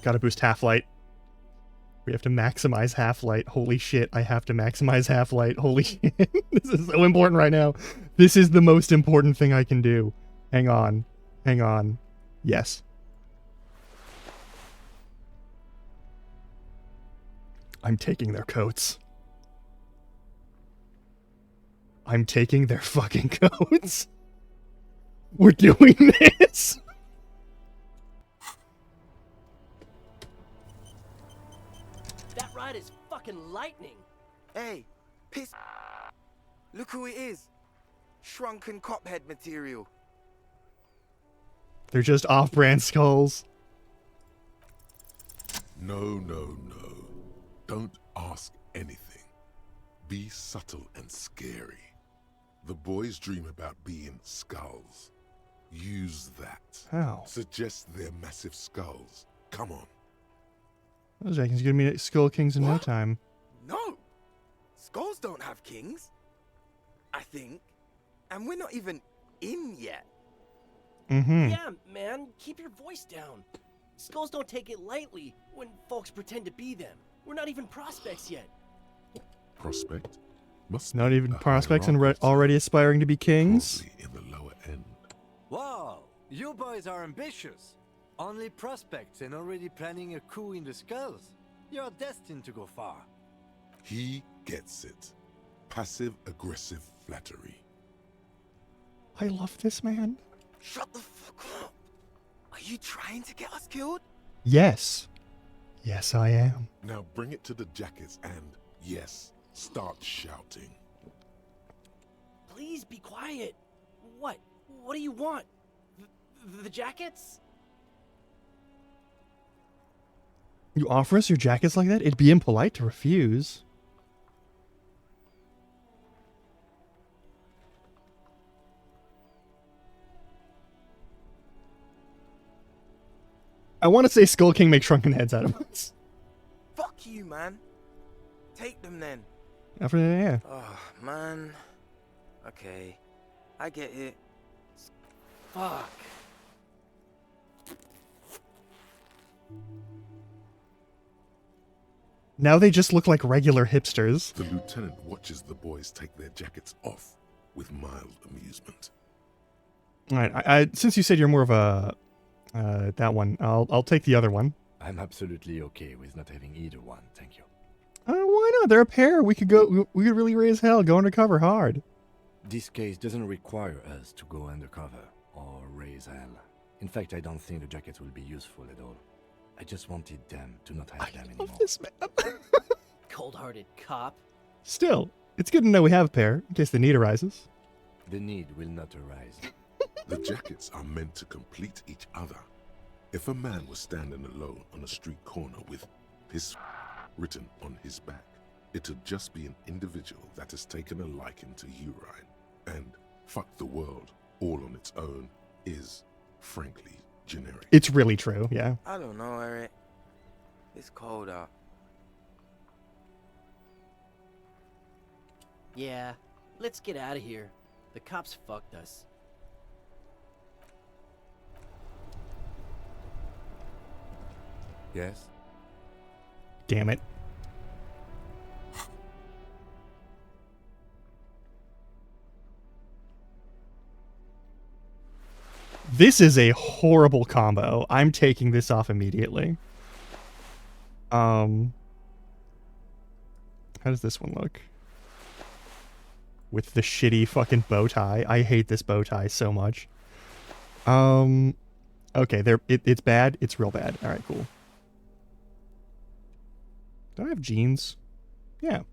Gotta boost half-light. We have to maximize half-light. Holy shit, I have to maximize half-light. Holy shit. This is so important right now. This is the most important thing I can do. Hang on. Hang on. Yes. I'm taking their coats. I'm taking their fucking coats. We're doing this. That ride is fucking lightning. Hey, piss. Look who it is. Shrunken cophead material. They're just off-brand skulls. No, no, no. Don't ask anything. Be subtle and scary. The boys dream about being skulls. Use that. How? Suggest they're massive skulls. Come on. Those Jenkins gonna be Skull Kings in no time. No! Skulls don't have kings. I think. And we're not even in yet. Mm-hmm. Yeah, man, keep your voice down. Skulls don't take it lightly when folks pretend to be them. We're not even prospects yet. Prospect? Must Not be even a prospects and hierarchy, already aspiring to be kings? in the lower end. Wow, you boys are ambitious. Only prospects and already planning a coup in the skulls. You're destined to go far. He gets it. Passive-aggressive flattery. I love this man. Shut the fuck up. Are you trying to get us killed? Yes. Yes, I am. Now bring it to the jackets and, yes, start shouting. Please be quiet. What? What do you want? The jackets? You offer us your jackets like that? It'd be impolite to refuse. I want to say Skull King makes shrunken heads out of us. Fuck you, man. Take them then. After that, yeah. Oh, man. Okay. I get it. Fuck. Now they just look like regular hipsters. The lieutenant watches the boys take their jackets off with mild amusement. All right, I since you said you're more of a that one, I'll take the other one. I'm absolutely okay with not having either one, thank you. Why not? They're a pair. We could go. We could really raise hell. Go undercover hard. This case doesn't require us to go undercover or raise hell. In fact, I don't think the jackets will be useful at all. I just wanted them to not have them anymore. This man. Cold-hearted cop. Still, it's good to know we have a pair in case the need arises. The need will not arise. The jackets are meant to complete each other. If a man was standing alone on a street corner with his written on his back, it'd just be an individual that has taken a liking to urine. And fuck the world, all on its own, is, frankly, generic. It's really true, yeah. I don't know, Eric. It's cold out. Yeah, let's get out of here. The cops fucked us. Yes? Damn it. This is a horrible combo. I'm taking this off immediately. How does this one look? with the shitty fucking bow tie. I hate this bow tie so much. Okay, it's bad. It's real bad. All right, cool. Do I have jeans? Yeah.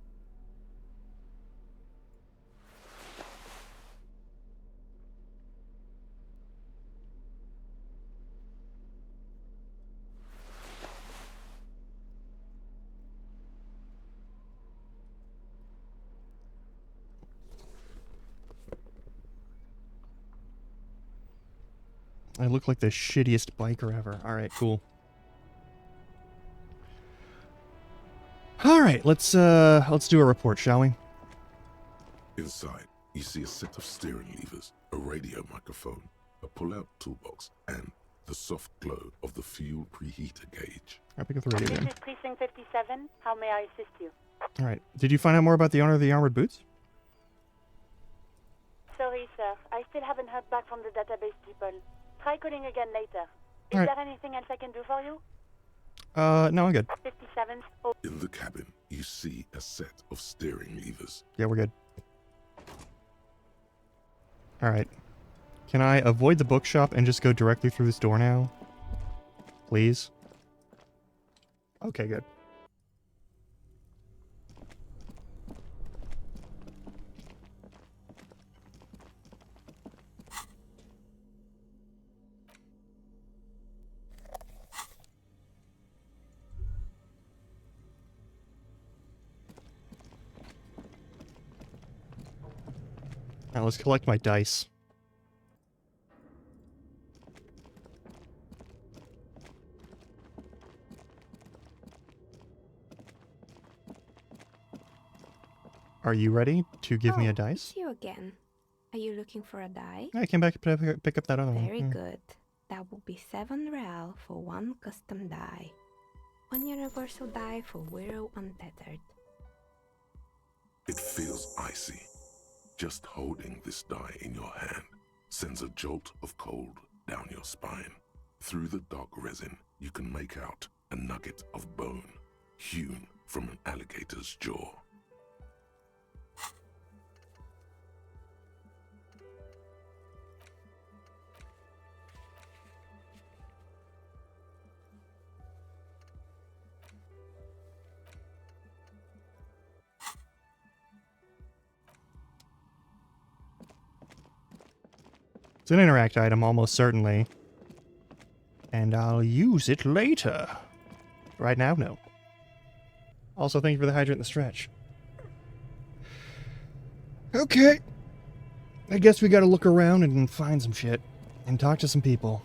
I look like the shittiest biker ever. Alright, cool. Alright, let's do a report, shall we? Inside, you see a set of steering levers, a radio microphone, a pull-out toolbox, and the soft glow of the fuel preheater gauge. Alright, pick up the radio This then. is Precinct 57. How may I assist you? Alright, did you find out more about the owner of the armored boots? Sorry, sir. I still haven't heard back from the database people. Try calling again later. Is Alright. there anything else I can do for you? No, I'm good. 57. Oh. In the cabin, you see a set of steering levers. Yeah, we're good. Alright. Can I avoid the bookshop and just go directly through this door now? Please? Okay, good. Now let's collect my dice. Are you ready to give me a dice? It's you again. Are you looking for a die? I came back to pick up that other one. Very Yeah. good. That will be 7 real for 1 custom die. 1 universal die for Wirral Untethered. It feels icy. Just holding this die in your hand sends a jolt of cold down your spine. Through the dark resin, you can make out a nugget of bone hewn from an alligator's jaw. It's an interact item, almost certainly. And I'll use it later. Right now, no. Also, thank you for the hydrant and the stretch. Okay. I guess we gotta look around and find some shit. And talk to some people.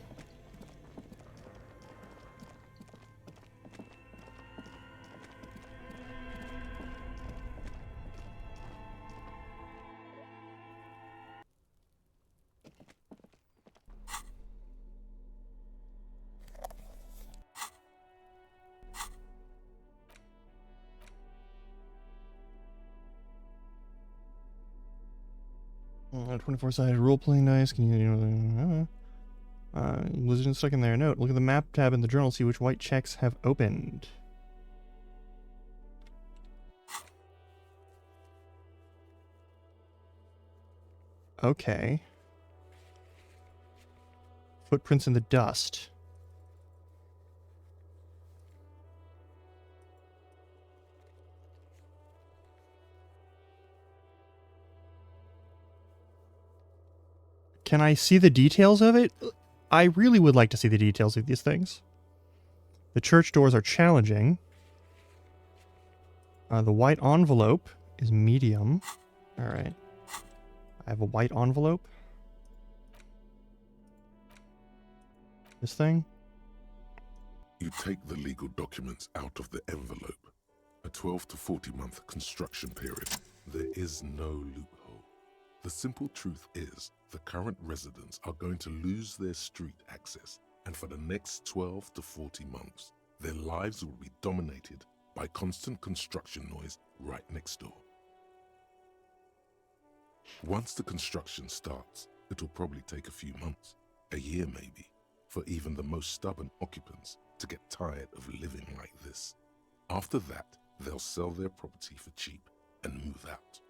A 24-sided role-playing dice. Can you... Blizzard stuck in there. Note, look at the map tab in the journal. See which white checks have opened. Okay. Footprints in the dust. Can I see the details of it? I really would like to see the details of these things. The church doors are challenging. The white envelope is medium. Alright. I have a white envelope. This thing? You take the legal documents out of the envelope. A 12 to 40 month construction period. There is no loophole. The simple truth is, the current residents are going to lose their street access, and for the next 12 to 40 months, their lives will be dominated by constant construction noise right next door. Once the construction starts, it'll probably take a few months, a year maybe, for even the most stubborn occupants to get tired of living like this. After that, they'll sell their property for cheap and move out.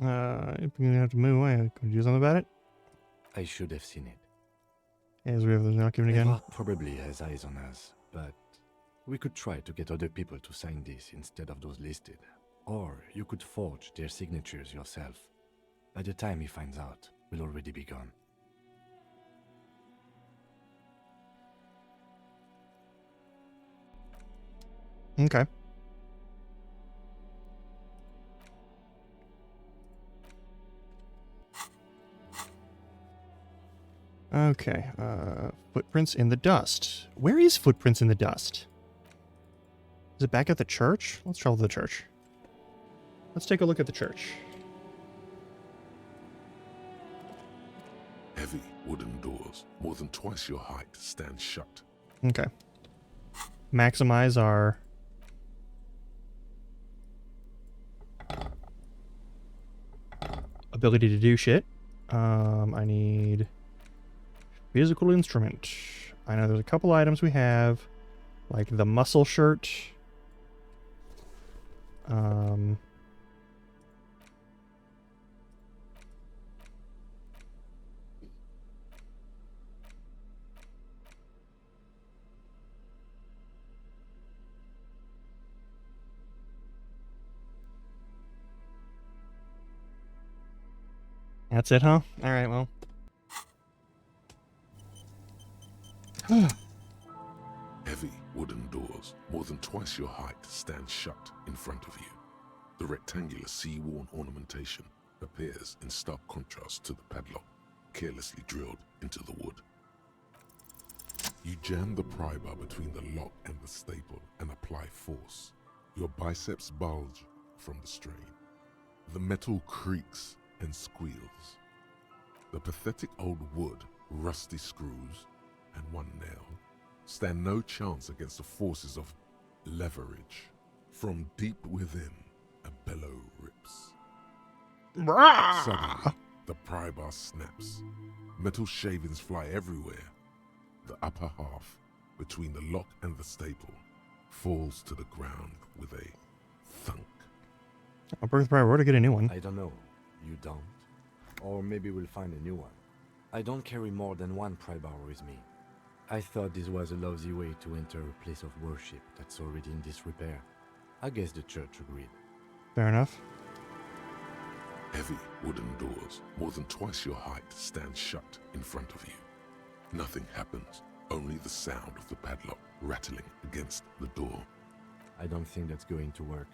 You're gonna have to move away. Can you do something about it? I should have seen it. As we have the document again. Eva probably has eyes on us, but we could try to get other people to sign this instead of those listed. Or you could forge their signatures yourself. By the time he finds out, we'll already be gone. Okay. Okay, footprints in the dust. Where is footprints in the dust? Is it back at the church? Let's travel to the church. Let's take a look at the church. Heavy wooden doors, more than twice your height, stand shut. Okay. Maximize our... ability to do shit. I need... physical instrument. I know there's a couple items we have, like the muscle shirt. That's it, huh? All right, well. Heavy wooden doors, more than twice your height, stand shut in front of you. The rectangular sea-worn ornamentation appears in stark contrast to the padlock, carelessly drilled into the wood. You jam the pry bar between the lock and the staple and apply force. Your biceps bulge from the strain. The metal creaks and squeals. The pathetic old wood, rusty screws, and one nail stand no chance against the forces of leverage. From deep within, a bellow rips. Suddenly, the pry bar snaps. Metal shavings fly everywhere. The upper half, between the lock and the staple, falls to the ground with a thunk. A birthright, where to get a new one? I don't know. You don't? Or maybe we'll find a new one. I don't carry more than one pry bar with me. I thought this was a lousy way to enter a place of worship that's already in disrepair. I guess the church agreed. Fair enough. Heavy wooden doors, more than twice your height, stand shut in front of you. Nothing happens, only the sound of the padlock rattling against the door. I don't think that's going to work.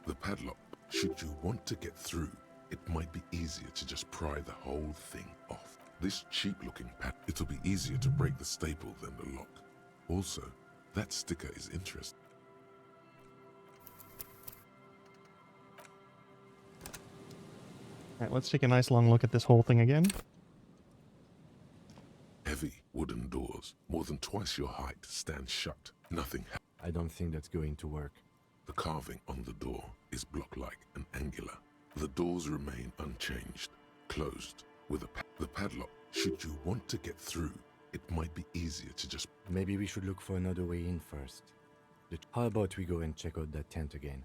The padlock, should you want to get through, it might be easier to just pry the whole thing off. This cheap-looking pad, it'll be easier to break the staple than the lock. Also, that sticker is interesting. Alright, let's take a nice long look at this whole thing again. Heavy wooden doors, more than twice your height, stand shut. Nothing happens. I don't think that's going to work. The carving on the door is block-like and angular. The doors remain unchanged, closed, with the padlock. Should you want to get through, it might be easier to just... Maybe we should look for another way in first. How about we go and check out that tent again?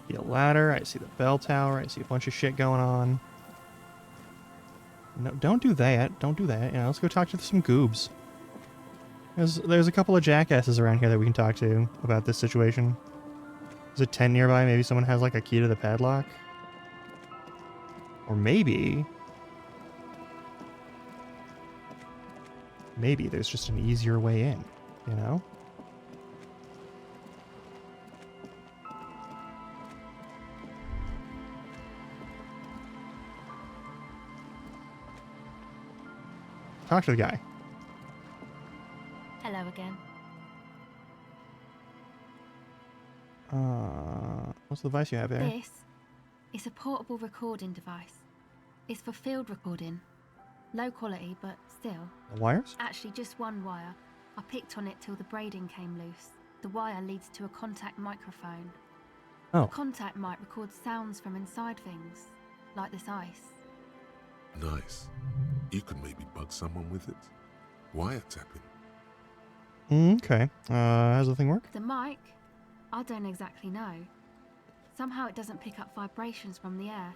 See a ladder, I see the bell tower, I see a bunch of shit going on. No, don't do that. Don't do that. Let's go talk to some goobs. There's a couple of jackasses around here that we can talk to about this situation. There's a tent nearby. Maybe someone has like a key to the padlock. Or maybe there's just an easier way in, you know? Talk to the guy. Hello again. What's the device you have there? This It's a portable recording device. It's for field recording. Low quality, but still. The wires? Actually, just one wire. I picked on it till the braiding came loose. The wire leads to a contact microphone. Oh. The contact mic records sounds from inside things, like this ice. Nice. You could maybe bug someone with it. Wiretapping. Okay. How's the thing work? The mic? I don't exactly know. Somehow it doesn't pick up vibrations from the air.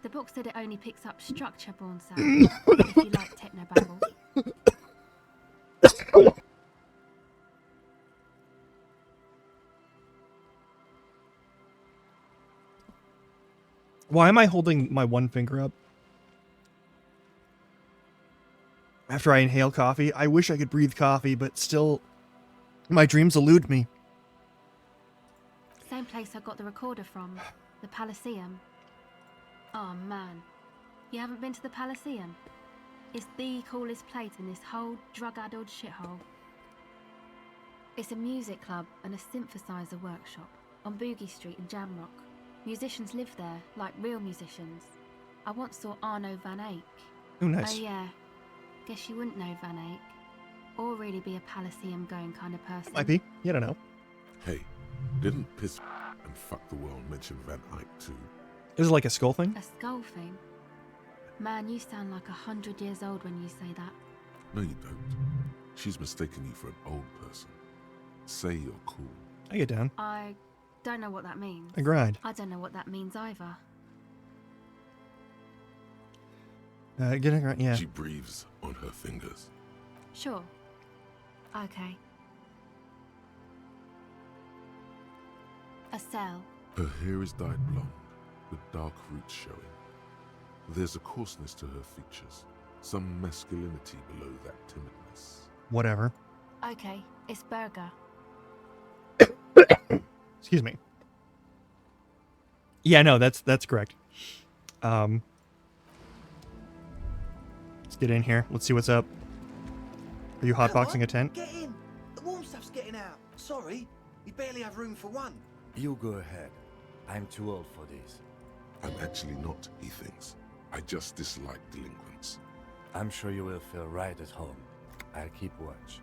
The book said it only picks up structure-born sound, if you like technobabble. Why am I holding my one finger up? After I inhale coffee, I wish I could breathe coffee, but still, my dreams elude me. Same place I got the recorder from, the Palaceum. Oh man, you haven't been to the Palaceum? It's the coolest place in this whole drug-addled shithole. It's a music club and a synthesizer workshop on Boogie Street in Jamrock. Musicians live there, like real musicians. I once saw Arno van Eyck. Oh, nice. Oh yeah, guess you wouldn't know Van Eyck. Or really be a Palaceum-going kind of person. Might be. You don't know. Hey, didn't Piss and Fuck the World mention Van Eyck too? Is it like a skull thing? A skull thing? Man, you sound like 100 years old when you say that. No, you don't. She's mistaken you for an old person. Say you're cool. I get down. I don't know what that means. A grind. I don't know what that means either. Get a grind, yeah. She breathes on her fingers. Sure. Okay. A cell. Her hair is dyed blonde, with dark roots showing. There's a coarseness to her features, some masculinity below that timidness. Whatever. Okay, it's Berger. Excuse me. Yeah, no, that's correct. Let's get in here. Let's see what's up. Are you hotboxing a tent? Get in! The warm stuff's getting out. Sorry, we barely have room for one. You go ahead. I'm too old for this. I'm actually not, he thinks. I just dislike delinquents. I'm sure you will feel right at home. I'll keep watch.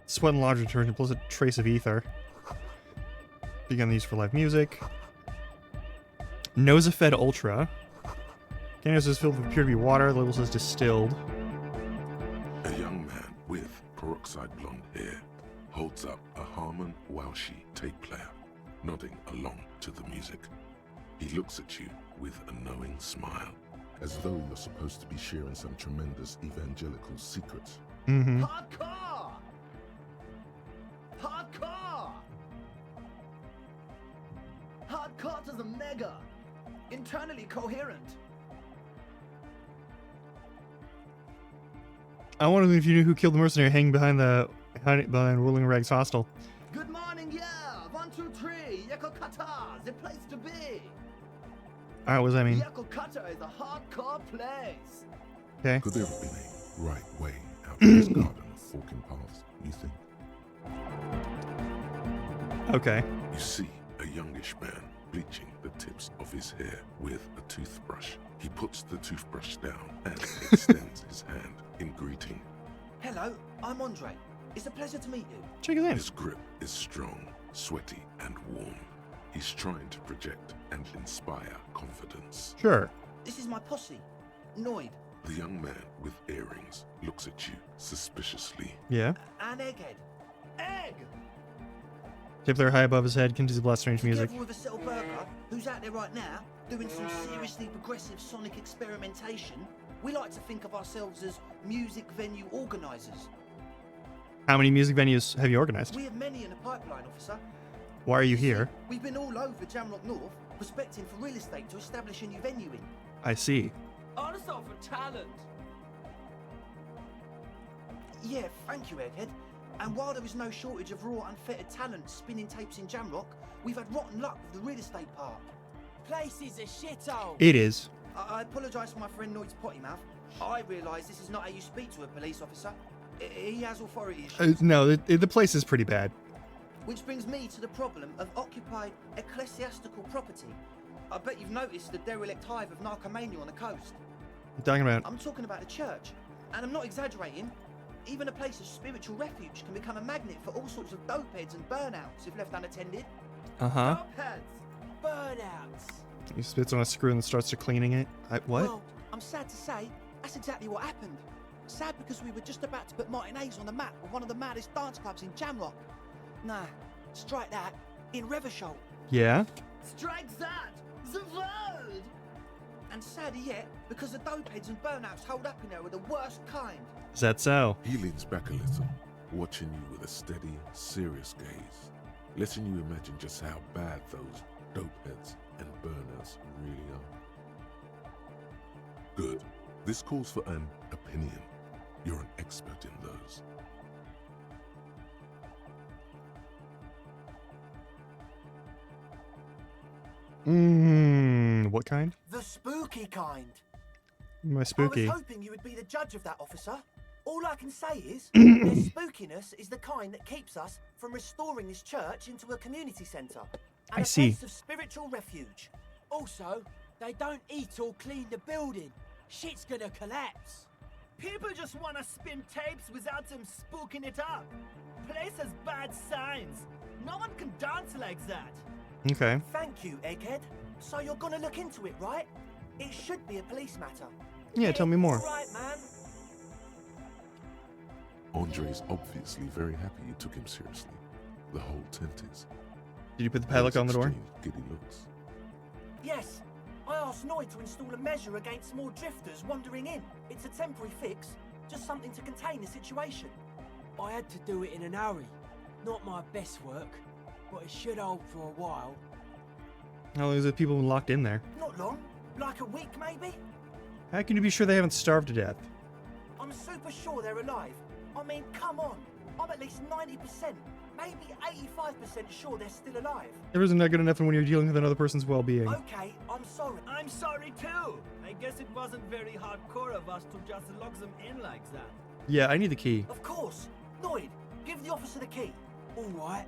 Sweat and lodge detergent plus a trace of ether. Begun these for live music. Nosafed Ultra. Canvas is filled with appear to be water. The label says distilled. A young man with peroxide blonde hair holds up a Harman Waushi tape player, nodding along to the music. He looks at you with a knowing smile, as though you're supposed to be sharing some tremendous evangelical secret. Mm-hmm. Hardcore! Hardcore! Hardcore to the mega! Internally coherent! I wonder if you knew who killed the mercenary hanging behind Whirling Rags hostel. Good morning, yeah! 1, 2, 3, Yakokata, the place to be! Alright, what does that mean? Yakokata is a hardcore place! Okay. Could there have been a right way out of this garden of forking paths, you think? Okay. You see a youngish man bleaching the tips of his hair with a toothbrush. He puts the toothbrush down and extends his hand in greeting. Hello, I'm Andre. It's a pleasure to meet you. Check his name. His grip is strong, sweaty, and warm. He's trying to project and inspire confidence. Sure. This is my posse, Noid. The young man with earrings looks at you suspiciously. Yeah. And Egghead. Egg! Tip there high above his head continues to blast strange music. Together with a Cell Burger, who's out there right now, doing some seriously progressive sonic experimentation, we like to think of ourselves as music venue organisers. How many music venues have you organized? We have many in the pipeline, officer. Why are you here? We've been all over Jamrock North, prospecting for real estate to establish a new venue in. I see. Honest for talent! Yeah, thank you, Egghead. And while there is no shortage of raw, unfettered talent spinning tapes in Jamrock, we've had rotten luck with the real estate part. Place is a shithole! It is. I apologise for my friend Noid's potty mouth. I realise this is not how you speak to a police officer. He has authority issues. No, the place is pretty bad. Which brings me to the problem of occupied ecclesiastical property. I bet you've noticed the derelict hive of narcomania on the coast. I'm talking about. I'm talking about the church, and I'm not exaggerating. Even a place of spiritual refuge can become a magnet for all sorts of dopeheads and burnouts if left unattended. Uh-huh. Dopeheads! Burnouts! He spits on a screw and starts to cleaning it. What? Well, I'm sad to say, that's exactly what happened. Sad because we were just about to put Martinez on the map with one of the maddest dance clubs in Jamrock. Nah, strike that, in Reversholt. Yeah? Strike that! The word! And sadder yet, because the dopeheads and burnouts holed up in there are the worst kind. Is that so? He leans back a little, watching you with a steady, serious gaze, letting you imagine just how bad those dopeheads and burners really are. Good. This calls for an opinion. You're an expert in those. What kind? The spooky kind. My spooky. I was hoping you would be the judge of that, officer. All I can say is, their spookiness is the kind that keeps us from restoring this church into a community centre and a place of spiritual refuge. Also, they don't eat or clean the building. Shit's gonna collapse. People just wanna spin tapes without them spooking it up. Place has bad signs. No one can dance like that. Okay. Thank you, Egghead. So you're gonna look into it, right? It should be a police matter. Yeah, tell me more. Right, man. Andre's obviously very happy you took him seriously. The whole tent is. Did you put the padlock on the door? Giddy looks. Yes. I asked Noid to install a measure against more drifters wandering in. It's a temporary fix, just something to contain the situation. I had to do it in an hurry. Not my best work, but it should hold for a while. How long is it people locked in there? Not long. Like a week, maybe? How can you be sure they haven't starved to death? I'm super sure they're alive. I mean, come on. I'm at least 90%, maybe 85% sure they're still alive. There isn't that good enough when you're dealing with another person's well-being. Okay, I'm sorry. I'm sorry too. I guess it wasn't very hardcore of us to just lock them in like that. Yeah, I need the key. Of course. Noid, give the officer the key. All right.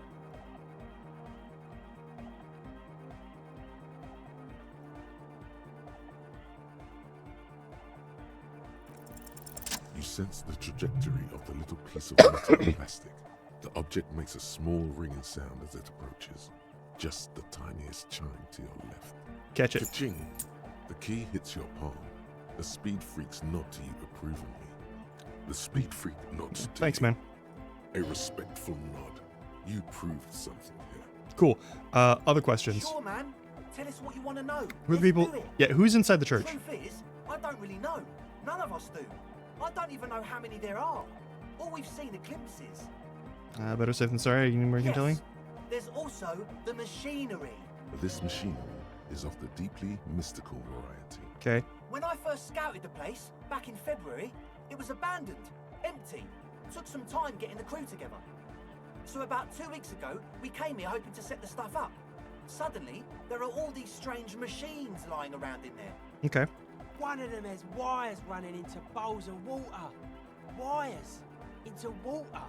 You sense the trajectory of the little piece of metal plastic. The object makes a small ringing sound as it approaches. Just the tiniest chime to your left. Catch it. Ka-ching! The key hits your palm. The speed freaks nod to you approvingly. The speed freak nods to Thanks, you. man. A respectful nod. You proved something here. Cool. Other questions. Sure, man. Tell us what you want to know. Who are the Let's people? do it. Yeah, who's inside the church? The truth is, I don't really know. None of us do. I don't even know how many there are. All we've seen are glimpses. Better safe than sorry. Any more you can tell me? There's also the machinery. This machinery is of the deeply mystical variety. Okay. When I first scouted the place, back in February, it was abandoned, empty. Took some time getting the crew together. So about 2 weeks ago, we came here hoping to set the stuff up. Suddenly, there are all these strange machines lying around in there. Okay. One of them has wires running into bowls of water. Wires into water.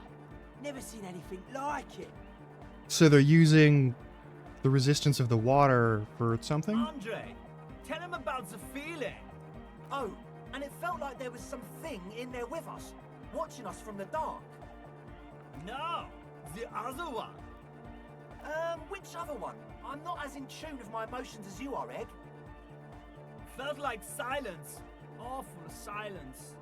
Never seen anything like it. So they're using the resistance of the water for something? Andre, tell him about the feeling. Oh, and it felt like there was something in there with us, watching us from the dark. No, the other one. Which other one? I'm not as in tune with my emotions as you are, Egg. Felt like silence. Awful silence.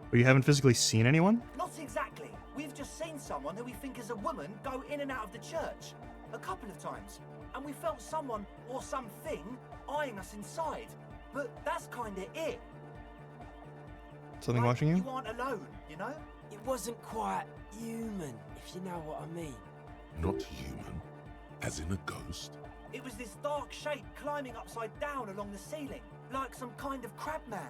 But you haven't physically seen anyone? Not exactly. We've just seen someone who we think is a woman go in and out of the church. A couple of times. And we felt someone or something eyeing us inside. But that's kinda it. Something watching you? You aren't alone, you know? It wasn't quite human, if you know what I mean. Not human? As in a ghost? It was this dark shape climbing upside down along the ceiling, like some kind of crab man.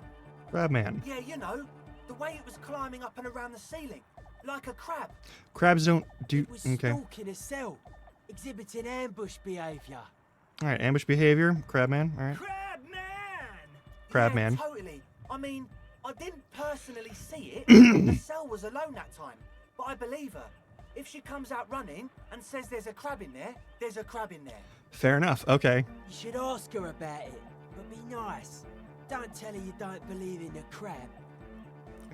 Crab man. Yeah, you know, the way it was climbing up and around the ceiling, like a crab. Crabs don't do. It was Okay. stalking a cell, exhibiting ambush behavior. All right. Ambush behavior. Crab man. All right. Crab man. Crab Yeah, man. Totally. I mean, I didn't personally see it. The cell was alone that time, but I believe her. If she comes out running and says there's a crab in there, there's a crab in there. Fair enough. Okay. You should ask her about it, but be nice. Don't tell her you don't believe in the crab.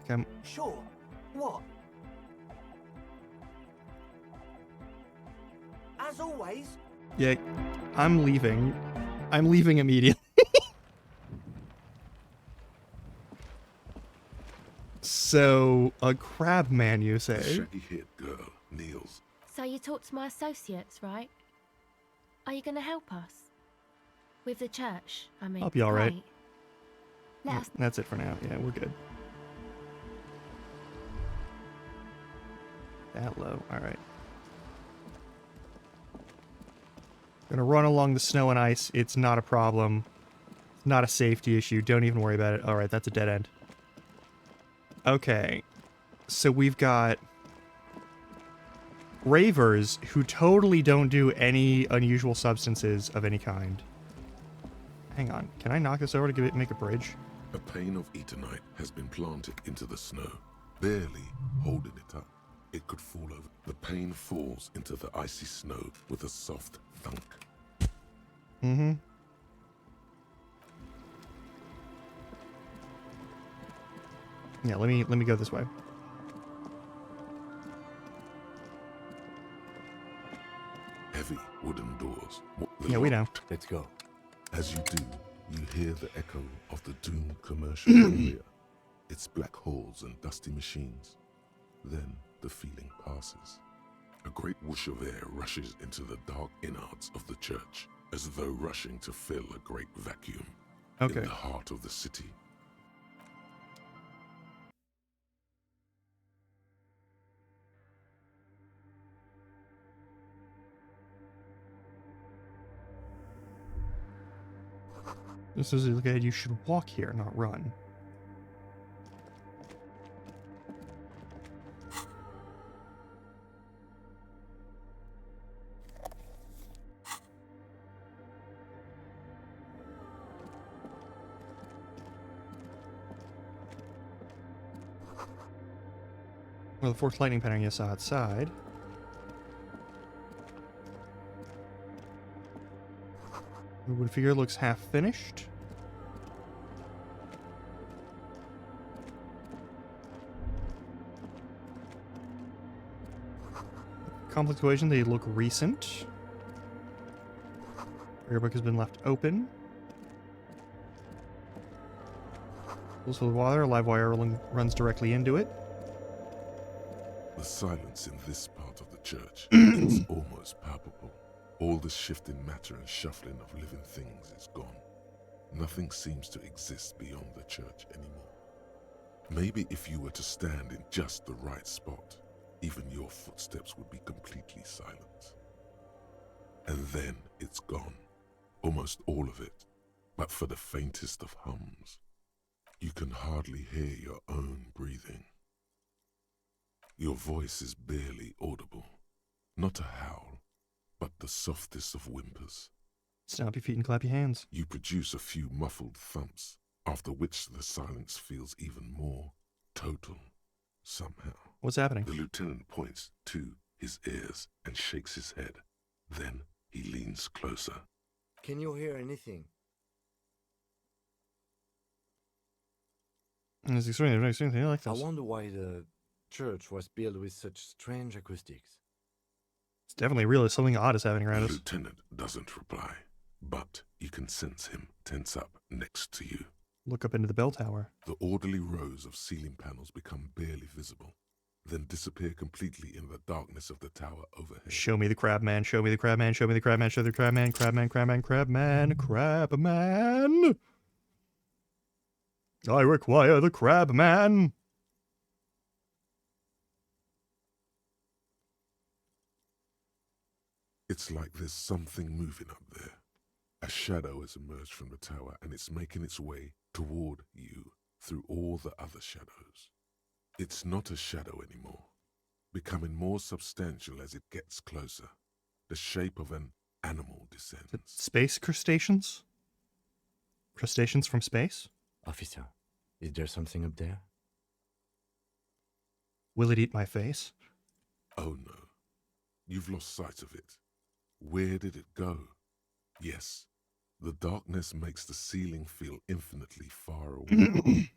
Okay. Sure. What? As always. Yeah, I'm leaving. I'm leaving immediately. So, a crab man, you The say? shaggy-haired girl kneels. So you talked to my associates, right? Are you going to help us? With the church, I mean. I'll be all right. Great. Let us. That's it for now. Yeah, we're good. That low. All right. Gonna run along the snow and ice. It's not a problem. Not a safety issue. Don't even worry about it. All right, that's a dead end. Okay. So we've got ravers who totally don't do any unusual substances of any kind. Hang on. Can I knock this over to make a bridge? A pane of Eternite has been planted into the snow, barely holding it up. It could fall over. The pane falls into the icy snow with a soft thunk. Mm-hmm. Yeah, let me go this way. Heavy wooden doors. Yeah, we know. Let's go. As you do, you hear the echo of the doomed commercial area. Its black halls and dusty machines. Then the feeling passes. A great whoosh of air rushes into the dark innards of the church, as though rushing to fill a great vacuum. Okay. In the heart of the city. This is good. You should walk here, not run. Well, the fourth lightning pattern you saw outside. The wood figure looks half finished. Complex equation, they look recent. Airbook has been left open. Also, the water, live wire runs directly into it. The silence in this part of the church is almost palpable. All the shifting matter and shuffling of living things is gone. Nothing seems to exist beyond the church anymore. Maybe if you were to stand in just the right spot, even your footsteps would be completely silent. And then it's gone. Almost all of it. But for the faintest of hums, you can hardly hear your own breathing. Your voice is barely audible. Not a howl, but the softest of whimpers. Stomp your feet and clap your hands. You produce a few muffled thumps, after which the silence feels even more total, somehow. What's happening? The lieutenant points to his ears and shakes his head. Then he leans closer. Can you hear anything? It's extremely like I this. wonder why the church was built with such strange acoustics. It's definitely real. Something odd is happening around The us. lieutenant doesn't reply, but you can sense him tense up next to you. Look up into the bell tower. The orderly rows of ceiling panels become barely visible, then disappear completely in the darkness of the tower overhead. Show me the crab man. Show me the crab man. Show me the crab man. Show the crab man. Crab man. Crab man. Crab man. Crab man. I require the crab man. It's like there's something moving up there. A shadow has emerged from the tower and it's making its way toward you through all the other shadows. It's not a shadow anymore, becoming more substantial as it gets closer. The shape of an animal descends. Space crustaceans? Crustaceans from space? Officer, is there something up there? Will it eat my face? Oh no, You've lost sight of it. Where did it go? Yes, the darkness makes the ceiling feel infinitely far away.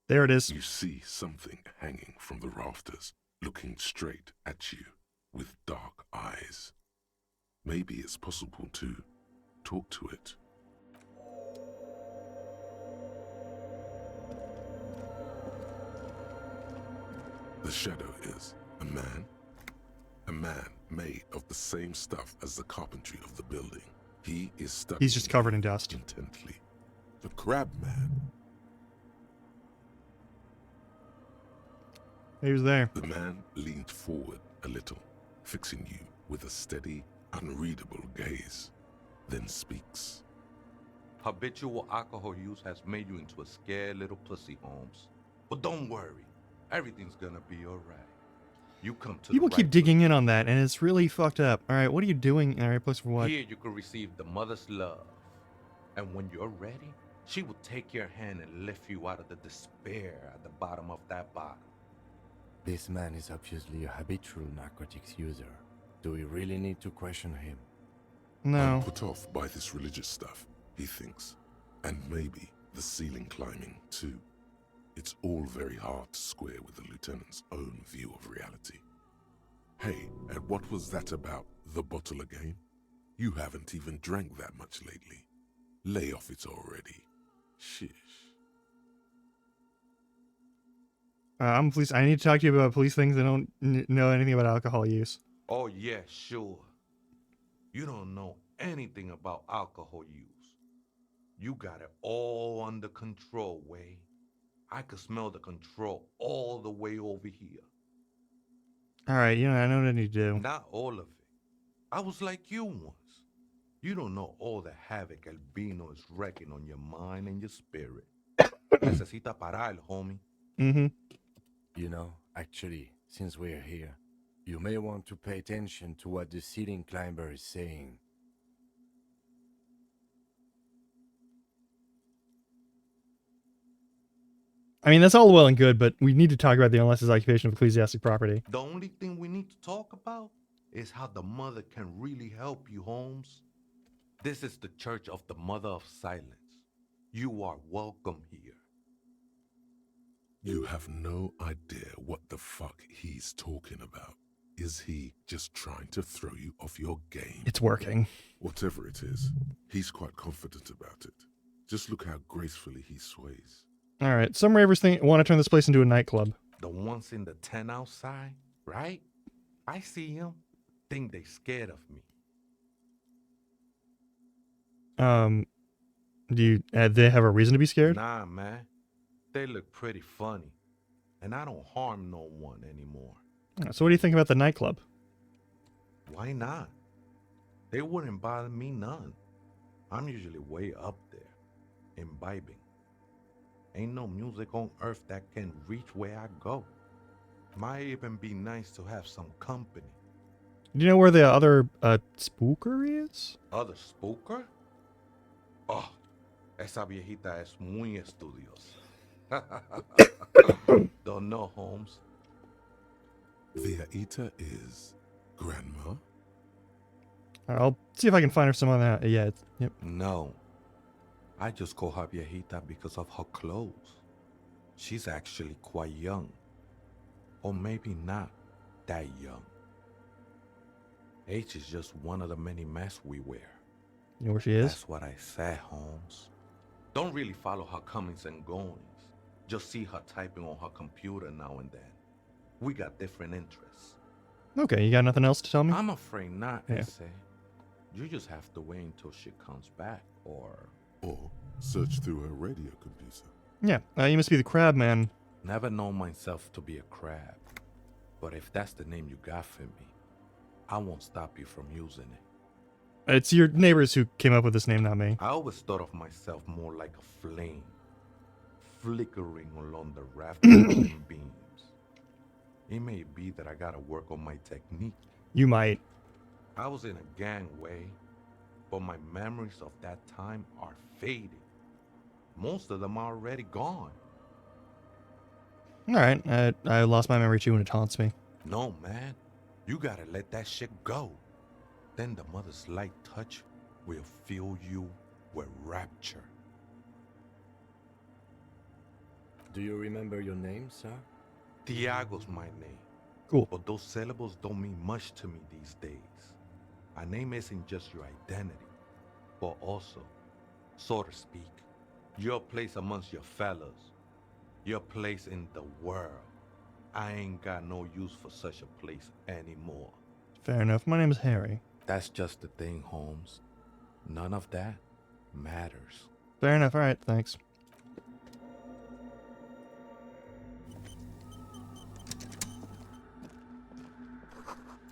There it is. You see something hanging from the rafters, looking straight at you with dark eyes. Maybe it's possible to talk to it. The shadow is a man made of the same stuff as the carpentry of the building. He is studying. He's just covered in dust. Intently. The crab man. He was there. The man leaned forward a little, fixing you with a steady, unreadable gaze, then speaks. Habitual alcohol use has made you into a scared little pussy, Holmes. But don't worry, everything's gonna be alright. You come to People the keep right digging in on that, and it's really fucked up. All right, what are you doing? All right, place for what? Here you can receive the mother's love. And when you're ready, she will take your hand and lift you out of the despair at the bottom of that bottle. This man is obviously a habitual narcotics user. Do we really need to question him? No. I'm put off by this religious stuff, he thinks. And maybe the ceiling climbing, too. It's all very hard to square with the lieutenant's own view of reality. Hey, and what was that about, the bottle again? You haven't even drank that much lately. Lay off it already. Shish. I'm police. I need to talk to you about police things. I don't know anything about alcohol use. Oh yeah, sure. You don't know anything about alcohol use. You got it all under control, Way. I could smell the control all the way over here. All right, I know what I need to do. Not all of it. I was like you once. You don't know all the havoc Albino is wrecking on your mind and your spirit. Necesita parar, homie. Mm-hmm. You know, actually, since we're here, you may want to pay attention to what the ceiling climber is saying. I mean, that's all well and good, but we need to talk about the unlicensed occupation of ecclesiastic property. The only thing we need to talk about is how the mother can really help you, Holmes. This is the Church of the Mother of Silence. You are welcome here. You have no idea what the fuck he's talking about. Is he just trying to throw you off your game? It's working. Whatever it is, he's quite confident about it. Just look how gracefully he sways. All right, some ravers want to turn this place into a nightclub. The ones in the tent outside, right? I see them. Think they scared of me. Do they have a reason to be scared? Nah, man. They look pretty funny. And I don't harm no one anymore. So what do you think about the nightclub? Why not? They wouldn't bother me none. I'm usually way up there, imbibing. Ain't no music on earth that can reach where I go. Might even be nice to have some company. Do you know where the other spooker is? ¿Other spooker? Oh, esa viejita es muy estudiosa. Don't know, Holmes. Viejita is grandma? I'll see if I can find her some on that. Yeah, yep. No. I just call her viejita because of her clothes. She's actually quite young. Or maybe not that young. Age is just one of the many masks we wear. You know where she is? That's what I said, Holmes. Don't really follow her comings and goings. Just see her typing on her computer now and then. We got different interests. Okay, you got nothing else to tell me? I'm afraid not, Yeah. Ese. You just have to wait until she comes back, or search through her radio computer. Yeah, you must be the crab man. Never known myself to be a crab. But if that's the name you got for me, I won't stop you from using it. It's your neighbors who came up with this name, not me. I always thought of myself more like a flame, flickering along the rafters and beams. It may be that I gotta work on my technique. You might. I was in a gangway, but my memories of that time are fading. Most of them are already gone. Alright, I lost my memory too when it taunts me. No, man. You gotta let that shit go. Then the mother's light touch will fill you with rapture. Do you remember your name, sir? Tiago's my name. Cool. But those syllables don't mean much to me these days. A name isn't just your identity, but also, so to speak, your place amongst your fellows. Your place in the world. I ain't got no use for such a place anymore. Fair enough. My name is Harry. That's just the thing, Holmes. None of that matters. Fair enough. Alright, thanks.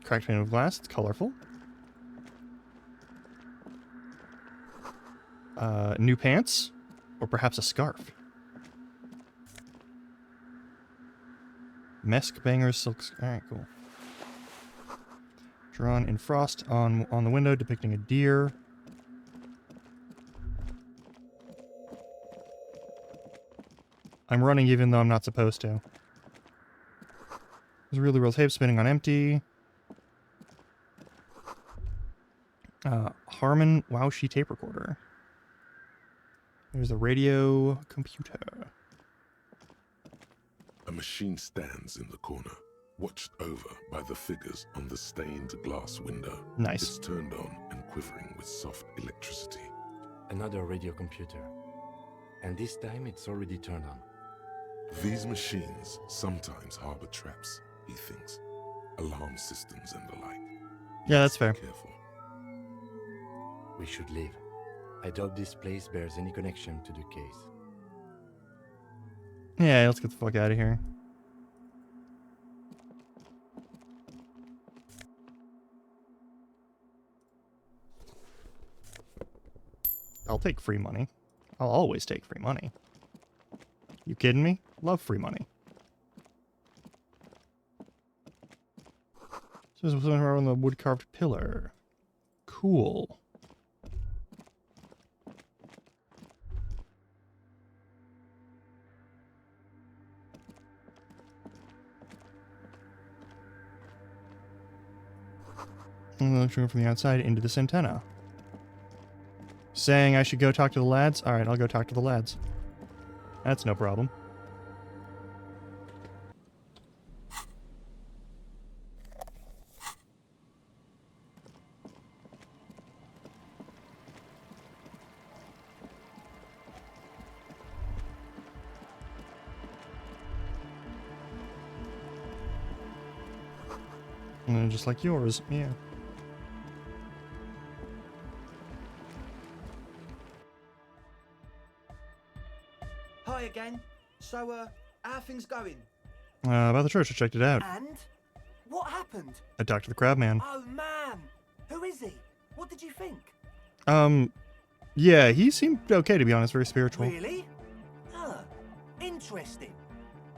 Cracked pane of glass. It's colorful. New pants? Or perhaps a scarf? Mesk bangers, silks. Alright, cool. Drawn in frost on the window, depicting a deer. I'm running even though I'm not supposed to. There's a reel-to-reel tape spinning on empty. Harman Wowshi tape recorder. There's a radio computer. A machine stands in the corner, watched over by the figures on the stained glass window. Nice. It's turned on and quivering with soft electricity. Another radio computer. And this time it's already turned on. These machines sometimes harbor traps, he thinks. Alarm systems and the like. Yeah, that's fair. Careful. We should leave. I doubt this place bears any connection to the case. Yeah, let's get the fuck out of here. I'll take free money. I'll always take free money. You kidding me? Love free money. So there's something around the wood carved pillar. Cool. And looking from the outside into this antenna. Saying I should go talk to the lads? Alright, I'll go talk to the lads. That's no problem. And just like yours, yeah. Hi again. So, how are things going? About the church, I checked it out. And? What happened? I talked to the crab man. Oh, man. Who is he? What did you think? Yeah, he seemed okay, to be honest, very spiritual. Really? Interesting.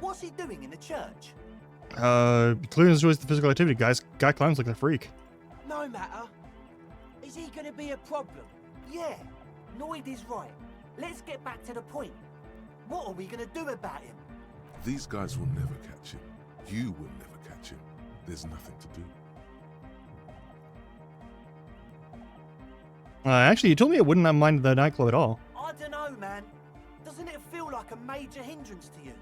What's he doing in the church? Clearly enjoys the physical activity. Guy climbs like a freak. No matter. Is he gonna be a problem? Yeah. Noid is right. Let's get back to the point. What are we gonna do about him? These guys will never catch him. You will never catch him. There's nothing to do. Actually, you told me it wouldn't mind the nightclub at all. I don't know, man. Doesn't it feel like a major hindrance to you?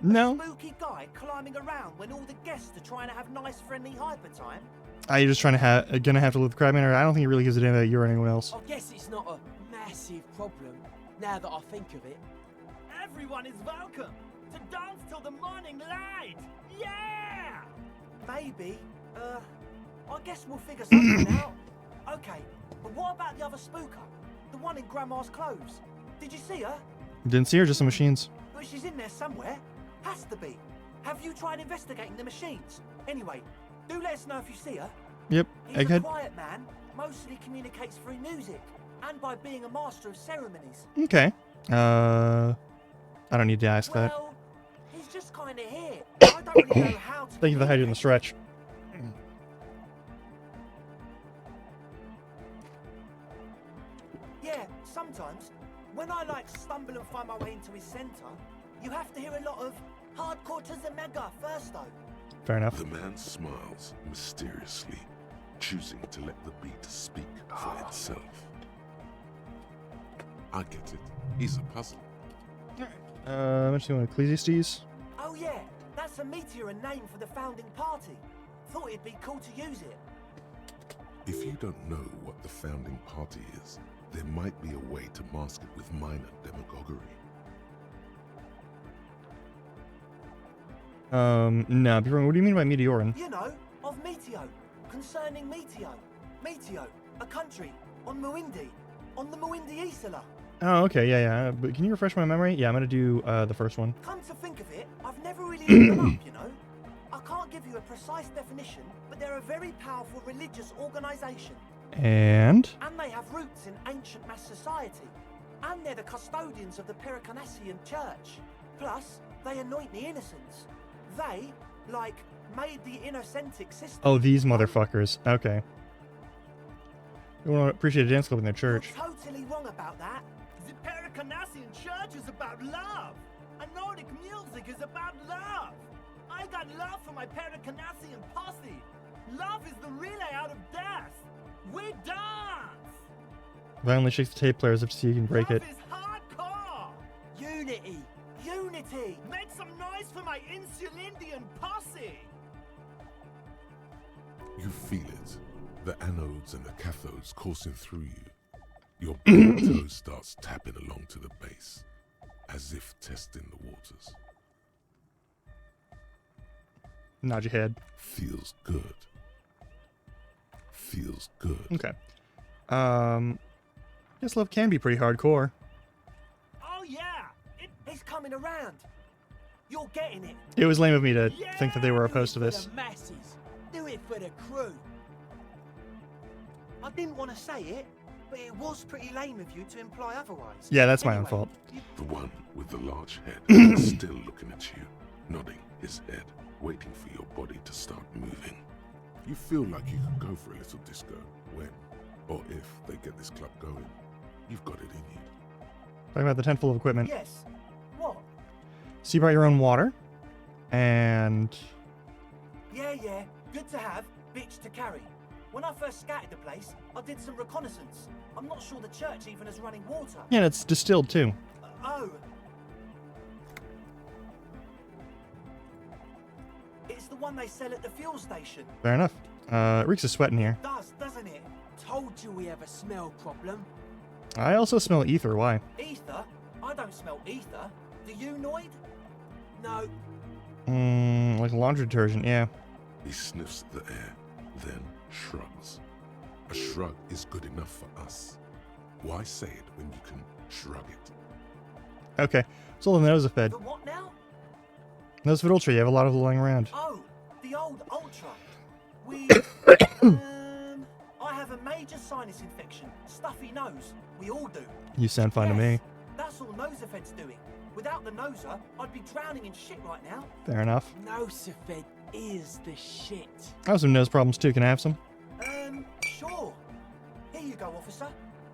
No. A spooky guy climbing around when all the guests are trying to have nice, friendly hyper time? Are you just trying to gonna have to live with Crabman, or I don't think he really gives a damn about you or anyone else. I guess it's not a massive problem, now that I think of it. Everyone is welcome to dance till the morning light. Yeah! Maybe. I guess we'll figure something out. Okay, but what about the other spooker? The one in Grandma's clothes? Did you see her? Didn't see her, just some machines. But she's in there somewhere. Has to be. Have you tried investigating the machines? Anyway, do let us know if you see her. Yep, He's Egghead. a quiet man, mostly communicates through music, and by being a master of ceremonies. Okay. I don't need to ask that. Well, he's just kind of here. I don't really know how to. Thank you for hiding in the stretch. Yeah, sometimes, when I stumble and find my way into his center, You have to hear a lot of hardcore to the mega first, though. Fair enough. The man smiles mysteriously, choosing to let the beat speak for itself. I get it. He's a puzzle. What do you want, Ecclesiastes? Oh yeah, that's a meteor name for the founding party. Thought it'd be cool to use it. If you don't know what the founding party is, there might be a way to mask it with minor demagoguery. No, what do you mean by Meteorin? You know, of Meteo, concerning Meteo. Meteo, a country, on Muindi, on the Muindi Isla. Oh, okay, yeah. But can you refresh my memory? Yeah, I'm gonna do the first one. Come to think of it, I've never really looked them up, you know. I can't give you a precise definition, but they're a very powerful religious organization. And they have roots in ancient mass society. And they're the custodians of the Pericanassian Church. Plus, they anoint the innocents. They, like, made the Innocentic system. oh, these motherfuckers. Okay. You want to appreciate a dance club in their church. You're totally wrong about that. The Pericanassian Church is about love, and Nordic music is about love. I got love for my Pericanassian posse. Love is the relay out of death. We dance. Violently shakes the tape players up to see you can break it. Love is hardcore. Unity. Unity. Make some noise for my Insulindian posse. You feel it. The anodes and the cathodes coursing through you. Your big toe starts tapping along to the base, as if testing the waters. Nod your head. Feels good. Feels good. Okay. Guess love can be pretty hardcore. Oh yeah, it's coming around. You're getting it. It was lame of me to think that they were opposed to this. For the masses. Do it for the crew. I didn't want to say it, but it was pretty lame of you to imply otherwise. Yeah, that's my own fault. The one with the large head is still looking at you, nodding his head, waiting for your body to start moving. You feel like you could go for a little disco when, or if they get this club going. You've got it in you. Talking about the tent full of equipment. Yes. What? So you brought your own water, and Yeah. Good to have, bitch to carry. When I first scouted the place, I did some reconnaissance. I'm not sure the church even has running water. yeah, it's distilled too. Oh. It's the one they sell at the fuel station. Fair enough. It reeks of sweat in here. It does, doesn't it? Told you we have a smell problem. I also smell ether. Why? Ether? I don't smell ether. Do you, Noid? No. Like laundry detergent. Yeah. He sniffs the air, then shrugs. A shrug is good enough for us. Why say it when you can shrug it? Okay. So the Nosafed. The what now? Nosafed Ultra. You have a lot of lying around. Oh, the old Ultra. We... I have a major sinus infection. Stuffy nose. We all do. You sound fine to me. That's all Nosafed's doing. Without the Nosa, I'd be drowning in shit right now. Fair enough. Nosafed is the shit. I have some nose problems too. Can I have some? Sure. Here you go, officer.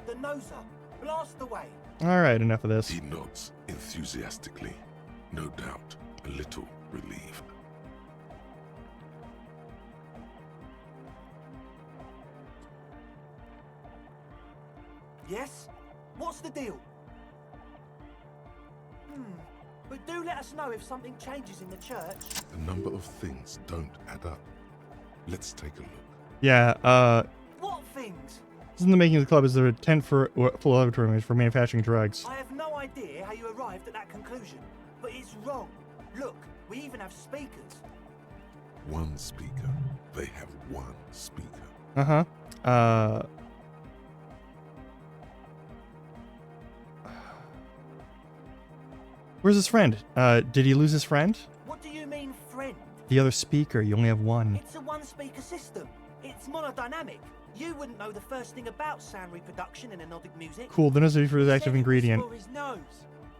The Nosa. Blast away. All right. Enough of this. He nods enthusiastically, no doubt a little relieved. Yes? What's the deal? But do let us know if something changes in the church. The number of things don't add up. Let's take a look. Yeah. What things? This is in the making of the club. Is there a tent full of laboratories for manufacturing drugs? I have no idea how you arrived at that conclusion, but it's wrong. Look, we even have speakers. One speaker. They have one speaker. Where's his friend? Did he lose his friend? What do you mean, friend? The other speaker. You only have one. It's a one-speaker system. It's monodynamic. You wouldn't know the first thing about sound reproduction in anodic music. Cool. The nose is the active ingredient. For his nose.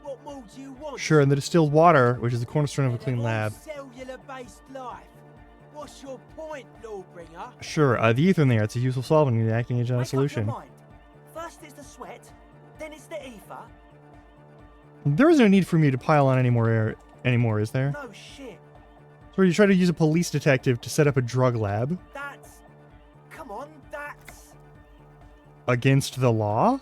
What more do you want? Sure, and the distilled water, which is the cornerstone of a clean lab. Cellular-based life. What's your point, Lawbringer? Sure. The ether in there. It's a useful solvent in the acting agent Make solution. up your mind. First it's the sweat, then it's the ether. There is no need for me to pile on anymore, is there? No shit. So you try to use a police detective to set up a drug lab That's... Come on, that's... against the law?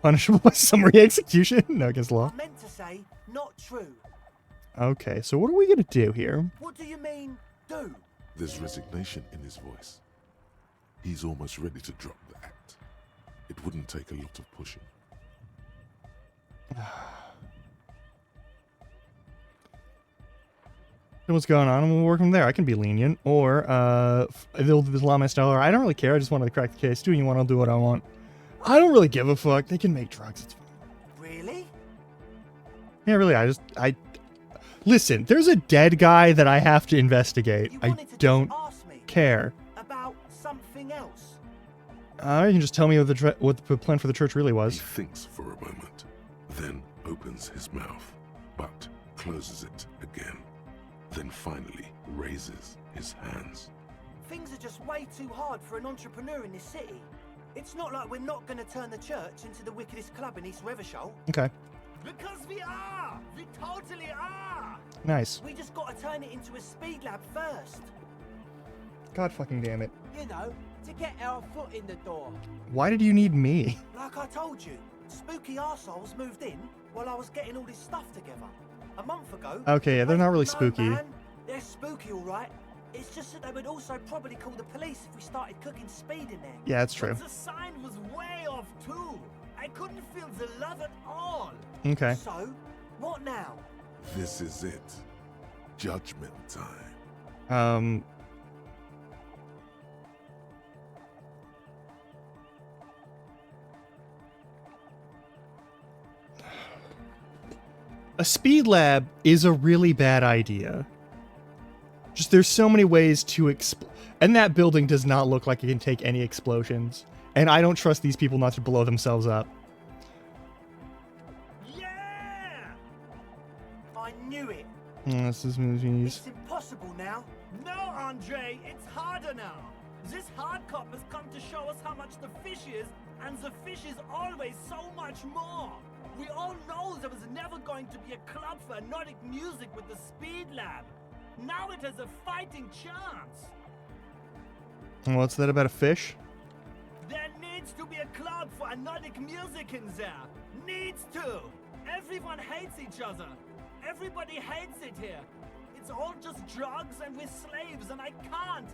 Punishable by summary execution? No, against the law. I meant to say, not true. Okay, so what are we gonna do here? What do you mean, do? There's resignation in his voice. He's almost ready to drop the act. It wouldn't take a lot of pushing. So what's going on? And we'll work from there. I can be lenient, or they'll do this law my style, or I don't really care. I just want to crack the case. Do what you want, I'll do what I want. I don't really give a fuck. They can make drugs. It's fine. Really? Yeah, really. I listen. There's a dead guy that I have to investigate. I don't care. About something else. You can just tell me what the plan for the church really was. He thinks for a moment, then opens his mouth, but closes it again. Then finally raises his hands. Things are just way too hard for an entrepreneur in this city. It's not like we're not going to turn the church into the wickedest club in East Revershoal. Okay. Because we are! We totally are! Nice. We just got to turn it into a speed lab first. God fucking damn it. You know, to get our foot in the door. Why did you need me? Like I told you, spooky arseholes moved in while I was getting all this stuff together. A month ago... Okay, yeah, they're not really spooky. Man, they're spooky, alright. It's just that they would also probably call the police if we started cooking speed in there. Yeah, that's true. But the sign was way off too. I couldn't feel the love at all. Okay. So, what now? This is it. Judgment time. A speed lab is a really bad idea. Just there's so many ways to and that building does not look like it can take any explosions. And I don't trust these people not to blow themselves up. I knew it. This is movies. It's impossible now. No, Andre, it's harder now. This hardcop has come to show us how much the fish is, and the fish is always so much more. We all know there was never going to be a club for Nordic music with the Speed Lab. Now it has a fighting chance. And what's that about a fish? There needs to be a club for Nordic music in there. Needs to. Everyone hates each other. Everybody hates it here. It's all just drugs and we're slaves and I can't.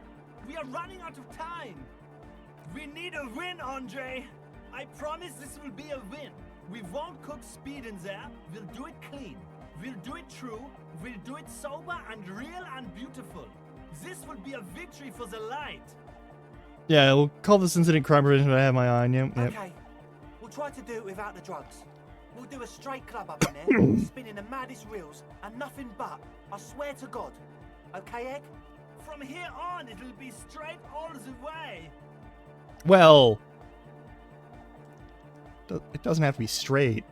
We are running out of time. We need a win, Andre. I promise this will be a win. We won't cook speed in there. We'll do it clean. We'll do it true. We'll do it sober and real and beautiful. This will be a victory for the light. Yeah, we'll call this incident crime prevention, but I have my eye on you. Yep. Okay, we'll try to do it without the drugs. We'll do a straight club up in there, spinning the maddest reels, and nothing but. I swear to God. Okay, Egg? From here on, it'll be straight all the way. Well, it doesn't have to be straight.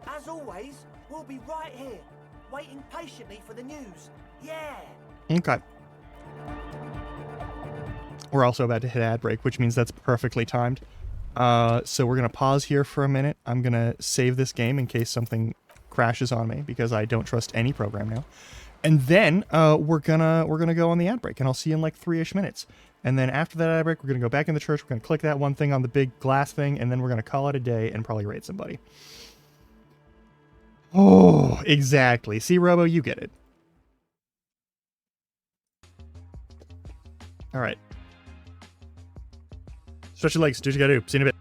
As always, we'll be right here, waiting patiently for the news. Yeah! Okay. We're also about to hit ad break, which means that's perfectly timed. So we're going to pause here for a minute. I'm going to save this game in case something crashes on me, because I don't trust any program now. And then we're gonna go on the ad break, and I'll see you in like 3-ish minutes. And then after that ad break, we're gonna go back in the church. We're gonna click that one thing on the big glass thing, and then we're gonna call it a day and probably raid somebody. Oh, exactly. See, Robo, you get it. All right. Stretch your legs. Do what you gotta do. See you in a bit.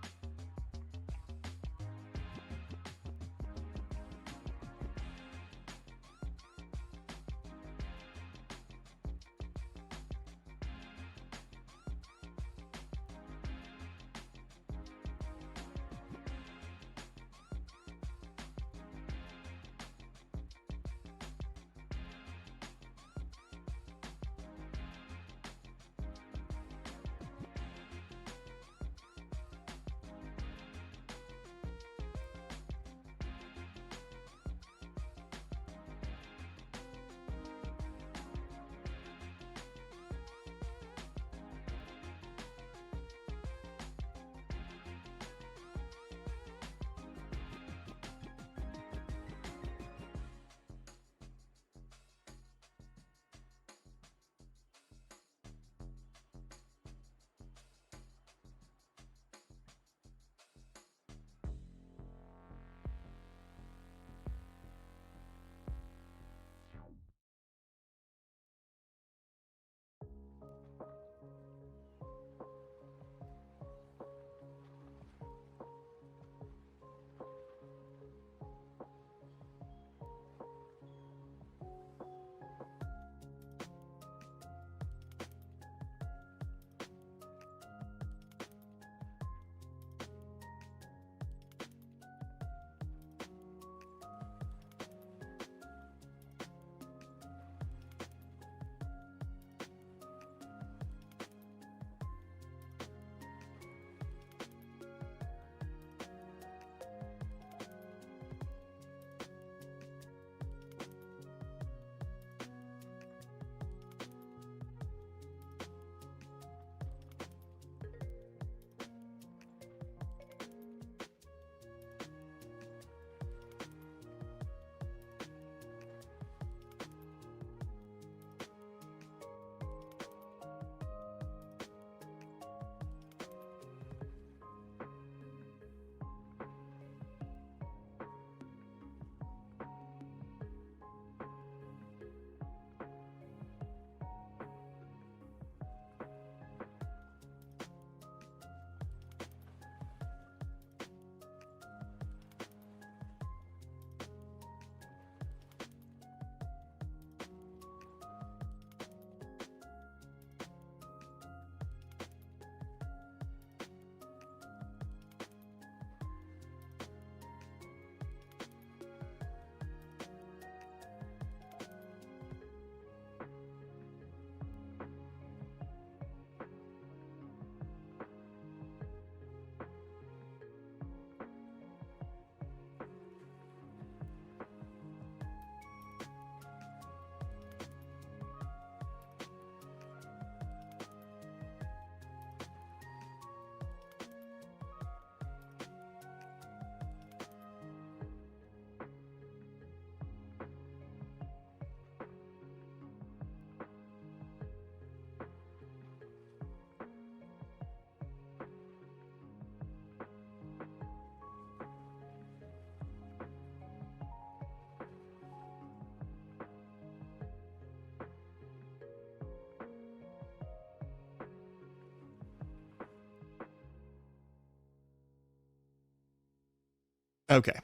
Okay.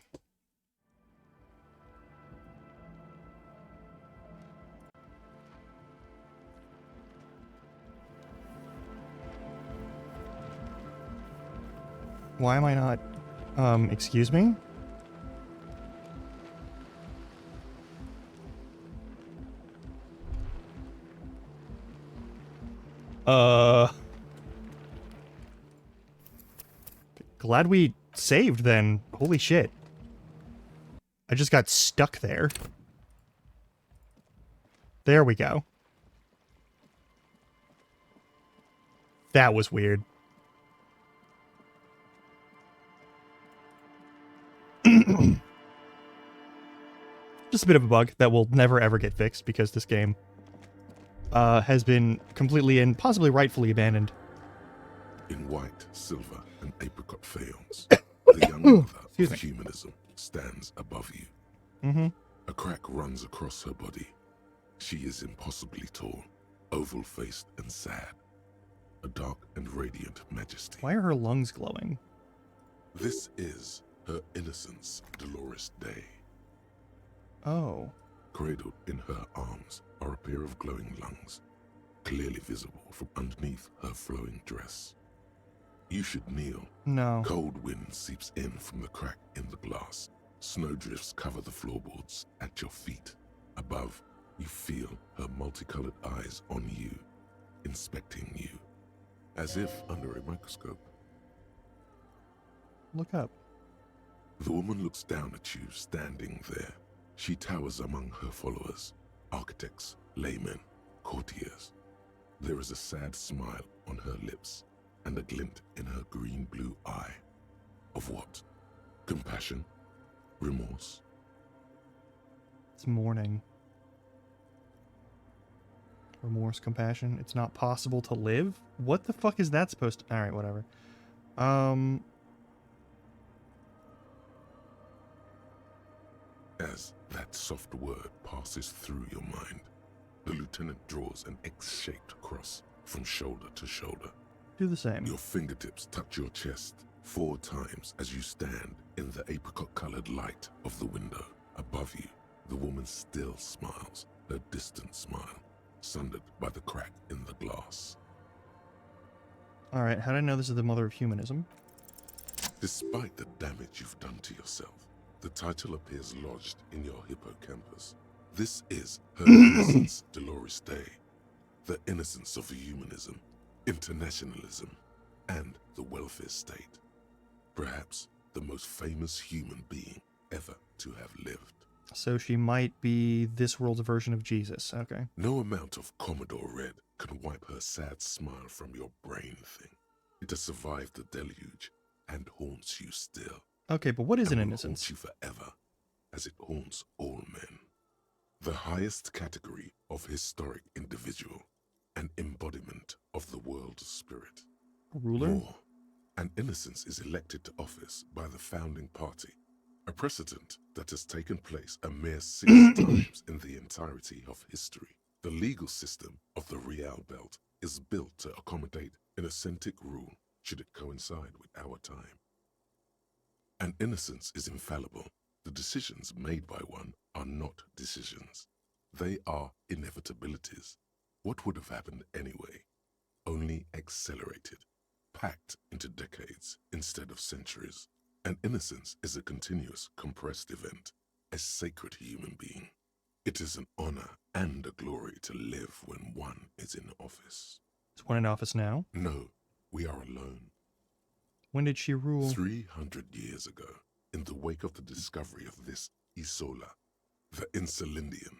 Why am I not... excuse me? Glad we saved then. Holy shit. I just got stuck there. There we go. That was weird. Just a bit of a bug that will never ever get fixed because this game has been completely and possibly rightfully abandoned. In white, silver, and apricot faience, the young mother of humanism stands above you. Mm-hmm. A crack runs across her body. She is impossibly tall, oval-faced and sad. A dark and radiant majesty. Why are her lungs glowing? This is her innocence, Dolores Day. Oh. Cradled in her arms are a pair of glowing lungs, clearly visible from underneath her flowing dress. You should kneel. No. Cold wind seeps in from the crack in the glass. Snowdrifts cover the floorboards at your feet. Above, you feel her multicolored eyes on you, inspecting you, as if under a microscope. Look up. The woman looks down at you standing there. She towers among her followers, architects, laymen, courtiers. There is a sad smile on her lips and a glint in her green-blue eye. Of what? Compassion? Remorse? It's morning. Remorse, compassion. It's not possible to live? What the fuck is that supposed to... Alright, whatever. As that soft word passes through your mind, the lieutenant draws an X-shaped cross from shoulder to shoulder. Do the same. Your fingertips touch your chest 4 times as you stand in the apricot-colored light of the window. Above you, the woman still smiles, her distant smile, sundered by the crack in the glass. Alright, how do I know this is the mother of humanism? Despite the damage you've done to yourself, the title appears lodged in your hippocampus. This is her innocence, Dolores Day. The innocence of humanism, internationalism, and the welfare state. Perhaps the most famous human being ever to have lived. So she might be this world's version of Jesus. Okay. No amount of Commodore Red can wipe her sad smile from your brain thing. It has survived the deluge and haunts you still. Okay, but what is an and will innocence? Haunt you forever, as it haunts all men. The highest category of historic individual, an embodiment of the world's spirit. A ruler? More, an innocence is elected to office by the founding party, a precedent that has taken place a mere 6 times in the entirety of history. The legal system of the Real Belt is built to accommodate an authentic rule should it coincide with our time. An innocence is infallible. The decisions made by one are not decisions. They are inevitabilities. What would have happened anyway? Only accelerated, packed into decades instead of centuries. An innocence is a continuous, compressed event, a sacred human being. It is an honor and a glory to live when one is in office. Is one in office now? No, we are alone. When did she rule? 300 years ago, in the wake of the discovery of this Isola, the Insulindian,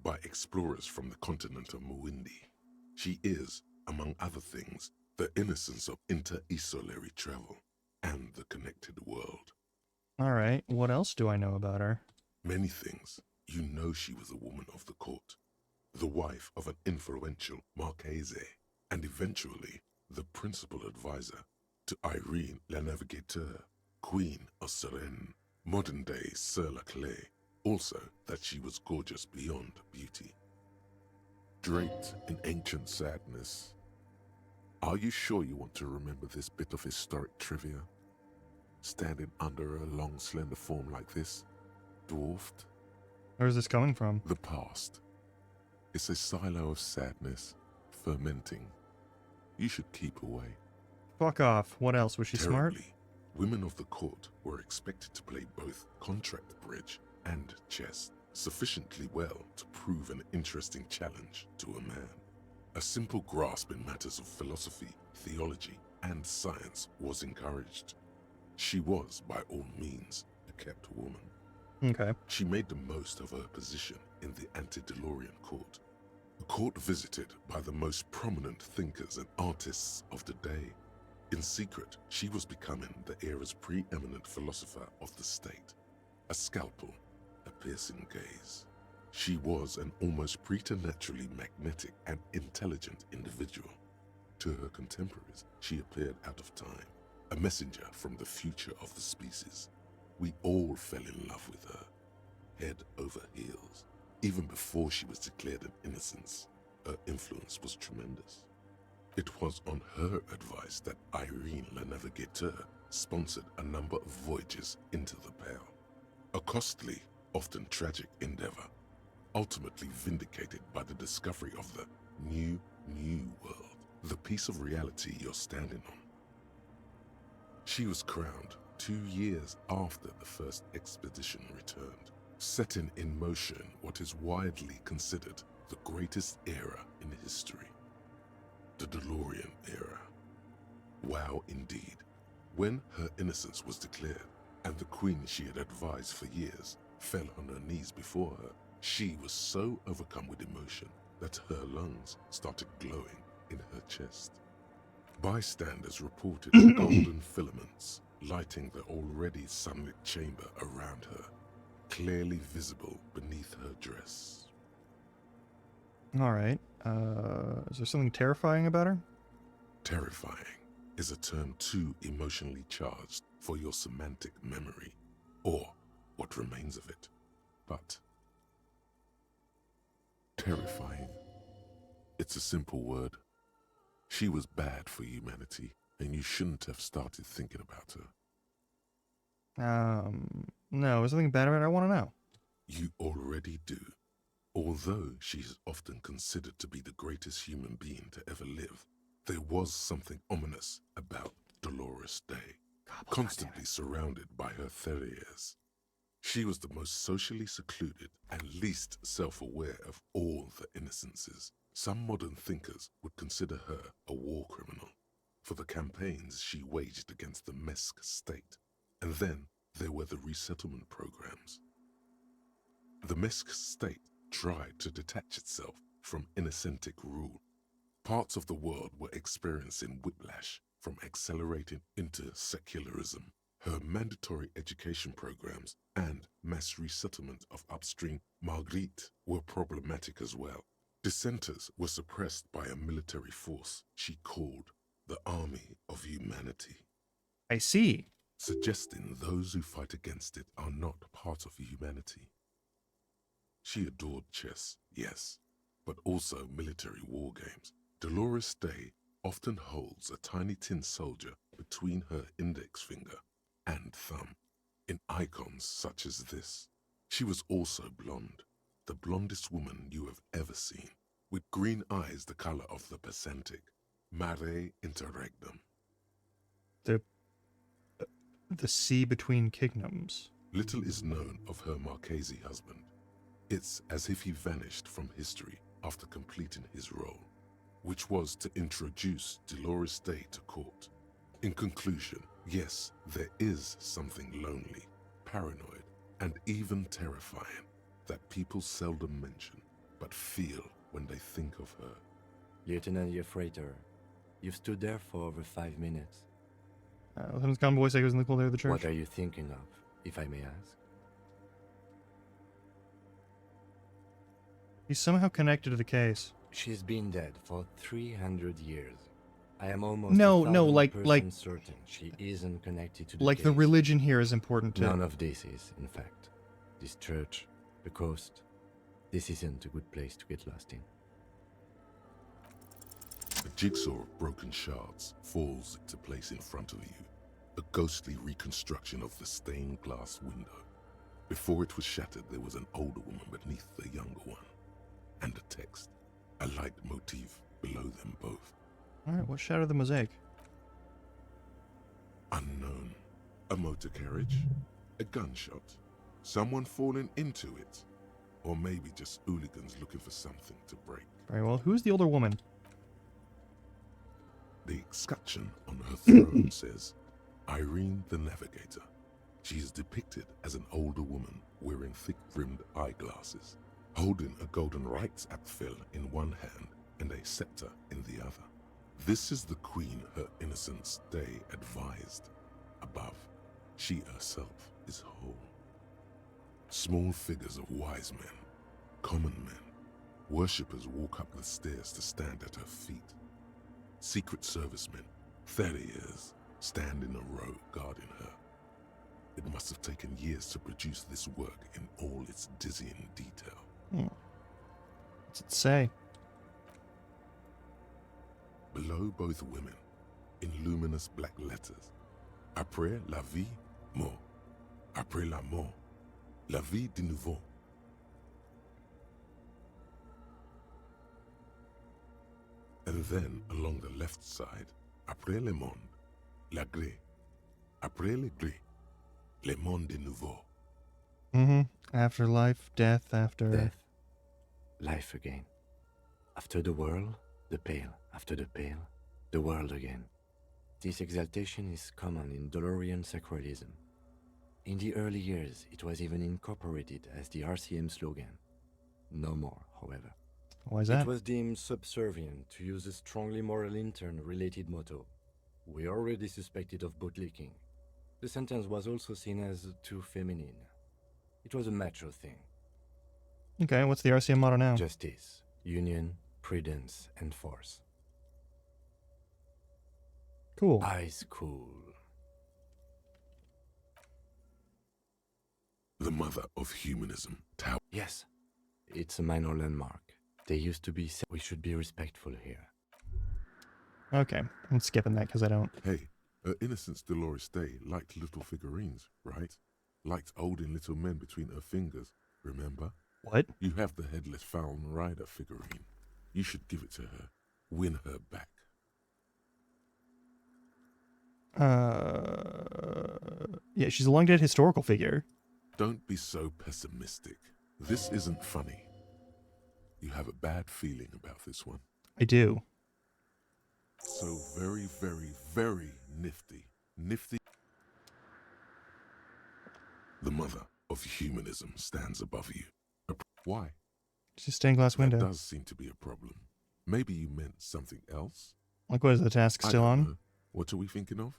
by explorers from the continent of Muindi. She is, among other things, the innocence of inter-isolary travel and the connected world. Alright, what else do I know about her? Many things. You know she was a woman of the court, the wife of an influential Marchese, and eventually the principal advisor to Irene La Navigateur, Queen of Suresnes, modern-day Sir La Clé. Also, that she was gorgeous beyond beauty. Draped in ancient sadness. Are you sure you want to remember this bit of historic trivia? standing under a long, slender form like this, dwarfed? Where is this coming from? The past. It's a silo of sadness, fermenting. You should keep away. Fuck off. What else? Was she smart? Terribly, women of the court were expected to play both contract bridge and chess sufficiently well to prove an interesting challenge to a man. A simple grasp in matters of philosophy, theology, and science was encouraged. She was, by all means, a kept woman. Okay. She made the most of her position in the antediluvian court, a court visited by the most prominent thinkers and artists of the day. In secret, she was becoming the era's preeminent philosopher of the state. A scalpel, a piercing gaze. She was an almost preternaturally magnetic and intelligent individual. To her contemporaries, she appeared out of time, a messenger from the future of the species. We all fell in love with her, head over heels. Even before she was declared an innocence, her influence was tremendous. It was on her advice that Irene Le Navigateur sponsored a number of voyages into the Pale. A costly, often tragic endeavor, ultimately vindicated by the discovery of the new world, the piece of reality you're standing on. She was crowned 2 years after the first expedition returned, setting in motion what is widely considered the greatest era in history. The DeLorean era. Wow, indeed. When her innocence was declared, and the queen she had advised for years fell on her knees before her, she was so overcome with emotion that her lungs started glowing in her chest. Bystanders reported golden filaments lighting the already sunlit chamber around her, clearly visible beneath her dress. All right. Is there something terrifying about her? Terrifying is a term too emotionally charged for your semantic memory, or what remains of it. But terrifying. It's a simple word. She was bad for humanity, and you shouldn't have started thinking about her. No, is there something bad about her? I want to know. You already do. Although she is often considered to be the greatest human being to ever live, there was something ominous about Dolores Day, constantly surrounded by her terriers. She was the most socially secluded and least self-aware of all the innocences. Some modern thinkers would consider her a war criminal for the campaigns she waged against the Mesk state. And then there were the resettlement programs. The Mesk state tried to detach itself from innocentic rule. Parts of the world were experiencing whiplash from accelerating into secularism. Her mandatory education programs and mass resettlement of upstream Marguerite were problematic as well. Dissenters were suppressed by a military force she called the Army of Humanity. I see. Suggesting those who fight against it are not part of humanity. She adored chess, yes, but also military war games. Dolores Day often holds a tiny tin soldier between her index finger and thumb in icons such as this. She was also blonde, the blondest woman you have ever seen, with green eyes the color of the Pacentic, mare interregnum. The sea between kingdoms. Little is known of her Marchese husband. It's as if he vanished from history after completing his role, which was to introduce Dolores Day to court. In conclusion, yes, there is something lonely, paranoid, and even terrifying that people seldom mention, but feel when they think of her. Lieutenant Yefrater, you've stood there for over 5 minutes. Lieutenant's convoy said he was in the cold air of the church. What are you thinking of, if I may ask? He's somehow connected to the case. She's been dead for 300 years. I am almost No, like certain she isn't connected to the like case. the religion here is important too. None of this is, in fact. This church, the coast, this isn't a good place to get lost in. A jigsaw of broken shards falls into place in front of you. a ghostly reconstruction of the stained glass window. Before it was shattered, there was an older woman beneath the younger one, and a text, a light motif below them both. Alright, what shattered the mosaic? Unknown. A motor carriage, a gunshot, someone falling into it, or maybe just hooligans looking for something to break. Very well, who's the older woman? The escutcheon on her throne says, Irene the Navigator. She is depicted as an older woman wearing thick-rimmed eyeglasses, holding a golden Reichsapfel in one hand and a scepter in the other. This is the queen her innocence day advised. Above, she herself is whole. Small figures of wise men, common men, worshippers walk up the stairs to stand at her feet. Secret servicemen, 30 years, stand in a row guarding her. It must have taken years to produce this work in all its dizzying detail. What's it say? Below both women, in luminous black letters, Après la vie, mort. Après la mort, la vie de nouveau. And then, along the left side, Après le monde, la gré. Après le gré, le monde de nouveau. After life, death, after... Death. Life again. After the world, the pale. After the pale, the world again. This exaltation is common in Dolorian sacralism. In the early years, it was even incorporated as the RCM slogan. No more, however. Why is that? It was deemed subservient to use a strongly moral intern-related motto. We already suspected of bootlicking. The sentence was also seen as too feminine. It was a macho thing. Okay, what's the RCM motto now? Justice, union, prudence, and force. Cool. Eyes cool. The mother of humanism, Tao. Yes, it's a minor landmark. They used to be... We should be respectful here. Okay, I'm skipping that because I don't... Hey, her Innocence Dolores Day liked little figurines, right? Liked holding little men between her fingers, remember? What? You have the Headless Falcon Rider figurine. You should give it to her. Win her back. Yeah, she's a long dead historical figure. Don't be so pessimistic. This isn't funny. You have a bad feeling about this one. I do. So very, very, very nifty. Nifty. The mother of humanism stands above you. Why? She's a stained glass window. That does seem to be a problem. Maybe you meant something else? Like, what is the task still on? Know. What are we thinking of?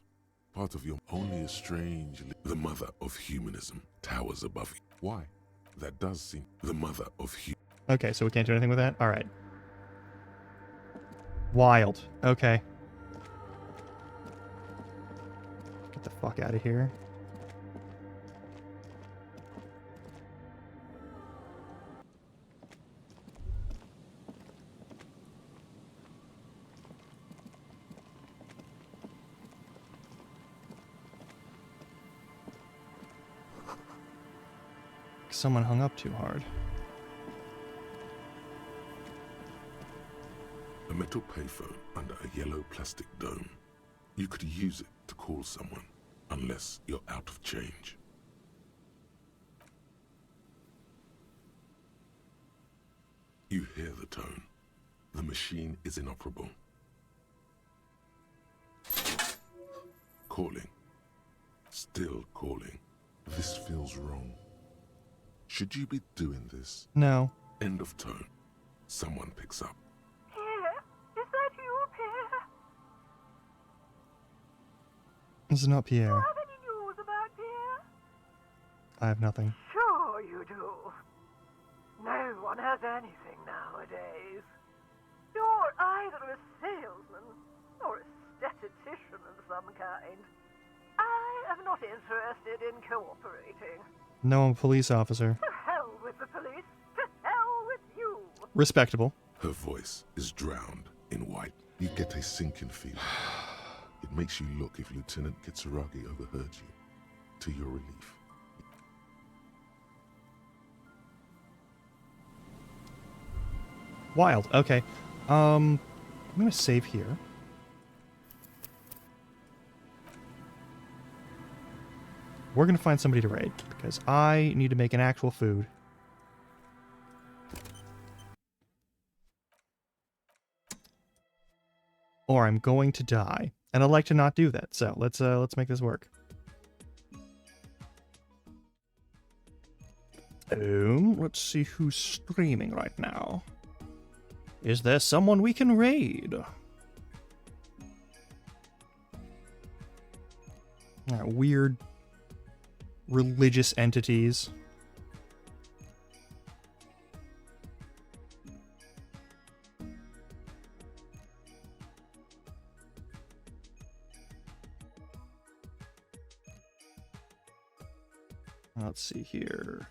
Part of your only a strange... The mother of humanism towers above you. Why? That does seem... The mother of Okay, so we can't do anything with that? Alright. Wild. Okay. Get the fuck out of here. Someone hung up too hard. A metal payphone under a yellow plastic dome. You could use it to call someone, unless you're out of change. You hear the tone. The machine is inoperable. Calling. Still calling. This feels wrong. Should you be doing this? No. End of tone. Someone picks up. Pierre? Is that you, Pierre? This is not Do you Pierre. have any news about Pierre? I have nothing. Sure you do. No one has anything nowadays. You're either a salesman or a statistician of some kind. I am not interested in cooperating. No, I'm a police officer. To hell with the police. To hell with you. Respectable. Her voice is drowned in white. You get a sinking feeling. It makes you look if Lieutenant Kitsuragi overheard you, to your relief. Wild. Okay. I'm gonna save here. We're gonna find somebody to raid, because I need to make an actual food. Or I'm going to die. And I'd like to not do that, so let's make this work. Let's see who's streaming right now. Is there someone we can raid? Weird religious entities. Let's see here.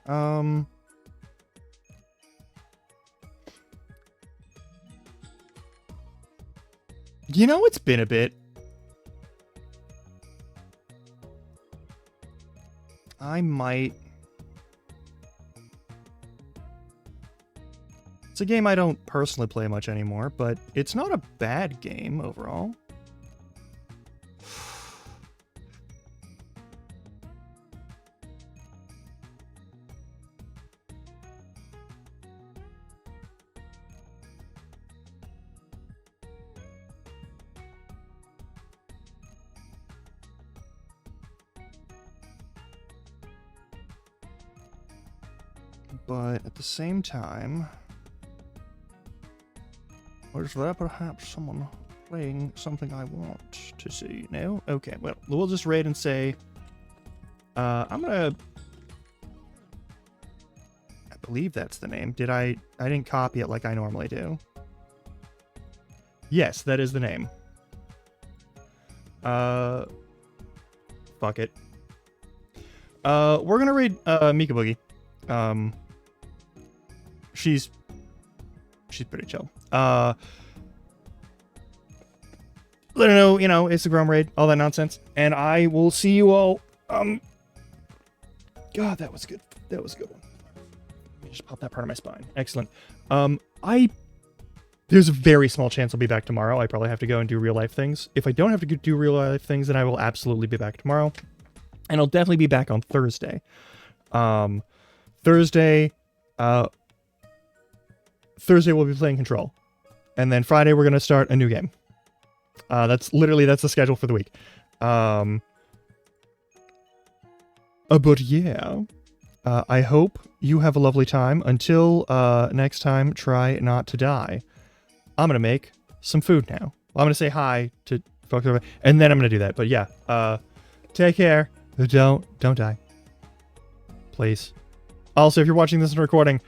You know, it's been a bit. I might. It's a game I don't personally play much anymore, but it's not a bad game overall. But at the same time, is there perhaps someone playing something I want to see? No? Okay, well, we'll just raid and say, I'm gonna... I believe that's the name. I didn't copy it like I normally do. Yes, that is the name. Fuck it. We're gonna raid, Mika Boogie. She's pretty chill. Let her know, you know, Instagram raid, all that nonsense. And I will see you all. God, that was good. That was a good one. Let me just pop that part of my spine. Excellent. There's a very small chance I'll be back tomorrow. I probably have to go and do real life things. If I don't have to do real life things, then I will absolutely be back tomorrow. And I'll definitely be back on Thursday. Thursday we'll be playing Control. And then Friday we're going to start a new game. That's the schedule for the week. But yeah, I hope you have a lovely time. Until next time, try not to die. I'm going to make some food now. Well, I'm going to say hi to folks over, and then I'm going to do that. But yeah, take care. Don't die. Please. Also, if you're watching this in recording,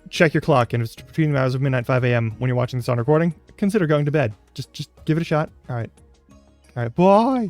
check your clock, and if it's between the hours of midnight 5 a.m. when you're watching this on recording, consider going to bed. Just give it a shot. All right, bye.